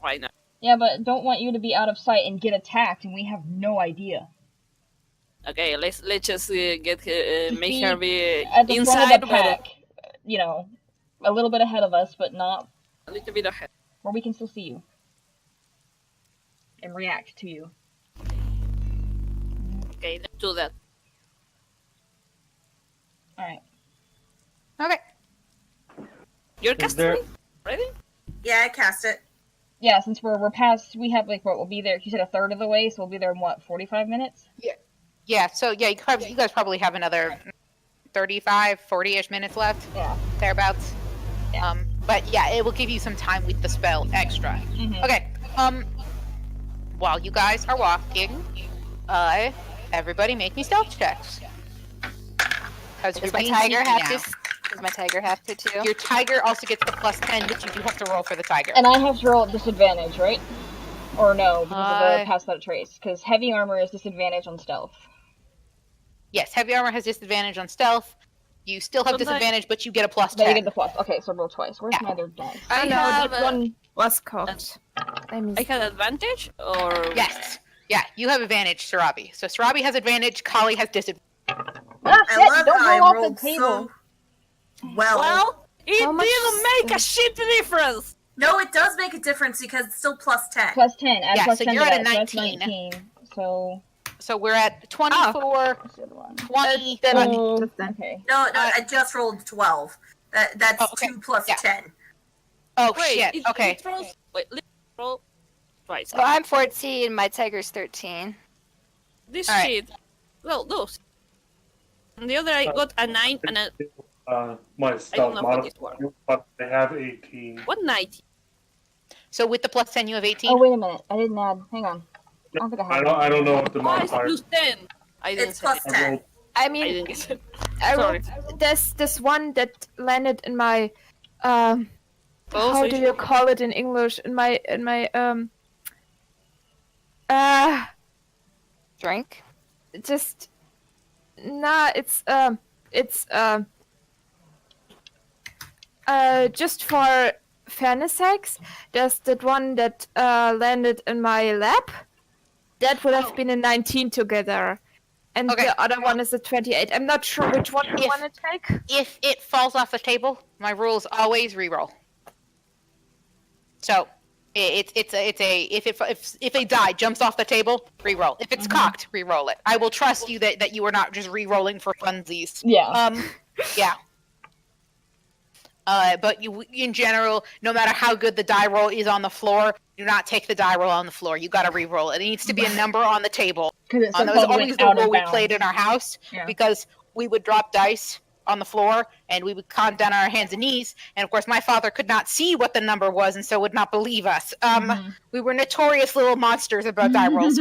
S6: Right now.
S2: Yeah, but don't want you to be out of sight and get attacked, and we have no idea.
S6: Okay, let's just get
S2: Just
S6: make
S2: be
S6: her be
S2: At the front
S6: inside,
S2: of the
S6: but
S2: pack, you know, a little bit ahead of us, but not
S6: a little bit ahead.
S2: where we can still see you and react to you.
S6: Okay, let's do that.
S2: All right.
S1: Okay.
S6: You're
S7: Is
S6: casting
S7: there-
S6: it? Ready?
S5: Yeah, I cast it.
S2: Yeah, since we're past, we have like what we'll be there. You said a third of the way, so we'll be there in what 45 minutes.
S1: Yeah. So yeah, you guys probably have another 35, 40-ish minutes left.
S2: Yeah.
S1: Thereabouts.
S2: Yeah.
S1: But yeah, it will give you some time with the spell extra.
S2: Mhm.
S1: Okay. While you guys are walking, everybody make me stealth checks. Because
S3: Does my tiger have to? Does my tiger have to too?
S1: Your tiger also gets the +10, but you do have to roll for the tiger.
S2: And I have to roll at disadvantage, right? Or no, because of the
S1: Uh,
S2: pass without trace. Because heavy armor is disadvantage on stealth.
S1: Yes, heavy armor has disadvantage on stealth. You still have
S6: But like-
S1: disadvantage, but you get a
S2: No, you
S1: +10.
S2: get the plus. Okay, so roll twice. Where's
S1: Yeah.
S2: my other dice?
S3: I
S4: know,
S3: have
S4: that one was cocked. I mean,
S6: I had advantage, or
S1: Yes. Yeah, you have advantage, Sarabi. So Sarabi has advantage, Kali has disadvantage.
S2: Ah,
S5: I
S2: shit!
S5: love
S2: Don't
S5: how I
S2: roll off
S5: rolled
S2: the table.
S5: so well.
S6: well, It
S4: How much
S6: didn't make a shit difference!
S5: No, it does make a difference because it's still plus 10.
S2: Plus 10. Add
S1: Yeah,
S2: plus
S1: so
S2: 10
S1: you're
S2: to
S1: at a
S2: that, so that's
S1: 19.
S2: 19. So,
S1: So we're at 24,
S2: what's the other one?
S1: 20.
S4: Then I need
S2: Oh,
S4: plus 10.
S2: okay.
S5: No, I just rolled 12. That's
S1: Oh, okay.
S5: 2 plus
S1: Yeah.
S5: 10.
S1: Oh,
S6: Wait,
S1: shit. Okay.
S6: It rolls, wait, let's roll twice.
S3: So I'm 14, my tiger's 13.
S6: This
S1: Alright.
S6: shit. Well, those. And the other, I got a 9 and a.
S8: My stealth
S6: know what this
S8: modifier, but I have 18.
S6: What 90?
S1: So with the plus 10, you have 18?
S2: Oh, wait a minute. I didn't add. Hang on. I don't think I have
S8: I don't know what the
S6: Why is
S8: modifier.
S6: plus 10? I didn't
S5: It's
S6: say
S5: plus
S6: it.
S8: I
S5: 10.
S8: rolled
S4: I
S6: I
S4: mean,
S6: didn't get it.
S4: I
S6: Sorry.
S4: wrote this one that landed in my
S6: Oh,
S4: how
S6: so
S4: do
S6: you
S4: you call it in English? In my
S3: Drink?
S4: just nah, it's just for fairness sakes, there's that one that landed in my lap. That would have been a 19 together. And
S1: Okay.
S4: the other one is a 28. I'm not sure which one you
S1: If-
S4: want to take.
S1: If it falls off the table, my rule is always reroll. So if a die jumps off the table, reroll. If it's cocked, reroll it. I will trust you that you are not just rerolling for funsies.
S2: Yeah.
S1: Yeah. But you, in general, no matter how good the die roll is on the floor, do not take the die roll on the floor. You got to re-roll it. It needs to be a number on the table.
S2: Because it's
S1: That was always the rule we played in our house
S2: Yeah.
S1: because we would drop dice on the floor and we would count down on our hands and knees. And of course, my father could not see what the number was and so would not believe us. We were notorious little monsters about die rolls.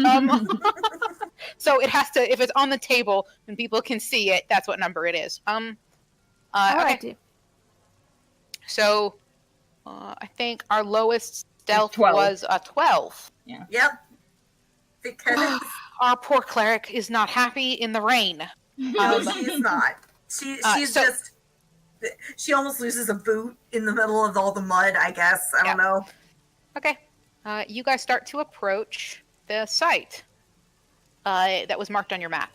S1: So it has to, if it's on the table and people can see it, that's what number it is. Okay.
S4: Alrighty.
S1: So, I think our lowest stealth
S2: 12.
S1: was a 12.
S5: Yep. Because
S1: Our poor cleric is not happy in the rain.
S5: no, she's not. She's
S1: so-
S5: just. She almost loses a boot in the middle of all the mud, I guess. I don't know.
S1: Okay. You guys start to approach the site that was marked on your map.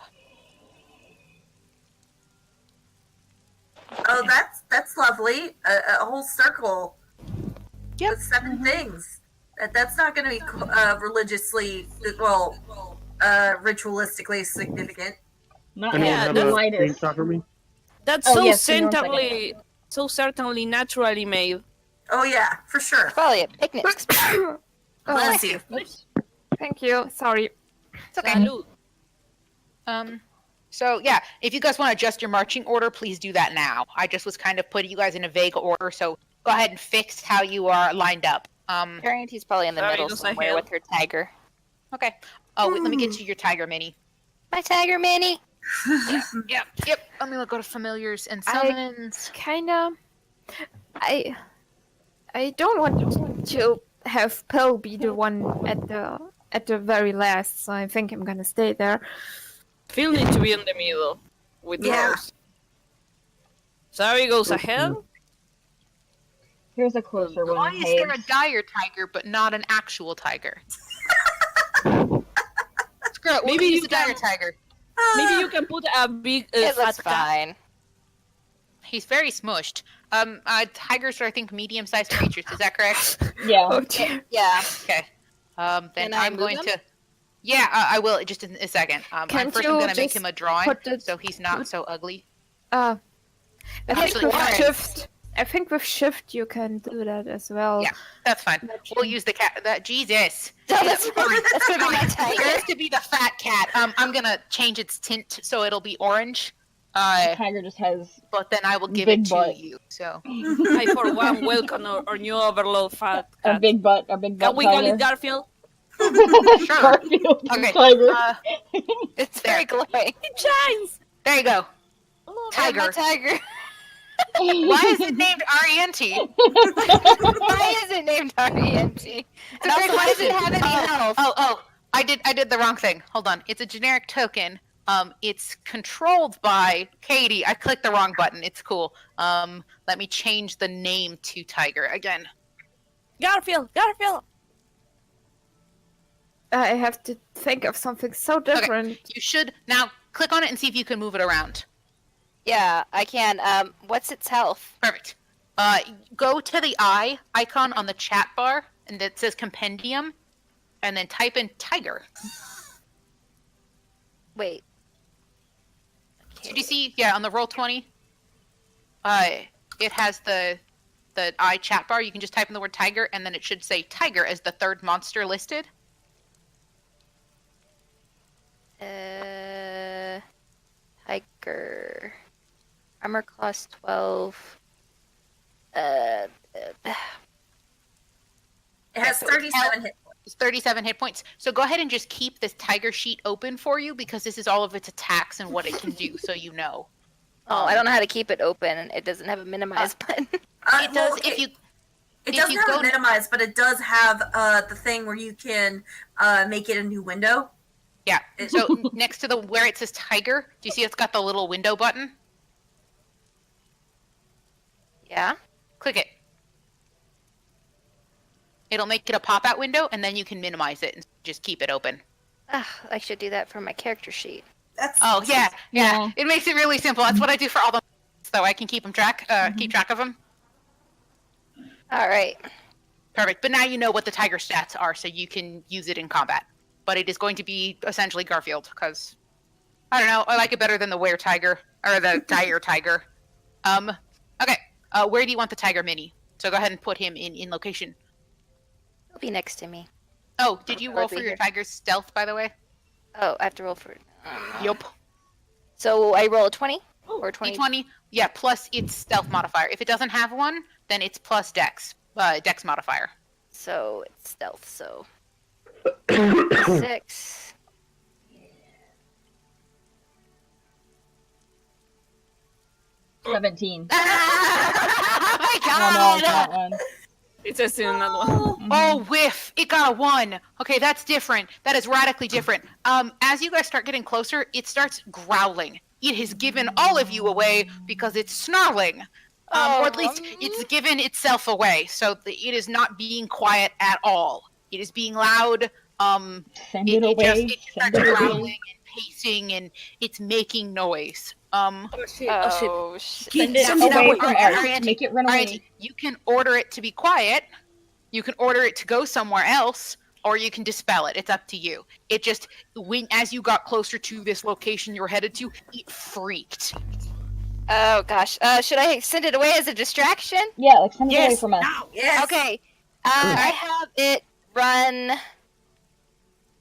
S5: Oh, that's lovely. A whole circle
S1: Yep.
S5: with 7 things. That's not going to be religiously, ritualistically significant.
S2: Not
S8: Anyone
S6: Yeah,
S8: have
S2: the
S8: a
S2: lightest.
S8: screenshot for me?
S6: That's
S2: Oh,
S6: so
S2: yes, give me 1 second.
S6: certainly naturally made.
S5: Oh yeah, for sure.
S3: Probably a picnic.
S4: Oh,
S5: Bless you.
S2: Oops.
S4: thank you. Sorry.
S1: It's okay.
S6: Salud.
S1: So yeah, if you guys want to adjust your marching order, please do that now. I just was kind of putting you guys in a vague order, so go ahead and fix how you are lined up.
S3: He's probably in the
S6: Sorry,
S3: middle
S6: just I
S3: somewhere
S6: have-
S3: with her tiger.
S1: Okay. Oh, wait, let me get you your tiger mini.
S3: My tiger mini!
S1: Yep. Let me go to familiars and
S4: I-
S1: summons.
S4: Kinda. I don't want to have Pearl be the one at the very last, so I think I'm gonna stay there.
S6: Phil needs to be in the middle with
S5: Yeah.
S6: Rose. Sari goes ahead.
S2: Here's a closer one.
S1: Why is there a dire tiger but not an actual tiger? Screw it. We'll
S6: Maybe
S1: use
S6: you
S1: the dire
S6: can-
S1: tiger.
S6: Maybe you can put a big
S3: It
S6: fat
S3: looks
S6: cat.
S3: fine.
S1: He's very smushed. Tigers are, I think, medium-sized creatures. Is that correct?
S2: Yeah.
S4: Oh dear.
S3: Yeah.
S1: Okay. Then
S3: Can I
S1: I'm
S3: move
S1: going
S3: him?
S1: to. Yeah, I will just in a second.
S4: Can't
S1: First,
S4: you
S1: I'm going to make
S4: just
S1: him a drawing
S4: put the-
S1: so he's not so ugly.
S4: I think
S1: Actually,
S4: with
S1: alright.
S4: shift. I think with shift you can do that as well.
S1: Yeah. That's fine. We'll use the cat. That Jesus.
S3: No, that's gonna be my
S1: It
S3: tiger.
S1: has to be the fat cat. I'm gonna change its tint so it'll be orange.
S2: Tiger just has
S1: But then I will give
S2: Big
S1: it to
S2: butt.
S1: you. So
S6: I for one welcome our new overload fat
S2: a
S6: cat.
S2: big butt. A big butt
S6: Can we call
S2: tiger.
S6: it Garfield?
S2: Garfield
S1: Okay,
S2: tiger.
S3: It's very glowing.
S6: It shines.
S1: there you go.
S3: Tiger. My
S1: Tiger.
S3: tiger.
S1: Why is it named Ariente?
S3: Why is it named Ariente? And also, why does it have any health?
S1: Oh, I did the wrong thing. Hold on. It's a generic token. It's controlled by Katie. I clicked the wrong button. It's cool. Let me change the name to Tiger again.
S6: Garfield.
S4: I have to think of something so different.
S1: You should now click on it and see if you can move it around.
S3: Yeah, I can. What's its health?
S1: Perfect. Go to the eye icon on the chat bar, and it says compendium, and then type in tiger.
S3: Wait.
S1: Did you see? Yeah, on the Roll20, it has the eye chat bar. You can just type in the word tiger, and then it should say tiger as the third monster listed.
S3: Tiger. Armor class 12.
S5: It has 37 hit points.
S1: It's 37 hit points. So go ahead and just keep this tiger sheet open for you because this is all of its attacks and what it can do, so you know.
S3: Oh, I don't know how to keep it open. It doesn't have a minimize button.
S1: It does if you.
S5: It doesn't have a minimize, but it does have the thing where you can make it a new window.
S1: Yeah. So next to where it says tiger, do you see it's got the little window button?
S3: Yeah.
S1: Click it. It'll make it a pop-out window, and then you can minimize it and just keep it open.
S3: I should do that for my character sheet.
S1: Oh yeah. It makes it really simple. That's what I do for all the so I can keep track of them.
S3: All right.
S1: Perfect. But now you know what the tiger stats are, so you can use it in combat. But it is going to be essentially Garfield, because I don't know. I like it better than the were tiger or the dire tiger. Okay. Where do you want the tiger mini? So go ahead and put him in location.
S3: He'll be next to me.
S1: Oh, did you roll for your tiger's stealth, by the way?
S3: Oh, I have to roll for it.
S1: Yup.
S3: So I roll a 20 or 20?
S1: 20. Yeah, plus its stealth modifier. If it doesn't have one, then it's plus dex. Dex modifier.
S3: So it's stealth, so 6.
S2: Oh, 17.
S1: Oh my
S2: Oh
S1: god!
S2: no, it's that one.
S6: It's a still another one.
S1: Oh, whiff! It got a 1. Okay, that's different. That is radically different. As you guys start getting closer, it starts growling. It has given all of you away because it's snarling. Or at least it's given itself away. So it is not being quiet at all. It is being loud.
S2: Send it away.
S1: It starts growling and pacing, and it's making noise.
S6: Oh shit.
S2: Send it away from Art. Make it run away.
S1: Arianti, you can order it to be quiet. You can order it to go somewhere else, or you can dispel it. It's up to you. It just, as you got closer to this location you were headed to, it freaked.
S3: Oh gosh. Should I send it away as a distraction?
S2: Yeah, like send it away from us.
S5: No, yes.
S3: Okay. I have it run,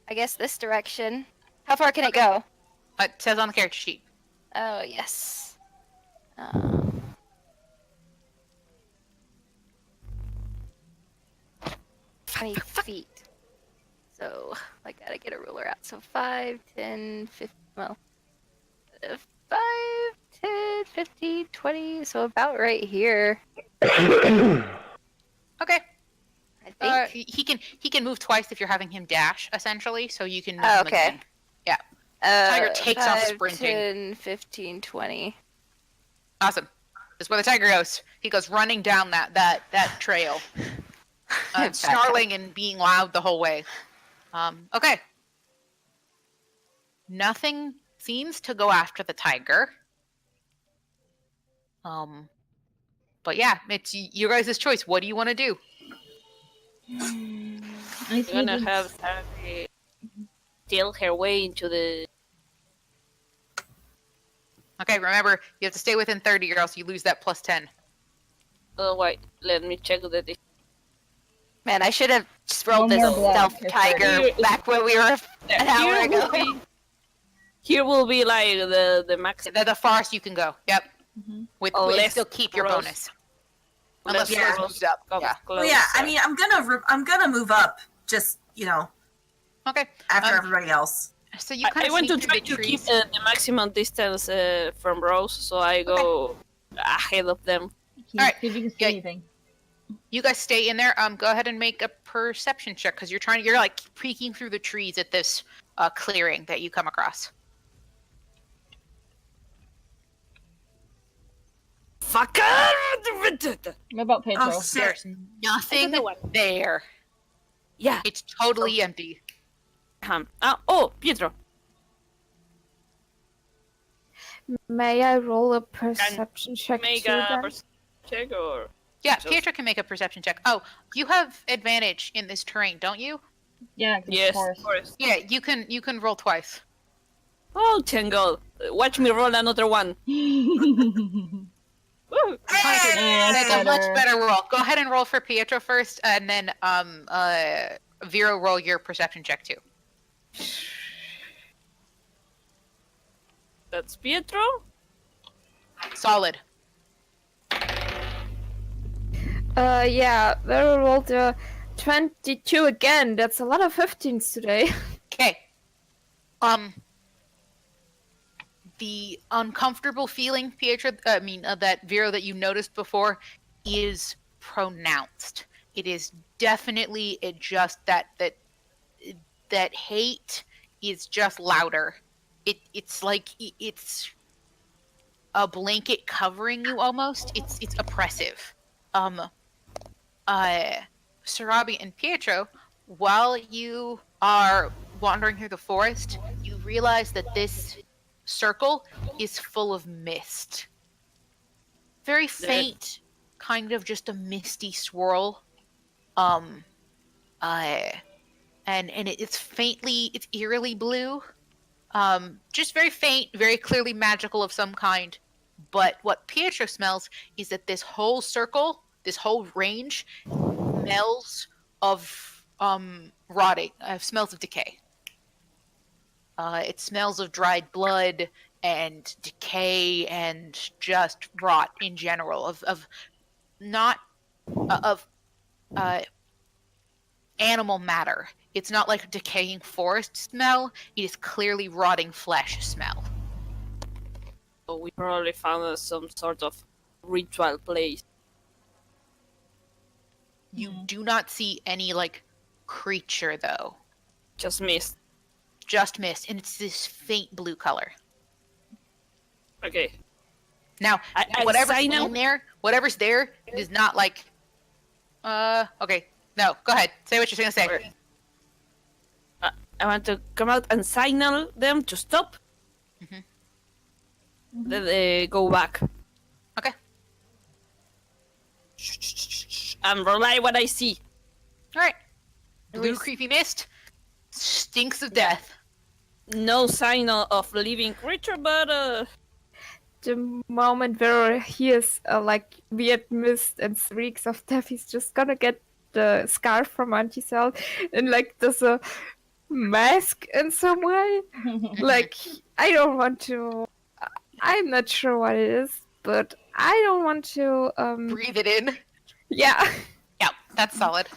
S3: I guess, this direction. How far can it go?
S1: It says on the character sheet.
S3: Oh, yes. 20 feet. So I gotta get a ruler out. So 5, 10, 15, well, 5, 10, 15, 20, so about right here.
S1: Okay.
S3: I think.
S1: He can move twice if you're having him dash, essentially, so you can move
S3: Oh,
S1: him
S3: okay.
S1: again. Yeah. Tiger takes off
S3: 5,
S1: sprinting.
S3: 10, 15, 20.
S1: Awesome. That's where the tiger goes. He goes running down that trail. Snarling and being loud the whole way. Okay. Nothing seems to go after the tiger. But yeah, it's you guys' choice. What do you want to do?
S2: I
S6: We're
S2: see
S6: gonna
S2: this-
S6: have Sarah steal her way into the.
S1: Okay, remember, you have to stay within 30 or else you lose that plus 10.
S6: Oh wait, let me check the.
S3: Man, I should have just rolled
S2: No
S3: this
S2: more blood.
S3: stealth
S2: You're
S3: tiger
S6: fine.
S3: back when we were an hour ago.
S6: Here will be like the max.
S1: The farthest you can go. Yep. With
S6: Unless
S1: still keep your
S6: Rose-
S1: bonus. Unless
S5: Yeah.
S1: Rose moves up.
S6: Comes
S1: Yeah.
S5: Well, yeah, I
S6: closer.
S5: mean, I'm gonna move up, just
S1: Okay.
S5: after everybody else.
S1: So you
S6: I
S1: kind of
S6: want to
S1: sneak
S6: try
S1: through
S6: to
S1: the
S6: keep
S1: trees.
S6: the maximum distance from Rose, so I go ahead of them.
S1: Alright,
S2: See if you can see
S1: yeah.
S2: anything.
S1: You guys stay in there. Go ahead and make a perception check because you're like peeking through the trees at this clearing that you come across.
S6: Fucker!
S2: What about Pedro?
S5: Oh shit!
S1: There's nothing
S6: Another one.
S1: there.
S6: Yeah.
S1: It's totally empty.
S6: Oh, Pietro.
S4: May I roll a perception check
S6: Make
S4: too,
S6: a
S4: then?
S6: perception check or
S1: Yeah,
S6: So-
S1: Pietro can make a perception check. Oh, you have advantage in this terrain, don't you?
S2: Yeah, 'cause
S6: Yes,
S2: of course.
S6: of course.
S1: Yeah, you can roll twice.
S6: Oh, Tangle. Watch me roll another one. Woo!
S1: That's a much
S2: better.
S1: better roll. Go ahead and roll for Pietro first, and then Vero, roll your perception check too.
S6: That's Pietro.
S1: Solid.
S4: Yeah, Vero rolled a 22 again. That's a lot of 15s today.
S1: Okay. The uncomfortable feeling, Pietro, that Vero that you noticed before is pronounced. It is definitely just that hate is just louder. It's like it's a blanket covering you almost. It's oppressive. Sarabi and Pietro, while you are wandering through the forest, you realize that this circle is full of mist. Very faint, kind of just a misty swirl. And it's eerily blue. Just very faint, very clearly magical of some kind. But what Pietro smells is that this whole circle, this whole range, smells of rotting, smells of decay. It smells of dried blood and decay and just rot in general. Of animal matter. It's not like a decaying forest smell. It is clearly rotting flesh smell.
S6: So we probably found some sort of ritual place.
S1: You do not see any like creature though.
S6: Just missed.
S1: Just mist, and it's this faint blue color.
S6: Okay.
S1: Now,
S6: I
S1: whatever's
S6: sign out.
S1: in there, whatever's there is not like. Okay. No, go ahead. Say what you're gonna say.
S6: I want to come out and signal them to stop.
S1: Mhm.
S6: Then they go back.
S1: Okay.
S6: And rely what I see.
S1: All right. Blue
S6: Luis-
S1: creepy mist stinks of death.
S6: No sign of living creature, but
S4: The moment Vero hears like weird mist and streaks of death, he's just gonna get the scarf from Anticel and like does a mask in some way. Like I don't want to. I'm not sure what it is, but I don't want to.
S1: Breathe it in.
S4: Yeah.
S1: Yeah, that's solid.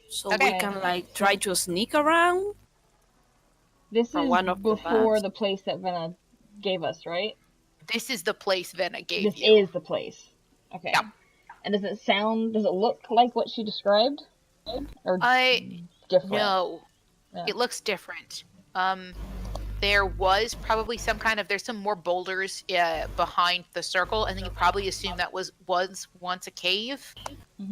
S6: so
S1: Okay.
S6: we can like try to sneak around.
S2: This
S6: For
S2: is
S6: one of the
S2: before
S6: paths.
S2: the place that Venna gave us, right?
S1: This is the place Venna gave
S2: This
S1: you.
S2: is the place. Okay.
S1: Yeah.
S2: And does it look like what she described? Or different?
S1: No,
S2: Yeah.
S1: it looks different. There was probably there's some more boulders behind the circle, and then you probably assume that was once a cave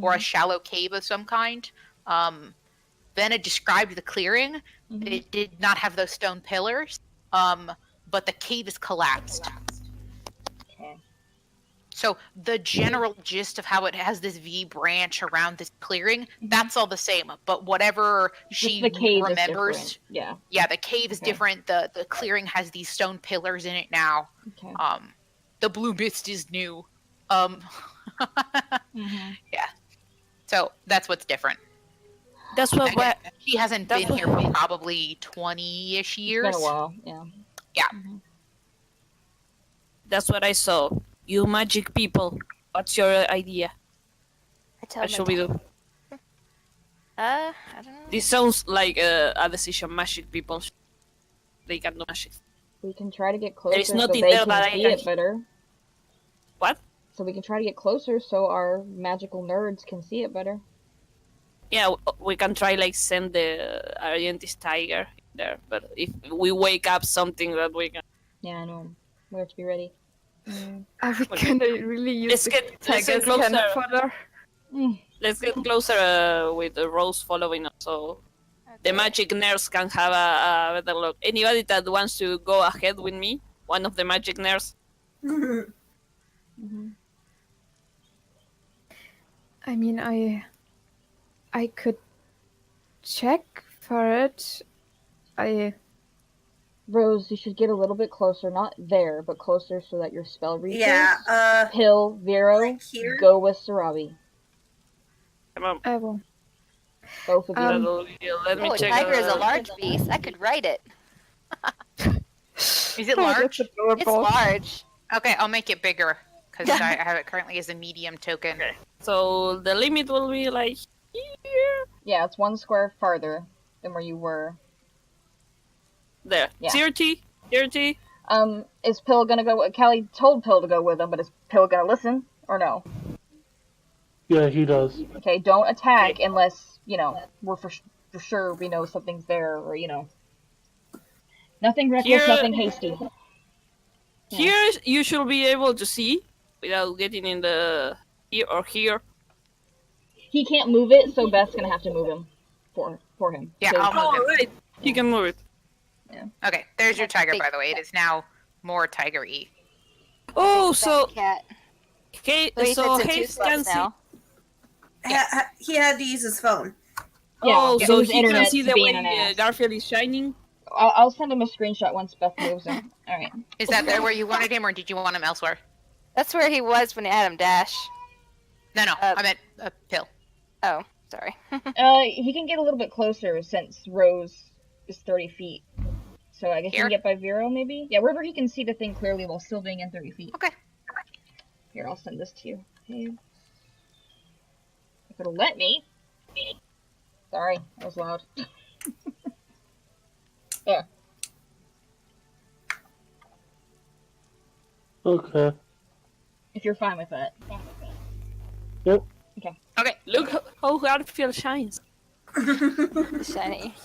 S1: or a shallow cave of some kind. Venna described the clearing.
S2: Mhm.
S1: It did not have those stone pillars, but the cave is collapsed.
S2: Okay.
S1: So the general gist of how it has this V branch around this clearing, that's all the same. But whatever she
S2: the cave
S1: remembers,
S2: is different.
S1: yeah, the cave is
S2: Okay.
S1: different. The clearing has these stone pillars in it now.
S2: Okay.
S1: The blue mist is new.
S2: Mhm.
S1: Yeah. So that's what's different.
S6: That's what.
S1: Again, she hasn't
S6: that's
S1: been
S6: what-
S1: here for probably 20-ish years.
S2: It's been a while. Yeah.
S6: That's what I saw. You magic people. What's your idea?
S3: I tell
S6: What
S3: them
S6: should we do?
S3: I don't know.
S6: This sounds like a decision magic people. They can do magic.
S2: We can try to get closer
S6: is
S2: so
S6: nothing
S2: they
S6: there
S2: can
S6: that
S2: see
S6: I-
S2: it better.
S6: What?
S2: So we can try to get closer so our magical nerds can see it better.
S6: Yeah, we can try like send the Argentis tiger there. But if we wake up something that we can.
S2: Yeah, I know. We have to be ready.
S4: Are we gonna really use
S6: Let's
S4: the
S6: get
S4: tiger's
S6: closer.
S4: cannon fodder?
S6: Let's get closer with the Rose following us, so the magic nurse can have a better look. Anybody that wants to go ahead with me, one of the magic nurse.
S2: Mhm.
S4: I mean, I could check for it.
S2: Rose, you should get a little bit closer, not there, but closer so that your spell reaches.
S5: Yeah,
S2: Pill, Vero,
S5: like here?
S2: go with Sarabi.
S6: Come on.
S4: I will.
S2: Both of you.
S6: Let me
S3: Oh, a
S6: check.
S3: tiger is a large beast. I could ride it.
S1: Is it large?
S4: That's adorable.
S3: It's large.
S1: Okay, I'll make it bigger because I have it currently as a medium token.
S6: Okay. So the limit will be like here.
S2: Yeah, it's 1 square farther than where you were.
S6: There.
S2: Yeah.
S6: 30.
S2: Is Pill gonna go? Callie told Pill to go with him, but is Pill gonna listen or no?
S8: Yeah, he does.
S2: Okay, don't attack unless we're for sure we know something's there, or nothing reckless,
S6: Here-
S2: nothing hasty.
S6: Here you should be able to see without getting in the here or here.
S2: He can't move it, so Beth's gonna have to move him for him.
S1: Yeah,
S2: 'Cause-
S1: I'll move it.
S6: Right. You can move it.
S1: Okay, there's your tiger, by the way. It is now more tiger-y.
S6: Oh,
S3: Big
S6: so
S3: fat cat.
S6: okay,
S3: So he
S6: so
S3: fits in 2
S6: Haste
S3: slots
S6: can see.
S3: now.
S5: He had to use his phone.
S2: Yeah,
S6: Oh, so
S2: his
S6: he can
S2: internet's
S6: see the
S2: being
S6: way
S2: an ass.
S6: Garfield is shining.
S2: I'll send him a screenshot once Beth moves him. All right.
S1: Is that there where you wanted him, or did you want him elsewhere?
S3: That's where he was when Adam dash.
S1: No, I meant a pill.
S3: Oh, sorry.
S2: He can get a little bit closer since Rose is 30 feet. So I guess he
S1: Here?
S2: can get by Vero, maybe? Yeah, wherever he can see the thing clearly while still being in 30 feet.
S1: Okay.
S2: Here, I'll send this to you. Hey. If it'll let me. Sorry, that was loud. There.
S8: Okay.
S2: If you're fine with that.
S8: Yep.
S1: Okay.
S6: Look how Garfield shines.
S3: Shiny.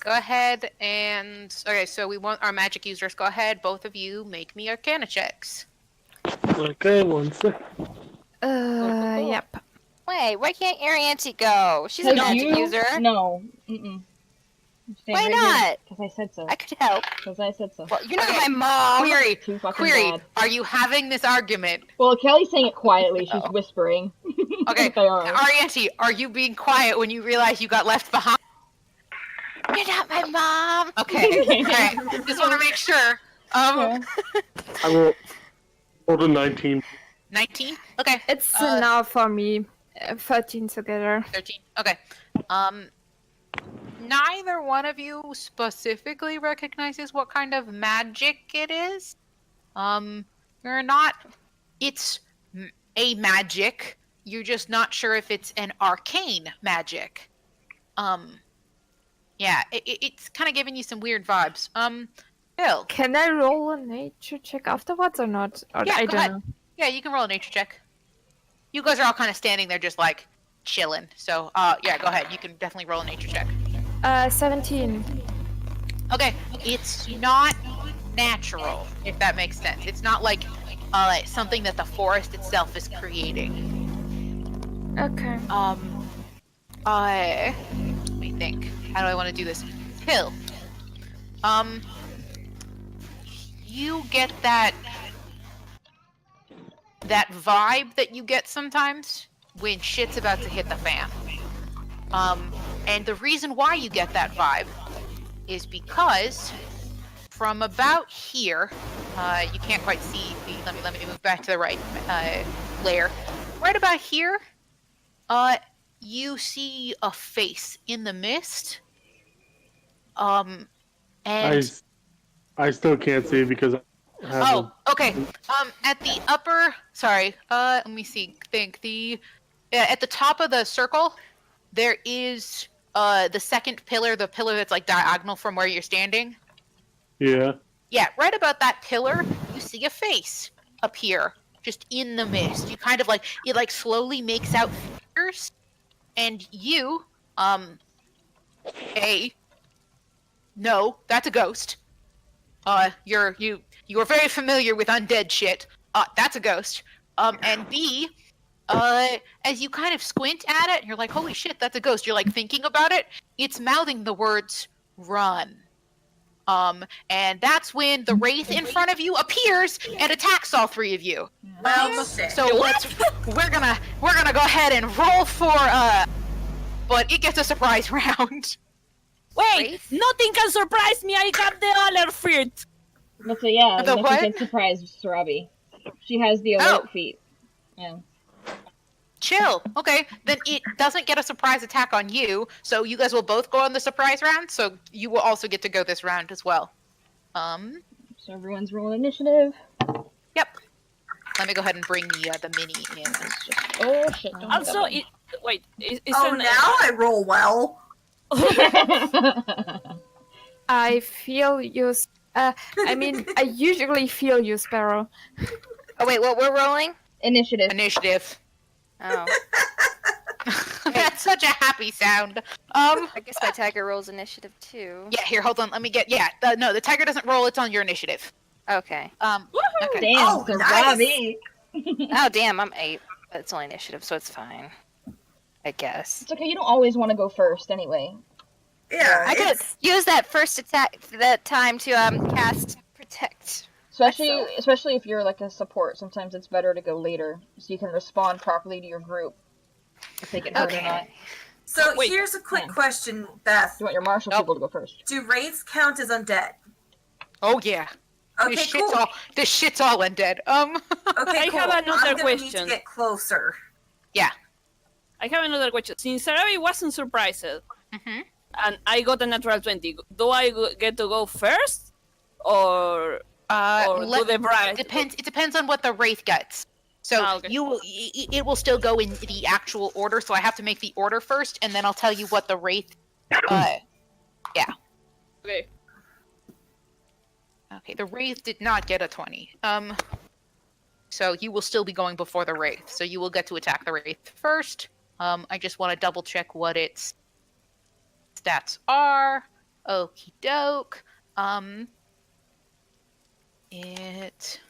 S1: Go ahead and okay. So we want our magic users. Go ahead, both of you, make me Arcana checks.
S8: Okay, one sec.
S3: Cool.
S4: Yep.
S3: Wait, why can't Arianti go? She's a magic user.
S2: No.
S3: Why not?
S2: Because I said so.
S3: I could help.
S2: Because I said so.
S3: Well, you're not
S1: Okay.
S3: my mom.
S1: Query.
S2: Too fucking
S1: Query.
S2: bad.
S1: Are you having this argument?
S2: Well, Kelly's saying it quietly. She's whispering.
S1: Okay.
S2: They are.
S1: Arianti, are you being quiet when you realize you got left behind?
S3: You're not my mom.
S1: Okay. Okay. Just want to make sure.
S2: Yeah.
S8: I will roll a 19.
S1: 19. Okay.
S4: It's enough for me. 13 together.
S1: 13. Okay. Neither one of you specifically recognizes what kind of magic it is. You're not. It's a magic. You're just not sure if it's an arcane magic. Yeah, it's kind of giving you some weird vibes. Bill.
S4: Can I roll a nature check afterwards or not? Or
S1: Yeah,
S4: I
S1: go
S4: don't
S1: ahead.
S4: know.
S1: Yeah, you can roll a nature check. You guys are all kind of standing there just like chilling. So, yeah, go ahead. You can definitely roll a nature check.
S4: 17.
S1: Okay, it's not natural, if that makes sense. It's not like something that the forest itself is creating.
S4: Okay.
S1: Let me think. How do I want to do this? Hill. You get that vibe that you get sometimes when shit's about to hit the fan. And the reason why you get that vibe is because from about here, you can't quite see the, let me move back to the right layer. Right about here, you see a face in the mist. And
S8: I still can't see because I have
S1: oh, okay. At the upper, sorry. Let me see. Think at the top of the circle, there is the second pillar, the pillar that's like diagonal from where you're standing.
S8: Yeah.
S1: Yeah, right about that pillar, you see a face appear just in the mist. You kind of like it like slowly makes out figures, and you, no, that's a ghost. You are very familiar with undead shit. That's a ghost. And B, as you kind of squint at it, you're like, holy shit, that's a ghost. You're like thinking about it. It's mouthing the words "run." And that's when the wraith in front of you appears and attacks all three of you.
S5: Well, shit.
S1: So we're gonna go ahead and roll for but it gets a surprise round.
S6: Wait,
S3: Wraith?
S6: nothing can surprise me. I got the alert feat.
S2: But so yeah,
S1: The
S2: nothing
S1: what?
S2: can surprise Sarabi. She has the alert feat. Yeah.
S1: Chill. Okay, then it doesn't get a surprise attack on you, so you guys will both go on the surprise round. So you will also get to go this round as well.
S2: So everyone's rolling initiative.
S1: Yep. Let me go ahead and bring the mini in.
S2: Oh shit! Don't hit
S6: Also,
S2: that
S5: Now I roll well.
S4: I feel you. I mean, I usually feel you, Sparrow.
S3: Oh wait, what we're rolling?
S2: Initiative.
S1: Initiative.
S3: Oh,
S1: That's such a happy sound.
S3: I guess my tiger rolls initiative too.
S1: Yeah. Here, hold on. Let me get. Yeah. No, the tiger doesn't roll. It's on your initiative.
S3: Okay.
S1: Okay.
S2: Damn,
S5: Oh,
S2: Sarabi.
S3: Oh damn, I'm 8, but it's only initiative, so it's fine. I guess.
S2: It's okay. You don't always want to go first, anyway.
S5: Yeah,
S3: I could
S5: it's-
S3: use that first attack, that time to cast protect.
S2: Especially if you're like a support. Sometimes it's better to go later, so you can respond properly to your group if they get hurt or not.
S5: So
S6: Wait.
S5: here's a quick
S2: Yeah.
S5: question, Beth.
S2: You want your martial
S1: Nope.
S2: people to go first.
S5: Do wraiths count as undead?
S1: Oh yeah.
S5: Okay, cool.
S1: This shit's all undead.
S5: Okay,
S6: I
S5: cool.
S6: have another
S5: I'm gonna need to
S6: question.
S5: get closer.
S6: I have another question. Since Sarabi wasn't surprised,
S1: Mm-hmm.
S6: and I got a natural 20, do I get to go first? Or do the bride?
S1: Depends. It depends on what the wraith gets. So
S6: Okay.
S1: it will still go in the actual order. So I have to make the order first, and then I'll tell you what the wraith.
S6: Okay.
S1: Okay, the wraith did not get a 20. So you will still be going before the wraith. So you will get to attack the wraith first. I just want to double check what its stats are. Okie doke. It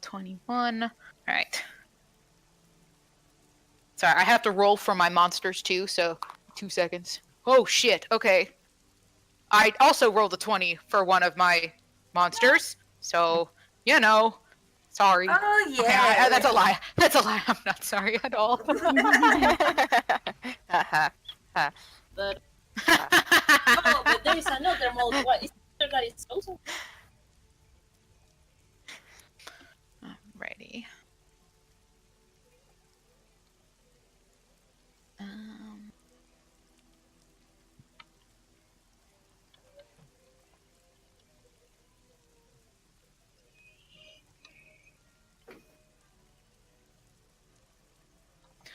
S1: 21. All right. Sorry, I have to roll for my monsters too, so 2 seconds. Oh shit. Okay. I also rolled a 20 for one of my monsters, so sorry.
S5: Oh
S1: Okay,
S5: yeah.
S1: that's a lie. That's a lie. I'm not sorry at all.
S6: But oh, but there is another mode. What is there that is also?
S1: Alrighty.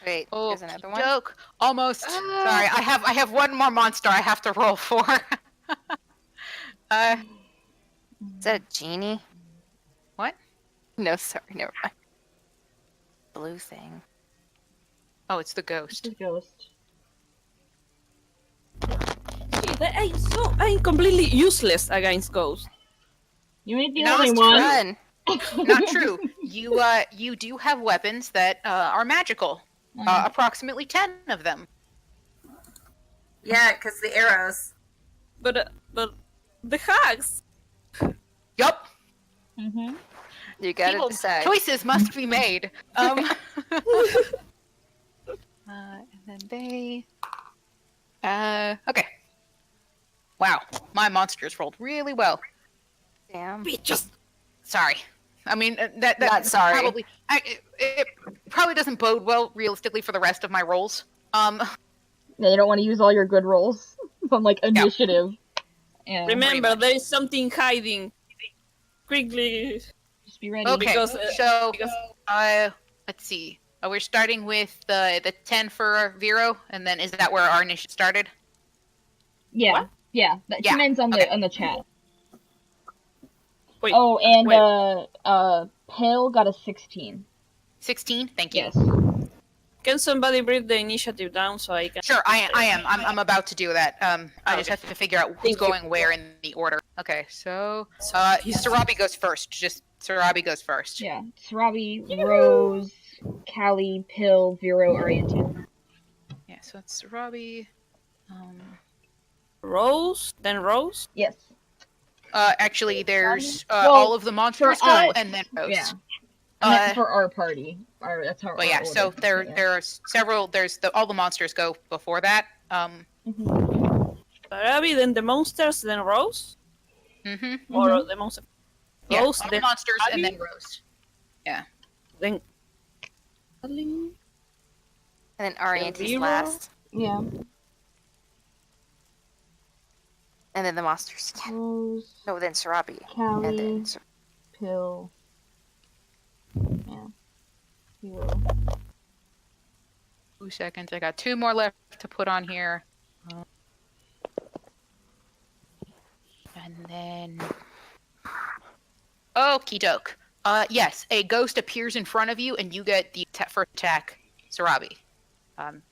S3: Wait,
S1: Oh,
S3: there's another one.
S1: joke. Almost. Sorry, I have one more monster I have to roll for.
S3: Is that a genie?
S1: What?
S3: No, sorry, never mind. Blue thing.
S1: Oh, it's the ghost.
S2: The ghost.
S6: I'm completely useless against ghosts.
S2: You ain't the
S1: No,
S2: only
S1: it's
S2: one.
S3: Run!
S1: Not true. You do have weapons that are magical. Approximately 10 of them.
S5: Yeah, because the arrows.
S6: But the hags.
S1: Yup.
S2: Mm-hmm.
S3: You gotta
S1: People-
S3: decide.
S1: Choices must be made. And then they. Okay. Wow, my monsters rolled really well.
S3: Damn.
S6: Bitches.
S1: Sorry. I mean, that
S3: Not sorry.
S1: Probably, it probably doesn't bode well realistically for the rest of my rolls.
S2: Yeah, you don't want to use all your good rolls on like initiative. Yeah.
S6: Remember,
S1: much.
S6: there is something hiding. Quickly.
S2: Just be ready.
S1: Okay,
S6: Because,
S1: so
S6: because-
S1: let's see. We're starting with the 10 for Vero, and then is that where our initiative started?
S2: Yeah.
S6: What?
S2: Yeah. That
S1: Yeah,
S2: comments on
S1: okay.
S2: the chat.
S6: Wait.
S2: Oh, and
S6: wait.
S2: Pale got a 16.
S1: 16. Thank you.
S2: Yes.
S6: Can somebody bring the initiative down so I can?
S1: Sure, I am. I'm about to do that. I just
S6: Okay.
S1: have to figure out who's
S6: Thank you.
S1: going where in the order. Okay, so Sarabi goes first. Just Sarabi goes first.
S2: Yeah. Sarabi, Rose, Callie, Pill, Vero, Oriented.
S1: Yeah, so it's Sarabi.
S6: Rose, then Rose.
S2: Yes.
S1: Actually, there's
S2: Well,
S1: all of the monsters
S2: for
S1: go,
S2: us,
S1: and then Rose.
S2: Yeah. And that's for our party. That's how.
S1: But
S2: our
S1: yeah,
S2: order.
S1: so there
S2: Yeah.
S1: there are several. There's all the monsters go before that.
S6: Sarabi, then the monsters, then Rose, or the monster.
S1: Yeah,
S6: Rose,
S1: all the
S6: then
S1: monsters, and
S6: Abby,
S1: then Rose. Yeah.
S6: then Kathleen,
S3: And then Ariante's
S6: Elvira?
S3: last.
S2: Yeah.
S3: And then the monsters.
S2: Rose,
S3: No, then Sarabi. And
S2: Callie,
S3: then
S2: Pill. Yeah. Hero.
S1: 2 seconds. I got 2 more left to put on here. And then. Okie doke. Yes, a ghost appears in front of you, and you get the first attack, Sarabi.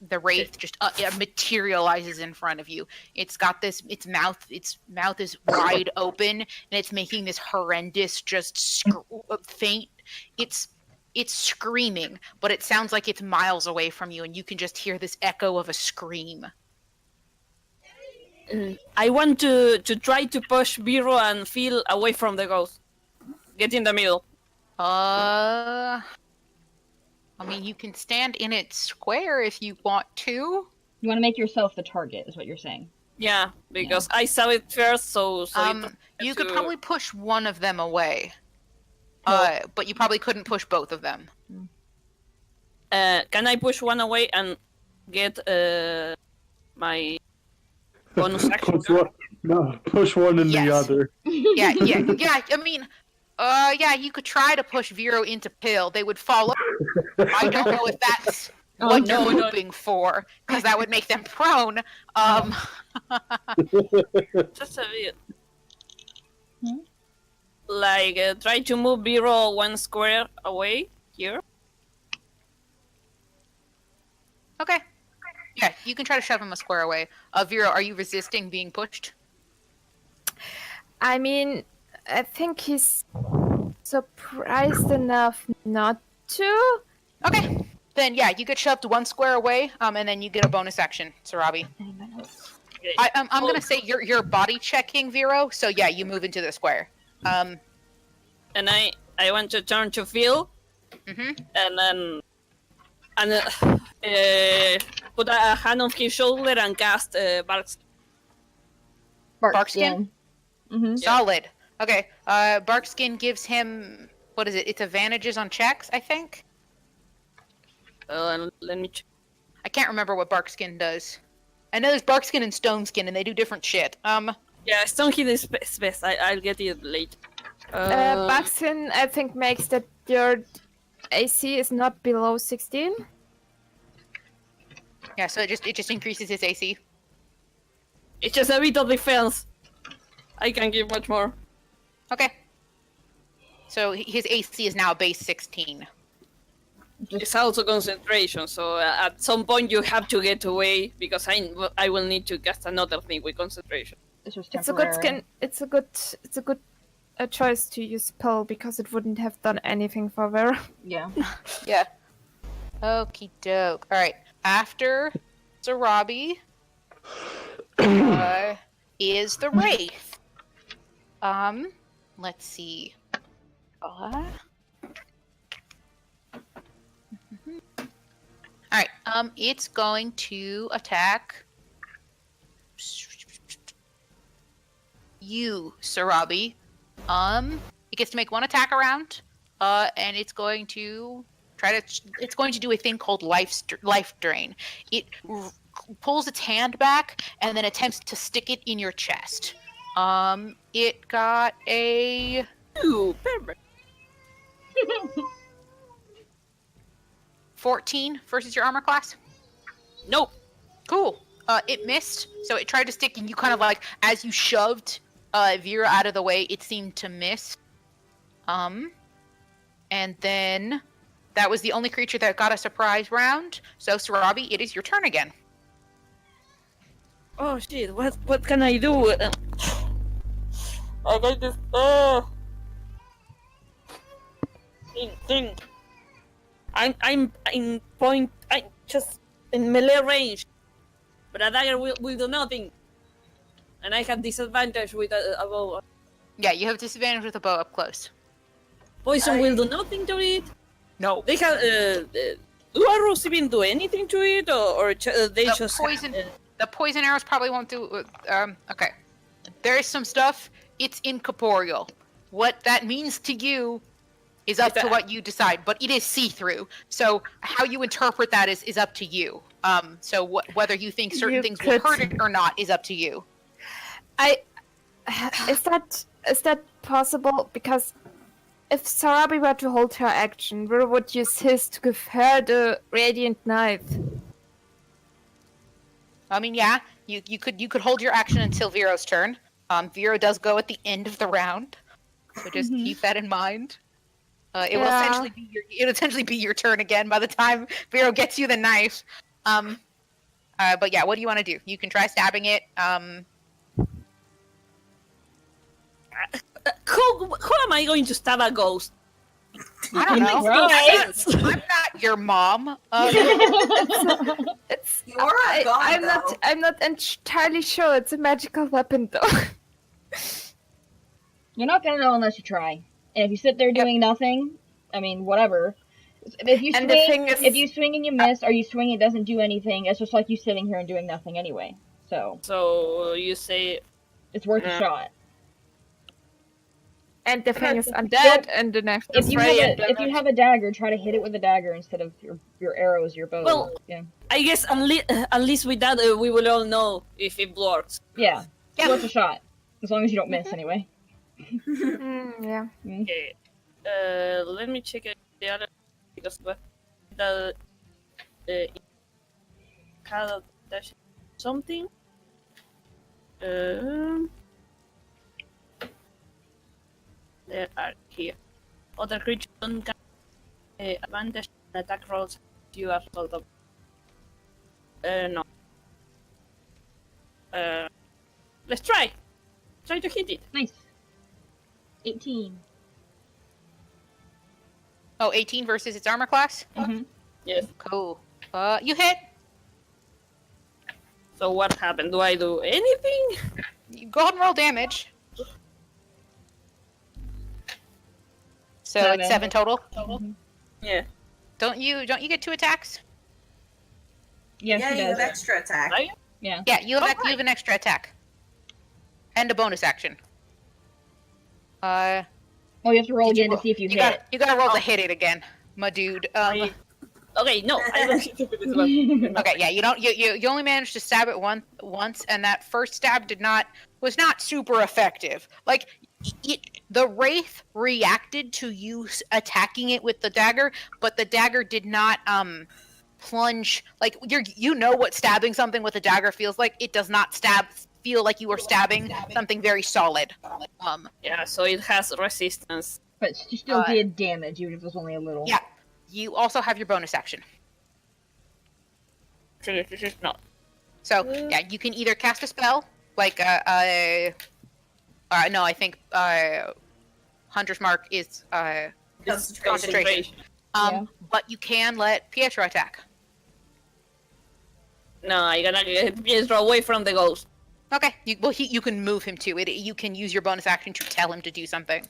S1: The wraith just it materializes in front of you. It's got this. Its mouth is wide open, and it's making this horrendous, just faint. It's screaming, but it sounds like it's miles away from you, and you can just hear this echo of a scream.
S6: I want to try to push Biro and feel away from the ghost. Get in the middle.
S1: I mean, you can stand in its square if you want to.
S2: You want to make yourself the target, is what you're saying.
S6: Yeah, because I saw it first, so
S1: you could probably push one of them away. But you probably couldn't push both of them.
S6: Can I push one away and get my bonus action?
S8: Push one in the other.
S1: Yeah. I mean, you could try to push Vero into Pill. They would follow. I don't know if that's what you're hoping for, because that would make them prone.
S6: Just a bit. Like, try to move Vero 1 square away here.
S1: Okay. Yeah, you can try to shove him a square away. Vero, are you resisting being pushed?
S4: I mean, I think he's surprised enough not to.
S1: Okay. Then yeah, you get shoved 1 square away, and then you get a bonus action, Sarabi. I'm gonna say you're body checking Vero, so yeah, you move into the square.
S6: And I want to turn to Phil, and then put a hand on his shoulder and cast
S1: Barkskin? Solid. Okay. Barkskin gives him, what is it? It's advantages on checks, I think.
S6: Let me check.
S1: I can't remember what Barkskin does. I know there's Barkskin and Stoneskin, and they do different shit.
S6: Yeah, Stoneskin is best. I'll get it later.
S4: Barkskin, I think, makes that your AC is not below 16.
S1: Yeah, so it just increases his AC.
S6: It's just a bit of defense. I can give much more.
S1: Okay. So his AC is now base 16.
S6: It's also concentration, so at some point you have to get away, because I will need to cast another thing with concentration.
S4: It's a good skin. It's a good choice to use spell, because it wouldn't have done anything for Vera.
S2: Yeah.
S1: Yeah. Okie doke. All right. After Sarabi is the Wraith. Let's see. All right. It's going to attack you, Sarabi. It gets to make 1 attack around, and it's going to it's going to do a thing called life drain. It pulls its hand back and then attempts to stick it in your chest. It got a 14 versus your armor class.
S6: Nope.
S1: Cool. It missed, so it tried to stick, and you kind of like, as you shoved Vera out of the way, it seemed to miss. And then that was the only creature that got a surprise round. So Sarabi, it is your turn again.
S6: Oh shit! What can I do? I got this. Think. I'm in point. I just in melee range, but a dagger will do nothing. And I have disadvantage with a bow.
S1: Yeah, you have disadvantage with a bow up close.
S6: Poison will do nothing to it.
S1: No.
S6: They have. Do arrows even do anything to it, or they
S1: The
S6: just
S1: poison. The poison arrows probably won't do. Okay. There is some stuff. It's incorporeal. What that means to you is up to what you decide, but it is see-through. So how you interpret that is up to you. So whether you think certain things will hurt it or not is up to you.
S4: Is that possible? Because if Sarabi were to hold her action, we would use his to give her the radiant knife.
S1: I mean, yeah, you could hold your action until Vero's turn. Vero does go at the end of the round, so just keep that in mind. It will essentially be your turn again by the time Vero gets you the knife. But yeah, what do you want to do? You can try stabbing it.
S6: How am I going to stab a ghost?
S1: I don't know.
S2: Right.
S1: I'm not your mom.
S4: It's
S5: You're a god,
S4: I'm not entirely sure. It's a magical weapon, though.
S2: You're not gonna know unless you try. And if you sit there doing nothing, I mean, whatever. If you
S4: And
S2: swing,
S4: the thing is-
S2: if you swing and you miss, or you swing and it doesn't do anything, it's just like you sitting here and doing nothing anyway. So
S6: you say
S2: it's worth a shot.
S4: And the thing is undead, and the knife
S2: If
S4: is
S2: you have a dagger, try to hit it with a dagger instead of your arrows, your bow.
S6: Well,
S2: yeah.
S6: I guess at least with that we will all know if it works.
S2: Yeah. It's worth a shot. As long as you don't miss, anyway.
S4: Yeah.
S6: Okay. Let me check the other because the something. There are here. Other creatures don't get advantage on attack rolls you are told of. No. Let's try. Try to hit it.
S2: Nice. 18.
S1: Oh, 18 versus its armor class?
S2: Mm-hmm.
S6: Yes.
S1: Cool. You hit.
S6: So what happened? Do I do anything?
S1: You go ahead and roll damage. So it's 7 total.
S2: Mm-hmm.
S6: Yeah.
S1: Don't you get 2 attacks?
S2: Yes,
S5: Yeah,
S2: he
S5: you
S2: does.
S5: have extra attack.
S6: Right?
S2: Yeah.
S1: Yeah, you have an extra attack. And a bonus action.
S2: Well, you have to roll again to see if you hit.
S1: You gotta roll to hit it again, my dude.
S6: Okay, no, I don't hit it with this one.
S1: Okay, yeah, you only managed to stab it once, and that first stab was not super effective. Like the wraith reacted to you attacking it with the dagger, but the dagger did not plunge. Like you know what stabbing something with a dagger feels like. It does not feel like you are stabbing something very solid.
S6: Yeah, so it has resistance.
S2: But she still did damage, even if it was only a little.
S1: Yeah. You also have your bonus action.
S6: No.
S1: So yeah, you can either cast a spell, like no, I think Hunter's Mark is concentration. But you can let Pietro attack.
S6: No, I gotta get Pietro away from the ghost.
S1: Okay. You can move him to it. You can use your bonus action to tell him to do something.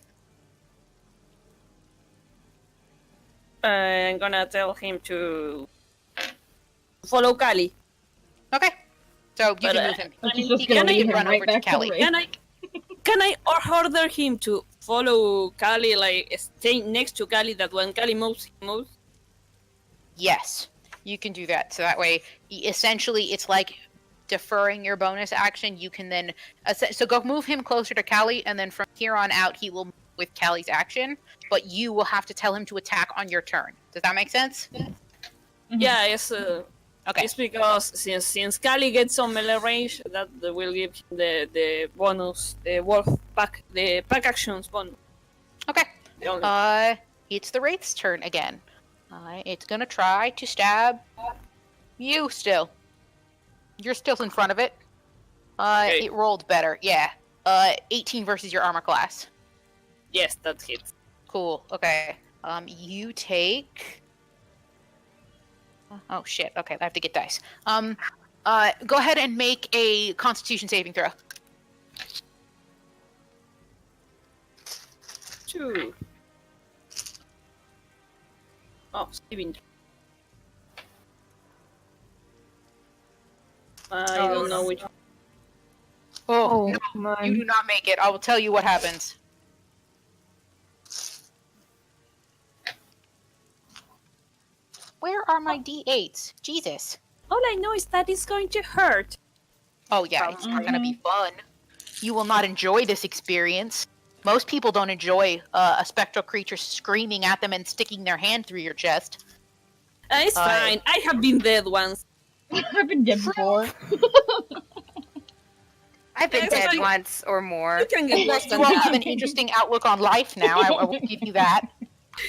S6: I'm gonna tell him to follow Kali.
S1: Okay. So you can move him.
S2: She's just gonna lead him right back to
S1: Kelly.
S2: Ray.
S6: Can I order him to follow Kali, like stay next to Kali, that when Kali moves, he moves?
S1: Yes, you can do that. So that way, essentially, it's like deferring your bonus action. You can then so go move him closer to Callie, and then from here on out, he will move with Callie's action. But you will have to tell him to attack on your turn. Does that make sense?
S2: Mm-hmm.
S6: Yeah, it's
S1: Okay.
S6: it's because since Kali gets some melee range, that will give him the bonus, the pack actions bonus.
S1: Okay.
S6: The only-
S1: It's the Wraith's turn again. It's gonna try to stab you still. You're still in front of it.
S6: Okay.
S1: It rolled better. Yeah. 18 versus your armor class.
S6: Yes, that hits.
S1: Cool. Okay. You take. Oh shit. Okay, I have to get dice. Go ahead and make a Constitution saving throw.
S6: 2. Oh, saving. I don't know which.
S1: Oh, no,
S4: man.
S1: you do not make it. I will tell you what happens. Where are my D8s? Jesus.
S6: All I know is that it's going to hurt.
S1: Oh yeah, it's not gonna be fun. You will not enjoy this experience. Most people don't enjoy a spectral creature screaming at them and sticking their hand through your chest.
S6: It's fine. I have been dead once.
S2: I've been dead before.
S3: I've been
S6: Yes,
S3: dead
S6: I-
S3: once or more.
S6: You can get worse
S1: You
S6: than
S1: all have
S6: that.
S1: an interesting outlook on life now. I will give you that.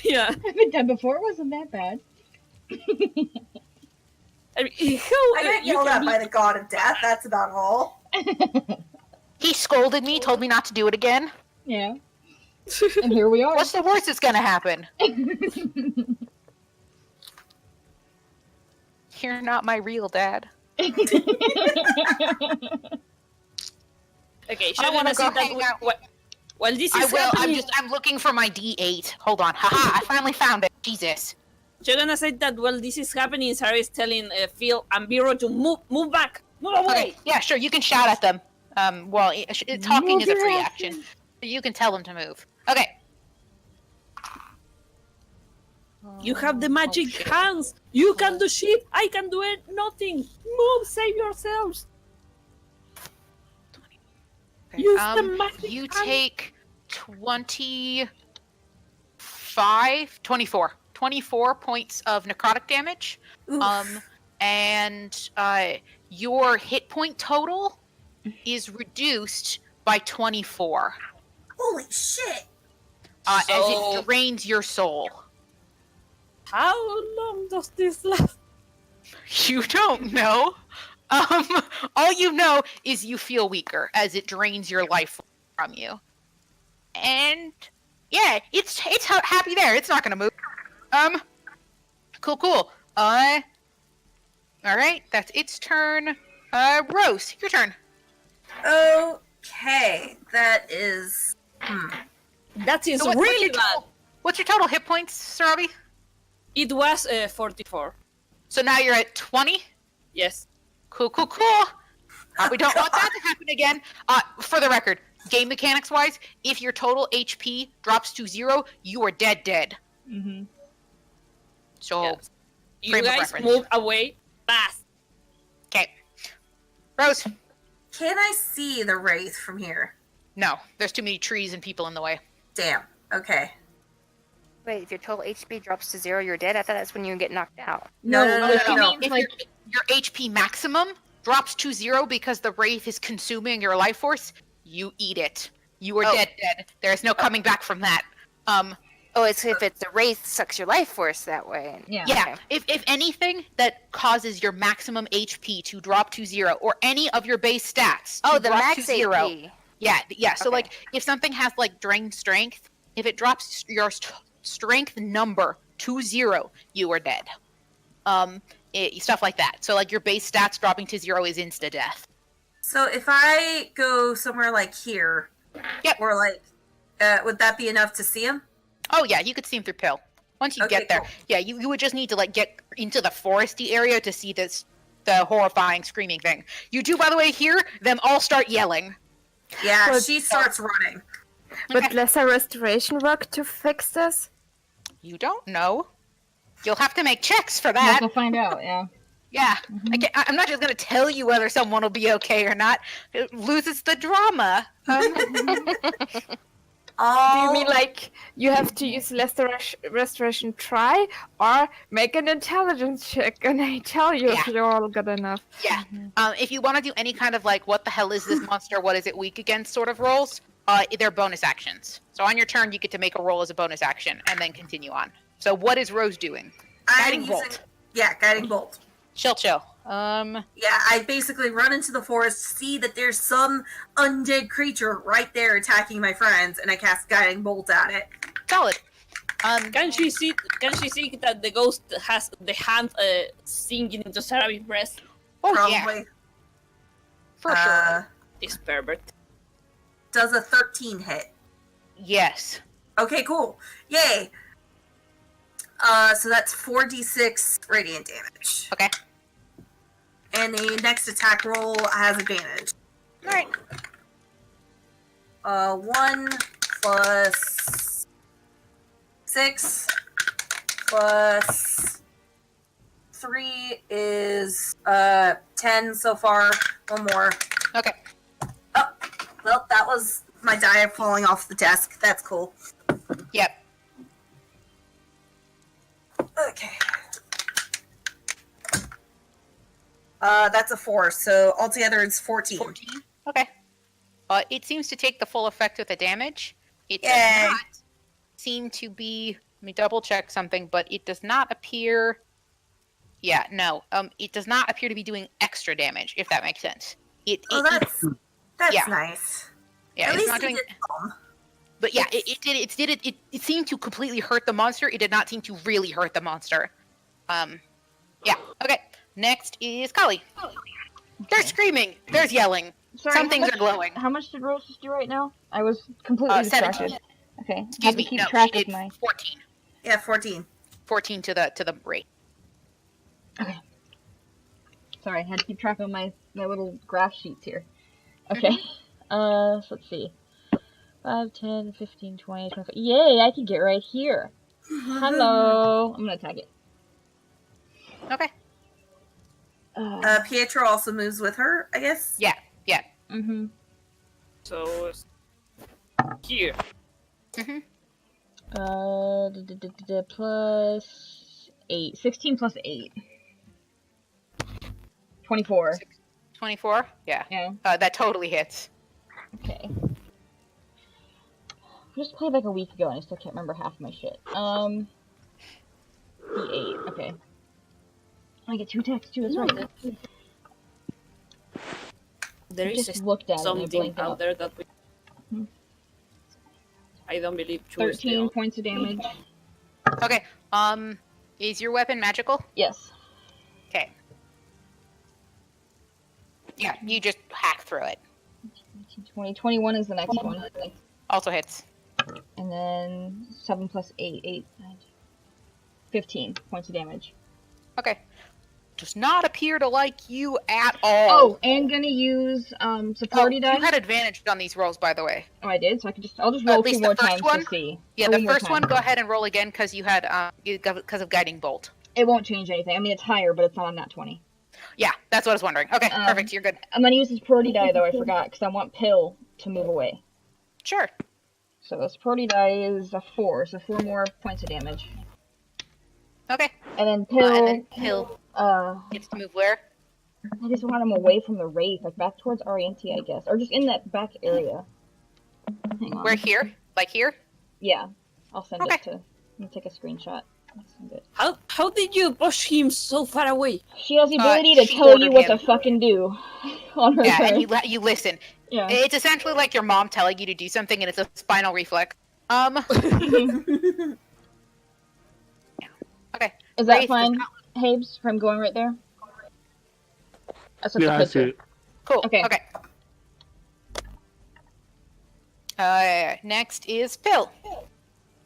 S6: Yeah.
S2: I've been dead before. It wasn't that bad.
S6: I mean,
S5: I got yelled at by the god of death. That's about all.
S1: He scolded me, told me not to do it again.
S2: Yeah. And here we are.
S1: What's the worst that's gonna happen? You're not my real dad.
S6: Okay,
S1: I want to go
S6: that
S1: hang out.
S6: while this
S1: I
S6: is
S1: will.
S6: happening,
S1: I'm looking for my D8. Hold on. Haha! I finally found it. Jesus.
S6: you're gonna say that while this is happening, Sarah is telling Phil and Biro to move back, move away.
S1: Okay. Yeah, sure. You can shout at them. Well, talking is a free action. You can tell them to move. Okay.
S6: You have the
S1: Oh,
S6: magic
S1: shit.
S6: hands. You can do shit. I can do it. Nothing. Move. Save yourselves.
S1: Okay,
S6: Use the magic
S1: you
S6: hand.
S1: take 24 points of necrotic damage.
S5: Oof.
S1: And your hit point total is reduced by 24
S5: Holy shit!
S1: as
S6: So-
S1: it drains your soul.
S6: How long does this last?
S1: You don't know. All you know is you feel weaker as it drains your life from you. And yeah, it's happy there. It's not gonna move. Cool. All right, that's its turn. Rose, your turn.
S5: Okay, that is.
S6: That is
S1: So what's
S6: really
S1: your
S6: bad.
S1: total- What's your total hit points, Sarabi?
S6: It was 44.
S1: So now you're at 20.
S6: Yes.
S1: Cool. We don't want that to happen again. For the record, game mechanics wise, if your total HP drops to 0, you are dead.
S2: Mm-hmm.
S1: So,
S6: Yes. You
S1: frame of
S6: guys
S1: reference.
S6: move away fast.
S1: okay. Rose,
S5: Can I see the wraith from here?
S1: no. There's too many trees and people in the way.
S5: Damn. Okay.
S3: Wait, if your total HP drops to 0, you're dead? I thought that's when you get knocked out.
S5: No.
S1: If your HP maximum drops to 0 because the wraith is consuming your life force, you eat it. You are dead. There is no coming back from that.
S3: Oh, it's if it's the wraith sucks your life force that way.
S2: Yeah.
S1: Yeah, if anything that causes your maximum HP to drop to 0, or any of your base stats to
S3: Oh, the
S1: drop
S3: max
S1: to 0.
S3: AP.
S1: Yeah. So
S3: Okay.
S1: like, if something has like drained strength, if it drops your strength number to 0, you are dead. Stuff like that. So like your base stats dropping to 0 is insta death.
S5: So if I go somewhere like here,
S1: Yep.
S5: or like, would that be enough to see him?
S1: Oh yeah, you could see him through pill. Once you
S5: Okay,
S1: get there,
S5: cool.
S1: yeah, you would just need to like get into the foresty area to see the horrifying screaming thing. You do, by the way, hear them all start yelling.
S5: Yeah,
S4: But-
S5: she starts running.
S4: Would lesser restoration work to fix this?
S1: You don't know. You'll have to make checks for
S2: Guess
S1: that.
S2: we'll find out, yeah.
S1: Yeah, I'm not just gonna tell you whether someone will be okay or not. It loses the drama.
S4: Do you mean like you have to use restoration try or make an intelligence check and I tell you if
S1: Yeah.
S4: you're all good enough?
S1: Yeah. If you want to do any kind of like, what the hell is this monster? What is it weak against? Sort of rolls. They're bonus actions. So on your turn, you get to make a roll as a bonus action and then continue on. So what is Rose doing? Guiding bolt.
S5: Yeah, guiding bolt.
S1: Chill.
S5: Yeah, I basically run into the forest, see that there's some undead creature right there attacking my friends, and I cast guiding bolt at it.
S1: Solid.
S6: Can she see that the ghost has the hand sinking into Sarah's breast?
S1: Oh yeah,
S5: Probably.
S1: for sure.
S6: This pervert.
S5: Does a 13 hit?
S1: Yes.
S5: Okay, cool. Yay. So that's 4d6 radiant damage.
S1: Okay.
S5: And the next attack roll has advantage.
S1: All right.
S5: 1 plus 6 plus 3 is 10 so far. One more.
S1: Okay.
S5: Oh, well, that was my die falling off the desk. That's cool.
S1: Yep.
S5: Okay. That's a 4, so altogether it's 14.
S1: 14. Okay. It seems to take the full effect of the damage. It
S5: Yay.
S1: does not seem to be. Let me double check something, but it does not appear. Yeah, no. It does not appear to be doing extra damage, if that makes sense.
S5: That's
S1: yeah.
S5: nice.
S1: Yeah,
S5: At
S1: it's
S5: least
S1: not
S5: it
S1: doing.
S5: did some.
S1: But yeah, it seemed to completely hurt the monster. It did not seem to really hurt the monster. Yeah. Okay. Next is Kali. They're screaming. There's yelling.
S2: Sorry,
S1: Some things are glowing.
S2: How much did Rose just do right now? I was completely distracted.
S1: 17.
S2: Okay.
S1: Excuse
S2: Have
S1: me.
S2: to keep
S1: No,
S2: track
S1: she
S2: of
S1: did
S2: my.
S1: 14.
S5: Yeah, 14.
S1: 14 to the rate.
S2: Okay. Sorry, I had to keep track of my little graph sheets here. Okay. So let's see. 5, 10, 15, 20, 25. Yay, I can get right here. Hello. I'm gonna attack it.
S1: Okay.
S5: Pietro also moves with her, I guess.
S1: Yeah. Yeah.
S2: Mm-hmm.
S6: So here.
S1: Mm-hmm.
S2: Plus 8. 16 plus 8. 24.
S1: 24. Yeah.
S2: Yeah.
S1: That totally hits.
S2: Okay. I just played like a week ago and I still can't remember half my shit. D8. Okay. I get 2 attacks too, that's right.
S6: There
S2: I
S6: is
S2: just looked at it and I
S6: something
S2: blinked
S6: out
S2: out.
S6: there that we.
S2: Hmm.
S6: I don't believe.
S2: 13 points of damage.
S1: Okay. Is your weapon magical?
S2: Yes.
S1: Okay. Yeah, you just hack through it.
S2: 20. 21 is the next one.
S1: Also hits.
S2: And then 7 plus 8. 8, 9, 15 points of damage.
S1: Okay. Does not appear to like you at all.
S2: Oh, and gonna use supporty die.
S1: You had advantage on these rolls, by the way.
S2: Oh, I did. So I'll just roll
S1: At
S2: 2
S1: least
S2: more
S1: the first
S2: times
S1: one?
S2: to see.
S1: Yeah,
S2: Or
S1: the
S2: one more
S1: first one,
S2: time.
S1: go ahead and roll again because you had because of guiding bolt.
S2: It won't change anything. I mean, it's higher, but it's not on that 20.
S1: Yeah, that's what I was wondering. Okay, perfect. You're good.
S2: I'm gonna use the supporty die though. I forgot because I want Pill to move away.
S1: Sure.
S2: So the supporty die is a 4, so 4 more points of damage.
S1: Okay.
S2: And then Pill.
S1: And then Pill gets to move where?
S2: I just want him away from the wraith, like back towards Arianti, I guess, or just in that back area. Hang on.
S1: Where here? Like here?
S2: Yeah, I'll send
S1: Okay.
S2: it to. Let me take a screenshot. I'll send it.
S6: How did you push him so far away?
S2: She has the ability to
S1: she
S2: tell you
S1: ordered
S2: what
S1: him.
S2: to fucking do on her
S1: Yeah,
S2: turn.
S1: and you listen.
S2: Yeah.
S1: It's essentially like your mom telling you to do something, and it's a spinal reflex. Okay.
S2: Is that
S1: Wraith does
S2: fine,
S1: not-
S2: Habes, from going right there? That's
S8: Yeah, I see it.
S1: Cool.
S2: Okay.
S1: Okay. Next is Pill.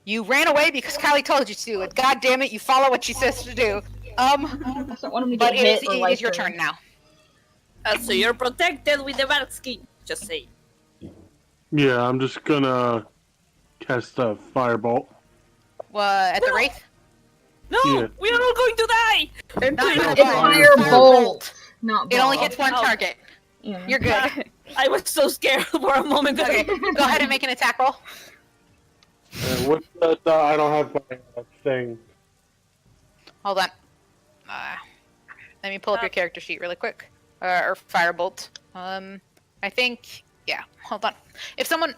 S1: You ran away because Kylie told you to, and god damn it, you follow what she says to do.
S2: I just don't want him to
S1: But
S2: get hit or
S1: it is your
S2: life
S1: turn now.
S6: So you're protected with the bark skin. Just say.
S8: Yeah, I'm just gonna cast a firebolt.
S1: At the Wraith?
S6: No,
S8: Yeah.
S6: we are all going to die.
S1: Not
S2: It's firebolt, not
S1: It only
S2: ball.
S1: hits one target.
S2: Yeah.
S1: You're good.
S6: I was so scared for a moment.
S1: Okay, go ahead and make an attack roll.
S8: What's that? I don't have my thing.
S1: Hold on. Let me pull up your character sheet really quick. Or firebolt. I think, yeah, hold on. If someone,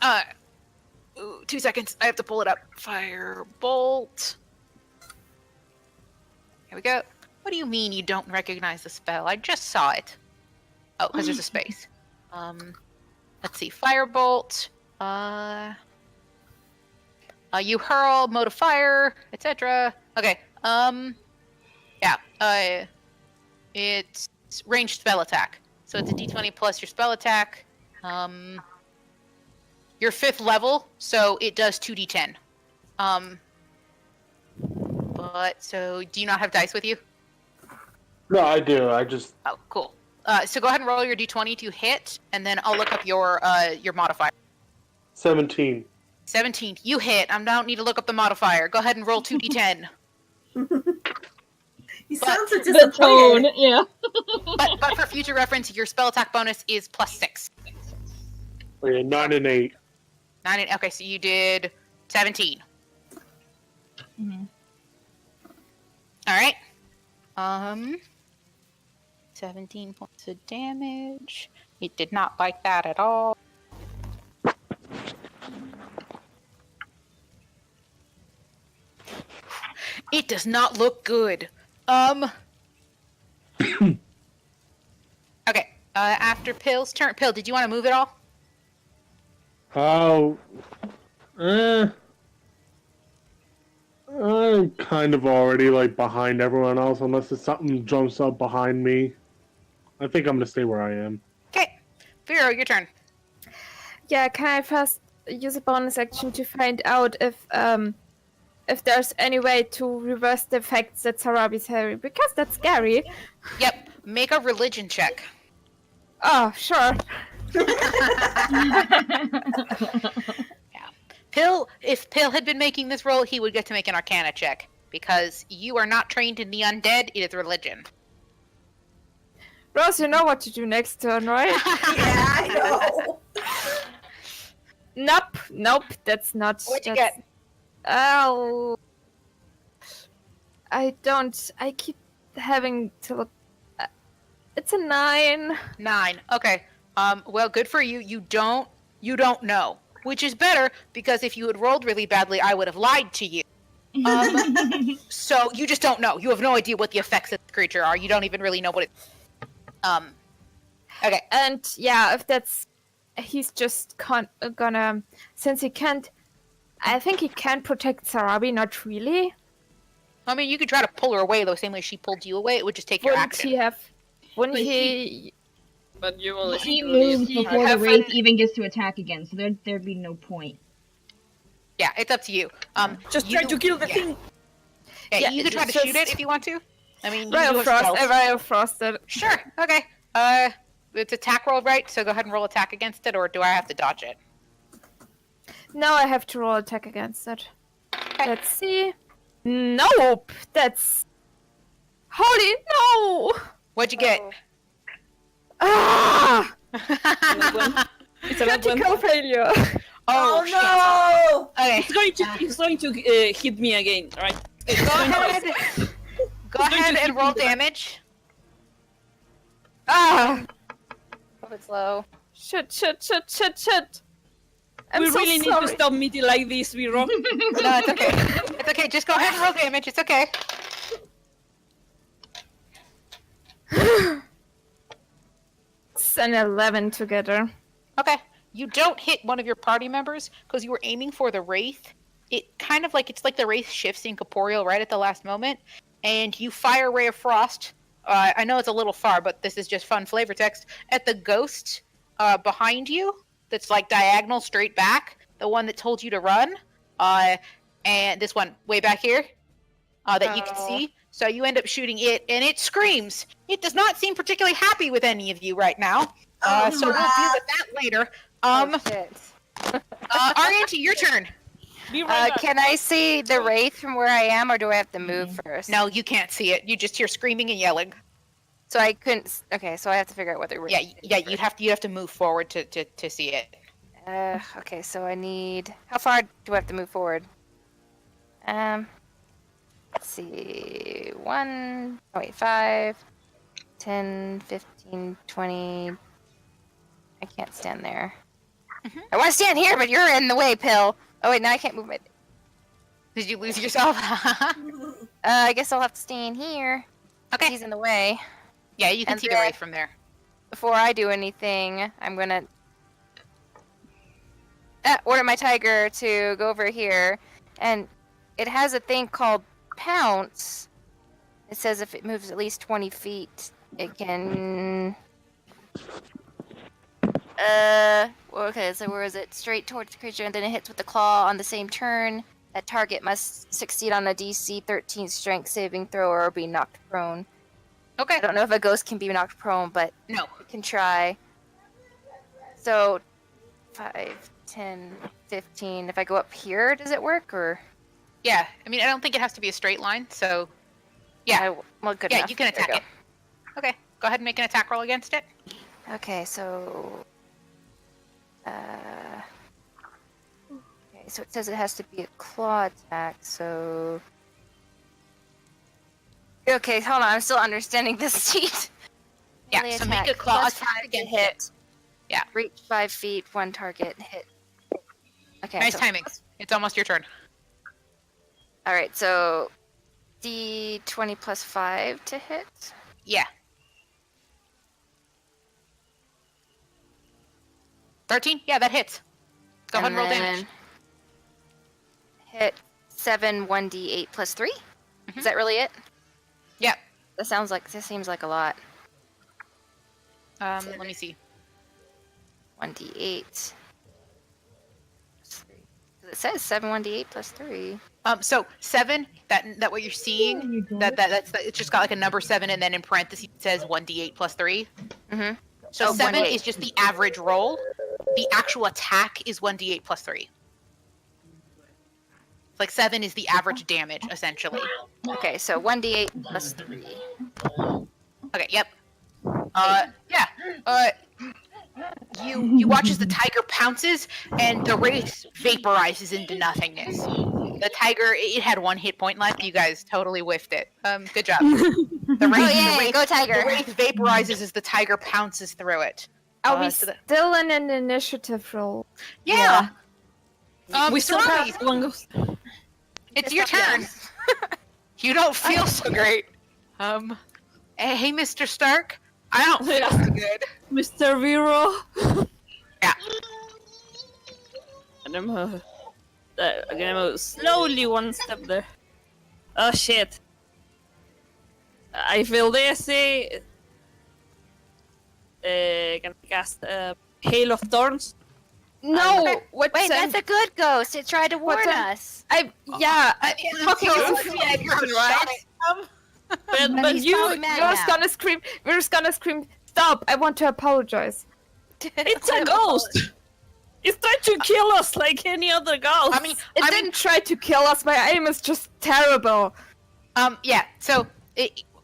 S1: 2 seconds, I have to pull it up. Firebolt. Here we go. What do you mean you don't recognize the spell? I just saw it. Oh, because there's a space. Let's see. Firebolt. You hurl, mode of fire, etc. Okay. Yeah. It's ranged spell attack. So it's a d20 plus your spell attack. You're 5th level, so it does 2d10. But so do you not have dice with you?
S8: No, I do. I just
S1: Oh, cool. So go ahead and roll your d20 to hit, and then I'll look up your modifier.
S8: 17.
S1: 17. You hit. I don't need to look up the modifier. Go ahead and roll 2d10.
S5: You sound so
S2: The tone,
S5: disappointed.
S2: yeah.
S1: but for future reference, your spell attack bonus is +6.
S8: Okay, 9 and 8.
S1: 9. Okay, so you did 17.
S2: Mhm.
S1: All right. 17 points of damage. It did not like that at all. It does not look good. Okay. After Pill's turn. Pill, did you want to move at all?
S8: Oh, I'm kind of already like behind everyone else, unless it's something jumps up behind me. I think I'm gonna stay where I am.
S1: Okay. Vero, your turn.
S4: Yeah, can I first use a bonus action to find out if there's any way to reverse the effects that Sarabi's having? Because that's scary.
S1: Yep. Make a religion check.
S4: Oh, sure.
S1: Pill, if Pill had been making this roll, he would get to make an Arcana check. Because you are not trained in the undead, it is religion.
S4: Rose, you know what to do next turn, right?
S5: Yeah, I know.
S4: Nope, that's not...
S1: What'd you
S4: that's-
S1: get?
S4: Oh... I keep having to look... It's a 9.
S1: 9. Okay. Well, good for you. You don't know. Which is better, because if you had rolled really badly, I would have lied to you. So you just don't know. You have no idea what the effects of the creature are. You don't even really know what it... Okay.
S4: And yeah, if that's... He's just gonna... Since he can't... I think he can protect Sarabi, not really.
S1: I mean, you could try to pull her away, though, same way she pulled you away. It would just take your
S4: Wouldn't
S1: action.
S4: he have... Wouldn't
S2: But
S4: he...
S6: But you will.
S2: He
S6: still need
S2: moves
S6: to
S2: before the
S4: have
S2: wraith
S4: an-
S2: even gets to attack again, so there'd be no point.
S1: Yeah, it's up to you.
S6: Just try to kill the thing.
S1: Yeah,
S4: Yeah,
S1: you could try to
S4: just-
S1: shoot it if you want to. I mean, you
S4: Ray
S1: can do
S4: of
S1: a
S4: Frost,
S1: stealth.
S4: Ray of Frosted.
S1: Sure. Okay. It's attack roll, right? So go ahead and roll attack against it, or do I have to dodge it?
S4: Now I have to roll attack against it.
S1: Okay.
S4: Let's see. Nope! That's... Holy no!
S1: What'd you get?
S4: Ah!
S6: It's a bad one.
S4: Critical failure.
S1: Oh, shit.
S5: no!
S1: Okay.
S6: It's going to hit me again, right?
S1: Go ahead. Go ahead and roll damage.
S4: Ah!
S3: Hope it's low.
S4: Shit. I'm
S6: We
S4: so
S6: really need
S4: sorry.
S6: to stop meeting like this, Vero.
S1: No, it's okay. It's okay. Just go ahead and roll damage. It's okay.
S4: It's an 11 together.
S1: Okay. You don't hit one of your party members because you were aiming for the wraith. It kind of like it's like the wraith shifts incorporeal right at the last moment, and you fire Ray of Frost. I know it's a little far, but this is just fun flavor text at the ghost behind you. That's like diagonal straight back. The one that told you to run. And this one way back here that you can
S3: Oh.
S1: see. So you end up shooting it, and it screams. It does not seem particularly happy with any of you right now.
S5: Oh,
S1: So we'll deal with that later.
S3: Oh, shit.
S1: Arianti, your turn.
S6: Be right back.
S3: Can I see the wraith from where I am, or do I have to move first?
S1: No, you can't see it. You just hear screaming and yelling.
S3: So I couldn't. Okay, so I have to figure out what the wraith.
S1: Yeah, you'd have to move forward to see it.
S3: Okay, so I need. How far do I have to move forward? Let's see. 5, 10, 15, 20. I can't stand there. I want to stand here, but you're in the way, Pill. Oh wait, now I can't move my.
S1: Did you lose yourself?
S3: I guess I'll have to stand here.
S1: Okay.
S3: He's in the way.
S1: Yeah, you can
S3: And
S1: see the
S3: then-
S1: wraith from there.
S3: Before I do anything, I'm gonna order my tiger to go over here, and it has a thing called pounce. It says if it moves at least 20 feet, it can. Okay, so where is it? Straight towards the creature, and then it hits with the claw on the same turn. That target must succeed on a DC 13 strength saving throw or be knocked prone.
S1: Okay.
S3: I don't know if a ghost can be knocked prone, but
S1: No.
S3: we can try. So 5, 10, 15. If I go up here, does it work or?
S1: Yeah. I mean, I don't think it has to be a straight line, so yeah.
S3: Well, good
S1: Yeah,
S3: enough.
S1: you can
S3: There we
S1: attack it. Okay. Go ahead and make an attack roll against it.
S3: go. Okay, so. Okay, so it says it has to be a claw attack, so. Okay, hold on. I'm still understanding this sheet.
S1: Yeah,
S3: Melee
S1: so make
S3: attack,
S1: a claw
S3: plus
S1: attack
S3: 5 to
S1: against
S3: hit.
S1: it. Yeah.
S3: Reach 5 feet, 1 target, hit. Okay.
S1: Nice
S3: so,
S1: timing. It's almost your turn.
S3: All right, so D20 plus 5 to hit.
S1: Yeah. 13? Yeah, that hits. Go ahead and roll damage.
S3: Hit 7, 1d8 plus 3. Is that really it?
S1: Yeah.
S3: This seems like a lot.
S1: Let me see.
S3: 1d8. It says 7, 1d8 plus 3.
S1: So 7, that what you're seeing, that's it's just got like a number 7, and then in parentheses it says 1d8 plus 3.
S3: Mm-hmm.
S1: So 7
S3: 1d8.
S1: is just the average roll. The actual attack is 1d8 plus 3. Like 7 is the average damage, essentially.
S3: Okay, so 1d8 plus 3.
S1: Okay, yep. Yeah. You watch as the tiger pounces, and the wraith vaporizes into nothingness. The tiger, it had 1 hit point left. You guys totally whiffed it. Good job.
S3: Go tiger!
S1: The wraith vaporizes as the tiger pounces through it.
S4: Are we
S1: so
S4: still in an initiative roll?
S1: Yeah.
S6: We still
S1: Sarabi,
S6: have one ghost.
S1: it's your turn. You don't feel so great. Hey, Mr. Stark. I don't feel so good.
S6: Mr. Vero.
S1: Yeah.
S6: And I'm gonna move slowly 1 step there. Oh shit. I feel dizzy. Can I cast Hail of Thorns?
S4: No!
S3: Wait, that's a good ghost. It tried to warn us.
S4: Fucking
S1: right?
S6: But you,
S4: We're just gonna scream, stop! I want to apologize.
S6: it's a ghost. It's trying to kill us like any other ghost.
S1: I mean,
S4: It didn't try to kill us, my aim is just terrible.
S1: Yeah, so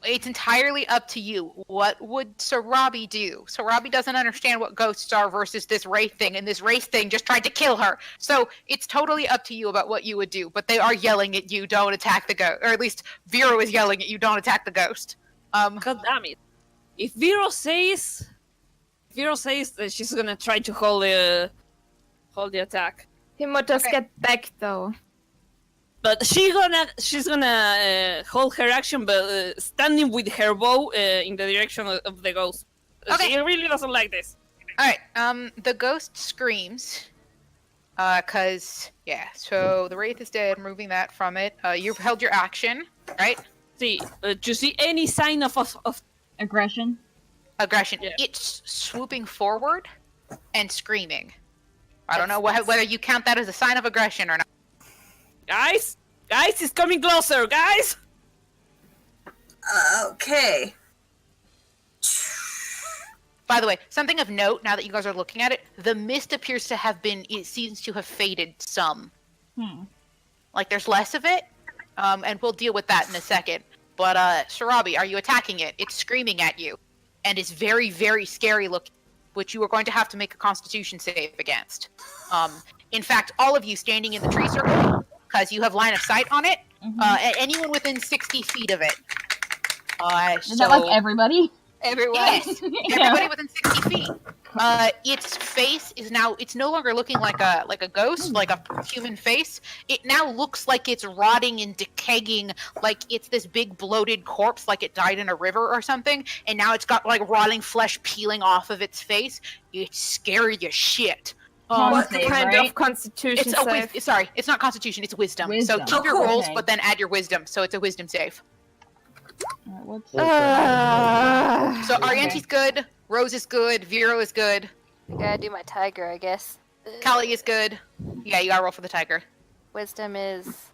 S1: it's entirely up to you. What would Sarabi do? Sarabi doesn't understand what ghosts are versus this wraith thing, and this wraith thing just tried to kill her. So it's totally up to you about what you would do, but they are yelling at you, don't attack the ghost. Or at least Vero is yelling at you, don't attack the ghost.
S6: God damn it. If Vero says that she's gonna try to hold the attack.
S4: He might just get back though.
S6: But she's gonna hold her action, but standing with her bow in the direction of the ghost.
S1: Okay.
S6: She really doesn't like this.
S1: All right. The ghost screams. So the wraith is dead. Moving that from it. You've held your action, right?
S6: See, do you see any sign of
S2: Aggression.
S1: Aggression.
S6: Yeah.
S1: It's swooping forward and screaming. I don't know whether you count that as a sign of aggression or not.
S6: guys? Guys, it's coming closer, guys!
S5: Okay.
S1: By the way, something of note, now that you guys are looking at it, the mist appears to have it seems to have faded some. Like, there's less of it, and we'll deal with that in a second. But, Sarabi, are you attacking it? It's screaming at you, and it's very, very scary looking, which you are going to have to make a constitution save against. In fact, all of you standing in the tree circle, because you have line of sight on it, and anyone within 60 feet of it.
S2: Is that like everybody?
S3: Everyone.
S1: Yes, everybody within 60 feet. Its face is now, it's no longer looking like a ghost, like a human face. It now looks like it's rotting and decaying, like it's this big bloated corpse, like it died in a river or something, and now it's got like rotting flesh peeling off of its face. It's scary as shit.
S4: What
S2: Save,
S4: kind
S2: right?
S4: of constitution save?
S1: Sorry, it's not constitution, it's wisdom.
S2: Wisdom.
S1: So keep your
S5: cool.
S1: rolls,
S2: Okay.
S1: but then add your wisdom, so it's a wisdom save.
S2: Alright, what's
S1: So Arianti's good, Rose is good, Vero is good,
S3: I gotta do my tiger, I guess.
S1: Kali is good. Yeah, you gotta roll for the tiger.
S3: wisdom is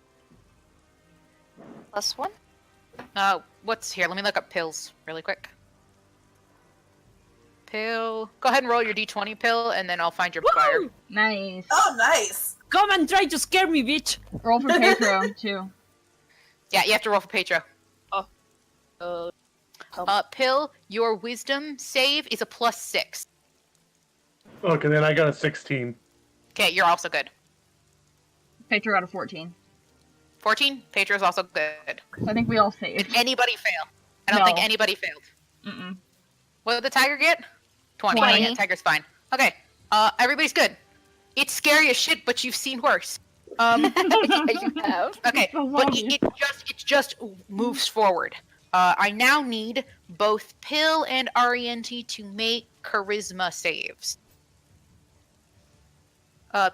S3: +1.
S1: What's here? Let me look up pills really quick. Pill. Go ahead and roll your d20 pill, and then I'll find your fire.
S6: Woo!
S2: Nice.
S5: Oh, nice.
S6: Come and try to scare me, bitch.
S2: Roll for Pedro too.
S1: Yeah, you have to roll for Petro. Pill, your wisdom save is a +6.
S8: Okay, then I got a 16.
S1: Okay, you're also good.
S2: Pedro got a 14.
S1: 14, Petro's also good.
S2: I think we all saved.
S1: Anybody fail? I don't
S2: No.
S1: think anybody failed.
S2: Mm-mm.
S1: What did the tiger get? 20.
S2: 20.
S1: Yeah, tiger's fine. Okay, everybody's good. It's scary as shit, but you've seen worse.
S3: You have.
S1: Okay,
S2: So
S1: but
S2: funny.
S1: it just moves forward. I now need both Pill and Arienti to make charisma saves.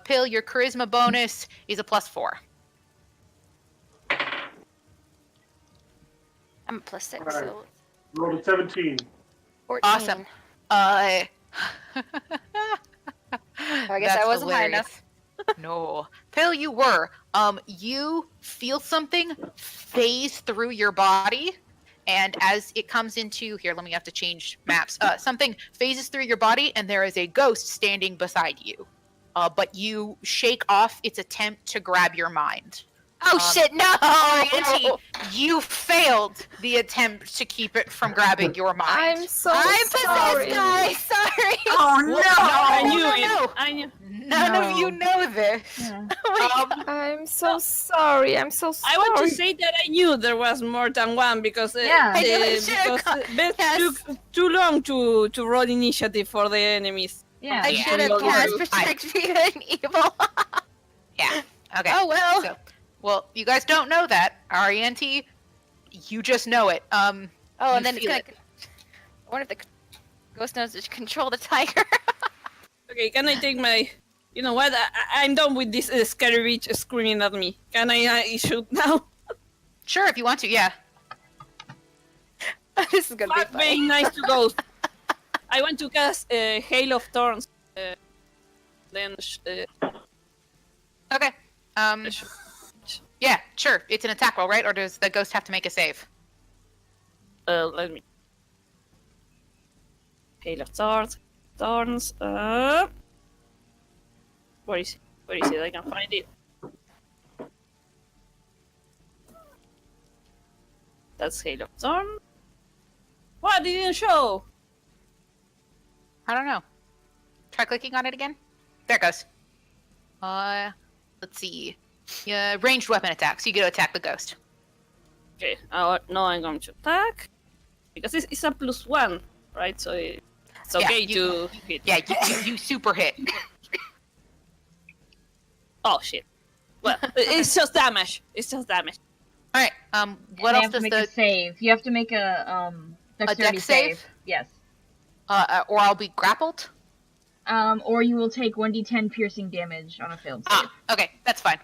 S1: Pill, your charisma bonus is a +4.
S3: I'm a +6,
S8: Alright.
S3: so
S8: Rolled a 17.
S3: 14.
S1: Awesome.
S3: I guess
S1: That's
S3: I wasn't high
S1: hilarious.
S3: enough.
S1: No. Pill, you were. You feel something phase through your body, and as it comes into here, let me have to change maps. Something phases through your body, and there is a ghost standing beside you. But you shake off its attempt to grab your mind.
S3: Oh shit, no!
S1: Arienti, you failed the attempt to keep it from grabbing your mind.
S4: I'm so
S3: I'm
S4: sorry.
S3: possessed, guys! Sorry!
S5: Oh, no.
S6: I knew
S1: no,
S6: it.
S1: no.
S6: I knew.
S1: None
S2: No.
S1: of you know this.
S2: Yeah.
S4: I'm so sorry. I'm so sorry.
S6: I want to say that I knew there was more than one because
S2: Yeah.
S3: I knew it should've
S6: because Beth
S3: yes.
S6: took too long to roll initiative for the enemies.
S2: Yeah.
S3: I
S1: Yeah.
S3: should have
S6: Yeah.
S3: cast Protect me good and evil.
S1: Yeah. Okay.
S3: Oh well.
S1: So, well, you guys don't know that, Arienti. You just know it.
S3: Oh,
S1: you
S3: and then it's
S1: feel
S3: gonna. I wonder if the ghost knows to control the tiger.
S6: Okay, can I take my? You know what? I'm done with this scary bitch screaming at me. Can I shoot now?
S1: Sure, if you want to. Yeah.
S3: This is gonna be
S6: Fuck
S3: funny.
S6: being nice to ghost. I want to cast Hail of Thorns. Then
S1: Okay. Yeah. Sure. It's an attack roll, right? Or does the ghost have to make a save?
S6: let me. Hail of Thorns. Thorns. Where is it? Where is it? I can find it. That's Hail of Thorns. What? It didn't show.
S1: I don't know. Try clicking on it again. There it goes. Let's see. Yeah, ranged weapon attack. So you get to attack the ghost.
S6: Okay, now I'm going to attack. Because it's a +1, right? So it's okay to hit.
S1: Yeah, you super hit.
S6: Oh shit. Well, it's just damage. It's just damage.
S1: All right. What
S2: And
S1: else
S2: they have to
S1: does
S2: make
S1: the
S2: a save. You have to make a dexterity
S1: dex save?
S2: Yes.
S1: Or I'll be grappled?
S2: Or you will take 1d10 piercing damage on a failed save.
S1: Okay, that's fine.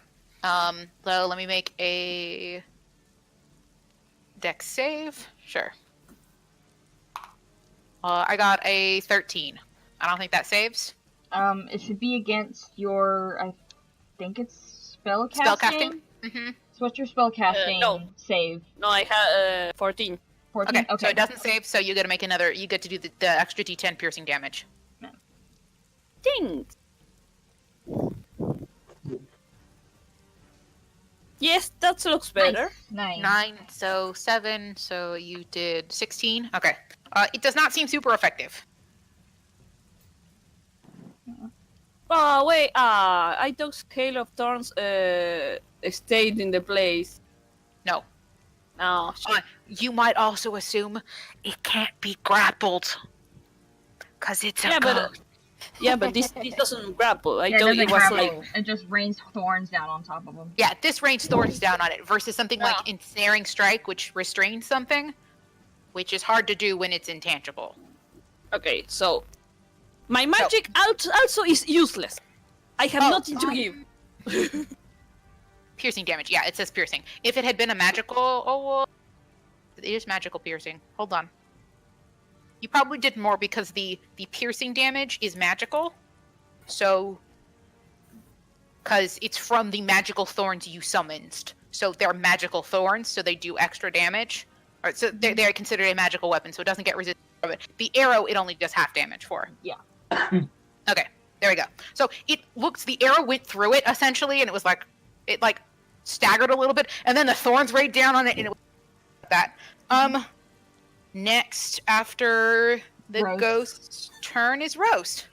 S1: So let me make a dex save. Sure. I got a 13. I don't think that saves.
S2: It should be against your, I think it's spellcasting.
S1: Spellcasting? Mm-hmm.
S2: So what's your spellcasting
S6: No.
S2: save?
S6: No, I have 14.
S2: 14?
S1: Okay, so it doesn't save, so you gotta make another, you get to do the extra d10 piercing damage.
S6: Ding! Yes, that looks better.
S2: Nice.
S1: 9, so 7, so you did 16. Okay. It does not seem super effective.
S6: Oh, wait, I thought Hail of Thorns stayed in the place.
S1: No.
S6: No, shit.
S1: You might also assume it can't be grappled. Because it's a
S6: Yeah,
S1: ghost.
S6: but yeah, but this doesn't grapple. I
S2: Yeah, it
S6: thought
S2: doesn't
S6: it was
S2: grapple.
S6: like
S2: It just rains thorns down on top of them.
S1: Yeah, this range thorns down on it versus something like ensnaring strike, which restrains something, which is hard to do when it's intangible.
S6: okay. So my magic also is useless. I have nothing to give.
S1: Piercing damage. Yeah, it says piercing. If it had been a magical, well, it is magical piercing. Hold on. You probably did more because the piercing damage is magical. So because it's from the magical thorns you summoned. So they're magical thorns, so they do extra damage. Or so they're considered a magical weapon, so it doesn't get resistance from it. The arrow, it only does half damage for.
S2: Yeah.
S1: Okay, there we go. So the arrow went through it essentially, and it staggered a little bit, and then the thorns rained down on it, and it was like that. Next after the
S2: Roast.
S1: ghost's turn is Roast.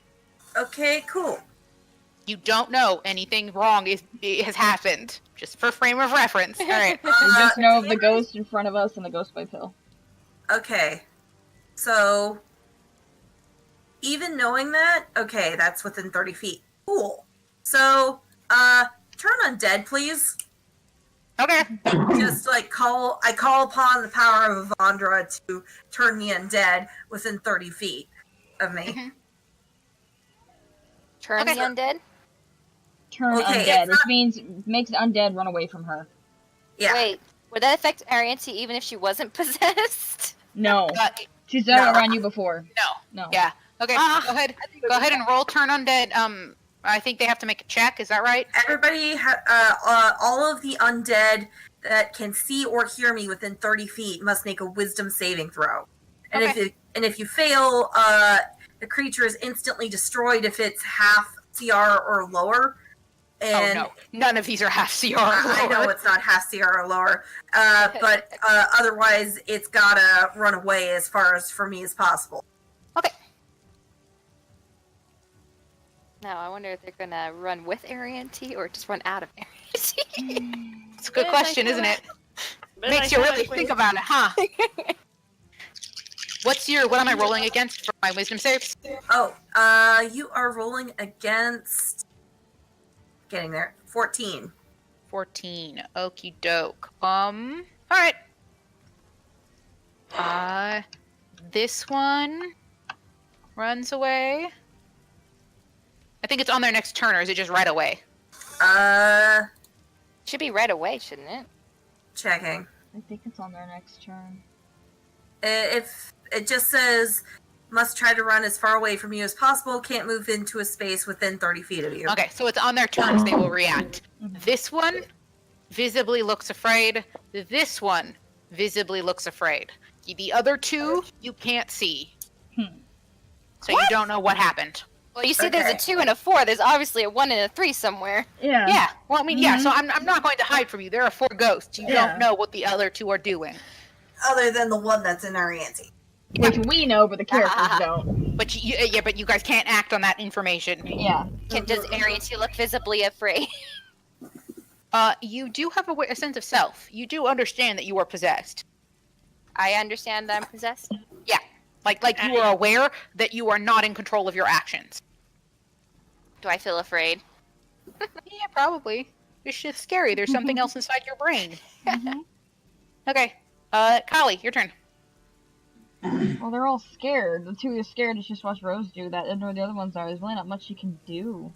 S5: Okay, cool.
S1: You don't know anything wrong has happened. Just for frame of reference. All right.
S2: We just know of the ghost in front of us and the ghost by Pill.
S5: Okay. So, even knowing that, okay, that's within 30 feet. Cool. So, turn undead, please.
S1: Okay.
S5: Just I call upon the power of Avandra to turn the undead within 30 feet of me.
S1: Mm-hmm.
S3: Turn
S1: Okay.
S3: the undead?
S2: Turn
S5: Okay,
S2: undead,
S5: it's
S2: which
S5: not-
S2: means makes the undead run away from her.
S5: Yeah.
S3: Wait, would that affect Arianti even if she wasn't possessed?
S2: No.
S1: Uh,
S2: She's done it
S5: no.
S2: around you before.
S1: no.
S2: No.
S1: Yeah. Okay.
S3: Ah,
S1: Go ahead. Go ahead and roll turn undead. I think they have to make a check. Is that right?
S5: Everybody, all of the undead that can see or hear me within 30 feet must make a wisdom saving throw. And
S1: Okay.
S5: if you fail, the creature is instantly destroyed if it's half CR or lower. And
S1: Oh no, none of these are half CR.
S5: I know it's not half CR or lower, but otherwise it's gotta run away as far as for me as possible.
S1: Okay.
S3: No, I wonder if they're gonna run with Arianti or just run out of Arianti.
S1: It's a good question, isn't it? Makes you really think about it, huh? What am I rolling against for my wisdom saves?
S5: Oh, you are rolling against. Getting there. 14.
S1: 14. Okie doke. Alright. This one runs away. I think it's on their next turn, or is it just right away?
S3: Should be right away, shouldn't it?
S5: Checking.
S2: I think it's on their next turn.
S5: If it just says must try to run as far away from you as possible, can't move into a space within 30 feet of you.
S1: Okay, so it's on their turns, they will react. This one visibly looks afraid. This one visibly looks afraid. The other two, you can't see. So you don't know what happened.
S3: Well, you see there's a
S5: Okay.
S3: 2 and a 4. There's obviously a 1 and a 3 somewhere.
S2: Yeah.
S1: Yeah, well, I mean, yeah, so I'm not going to hide from you. There are 4 ghosts. You
S2: Yeah.
S1: don't know what the other 2 are doing.
S5: Other than the one that's in our ante.
S2: Which we know, but the characters don't.
S1: But but you guys can't act on that information.
S2: Yeah.
S3: Does Arianti look visibly afraid?
S1: You do have a sense of self. You do understand that you are possessed.
S3: I understand that I'm possessed.
S1: Yeah, like you are aware that you are not in control of your actions.
S3: Do I feel afraid?
S1: Yeah, probably. This shit's scary. There's something else inside your brain. Okay, Kali, your turn.
S2: Well, they're all scared. The 2 are scared to just watch Rose do that, and where the other ones are, there's really not much you can do.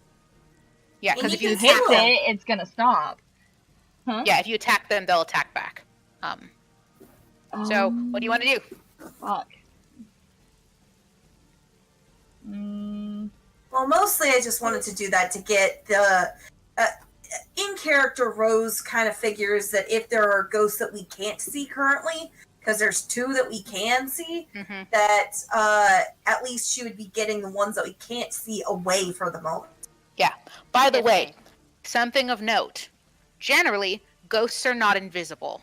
S1: Yeah, because if you
S5: You
S2: Hits
S1: attack them,
S2: it, it's gonna stop. Huh?
S1: yeah, if you attack them, they'll attack back. So what do you want to do?
S2: Fuck.
S5: Well, mostly I just wanted to do that to get the in character. Rose kind of figures that if there are ghosts that we can't see currently, because there's 2 that we can see,
S1: Mm-hmm.
S5: that at least she would be getting the ones that we can't see away for the moment.
S1: Yeah. By the way, something of note. Generally, ghosts are not invisible.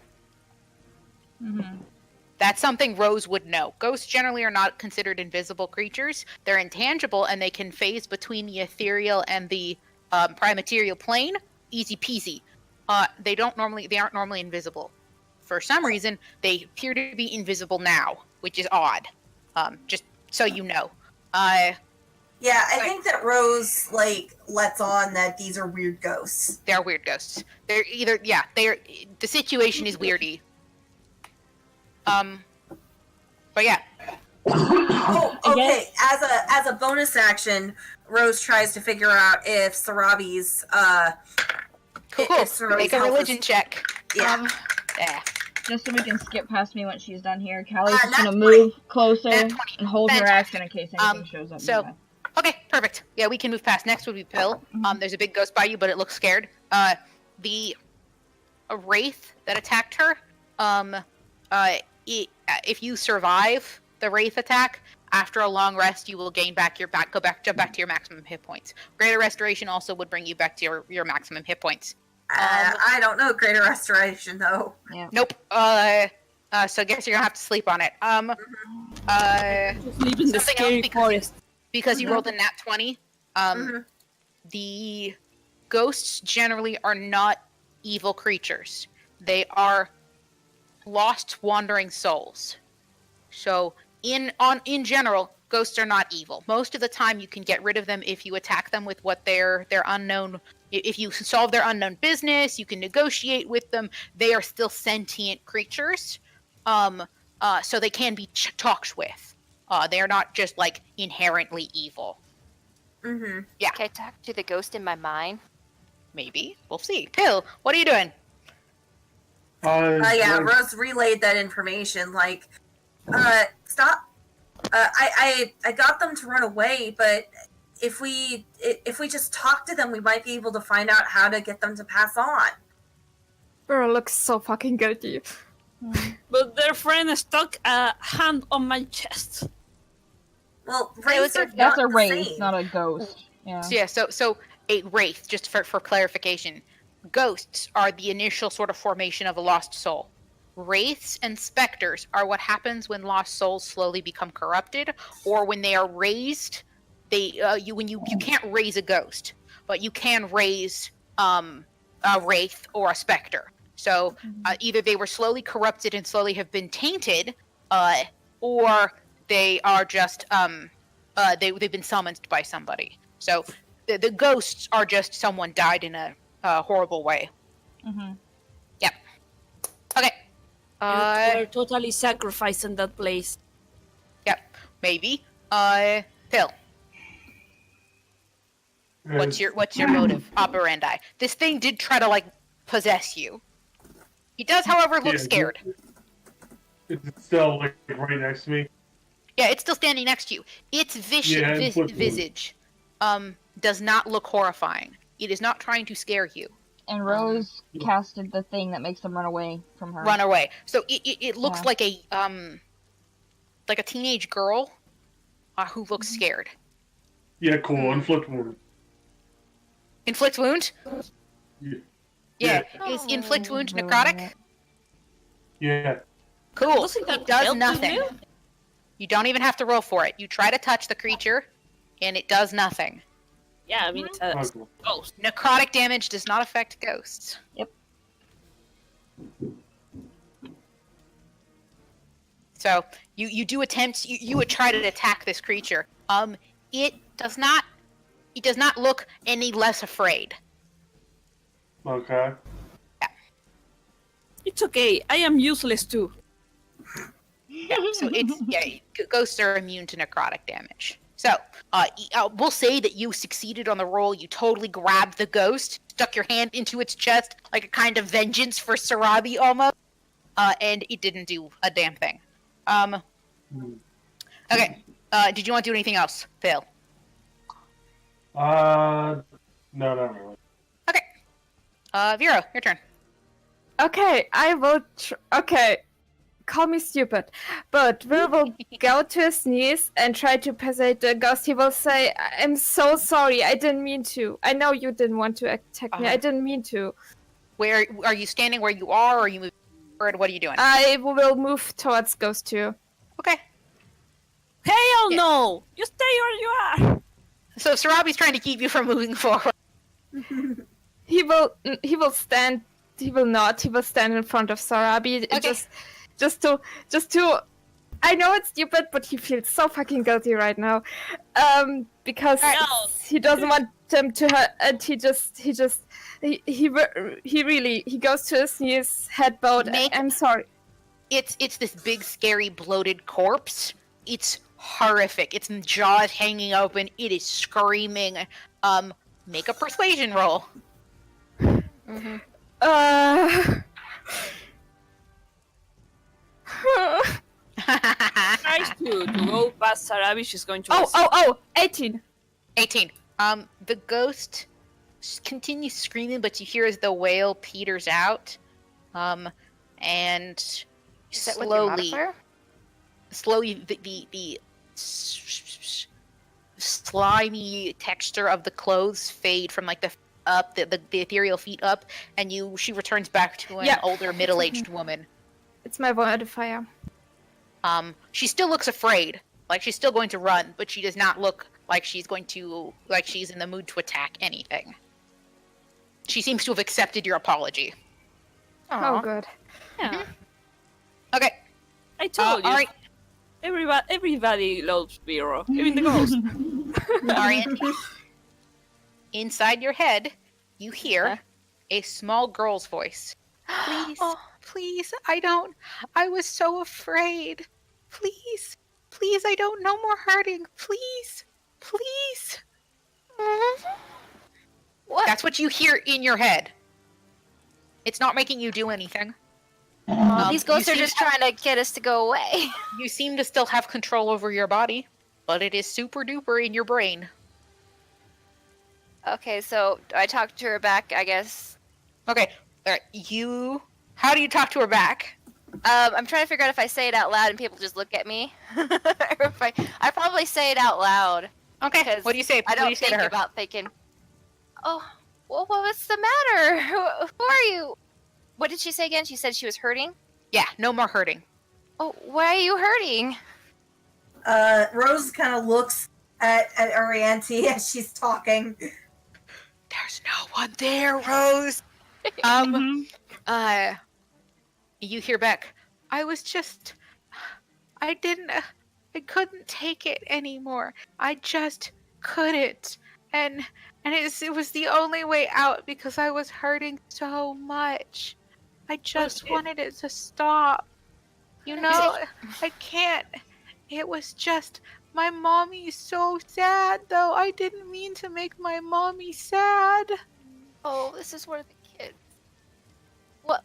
S1: That's something Rose would know. Ghosts generally are not considered invisible creatures. They're intangible, and they can phase between the ethereal and the primaterial plane. Easy peasy. They aren't normally invisible. For some reason, they appear to be invisible now, which is odd. Just so you know.
S5: Yeah, I think that Rose lets on that these are weird ghosts.
S1: They're weird ghosts. They're the situation is weirdy. But yeah.
S5: Oh, okay. As a bonus action, Rose tries to figure out if Sarabi's
S1: Cool.
S5: if Sarabi's
S1: Make a
S5: health
S1: religion
S5: is-
S1: check.
S5: Yeah.
S1: Yeah.
S2: Just so we can skip past me when she's done here, Callie's just
S5: nat
S2: gonna
S5: 20.
S2: move closer
S1: Nat 20.
S2: and hold her
S1: Fantastic.
S2: action in case anything shows up.
S1: so-
S2: nearby.
S1: Okay, perfect. Yeah, we can move past. Next would be Pill. There's a big ghost by you, but it looks scared. The wraith that attacked her. If you survive the wraith attack, after a long rest, you will gain back jump back to your maximum hit points. Greater restoration also would bring you back to your maximum hit points.
S5: I don't know Greater Restoration though.
S2: Yeah.
S1: Nope. So I guess you're gonna have to sleep on it.
S6: Sleep in the
S1: Something
S6: scary
S1: else because-
S6: forest.
S1: Because you rolled a nat 20. The ghosts generally are not evil creatures. They are lost wandering souls. So in general, ghosts are not evil. Most of the time you can get rid of them if you attack them with what their unknown, if you solve their unknown business, you can negotiate with them. They are still sentient creatures. So they can be talked with. They are not just like inherently evil. Yeah.
S3: Can I talk to the ghost in my mind?
S1: Maybe. We'll see. Pill, what are you doing?
S5: Yeah, Rose relayed that information. Like, stop. I got them to run away, but if we just talk to them, we might be able to find out how to get them to pass on.
S4: Burrow looks so fucking guilty.
S6: But their friend stuck a hand on my chest.
S5: Well, wraiths are
S2: That's
S5: not
S2: a
S5: the
S2: wraith,
S5: same.
S2: not a ghost. Yeah.
S1: So yeah, so a wraith, just for clarification, ghosts are the initial sort of formation of a lost soul. Wraiths and specters are what happens when lost souls slowly become corrupted, or when they are raised. You can't raise a ghost, but you can raise a wraith or a specter. So either they were slowly corrupted and slowly have been tainted, or they are just they've been summoned by somebody. So the ghosts are just someone died in a horrible way. Yep. Okay.
S6: We're totally sacrificing that place.
S1: Yep. Maybe. Phil, what's your motive operandi? This thing did try to like possess you. He does, however, look scared.
S8: It's still like right next to me.
S1: Yeah, it's still standing next to you. Its visage does not look horrifying. It is not trying to scare you.
S2: And Rose casted the thing that makes them run away from her.
S1: Run away. So it looks
S2: Yeah.
S1: like a teenage girl who looks scared.
S8: Yeah, cool. Inflict wound.
S1: Inflict wound?
S8: Yeah.
S1: Yeah. Is inflict wound necrotic?
S8: Yeah.
S1: Cool.
S6: Doesn't that
S1: It does
S6: help
S1: nothing.
S6: you?
S1: You don't even have to roll for it. You try to touch the creature, and it does nothing.
S6: Yeah, I mean, it's a
S8: Okay.
S6: ghost.
S1: Necrotic damage does not affect ghosts.
S2: Yep.
S1: So you do attempt you would try to attack this creature. It does not look any less afraid.
S8: Okay.
S6: It's okay. I am useless too.
S1: Yeah, so ghosts are immune to necrotic damage. So we'll say that you succeeded on the roll. You totally grabbed the ghost, stuck your hand into its chest like a kind of vengeance for Sarabi almost, and it didn't do a damn thing. Okay. Did you want to do anything else, Phil?
S8: No, not really.
S1: Okay. Vero, your turn.
S4: Okay, I will. Okay, call me stupid, but we will go to his knees and try to persuade the ghost. He will say, "I'm so sorry. I didn't mean to. I know you didn't want to attack me. I didn't mean to."
S1: Where are you standing? Where you are? Or are you moving forward? What are you doing?
S4: I will move towards Ghost 2.
S1: Okay.
S6: Hell
S1: Yeah.
S6: no! You stay where you are.
S1: So Sarabi's trying to keep you from moving forward.
S4: He will stand. He will not. He will stand in front of Sarabi.
S1: Okay.
S4: Just to. I know it's stupid, but he feels so fucking guilty right now, because
S6: No.
S4: he doesn't want them to hurt, and he goes to his knees, head bowed. I'm sorry.
S1: It's this big, scary, bloated corpse. It's horrific. Its jaw is hanging open. It is screaming. Make a persuasion roll.
S6: Tries to go past Sarabi. She's going to.
S4: 18.
S1: 18. The ghost continues screaming, but you hear as the wail peters out. And
S3: Is that with your modifier?
S1: slowly the slimy texture of the clothes fade from like the ethereal feet up, and she returns back to an older middle-aged woman.
S4: It's my modifier.
S1: She still looks afraid, like she's still going to run, but she does not look like she's in the mood to attack anything. She seems to have accepted your apology.
S4: Oh, good.
S6: Yeah.
S1: Okay.
S6: I told you.
S1: All right.
S6: Everybody loves Biro, even the ghost.
S1: Arian, inside your head, you hear a small girl's voice. Please, please, I was so afraid. Please, I don't, no more hurting. Please.
S3: What?
S1: That's what you hear in your head. It's not making you do anything.
S3: These ghosts are just trying to get us to go away.
S1: You seem to still have control over your body, but it is super duper in your brain.
S3: Okay, so I talked to her back, I guess.
S1: Okay, all right. How do you talk to her back?
S3: I'm trying to figure out if I say it out loud and people just look at me. Or if I probably say it out loud.
S1: Okay, what do you say?
S3: I don't think about thinking, oh, well, what's the matter? Who are you? What did she say again? She said she was hurting?
S1: Yeah, no more hurting.
S3: Oh, why are you hurting?
S5: Rose kind of looks at Arianti as she's talking.
S1: There's no one there, Rose. You hear back. I couldn't take it anymore. I just couldn't. And it was the only way out because I was hurting so much. I just wanted it to stop. You know, I can't. It was just, my mommy's so sad, though. I didn't mean to make my mommy sad.
S3: Oh, this is one of the kids. What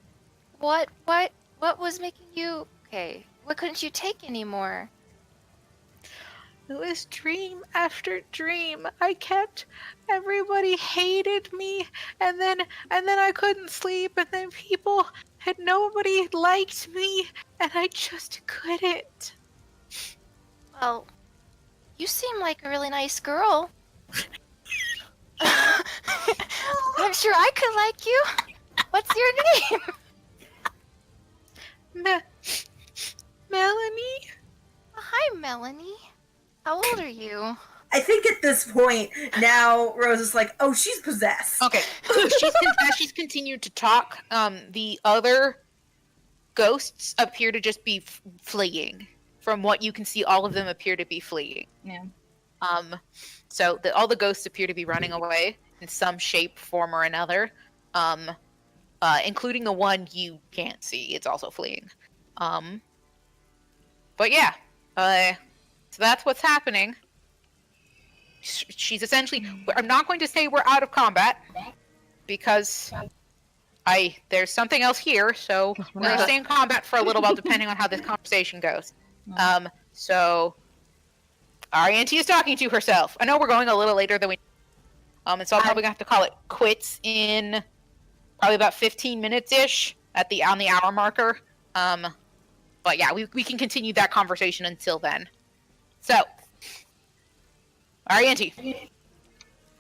S3: was making you... Okay, what couldn't you take anymore?
S1: It was dream after dream. Everybody hated me, and then I couldn't sleep, and then nobody liked me, and I just couldn't.
S3: Well, you seem like a really nice girl. I'm sure I could like you. What's your name?
S1: Melanie?
S3: Hi, Melanie. How old are you?
S5: I think at this point, now Rose is like, oh, she's possessed.
S1: Okay. She's continued to talk. The other ghosts appear to just be fleeing. From what you can see, all of them appear to be fleeing.
S2: Yeah.
S1: So all the ghosts appear to be running away in some shape, form, or another. Including the one you can't see. It's also fleeing. But yeah. So that's what's happening. She's essentially... I'm not going to say we're out of combat, because there's something else here, so we're going to stay in combat for a little while, depending on how this conversation goes. So... Arianti is talking to herself. I know we're going a little later than we... and so I'm probably going to have to call it quits in probably about 15 minutes-ish on the hour marker. But yeah, we can continue that conversation until then. So, Arianti,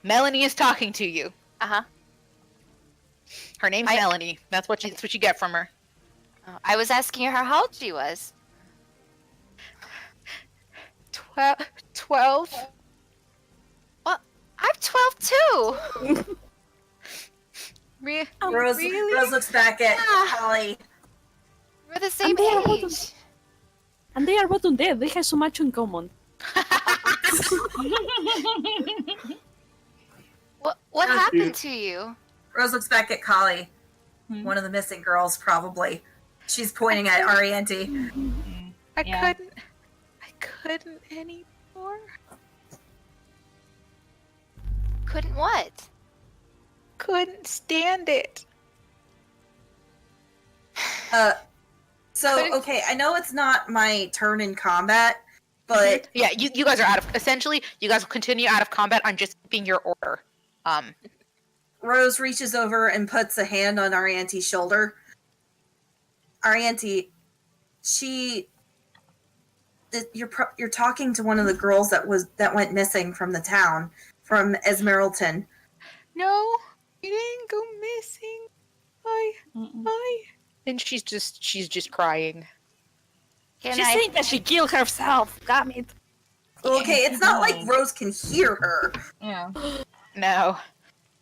S1: Melanie is talking to you.
S3: Uh-huh.
S1: Her name's Melanie. That's what you get from her.
S3: I was asking her how old she was.
S1: 12.
S3: Well, I'm 12 too.
S5: Rose looks back at Holly.
S3: We're the same age.
S6: And they are both undead. They have so much in common.
S3: What happened to you?
S5: Rose looks back at Kali. One of the missing girls, probably. She's pointing at Arianti.
S1: I couldn't anymore.
S3: Couldn't what?
S1: Couldn't stand it.
S5: Okay, I know it's not my turn in combat, But
S1: Yeah, you guys are out of. Essentially, you guys will continue out of combat. I'm just keeping your order.
S5: Rose reaches over and puts a hand on our auntie's shoulder. Our auntie, you're talking to one of the girls that went missing from the town, from Esmeralton.
S1: No, you didn't go missing. And she's just crying.
S6: She's saying that she killed herself. Damn it.
S5: Okay, it's not like Rose can hear her.
S2: Yeah.
S1: No,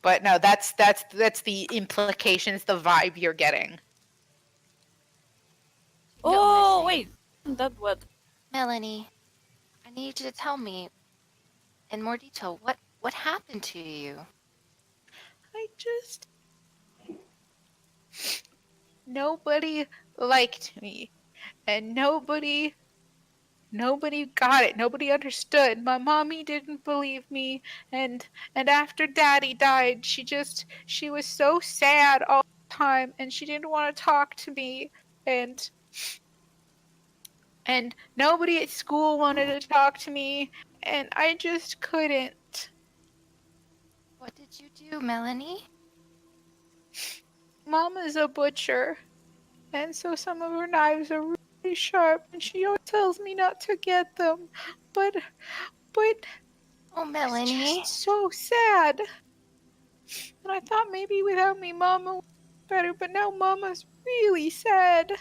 S1: but no, that's the implications, the vibe you're getting.
S6: Oh, wait. That what?
S3: Melanie, I need you to tell me in more detail what happened to you.
S1: Nobody liked me, and nobody got it. Nobody understood. My mommy didn't believe me, and after Daddy died, she was so sad all the time, and she didn't want to talk to me, and nobody at school wanted to talk to me, and I just couldn't.
S3: What did you do, Melanie?
S1: Mama's a butcher, and so some of her knives are really sharp, and she always tells me not to get them. But
S3: Oh, Melanie.
S1: it's just so sad. And I thought maybe without me, Mama would be better, but now Mama's really sad.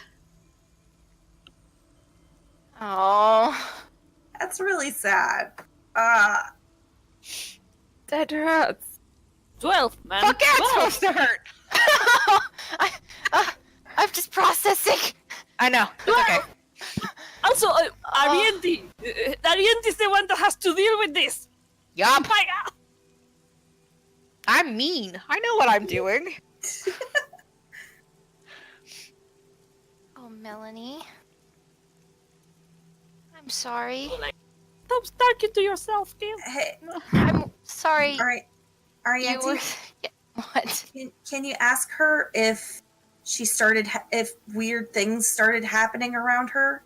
S3: Oh.
S5: That's really sad.
S4: That hurts.
S6: 12, man.
S1: Fuck yeah, it's
S6: 12.
S1: supposed to hurt.
S3: I'm just processing.
S1: I know. It's okay.
S6: Also, Ariente. Ariente's the one that has to deal with this.
S1: Yup.
S6: My God.
S1: I'm mean. I know what I'm doing.
S3: Oh, Melanie. I'm sorry.
S6: Stop talking to yourself, Kim.
S5: Hey,
S3: I'm sorry.
S5: all right, our
S3: You
S5: auntie.
S3: were... Yeah, what?
S5: Can you ask her if she started if weird things started happening around her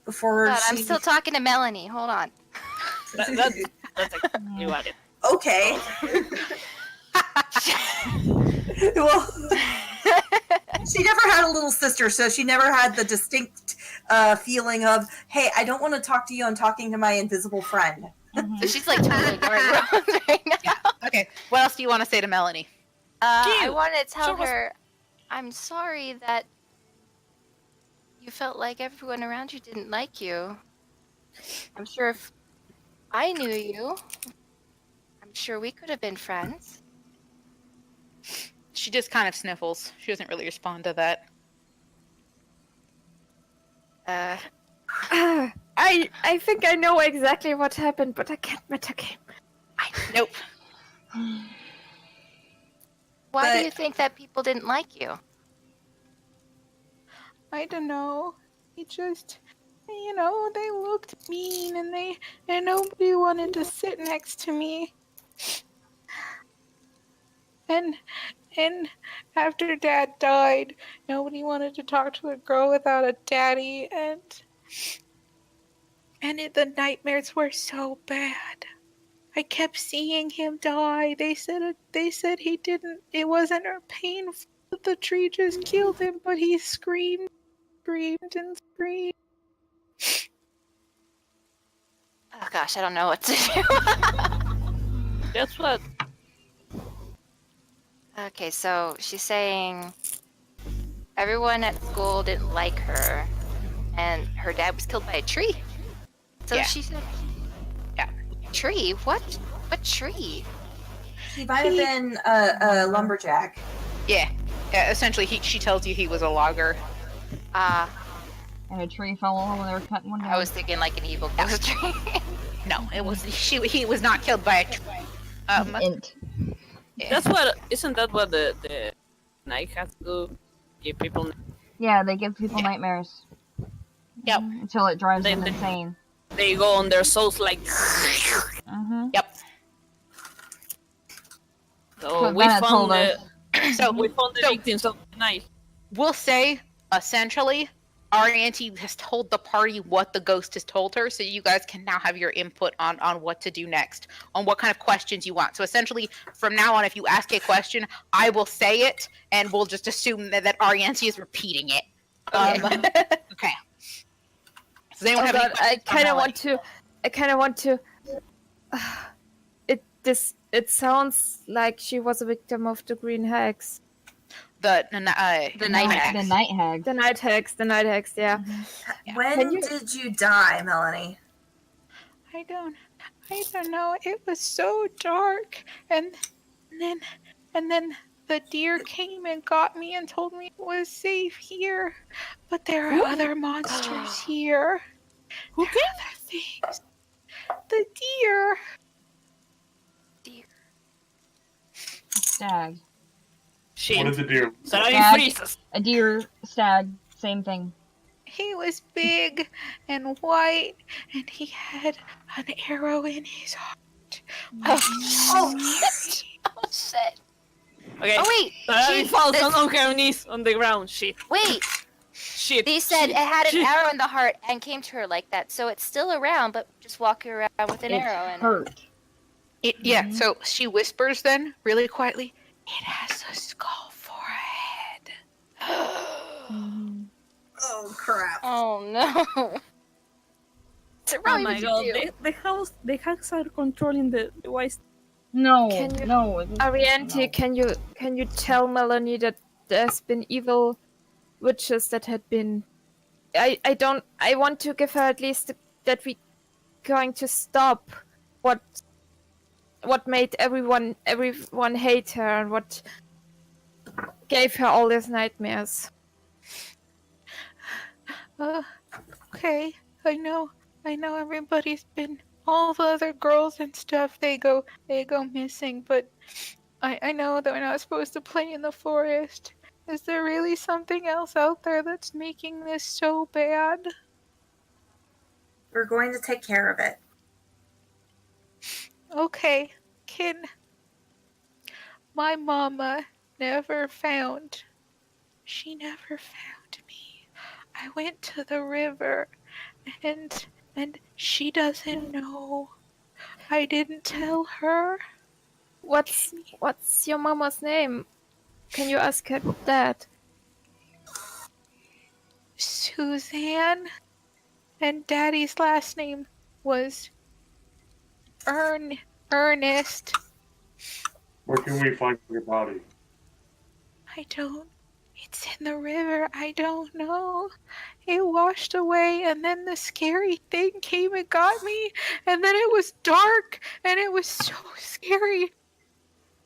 S5: before
S3: God,
S5: she?
S3: I'm still talking to Melanie. Hold on.
S6: That's exactly what it.
S5: Okay. Well, she never had a little sister, so she never had the distinct feeling of, hey, I don't want to talk to you, I'm talking to my invisible friend.
S3: So she's like totally ignoring Rose right now.
S1: Okay. What else do you want to say to Melanie?
S3: I
S6: Cute.
S3: want to tell
S6: Sure.
S3: her I'm sorry that you felt like everyone around you didn't like you. I'm sure if I knew you, I'm sure we could have been friends.
S1: She just kind of sniffles. She doesn't really respond to that.
S4: I think I know exactly what happened, but I can't metagame.
S1: Nope.
S3: Why do
S5: But-
S3: you think that people didn't like you?
S1: I don't know. He just, they looked mean, and nobody wanted to sit next to me. And after Dad died, nobody wanted to talk to a girl without a daddy, and the nightmares were so bad. I kept seeing him die. They said he didn't. It wasn't painful. The tree just killed him, but he screamed, and screamed.
S3: Oh gosh, I don't know what to do.
S6: That's what.
S3: Okay, so she's saying everyone at school didn't like her, and her dad was killed by a tree. So
S1: Yeah.
S3: she said,
S1: Yeah.
S3: Tree? What? What tree?
S5: He might have been a lumberjack.
S1: Yeah. Essentially, she tells you he was a logger.
S2: And a tree fell on when they were cutting one down.
S3: I was thinking like an evil ghost tree.
S1: No, it was he was not killed by a tree.
S2: Int.
S1: Yeah.
S6: That's what. Isn't that what the night has to do? Give people.
S2: Yeah, they give people nightmares.
S1: Yep.
S2: Until it drives
S6: They-
S2: them
S6: they-
S2: insane.
S6: They go on their souls like.
S2: Mm-hmm.
S1: Yep.
S6: So we
S2: Bennett
S6: found
S2: told
S6: the
S2: us.
S1: So
S6: we found the
S1: So-
S6: victims of the night.
S1: we'll say, essentially, Arianti has told the party what the ghost has told her, so you guys can now have your input on what to do next, on what kind of questions you want. So essentially, from now on, if you ask a question, I will say it, and we'll just assume that Arianti is repeating it. Okay. Does anyone have any
S4: God,
S1: questions?
S4: I kind of want to. It sounds like she was a victim of the green hex.
S1: The
S3: night hag.
S2: The night hag.
S4: The night hex, yeah.
S5: When did you die, Melanie?
S1: I don't know. It was so dark, and then the deer came and got me and told me it was safe here. But there are other monsters here.
S6: Who
S1: There are other things. The deer.
S2: Stag.
S6: Shit.
S8: What did the deer?
S6: Sorry,
S2: Stag.
S6: freezes.
S2: A deer, stag, same thing.
S1: He was big and white, and he had an arrow in his heart.
S5: Oh,
S3: Oh shit!
S6: Okay.
S3: Oh wait,
S6: Sorry,
S3: she-
S6: falls
S3: this-
S6: on her knees on the ground. Shit.
S3: wait.
S6: Shit.
S3: They said
S6: shit,
S3: it had an
S6: shit.
S3: arrow in the heart and came to her like that, so it's still around, but just walking around with an
S2: It
S3: arrow in it.
S2: hurt.
S1: Yeah, so she whispers then, really quietly, it has a skull for a head.
S5: oh crap.
S3: Oh no! So
S6: Oh
S3: Robbie,
S6: my
S3: what'd
S6: god,
S3: you do?
S6: the hacks are controlling the device.
S2: No,
S4: Can you-
S2: no. it was-
S4: Arianti,
S2: no.
S4: can you tell Melanie that there's been evil witches that had been. I want to give her at least that we going to stop what made everyone hate her and what gave her all these nightmares.
S1: Okay, I know everybody's been, all the other girls and stuff, they go missing, but I know that we're not supposed to play in the forest. Is there really something else out there that's making this so bad?
S5: We're going to take care of it.
S1: Okay, my mama she never found me. I went to the river, and she doesn't know. I didn't tell her.
S4: What's your mama's name? Can you ask her that?
S1: Suzanne, and Daddy's last name was Ernest.
S8: Where can we find your body?
S1: It's in the river. I don't know. It washed away, and then the scary thing came and got me, and then it was dark, and it was so scary.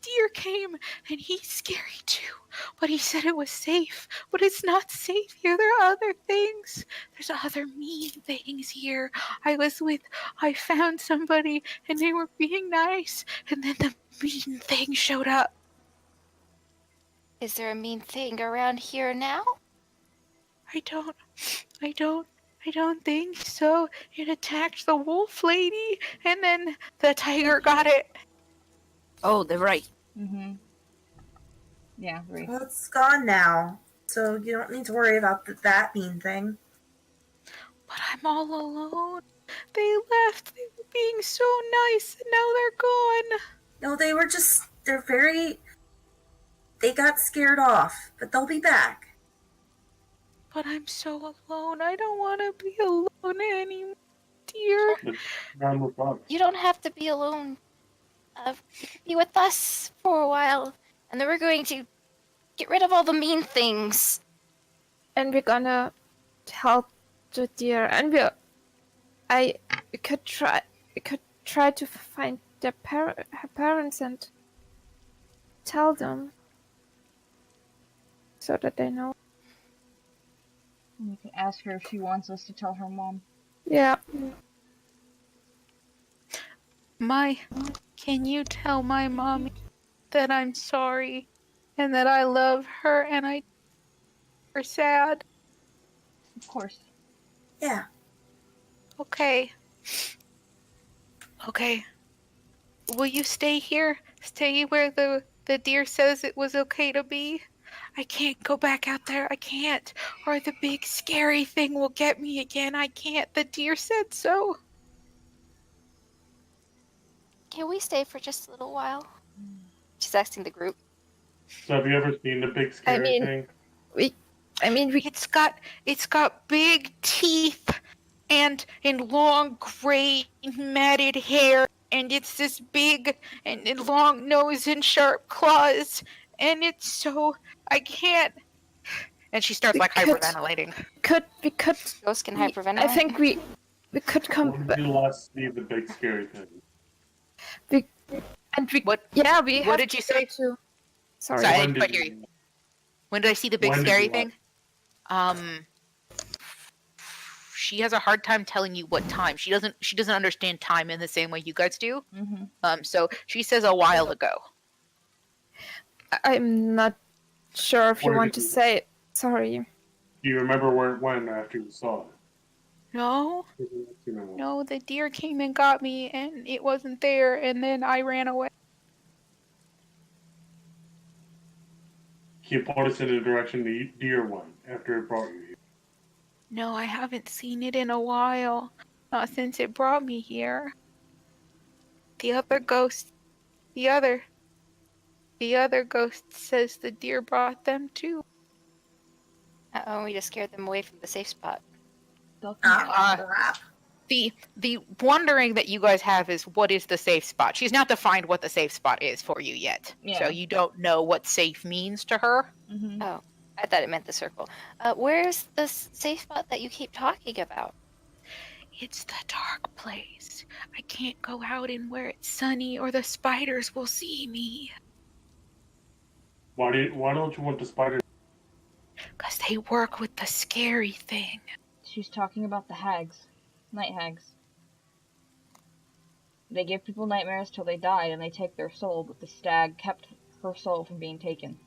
S1: Deer came, and he's scary too, but he said it was safe. But it's not safe here. There are other things. There's other mean things here. I found somebody, and they were being nice, and then the mean thing showed up.
S3: Is there a mean thing around here now?
S1: I don't think so. It attacked the wolf lady, and then the tiger got it.
S6: Oh, they're right.
S2: Mm-hmm. Yeah, right.
S5: Well, it's gone now, so you don't need to worry about that mean thing.
S1: But I'm all alone. They left. They were being so nice, and now they're gone.
S5: No, they got scared off, but they'll be back.
S1: But I'm so alone. I don't want to be alone anymore, dear.
S8: Round with Bob.
S3: You don't have to be alone. You can be with us for a while, and then we're going to get rid of all the mean things.
S4: And we're gonna help the deer. And we could try to find her parents and tell them so that they know.
S2: We can ask her if she wants us to tell her mom.
S4: Yeah.
S1: Can you tell my mommy that I'm sorry and that I love her and are sad?
S2: Of course.
S5: Yeah.
S1: Okay. Will you stay here? Stay where the deer says it was okay to be? I can't go back out there. I can't. Or the big scary thing will get me again. I can't. The deer said so.
S3: Can we stay for just a little while? She's asking the group.
S8: So have you ever seen the big scary thing?
S4: we
S1: It's got big teeth and long gray matted hair, and it's this big and long nose and sharp claws, and it's so I can't. And she starts like hyperventilating.
S4: we could.
S3: Ghosts can
S4: I
S3: hyperventilate.
S4: think we could come
S8: When
S4: back.
S8: did you last see the big scary thing?
S1: What
S4: What
S1: did you say?
S4: To, sorry.
S1: Sorry, I
S8: When
S1: didn't quite
S8: did
S1: hear
S8: you-
S1: you. When did I see the big
S8: When did
S1: scary
S8: you
S1: thing? She has a hard time telling you what time. She doesn't understand time in the same way you guys do.
S2: Mm-hmm.
S1: So she says a while ago.
S4: I'm not sure if you
S8: Where
S4: want
S8: did
S4: to
S8: you-
S4: say it. Sorry.
S8: Do you remember where it went after you saw
S1: No,
S8: it?
S1: no, the deer came and got me, and it wasn't there, and then I ran away.
S8: Can you point us in the direction the deer went after it brought you here?
S1: No, I haven't seen it in a while. Not since it brought me here. The other ghost says the deer brought them too.
S3: Uh-oh, we just scared them away from the safe spot.
S5: Crap.
S1: The wondering that you guys have is what is the safe spot. She's not defined what the safe spot is for you yet.
S2: Yeah.
S1: So you don't know what safe means to her.
S2: Mm-hmm.
S3: Oh, I thought it meant the circle. Where's the safe spot that you keep talking about?
S1: It's the dark place. I can't go out in where it's sunny or the spiders will see me.
S8: Why don't you want the spider?
S1: 'Cause they work with the scary thing.
S2: She's talking about the hags. Night hags. They give people nightmares till they die, and they take their soul, but the stag kept her soul from being taken.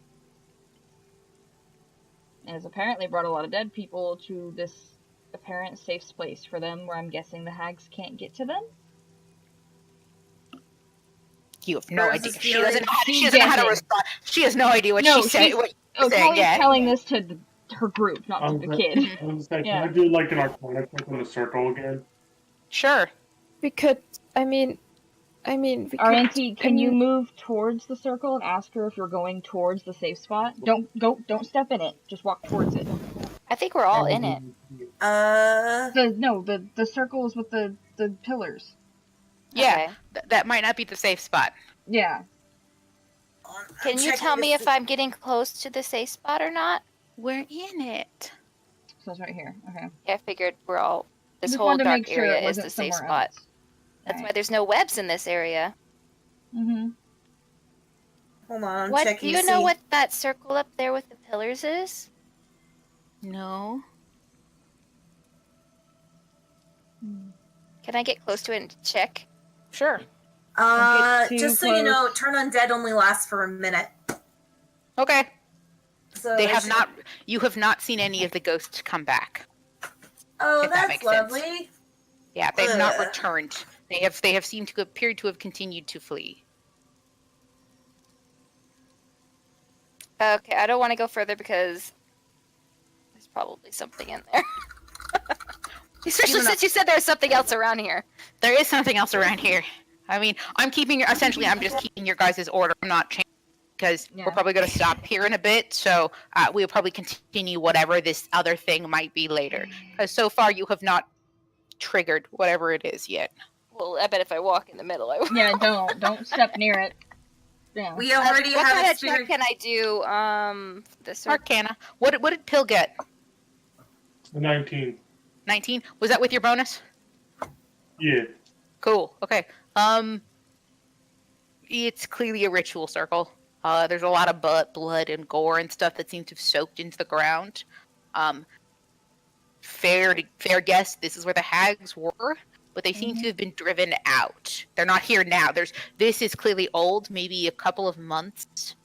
S2: And has apparently brought a lot of dead people to this apparent safe place for them, where I'm guessing the hags can't get to them?
S1: You have no
S5: Where's
S1: idea.
S5: this
S1: She
S5: feeling?
S1: doesn't know how to,
S2: She's
S1: she doesn't know how to
S2: guessing.
S1: respond. She has no idea what
S2: No,
S1: she's saying. What
S2: Oh,
S1: you're saying,
S2: Kelly's
S1: yeah.
S2: telling this to her group, not to
S8: I'm
S2: the
S8: good.
S2: kid.
S8: I was like,
S2: Yeah.
S8: can I do like an arcana check on the circle again?
S1: Sure.
S4: We could. I mean, we could.
S2: Auntie, can you move towards the circle and ask her if you're going towards the safe spot? Don't step in it. Just walk towards it.
S3: I think we're all in it.
S2: The circles with the pillars.
S1: Yeah.
S3: Okay.
S1: That might not be the safe spot.
S2: Yeah.
S3: Can you tell me if I'm getting close to the safe spot or not?
S1: We're in it.
S2: So it's right here. Okay.
S3: Yeah, I figured we're all. This
S2: Just
S3: whole
S2: wanted to
S3: dark
S2: make sure
S3: area
S2: it
S3: is
S2: wasn't
S3: the safe
S2: somewhere
S3: spot. That's
S2: else.
S3: why there's no webs in this area.
S2: Mm-hmm.
S5: Hold on, I'm
S3: What? Do
S5: checking
S3: you
S5: to
S3: know
S5: see.
S3: what that circle up there with the pillars is?
S1: No.
S3: Can I get close to it and check?
S1: Sure.
S2: Don't get too
S5: Just so you
S2: close.
S5: know, Turn Undead only lasts for a minute.
S1: Okay.
S5: So
S1: They
S5: it
S1: have
S5: should-
S1: not. You have not seen any of the ghosts come back.
S5: Oh,
S1: if that
S5: that's
S1: makes sense.
S5: lovely.
S1: Yeah, they've not
S5: Ugh.
S1: returned. They have seemed to appear to have continued to flee.
S3: Okay, I don't want to go further because there's probably something in there. Especially
S1: Even though-
S3: since you said there was something else around here.
S1: There is something else around here. I mean, I'm just keeping your guys' order. I'm not changing because
S2: Yeah.
S1: we're probably going to stop here in a bit. So we'll probably continue whatever this other thing might be later. Because so far you have not triggered whatever it is yet.
S3: Well, I bet if I walk in the middle, I will.
S2: Yeah, don't step near it. Yeah.
S5: We already
S3: what
S5: have
S3: kind of
S5: experience.
S3: check can I do? This or
S1: Arcana. What did Pill get?
S8: 19.
S1: 19? Was that with your bonus?
S8: Yeah.
S1: Cool. Okay. It's clearly a ritual circle. There's a lot of blood and gore and stuff that seems to have soaked into the ground. Fair guess, this is where the hags were, but they seem to have been driven out. They're not here now. This is clearly old, maybe a couple of months,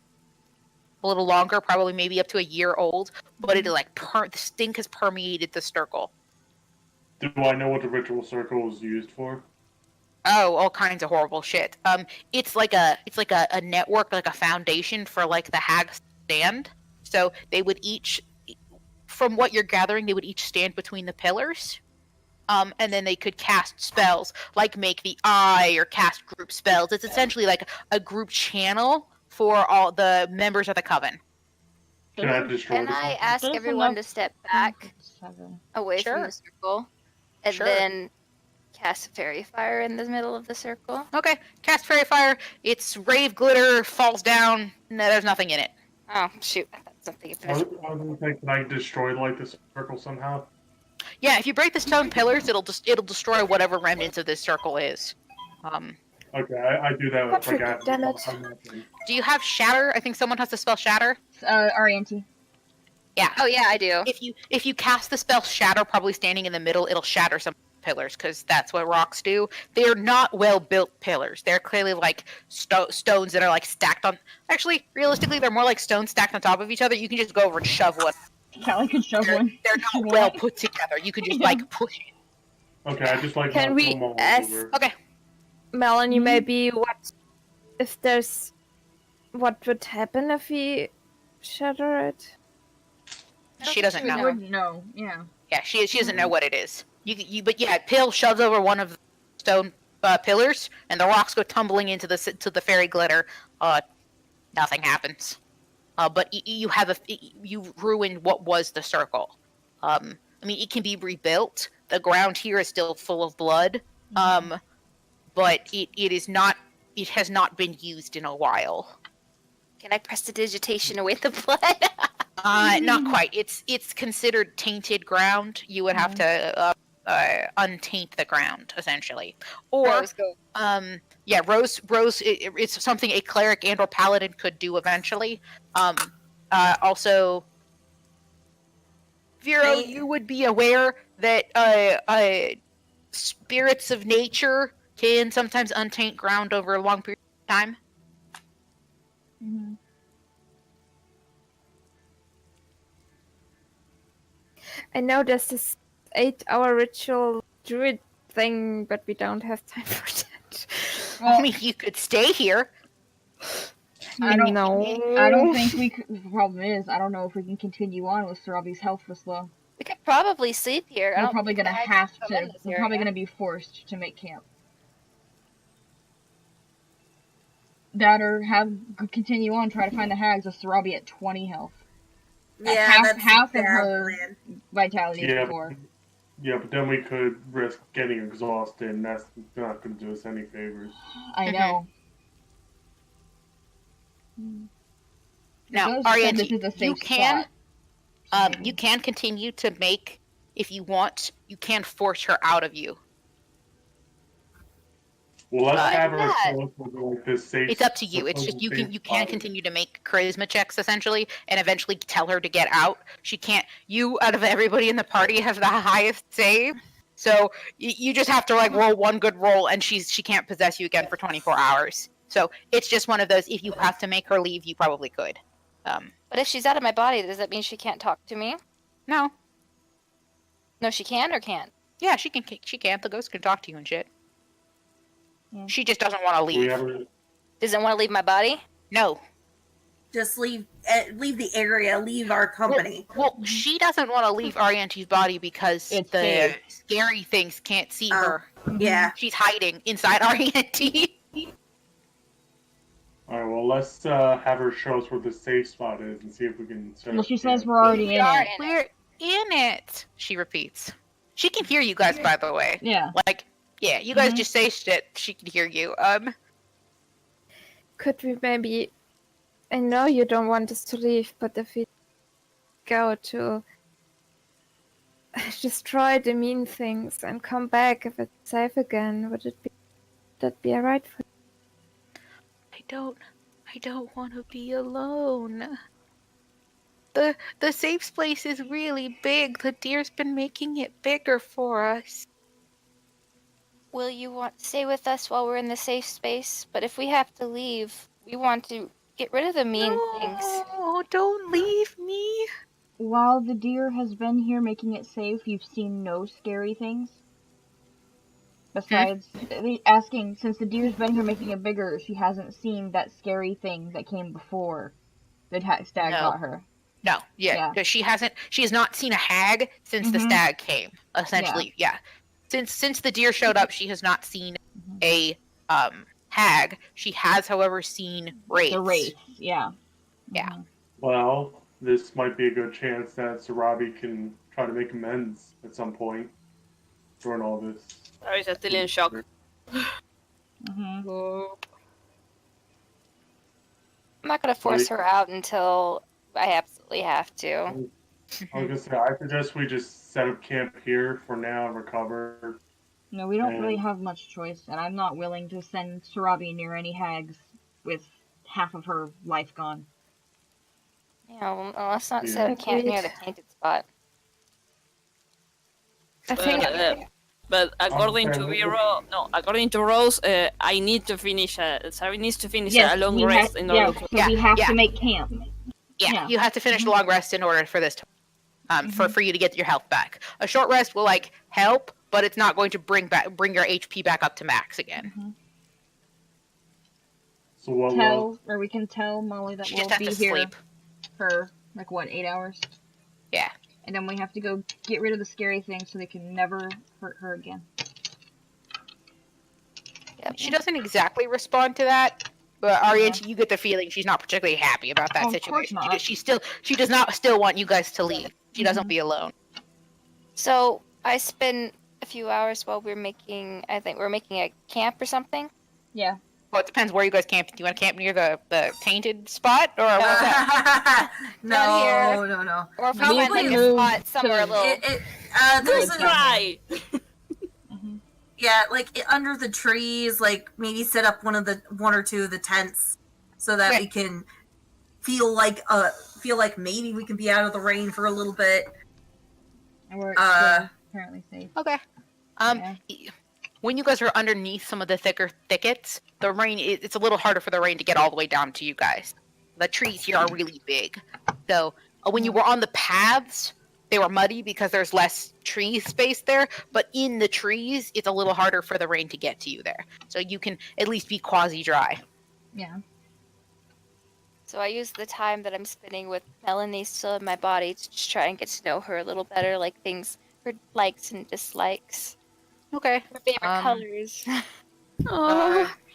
S1: a little longer, probably maybe up to a year old. But it the stink has permeated the circle.
S8: Do I know what the ritual circle was used for?
S1: Oh, all kinds of horrible shit. It's like a network, like a foundation for like the hag stand. So they would each, from what you're gathering, they would each stand between the pillars. And then they could cast spells like make the eye or cast group spells. It's essentially like a group channel for all the members of the coven.
S8: Can I destroy
S3: Can
S8: this
S3: I
S8: one?
S3: ask
S2: There's
S3: everyone
S2: enough-
S3: to step back
S2: 7.
S3: away from
S1: Sure.
S3: the circle and
S1: Sure.
S3: then cast fairy fire in the middle of the circle?
S1: Okay, cast fairy fire. It's rave glitter, falls down. No, there's nothing in it.
S3: Oh shoot! I thought something.
S8: I was gonna say, can I destroy like the circle somehow?
S1: Yeah, if you break the stone pillars, it'll destroy whatever remnants of this circle is.
S8: Okay, I do that with like
S4: Patrick,
S8: after
S4: damn it.
S1: Do you have shatter? I think someone has to spell shatter.
S2: Arianti.
S1: Yeah.
S3: Oh yeah, I do.
S1: If you cast the spell shatter, probably standing in the middle, it'll shatter some pillars because that's what rocks do. They're not well built pillars. They're clearly like stones that are like stacked on. Actually, realistically, they're more like stones stacked on top of each other. You can just go over and shove one.
S2: Callie could shove one.
S1: They're not well put together. You can just like push it.
S8: Okay, I just like
S4: Can
S8: knock
S4: we
S8: them all
S4: ask-
S8: over.
S1: Okay.
S4: Melanie, maybe what if there's what would happen if we shatter it?
S1: She doesn't
S2: She
S1: know.
S2: would know, yeah.
S1: Yeah, she doesn't know what it is. But yeah, Pill shoves over one of the stone pillars, and the rocks go tumbling into the fairy glitter. Nothing happens. But you ruined what was the circle. I mean, it can be rebuilt. The ground here is still full of blood. But it is not. It has not been used in a while.
S3: Can I prestidigitation away the blood?
S1: Not quite. It's considered tainted ground. You would have to untaint the ground essentially, or
S3: Rose go.
S1: yeah, Rose. It's something a cleric and or paladin could do eventually. Also, Vero, you would be aware that spirits of nature can sometimes untaint ground over a long period of time.
S2: Mm-hmm.
S4: I know there's this 8-hour ritual druid thing, but we don't have time for that.
S2: Well,
S1: I mean, you could stay here.
S2: I don't
S4: know.
S2: I don't think we could. The problem is, I don't know if we can continue on with Sarabi's health this low.
S3: We could probably sleep here. I
S2: We're
S3: don't
S2: probably
S3: think
S2: gonna
S3: the hags
S2: have
S3: come
S2: to.
S3: in this
S2: We're probably
S3: area.
S2: gonna be forced to make camp. That or continue on, try to find the hags with Sarabi at 20 health.
S5: Yeah,
S2: half of
S5: bad
S2: her
S5: plan.
S2: vitality
S8: Yeah,
S2: before.
S8: Yeah, but then we could risk getting exhausted, and that's not going to do us any favors.
S2: I know.
S1: Now,
S2: Those said
S1: Ariane,
S2: this is a safe
S1: you can
S2: spot.
S1: you can continue to make if you want. You can force her out of you.
S8: Well, let's have her
S3: that?
S8: show us where, like, this safe.
S1: It's up to you. It's just you can continue to make charisma checks essentially, and eventually tell her to get out. She can't. You out of everybody in the party have the highest save, so you just have to like roll one good roll, and she can't possess you again for 24 hours. So it's just one of those. If you have to make her leave, you probably could.
S3: But if she's out of my body, does that mean she can't talk to me?
S1: No.
S3: No, she can or can't.
S1: Yeah, she can. She can. The ghost can talk to you and shit.
S2: Yeah.
S1: She just doesn't want to
S8: We
S1: leave.
S8: have her,
S3: Doesn't want to leave my body.
S1: No.
S5: Just leave the area, leave our company.
S1: Well, she doesn't want to leave Ariante's body because
S2: It's
S1: the
S2: safe.
S1: scary things can't see
S5: Oh.
S1: her.
S5: Yeah.
S1: She's hiding inside Ariante.
S8: all right, well, let's have her show us where the safe spot is and see if we can.
S2: Well, she says we're already in
S3: are
S2: it.
S1: We're in it. She repeats. She can hear you guys, by the way.
S2: Yeah.
S1: Like, yeah, you guys
S2: Mhm.
S1: just say shit. She can hear you.
S4: Could we maybe? I know you don't want us to leave, but if we go to destroy the mean things and come back if it's safe again, would that be alright for you?
S1: I don't want to be alone. The safe place is really big. The deer's been making it bigger for us.
S3: Will you want to stay with us while we're in the safe space? But if we have to leave, we want to get rid of the mean things.
S1: Oh, don't leave me.
S2: While the deer has been here making it safe, you've seen no scary things? Besides, asking, since the deer's been here making it bigger, she hasn't seen that scary thing that came before the stag
S1: No.
S2: got her.
S1: No,
S2: Yeah.
S1: because she has not seen a hag since the
S2: Mhm.
S1: stag came. Essentially, yeah. Since the deer showed up, she has not seen a hag. She has, however, seen wraiths.
S2: The wraiths, yeah.
S1: Yeah.
S2: Mhm.
S8: Well, this might be a good chance that Sarabi can try to make amends at some point during all this.
S6: Sorry, she's still in shock.
S2: Mhm.
S3: I'm not gonna force her out until I absolutely have to.
S8: I was gonna say, I suggest we just set up camp here for now and recover.
S2: No, we don't really
S8: And-
S2: have much choice, and I'm not willing to send Sarabi near any hags with half of her life gone.
S3: Yeah, well, let's not
S8: Yeah.
S3: set up camp near the
S4: Agreed.
S3: tainted spot.
S4: I think
S6: But according to
S8: Okay.
S6: according to Rose, I need to finish. Sari needs to finish
S2: Yes,
S6: a long
S2: we
S6: rest
S2: have,
S6: in
S2: yeah,
S6: order to.
S2: so we have
S1: Yeah.
S2: to make camp.
S1: Yeah,
S2: Yeah.
S1: you have to finish a long rest in order for this for you to get your health back. A short rest will help, but it's not going to bring your HP back up to max again.
S2: Mm-hmm.
S8: So what?
S2: We can tell Molly that
S1: She
S2: we'll
S1: just has
S2: be
S1: to
S2: here
S1: sleep.
S2: for 8 hours,
S1: Yeah.
S2: and then we have to go get rid of the scary thing so they can never hurt her again.
S3: Yep.
S1: She doesn't exactly respond to that, but Arianti, you get the feeling she's not particularly happy about that
S2: Oh, of course
S1: situation.
S2: not.
S1: She does not still want you guys to leave. She doesn't be alone.
S3: So I spent a few hours while we're making. I think we're making a camp or something.
S2: Yeah.
S1: Well, it depends where you guys camp. Do you want to camp near the tainted spot, or what's that?
S5: No.
S3: Or if we
S2: Probably
S3: went like a
S2: move
S3: spot somewhere a
S2: to-
S3: little.
S5: There's
S6: Good
S5: a,
S6: try.
S5: yeah, under the trees, maybe set up one or two of the tents so that we can feel like maybe we can be out of the rain for a little bit.
S2: And we're still apparently safe.
S1: Okay. When you guys are underneath some of the thicker thickets, the rain it's a little harder for the rain to get all the way down to you guys. The trees here are really big, so when you were on the paths, they were muddy because there's less tree space there. But in the trees, it's a little harder for the rain to get to you there, so you can at least be quasi dry.
S2: Yeah.
S3: So I use the time that I'm spending with Melanie still in my body to just try and get to know her a little better, like her likes and dislikes,
S1: Okay.
S3: her favorite colors.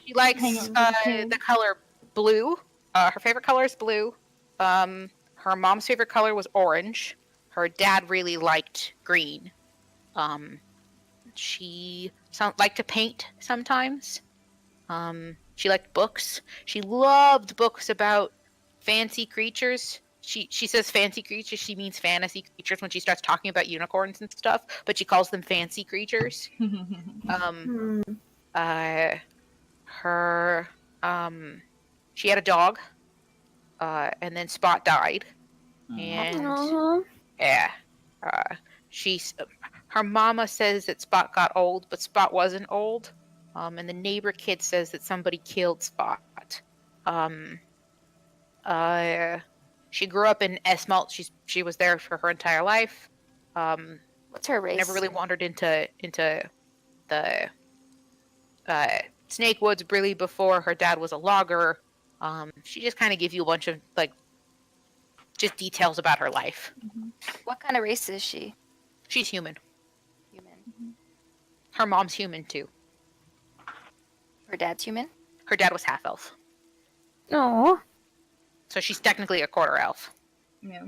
S1: She likes
S2: Hang on, okay.
S1: the color blue. Her favorite color is blue. Her mom's favorite color was orange. Her dad really liked green. She liked to paint sometimes. She liked books. She loved books about fancy creatures. She says fancy creatures. She means fantasy creatures when she starts talking about unicorns and stuff, but she calls them fancy creatures. She had a dog, and then Spot died, and yeah, her mama says that Spot got old, but Spot wasn't old, and the neighbor kid says that somebody killed Spot. She grew up in Esmalt. She was there for her entire life.
S3: What's her race?
S1: Never really wandered into the Snake Woods really before. Her dad was a logger. She just kind of gives you a bunch of just details about her life.
S3: What kind of race is she?
S1: She's human.
S3: Human.
S1: Her mom's human too.
S3: Her dad's human?
S1: Her dad was half elf,
S4: no.
S1: so she's technically a quarter elf,
S2: Yeah.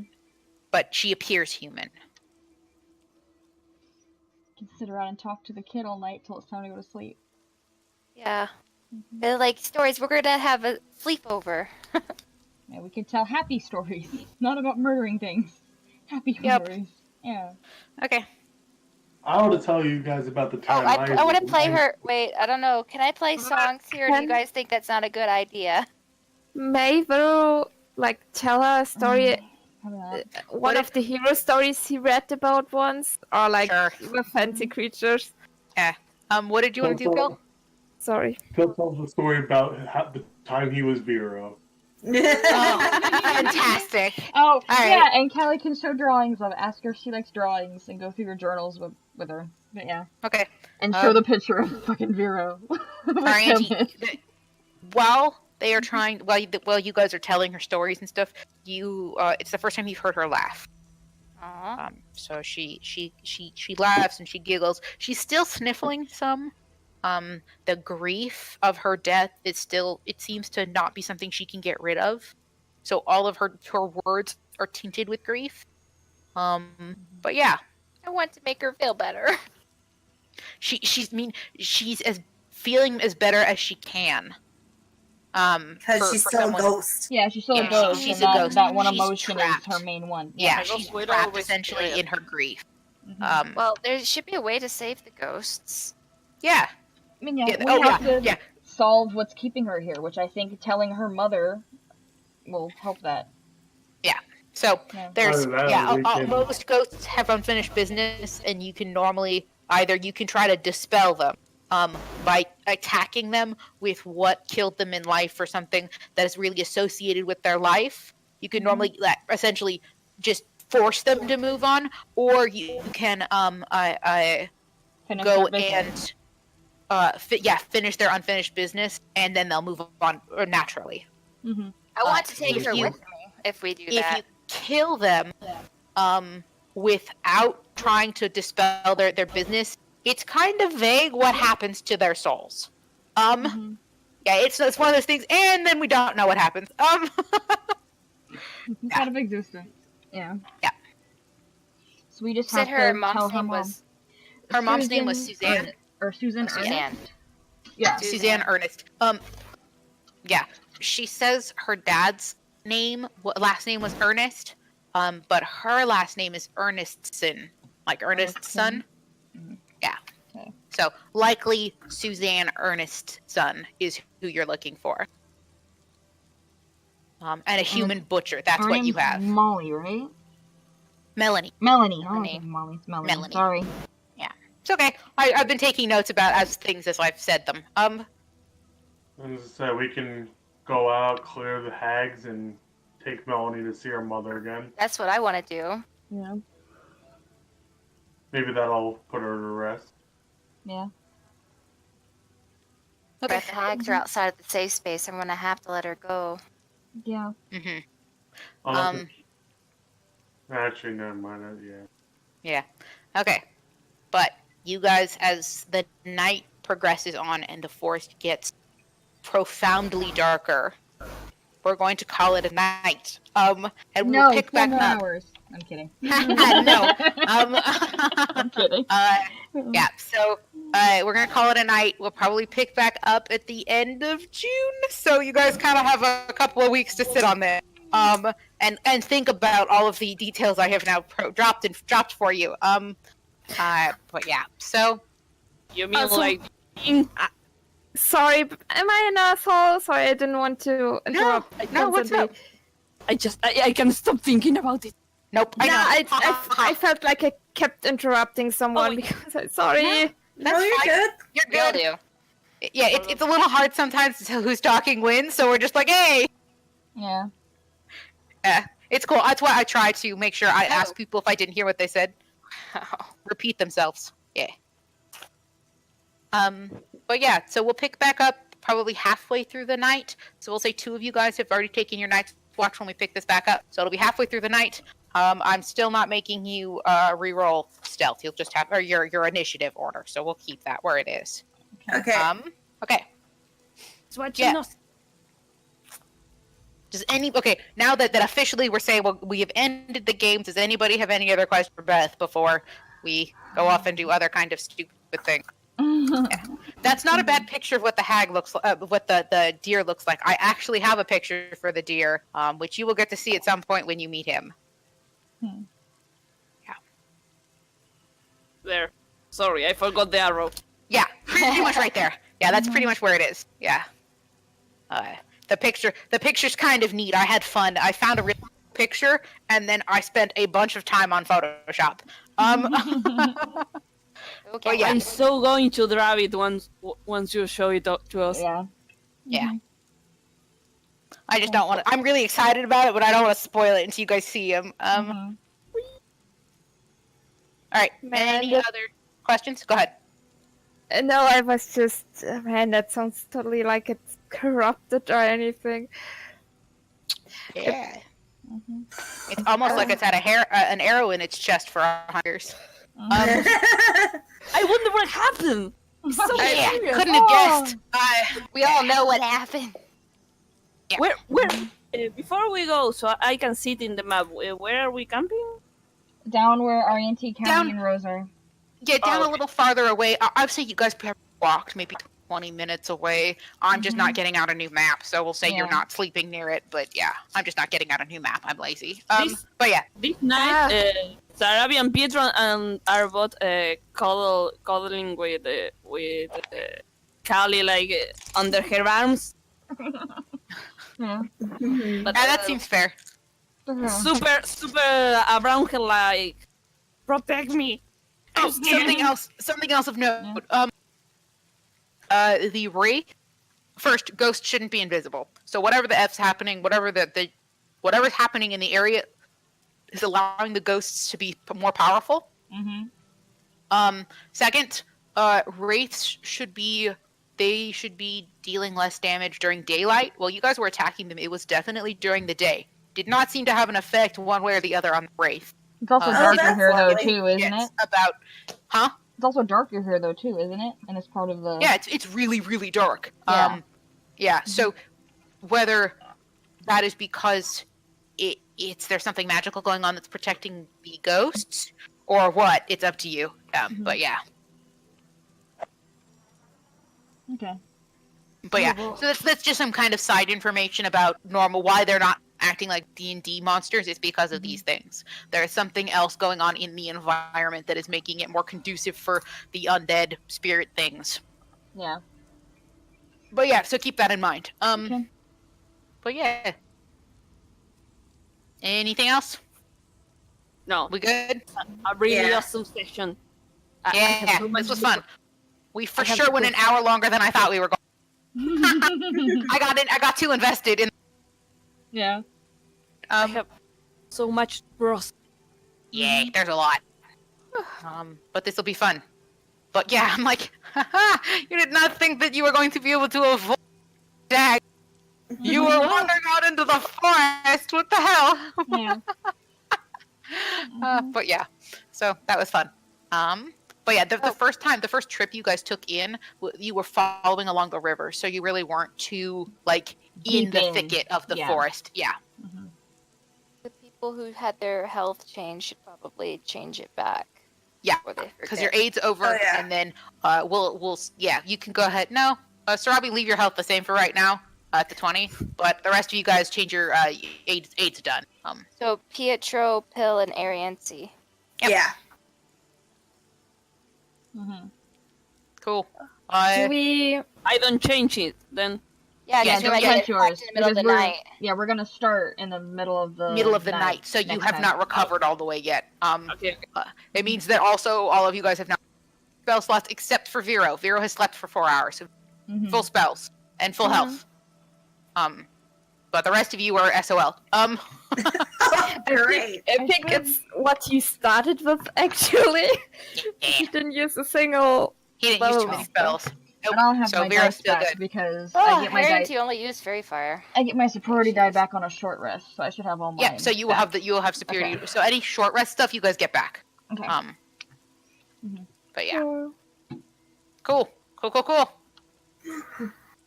S1: but she appears human.
S2: Can sit around and talk to the kid all night till it's time to go to sleep.
S3: Yeah. They're like stories. We're gonna have a sleepover.
S2: Yeah, we can tell happy stories, not about murdering things. Happy
S3: Yep.
S2: stories. Yeah.
S1: Okay.
S8: I want to tell you guys about the
S3: Oh,
S8: time
S3: I want to play her. Wait, I don't know. Can I play songs here? Or do you
S4: Can-
S3: guys think that's not a good idea?
S4: May will tell her a story,
S2: How about that?
S4: one of the hero stories he read about once, or
S1: Sure.
S4: with fancy creatures.
S1: What did you want to do, Bill?
S4: Sorry.
S8: Phil tells a story about the time he was Vero.
S1: Oh, fantastic.
S2: Oh,
S1: right.
S2: yeah, and Callie can show drawings of it. Ask her if she likes drawings and go through your journals with her. But yeah.
S1: Okay.
S2: And show the picture of fucking Vero.
S1: While they are trying, while you guys are telling her stories and stuff, it's the first time you've heard her laugh.
S3: Aw.
S1: So she laughs and she giggles. She's still sniffling some. The grief of her death is still, it seems to not be something she can get rid of. So all of her words are tinted with grief. But yeah,
S3: I want to make her feel better.
S1: she's as feeling as better as she can.
S5: Because she's
S1: for
S5: still
S1: someone-
S5: a ghost.
S2: Yeah, she's still
S1: Yeah,
S2: a ghost.
S1: she's
S2: and
S1: a
S2: that,
S1: ghost.
S2: that one
S1: She's
S2: emotion
S1: trapped.
S2: is her main one.
S1: Yeah,
S6: My
S1: she's
S6: ghost widow
S1: trapped
S6: was
S1: essentially
S6: scared.
S1: in her grief.
S2: Mhm.
S3: Well, there should be a way to save the ghosts.
S1: Yeah.
S2: I mean, yeah,
S1: Yeah,
S2: we
S1: oh,
S2: have
S1: yeah,
S2: to
S1: yeah.
S2: solve what's keeping her here, which I think telling her mother will help that.
S1: So
S2: Yeah.
S1: there's
S8: Either that or we can-
S1: most ghosts have unfinished business, and you can normally you can try to dispel them by attacking them with what killed them in life or something that is really associated with their life. You can normally essentially just force them to move on, or you can
S2: Finish
S1: go
S2: her business.
S1: and finish their unfinished business, and then they'll move on or naturally.
S2: Mhm.
S3: I want to take
S1: if
S3: her
S1: you-
S3: with me if we do
S1: If
S3: that.
S1: you kill them without trying to dispel their business, it's kind of vague what happens to their souls.
S2: Mhm.
S1: Yeah, it's one of those things, and then we don't know what happens.
S2: Out of existence. Yeah.
S1: Yeah.
S2: So we just
S3: Said
S2: have
S3: her
S2: to
S3: mom's
S2: tell her
S3: name
S2: mom.
S3: was
S1: Her mom's name was Suzanne.
S2: Or Susan.
S3: Suzanne.
S2: Ernest? Yeah.
S1: Suzanne Ernest. Yeah, she says her dad's last name was Ernest, but her last name is Ernestson, like Ernest's son.
S2: Mhm.
S1: Yeah.
S2: Okay.
S1: So likely Suzanne Ernest's son is who you're looking for. And a human butcher. That's
S2: Her
S1: what you
S2: name's
S1: have.
S2: Molly, right?
S1: Melanie.
S2: Melanie. Oh,
S3: Melanie.
S2: okay, Molly. It's Melanie.
S1: Melanie.
S2: Sorry.
S1: It's okay. I've been taking notes about things as I've said them.
S8: And as I said, we can go out, clear the hags, and take Melanie to see her mother again.
S3: That's what I want to do.
S2: Yeah.
S8: Maybe that'll put her to rest.
S2: Yeah.
S3: But if the hags are outside of the safe space, I'm going to have to let her go.
S2: Yeah.
S1: Mhm.
S8: Actually, never mind. Yeah.
S1: Yeah. Okay. But you guys, as the night progresses on and the forest gets profoundly darker, we're going to call it a night. And
S2: No,
S1: we'll pick
S2: 4
S1: back
S2: more
S1: up.
S2: hours. I'm kidding.
S1: No.
S2: I'm kidding.
S1: Yeah. So we're gonna call it a night. We'll probably pick back up at the end of June. So you guys kind of have a couple of weeks to sit on this. And think about all of the details I have now dropped for you. But yeah. So
S6: You mean
S4: Also-
S6: like
S4: Sorry, am I an asshole? Sorry, I didn't want to interrupt.
S1: no, what's up?
S6: I can't stop thinking about it.
S1: Nope. I
S4: No,
S1: know.
S4: I felt like I kept interrupting someone
S6: Oh,
S4: because I'm sorry.
S5: No, you're good.
S1: You're
S3: Will
S1: good.
S3: do.
S1: Yeah, it's a little hard sometimes to tell who's talking when, so we're just like, hey.
S2: Yeah.
S1: It's cool. That's why I try to make sure I ask people if I didn't hear what they said. Repeat themselves. Yeah. But yeah, so we'll pick back up probably halfway through the night. So we'll say 2 of you guys have already taken your night's watch when we pick this back up. So it'll be halfway through the night. I'm still not making you re-roll stealth. You'll just have your initiative order. So we'll keep that where it is.
S5: Okay.
S1: Okay.
S6: It's what
S1: Yeah.
S6: you know.
S1: Now that officially we're saying we have ended the game, does anybody have any other questions for Beth before we go off and do other kind of stupid things? That's not a bad picture of what the hag looks like, what the deer looks like. I actually have a picture for the deer, which you will get to see at some point when you meet him.
S6: There. Sorry, I forgot the arrow.
S1: Yeah, pretty much right there. Yeah, that's pretty much where it is. Yeah. The picture's kind of neat. I had fun. I found a real picture, and then I spent a bunch of time on Photoshop.
S3: Okay.
S1: Oh, yeah.
S6: I'm so going to grab it once you show it to us.
S2: Yeah.
S1: Yeah. I just don't want to. I'm really excited about it, but I don't want to spoil it until you guys see him.
S2: Mhm.
S1: All right.
S4: Man,
S1: Any
S4: that-
S1: other questions? Go ahead.
S4: No, I was just man, that sounds totally like it's corrupted or anything.
S1: Yeah. It's almost like it's had an arrow in its chest for 100 years.
S6: I wonder what happened.
S1: I couldn't have guessed.
S3: We all know what happened.
S1: Yeah.
S6: Where? Before we go, so I can see it in the map. Where are we camping?
S2: Down where Arianti, County,
S1: Down-
S2: and Rose are.
S1: Yeah, down
S6: okay.
S1: a little farther away. I'd say you guys probably walked maybe 20 minutes away. I'm just not getting out a new map, so we'll say you're
S2: Yeah.
S1: not sleeping near it. But yeah, I'm just not getting out a new map. I'm lazy. But yeah,
S6: This night, Sarabi and Pietro and are both cuddling with Kali like under her arms.
S2: Yeah.
S6: But
S1: that seems fair.
S6: super around her like protect me.
S1: Oh, something else of note. The wraith. First, ghosts shouldn't be invisible. So whatever the F's happening, whatever's happening in the area is allowing the ghosts to be more powerful. Second, wraiths should be dealing less damage during daylight. While you guys were attacking them, it was definitely during the day. Did not seem to have an effect one way or the other on the wraith.
S2: It's also
S1: Oh,
S2: darker
S5: that's
S2: here, though,
S5: lovely.
S2: too, isn't it?
S1: It's
S2: It's also darker here, though, too, isn't it? And it's part of the...
S1: Yeah, it's really, really dark.
S2: Yeah.
S1: So whether that is because there's something magical going on that's protecting the ghosts, or what, it's up to you. But yeah.
S2: Okay.
S1: But yeah, so that's just some kind of side information about normal, why they're not acting like D&D monsters is because of these things. There is something else going on in the environment that is making it more conducive for the undead spirit things.
S2: Yeah.
S1: But yeah, so keep that in mind.
S2: Okay.
S1: But yeah. Anything else?
S6: No,
S1: We good?
S6: a really
S5: Yeah.
S6: awesome session.
S1: Yeah, this was fun. We for sure went an hour longer than I thought we were going. I got too invested in.
S2: Yeah.
S6: I have so much bros.
S1: Yay, there's a lot. But this will be fun. But yeah, I'm like, you did not think that you were going to be able to avoid that. You were wandering out into the forest. What the hell?
S2: Yeah.
S1: But yeah, so that was fun. But yeah, the first trip you guys took in, you were following along the river, so you really weren't too like in
S2: Deep
S1: the
S2: in.
S1: thicket of the
S2: Yeah.
S1: forest. Yeah.
S3: The people who had their health change should probably change it back.
S1: Yeah,
S3: before they
S1: because
S3: forget.
S1: your aid's over,
S5: Oh, yeah.
S1: and then we'll you can go ahead. No, Sarabi, leave your health the same for right now at the 20, but the rest of you guys change your aid's done.
S3: So Pietro, Pill, and Arianti.
S1: Yep.
S5: Yeah.
S1: Cool.
S4: Do we?
S6: I don't change it then.
S3: Yeah,
S1: Yeah,
S3: because
S1: so
S3: we might
S1: yeah,
S3: get attacked in the middle of the
S2: because
S3: night.
S2: Yeah, we're gonna start in the middle of the
S1: night, so you
S2: next
S1: have
S2: time.
S1: not recovered all the way yet.
S6: Okay.
S1: It means that also all of you guys have not spell slots except for Vero. Vero has slept for 4 hours, so
S2: Mhm.
S1: full spells and full health. But the rest of you are SOL.
S5: Great.
S4: I think it's what you started with, actually. You didn't use a single.
S1: He didn't use too many spells. Nope.
S2: And I'll have
S1: So
S2: my
S1: Vero's
S2: dice
S1: still
S2: back
S1: good.
S2: because
S3: Oh,
S2: I get my dice.
S3: Arianti only used Fairy Fire.
S2: I get my superiority die back on a short rest, so I should have all mine.
S1: Yeah, so you will
S2: back.
S1: have superiority.
S2: Okay.
S1: So any short rest stuff you guys get back.
S2: Okay.
S1: But yeah. Cool.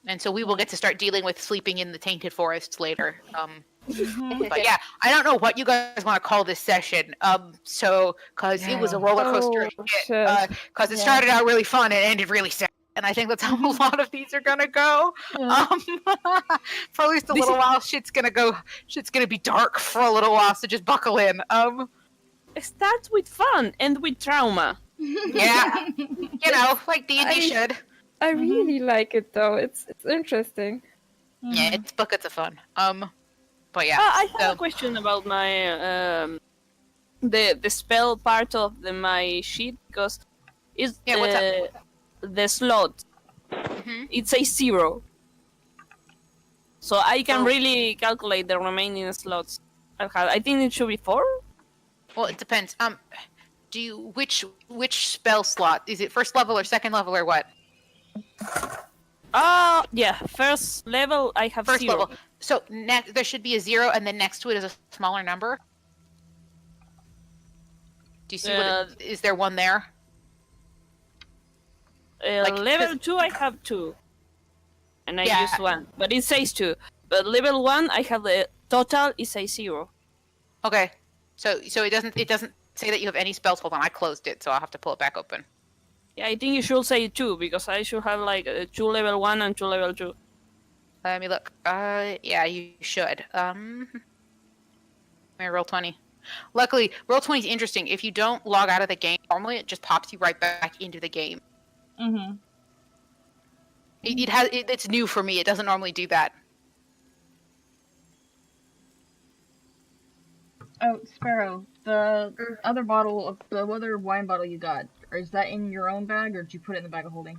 S1: And so we will get to start dealing with sleeping in the tainted forests later. But yeah, I don't know what you guys want to call this session. So because it was a roller coaster, because it started out really fun and ended really sad. And I think that's how a lot of these are gonna go. For at least a little while, shit's gonna be dark for a little while. So just buckle in.
S6: It starts with fun and with trauma.
S1: Yeah, like D&D should.
S4: I really like it though. It's interesting.
S1: Yeah, it's buckets of fun. But yeah.
S6: I have a question about my the spell part of my sheet because it's
S1: what's up?
S6: the slot. It's a 0, so I can really calculate the remaining slots. I think it should be 4.
S1: Well, it depends. Which spell slot? Is it first level or second level or what?
S6: Yeah, first level I have
S1: First
S6: 0.
S1: level. So there should be a 0, and then next to it is a smaller number. Do you see is there one there?
S6: Level 2, I have 2. And I
S1: Yeah.
S6: use 1. But it says 2. But level 1, I have the total, it says 0.
S1: Okay. So it doesn't say that you have any spells. Hold on, I closed it, so I'll have to pull it back open.
S6: Yeah, I think you should say 2, because I should have like 2 level 1 and 2 level 2.
S1: Let me look. Yeah, you should. Roll 20. Luckily, roll 20 is interesting. If you don't log out of the game, normally it just pops you right back into the game.
S2: Mm-hmm.
S1: It's new for me. It doesn't normally do that.
S2: Oh, Sparrow, the other wine bottle you got, is that in your own bag, or did you put it in the bag of holding?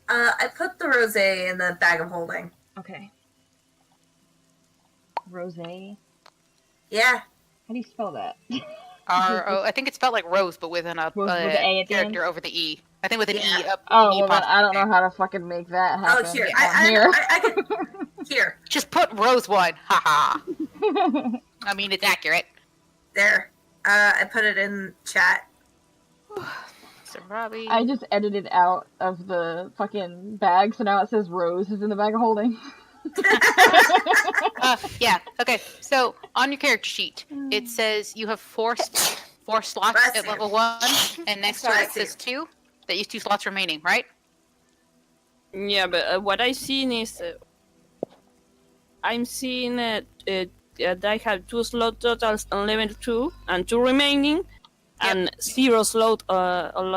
S5: I put the rosé in the bag of holding.
S2: Okay. Rosé?
S5: Yeah.
S2: How do you spell that?
S1: I think it's spelled like rose, but with an
S2: With the A at the end?
S1: character over the E. I think with an E.
S2: Oh, well, then I don't know how to fucking make that happen.
S5: Oh, here.
S2: Here.
S5: I can... Here.
S1: Just put rose one. Haha. I mean, it's accurate.
S5: There. I put it in chat.
S1: So Robbie.
S2: I just edited out of the fucking bag, so now it says Rose is in the bag of holding.
S1: Yeah. Okay. So on your character sheet, it says you have four slots at level 1, and next to it says 2. That use 2 slots remaining, right?
S6: Yeah, but what I seen is I'm seeing that I have 2 slot totals on level 2 and 2 remaining, and 0 slot on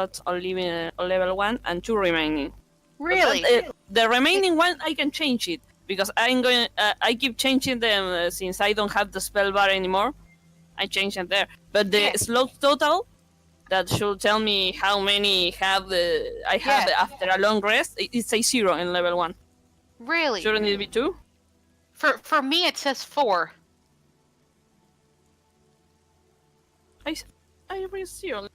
S6: level 1 and 2 remaining.
S1: Really?
S6: But, the remaining one I can change it because I'm going. I keep changing them since I don't have the spell bar anymore. I change it there, but the slot total that should tell me how many I have after a long rest. It says 0 in level 1.
S1: Really?
S6: Shouldn't it be 2?
S1: For me, it says 4.
S6: I read 0.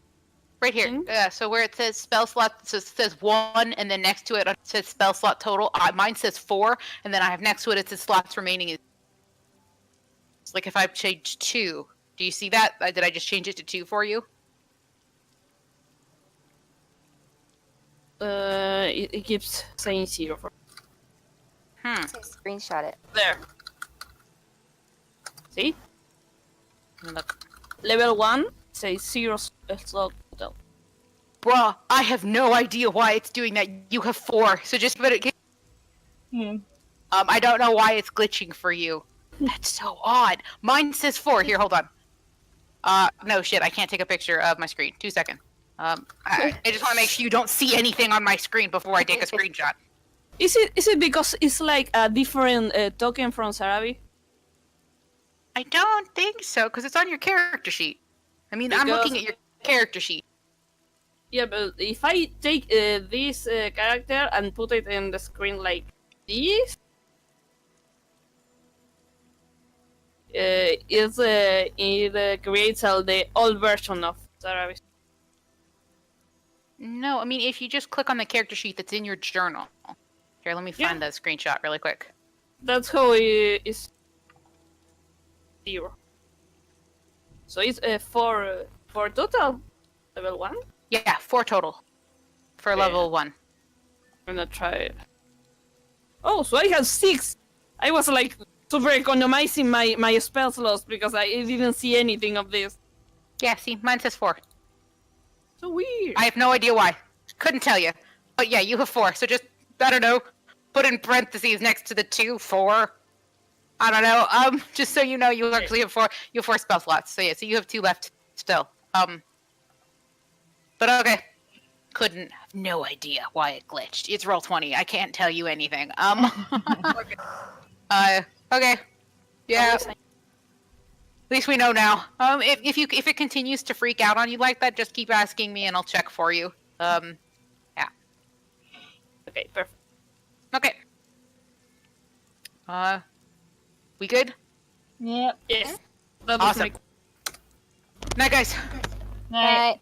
S1: Right here. So where it says spell slot, so it says 1, and then next to it says spell slot total. Mine says 4, and then I have next to it says slots remaining. It's like if I change 2. Do you see that? Did I just change it to 2 for you?
S6: It keeps saying 0 for.
S3: Screenshot it.
S6: There. See?
S1: Look.
S6: Level 1 says 0 slot total.
S1: Bruh, I have no idea why it's doing that. You have 4, so just put it. I don't know why it's glitching for you. That's so odd. Mine says 4. Here, hold on. No shit, I can't take a picture of my screen. 2 seconds. I just want to make sure you don't see anything on my screen before I take a screenshot.
S6: Is it because it's like a different token from Sarabi?
S1: I don't think so, because it's on your character sheet. I mean, I'm looking at your character sheet.
S6: Yeah, but if I take this character and put it in the screen like this, it creates the old version of Sarabi.
S1: No, I mean, if you just click on the character sheet that's in your journal. Here, let me find the screenshot really quick.
S6: That's how it is 0. So it's 4 total, level 1?
S1: Yeah, 4 total for level 1.
S6: I'm gonna try it. Oh, so I have 6! I was like super economizing my spell slots because I didn't see anything of this.
S1: Yeah, see, mine says 4.
S6: So weird.
S1: I have no idea why. Couldn't tell you. But yeah, you have 4, so just, I don't know, put in parentheses next to the 2, 4. I don't know, just so you know, you actually have 4, you have 4 spell slots. So yeah, so you have 2 left still. But okay. Have no idea why it glitched. It's roll 20. I can't tell you anything. Okay. Yeah. At least we know now. If it continues to freak out on you like that, just keep asking me and I'll check for you. Yeah.
S6: Okay, perfect.
S1: Okay. We good?
S2: Yep.
S6: Yes.
S1: Awesome. Night, guys.
S2: Alright.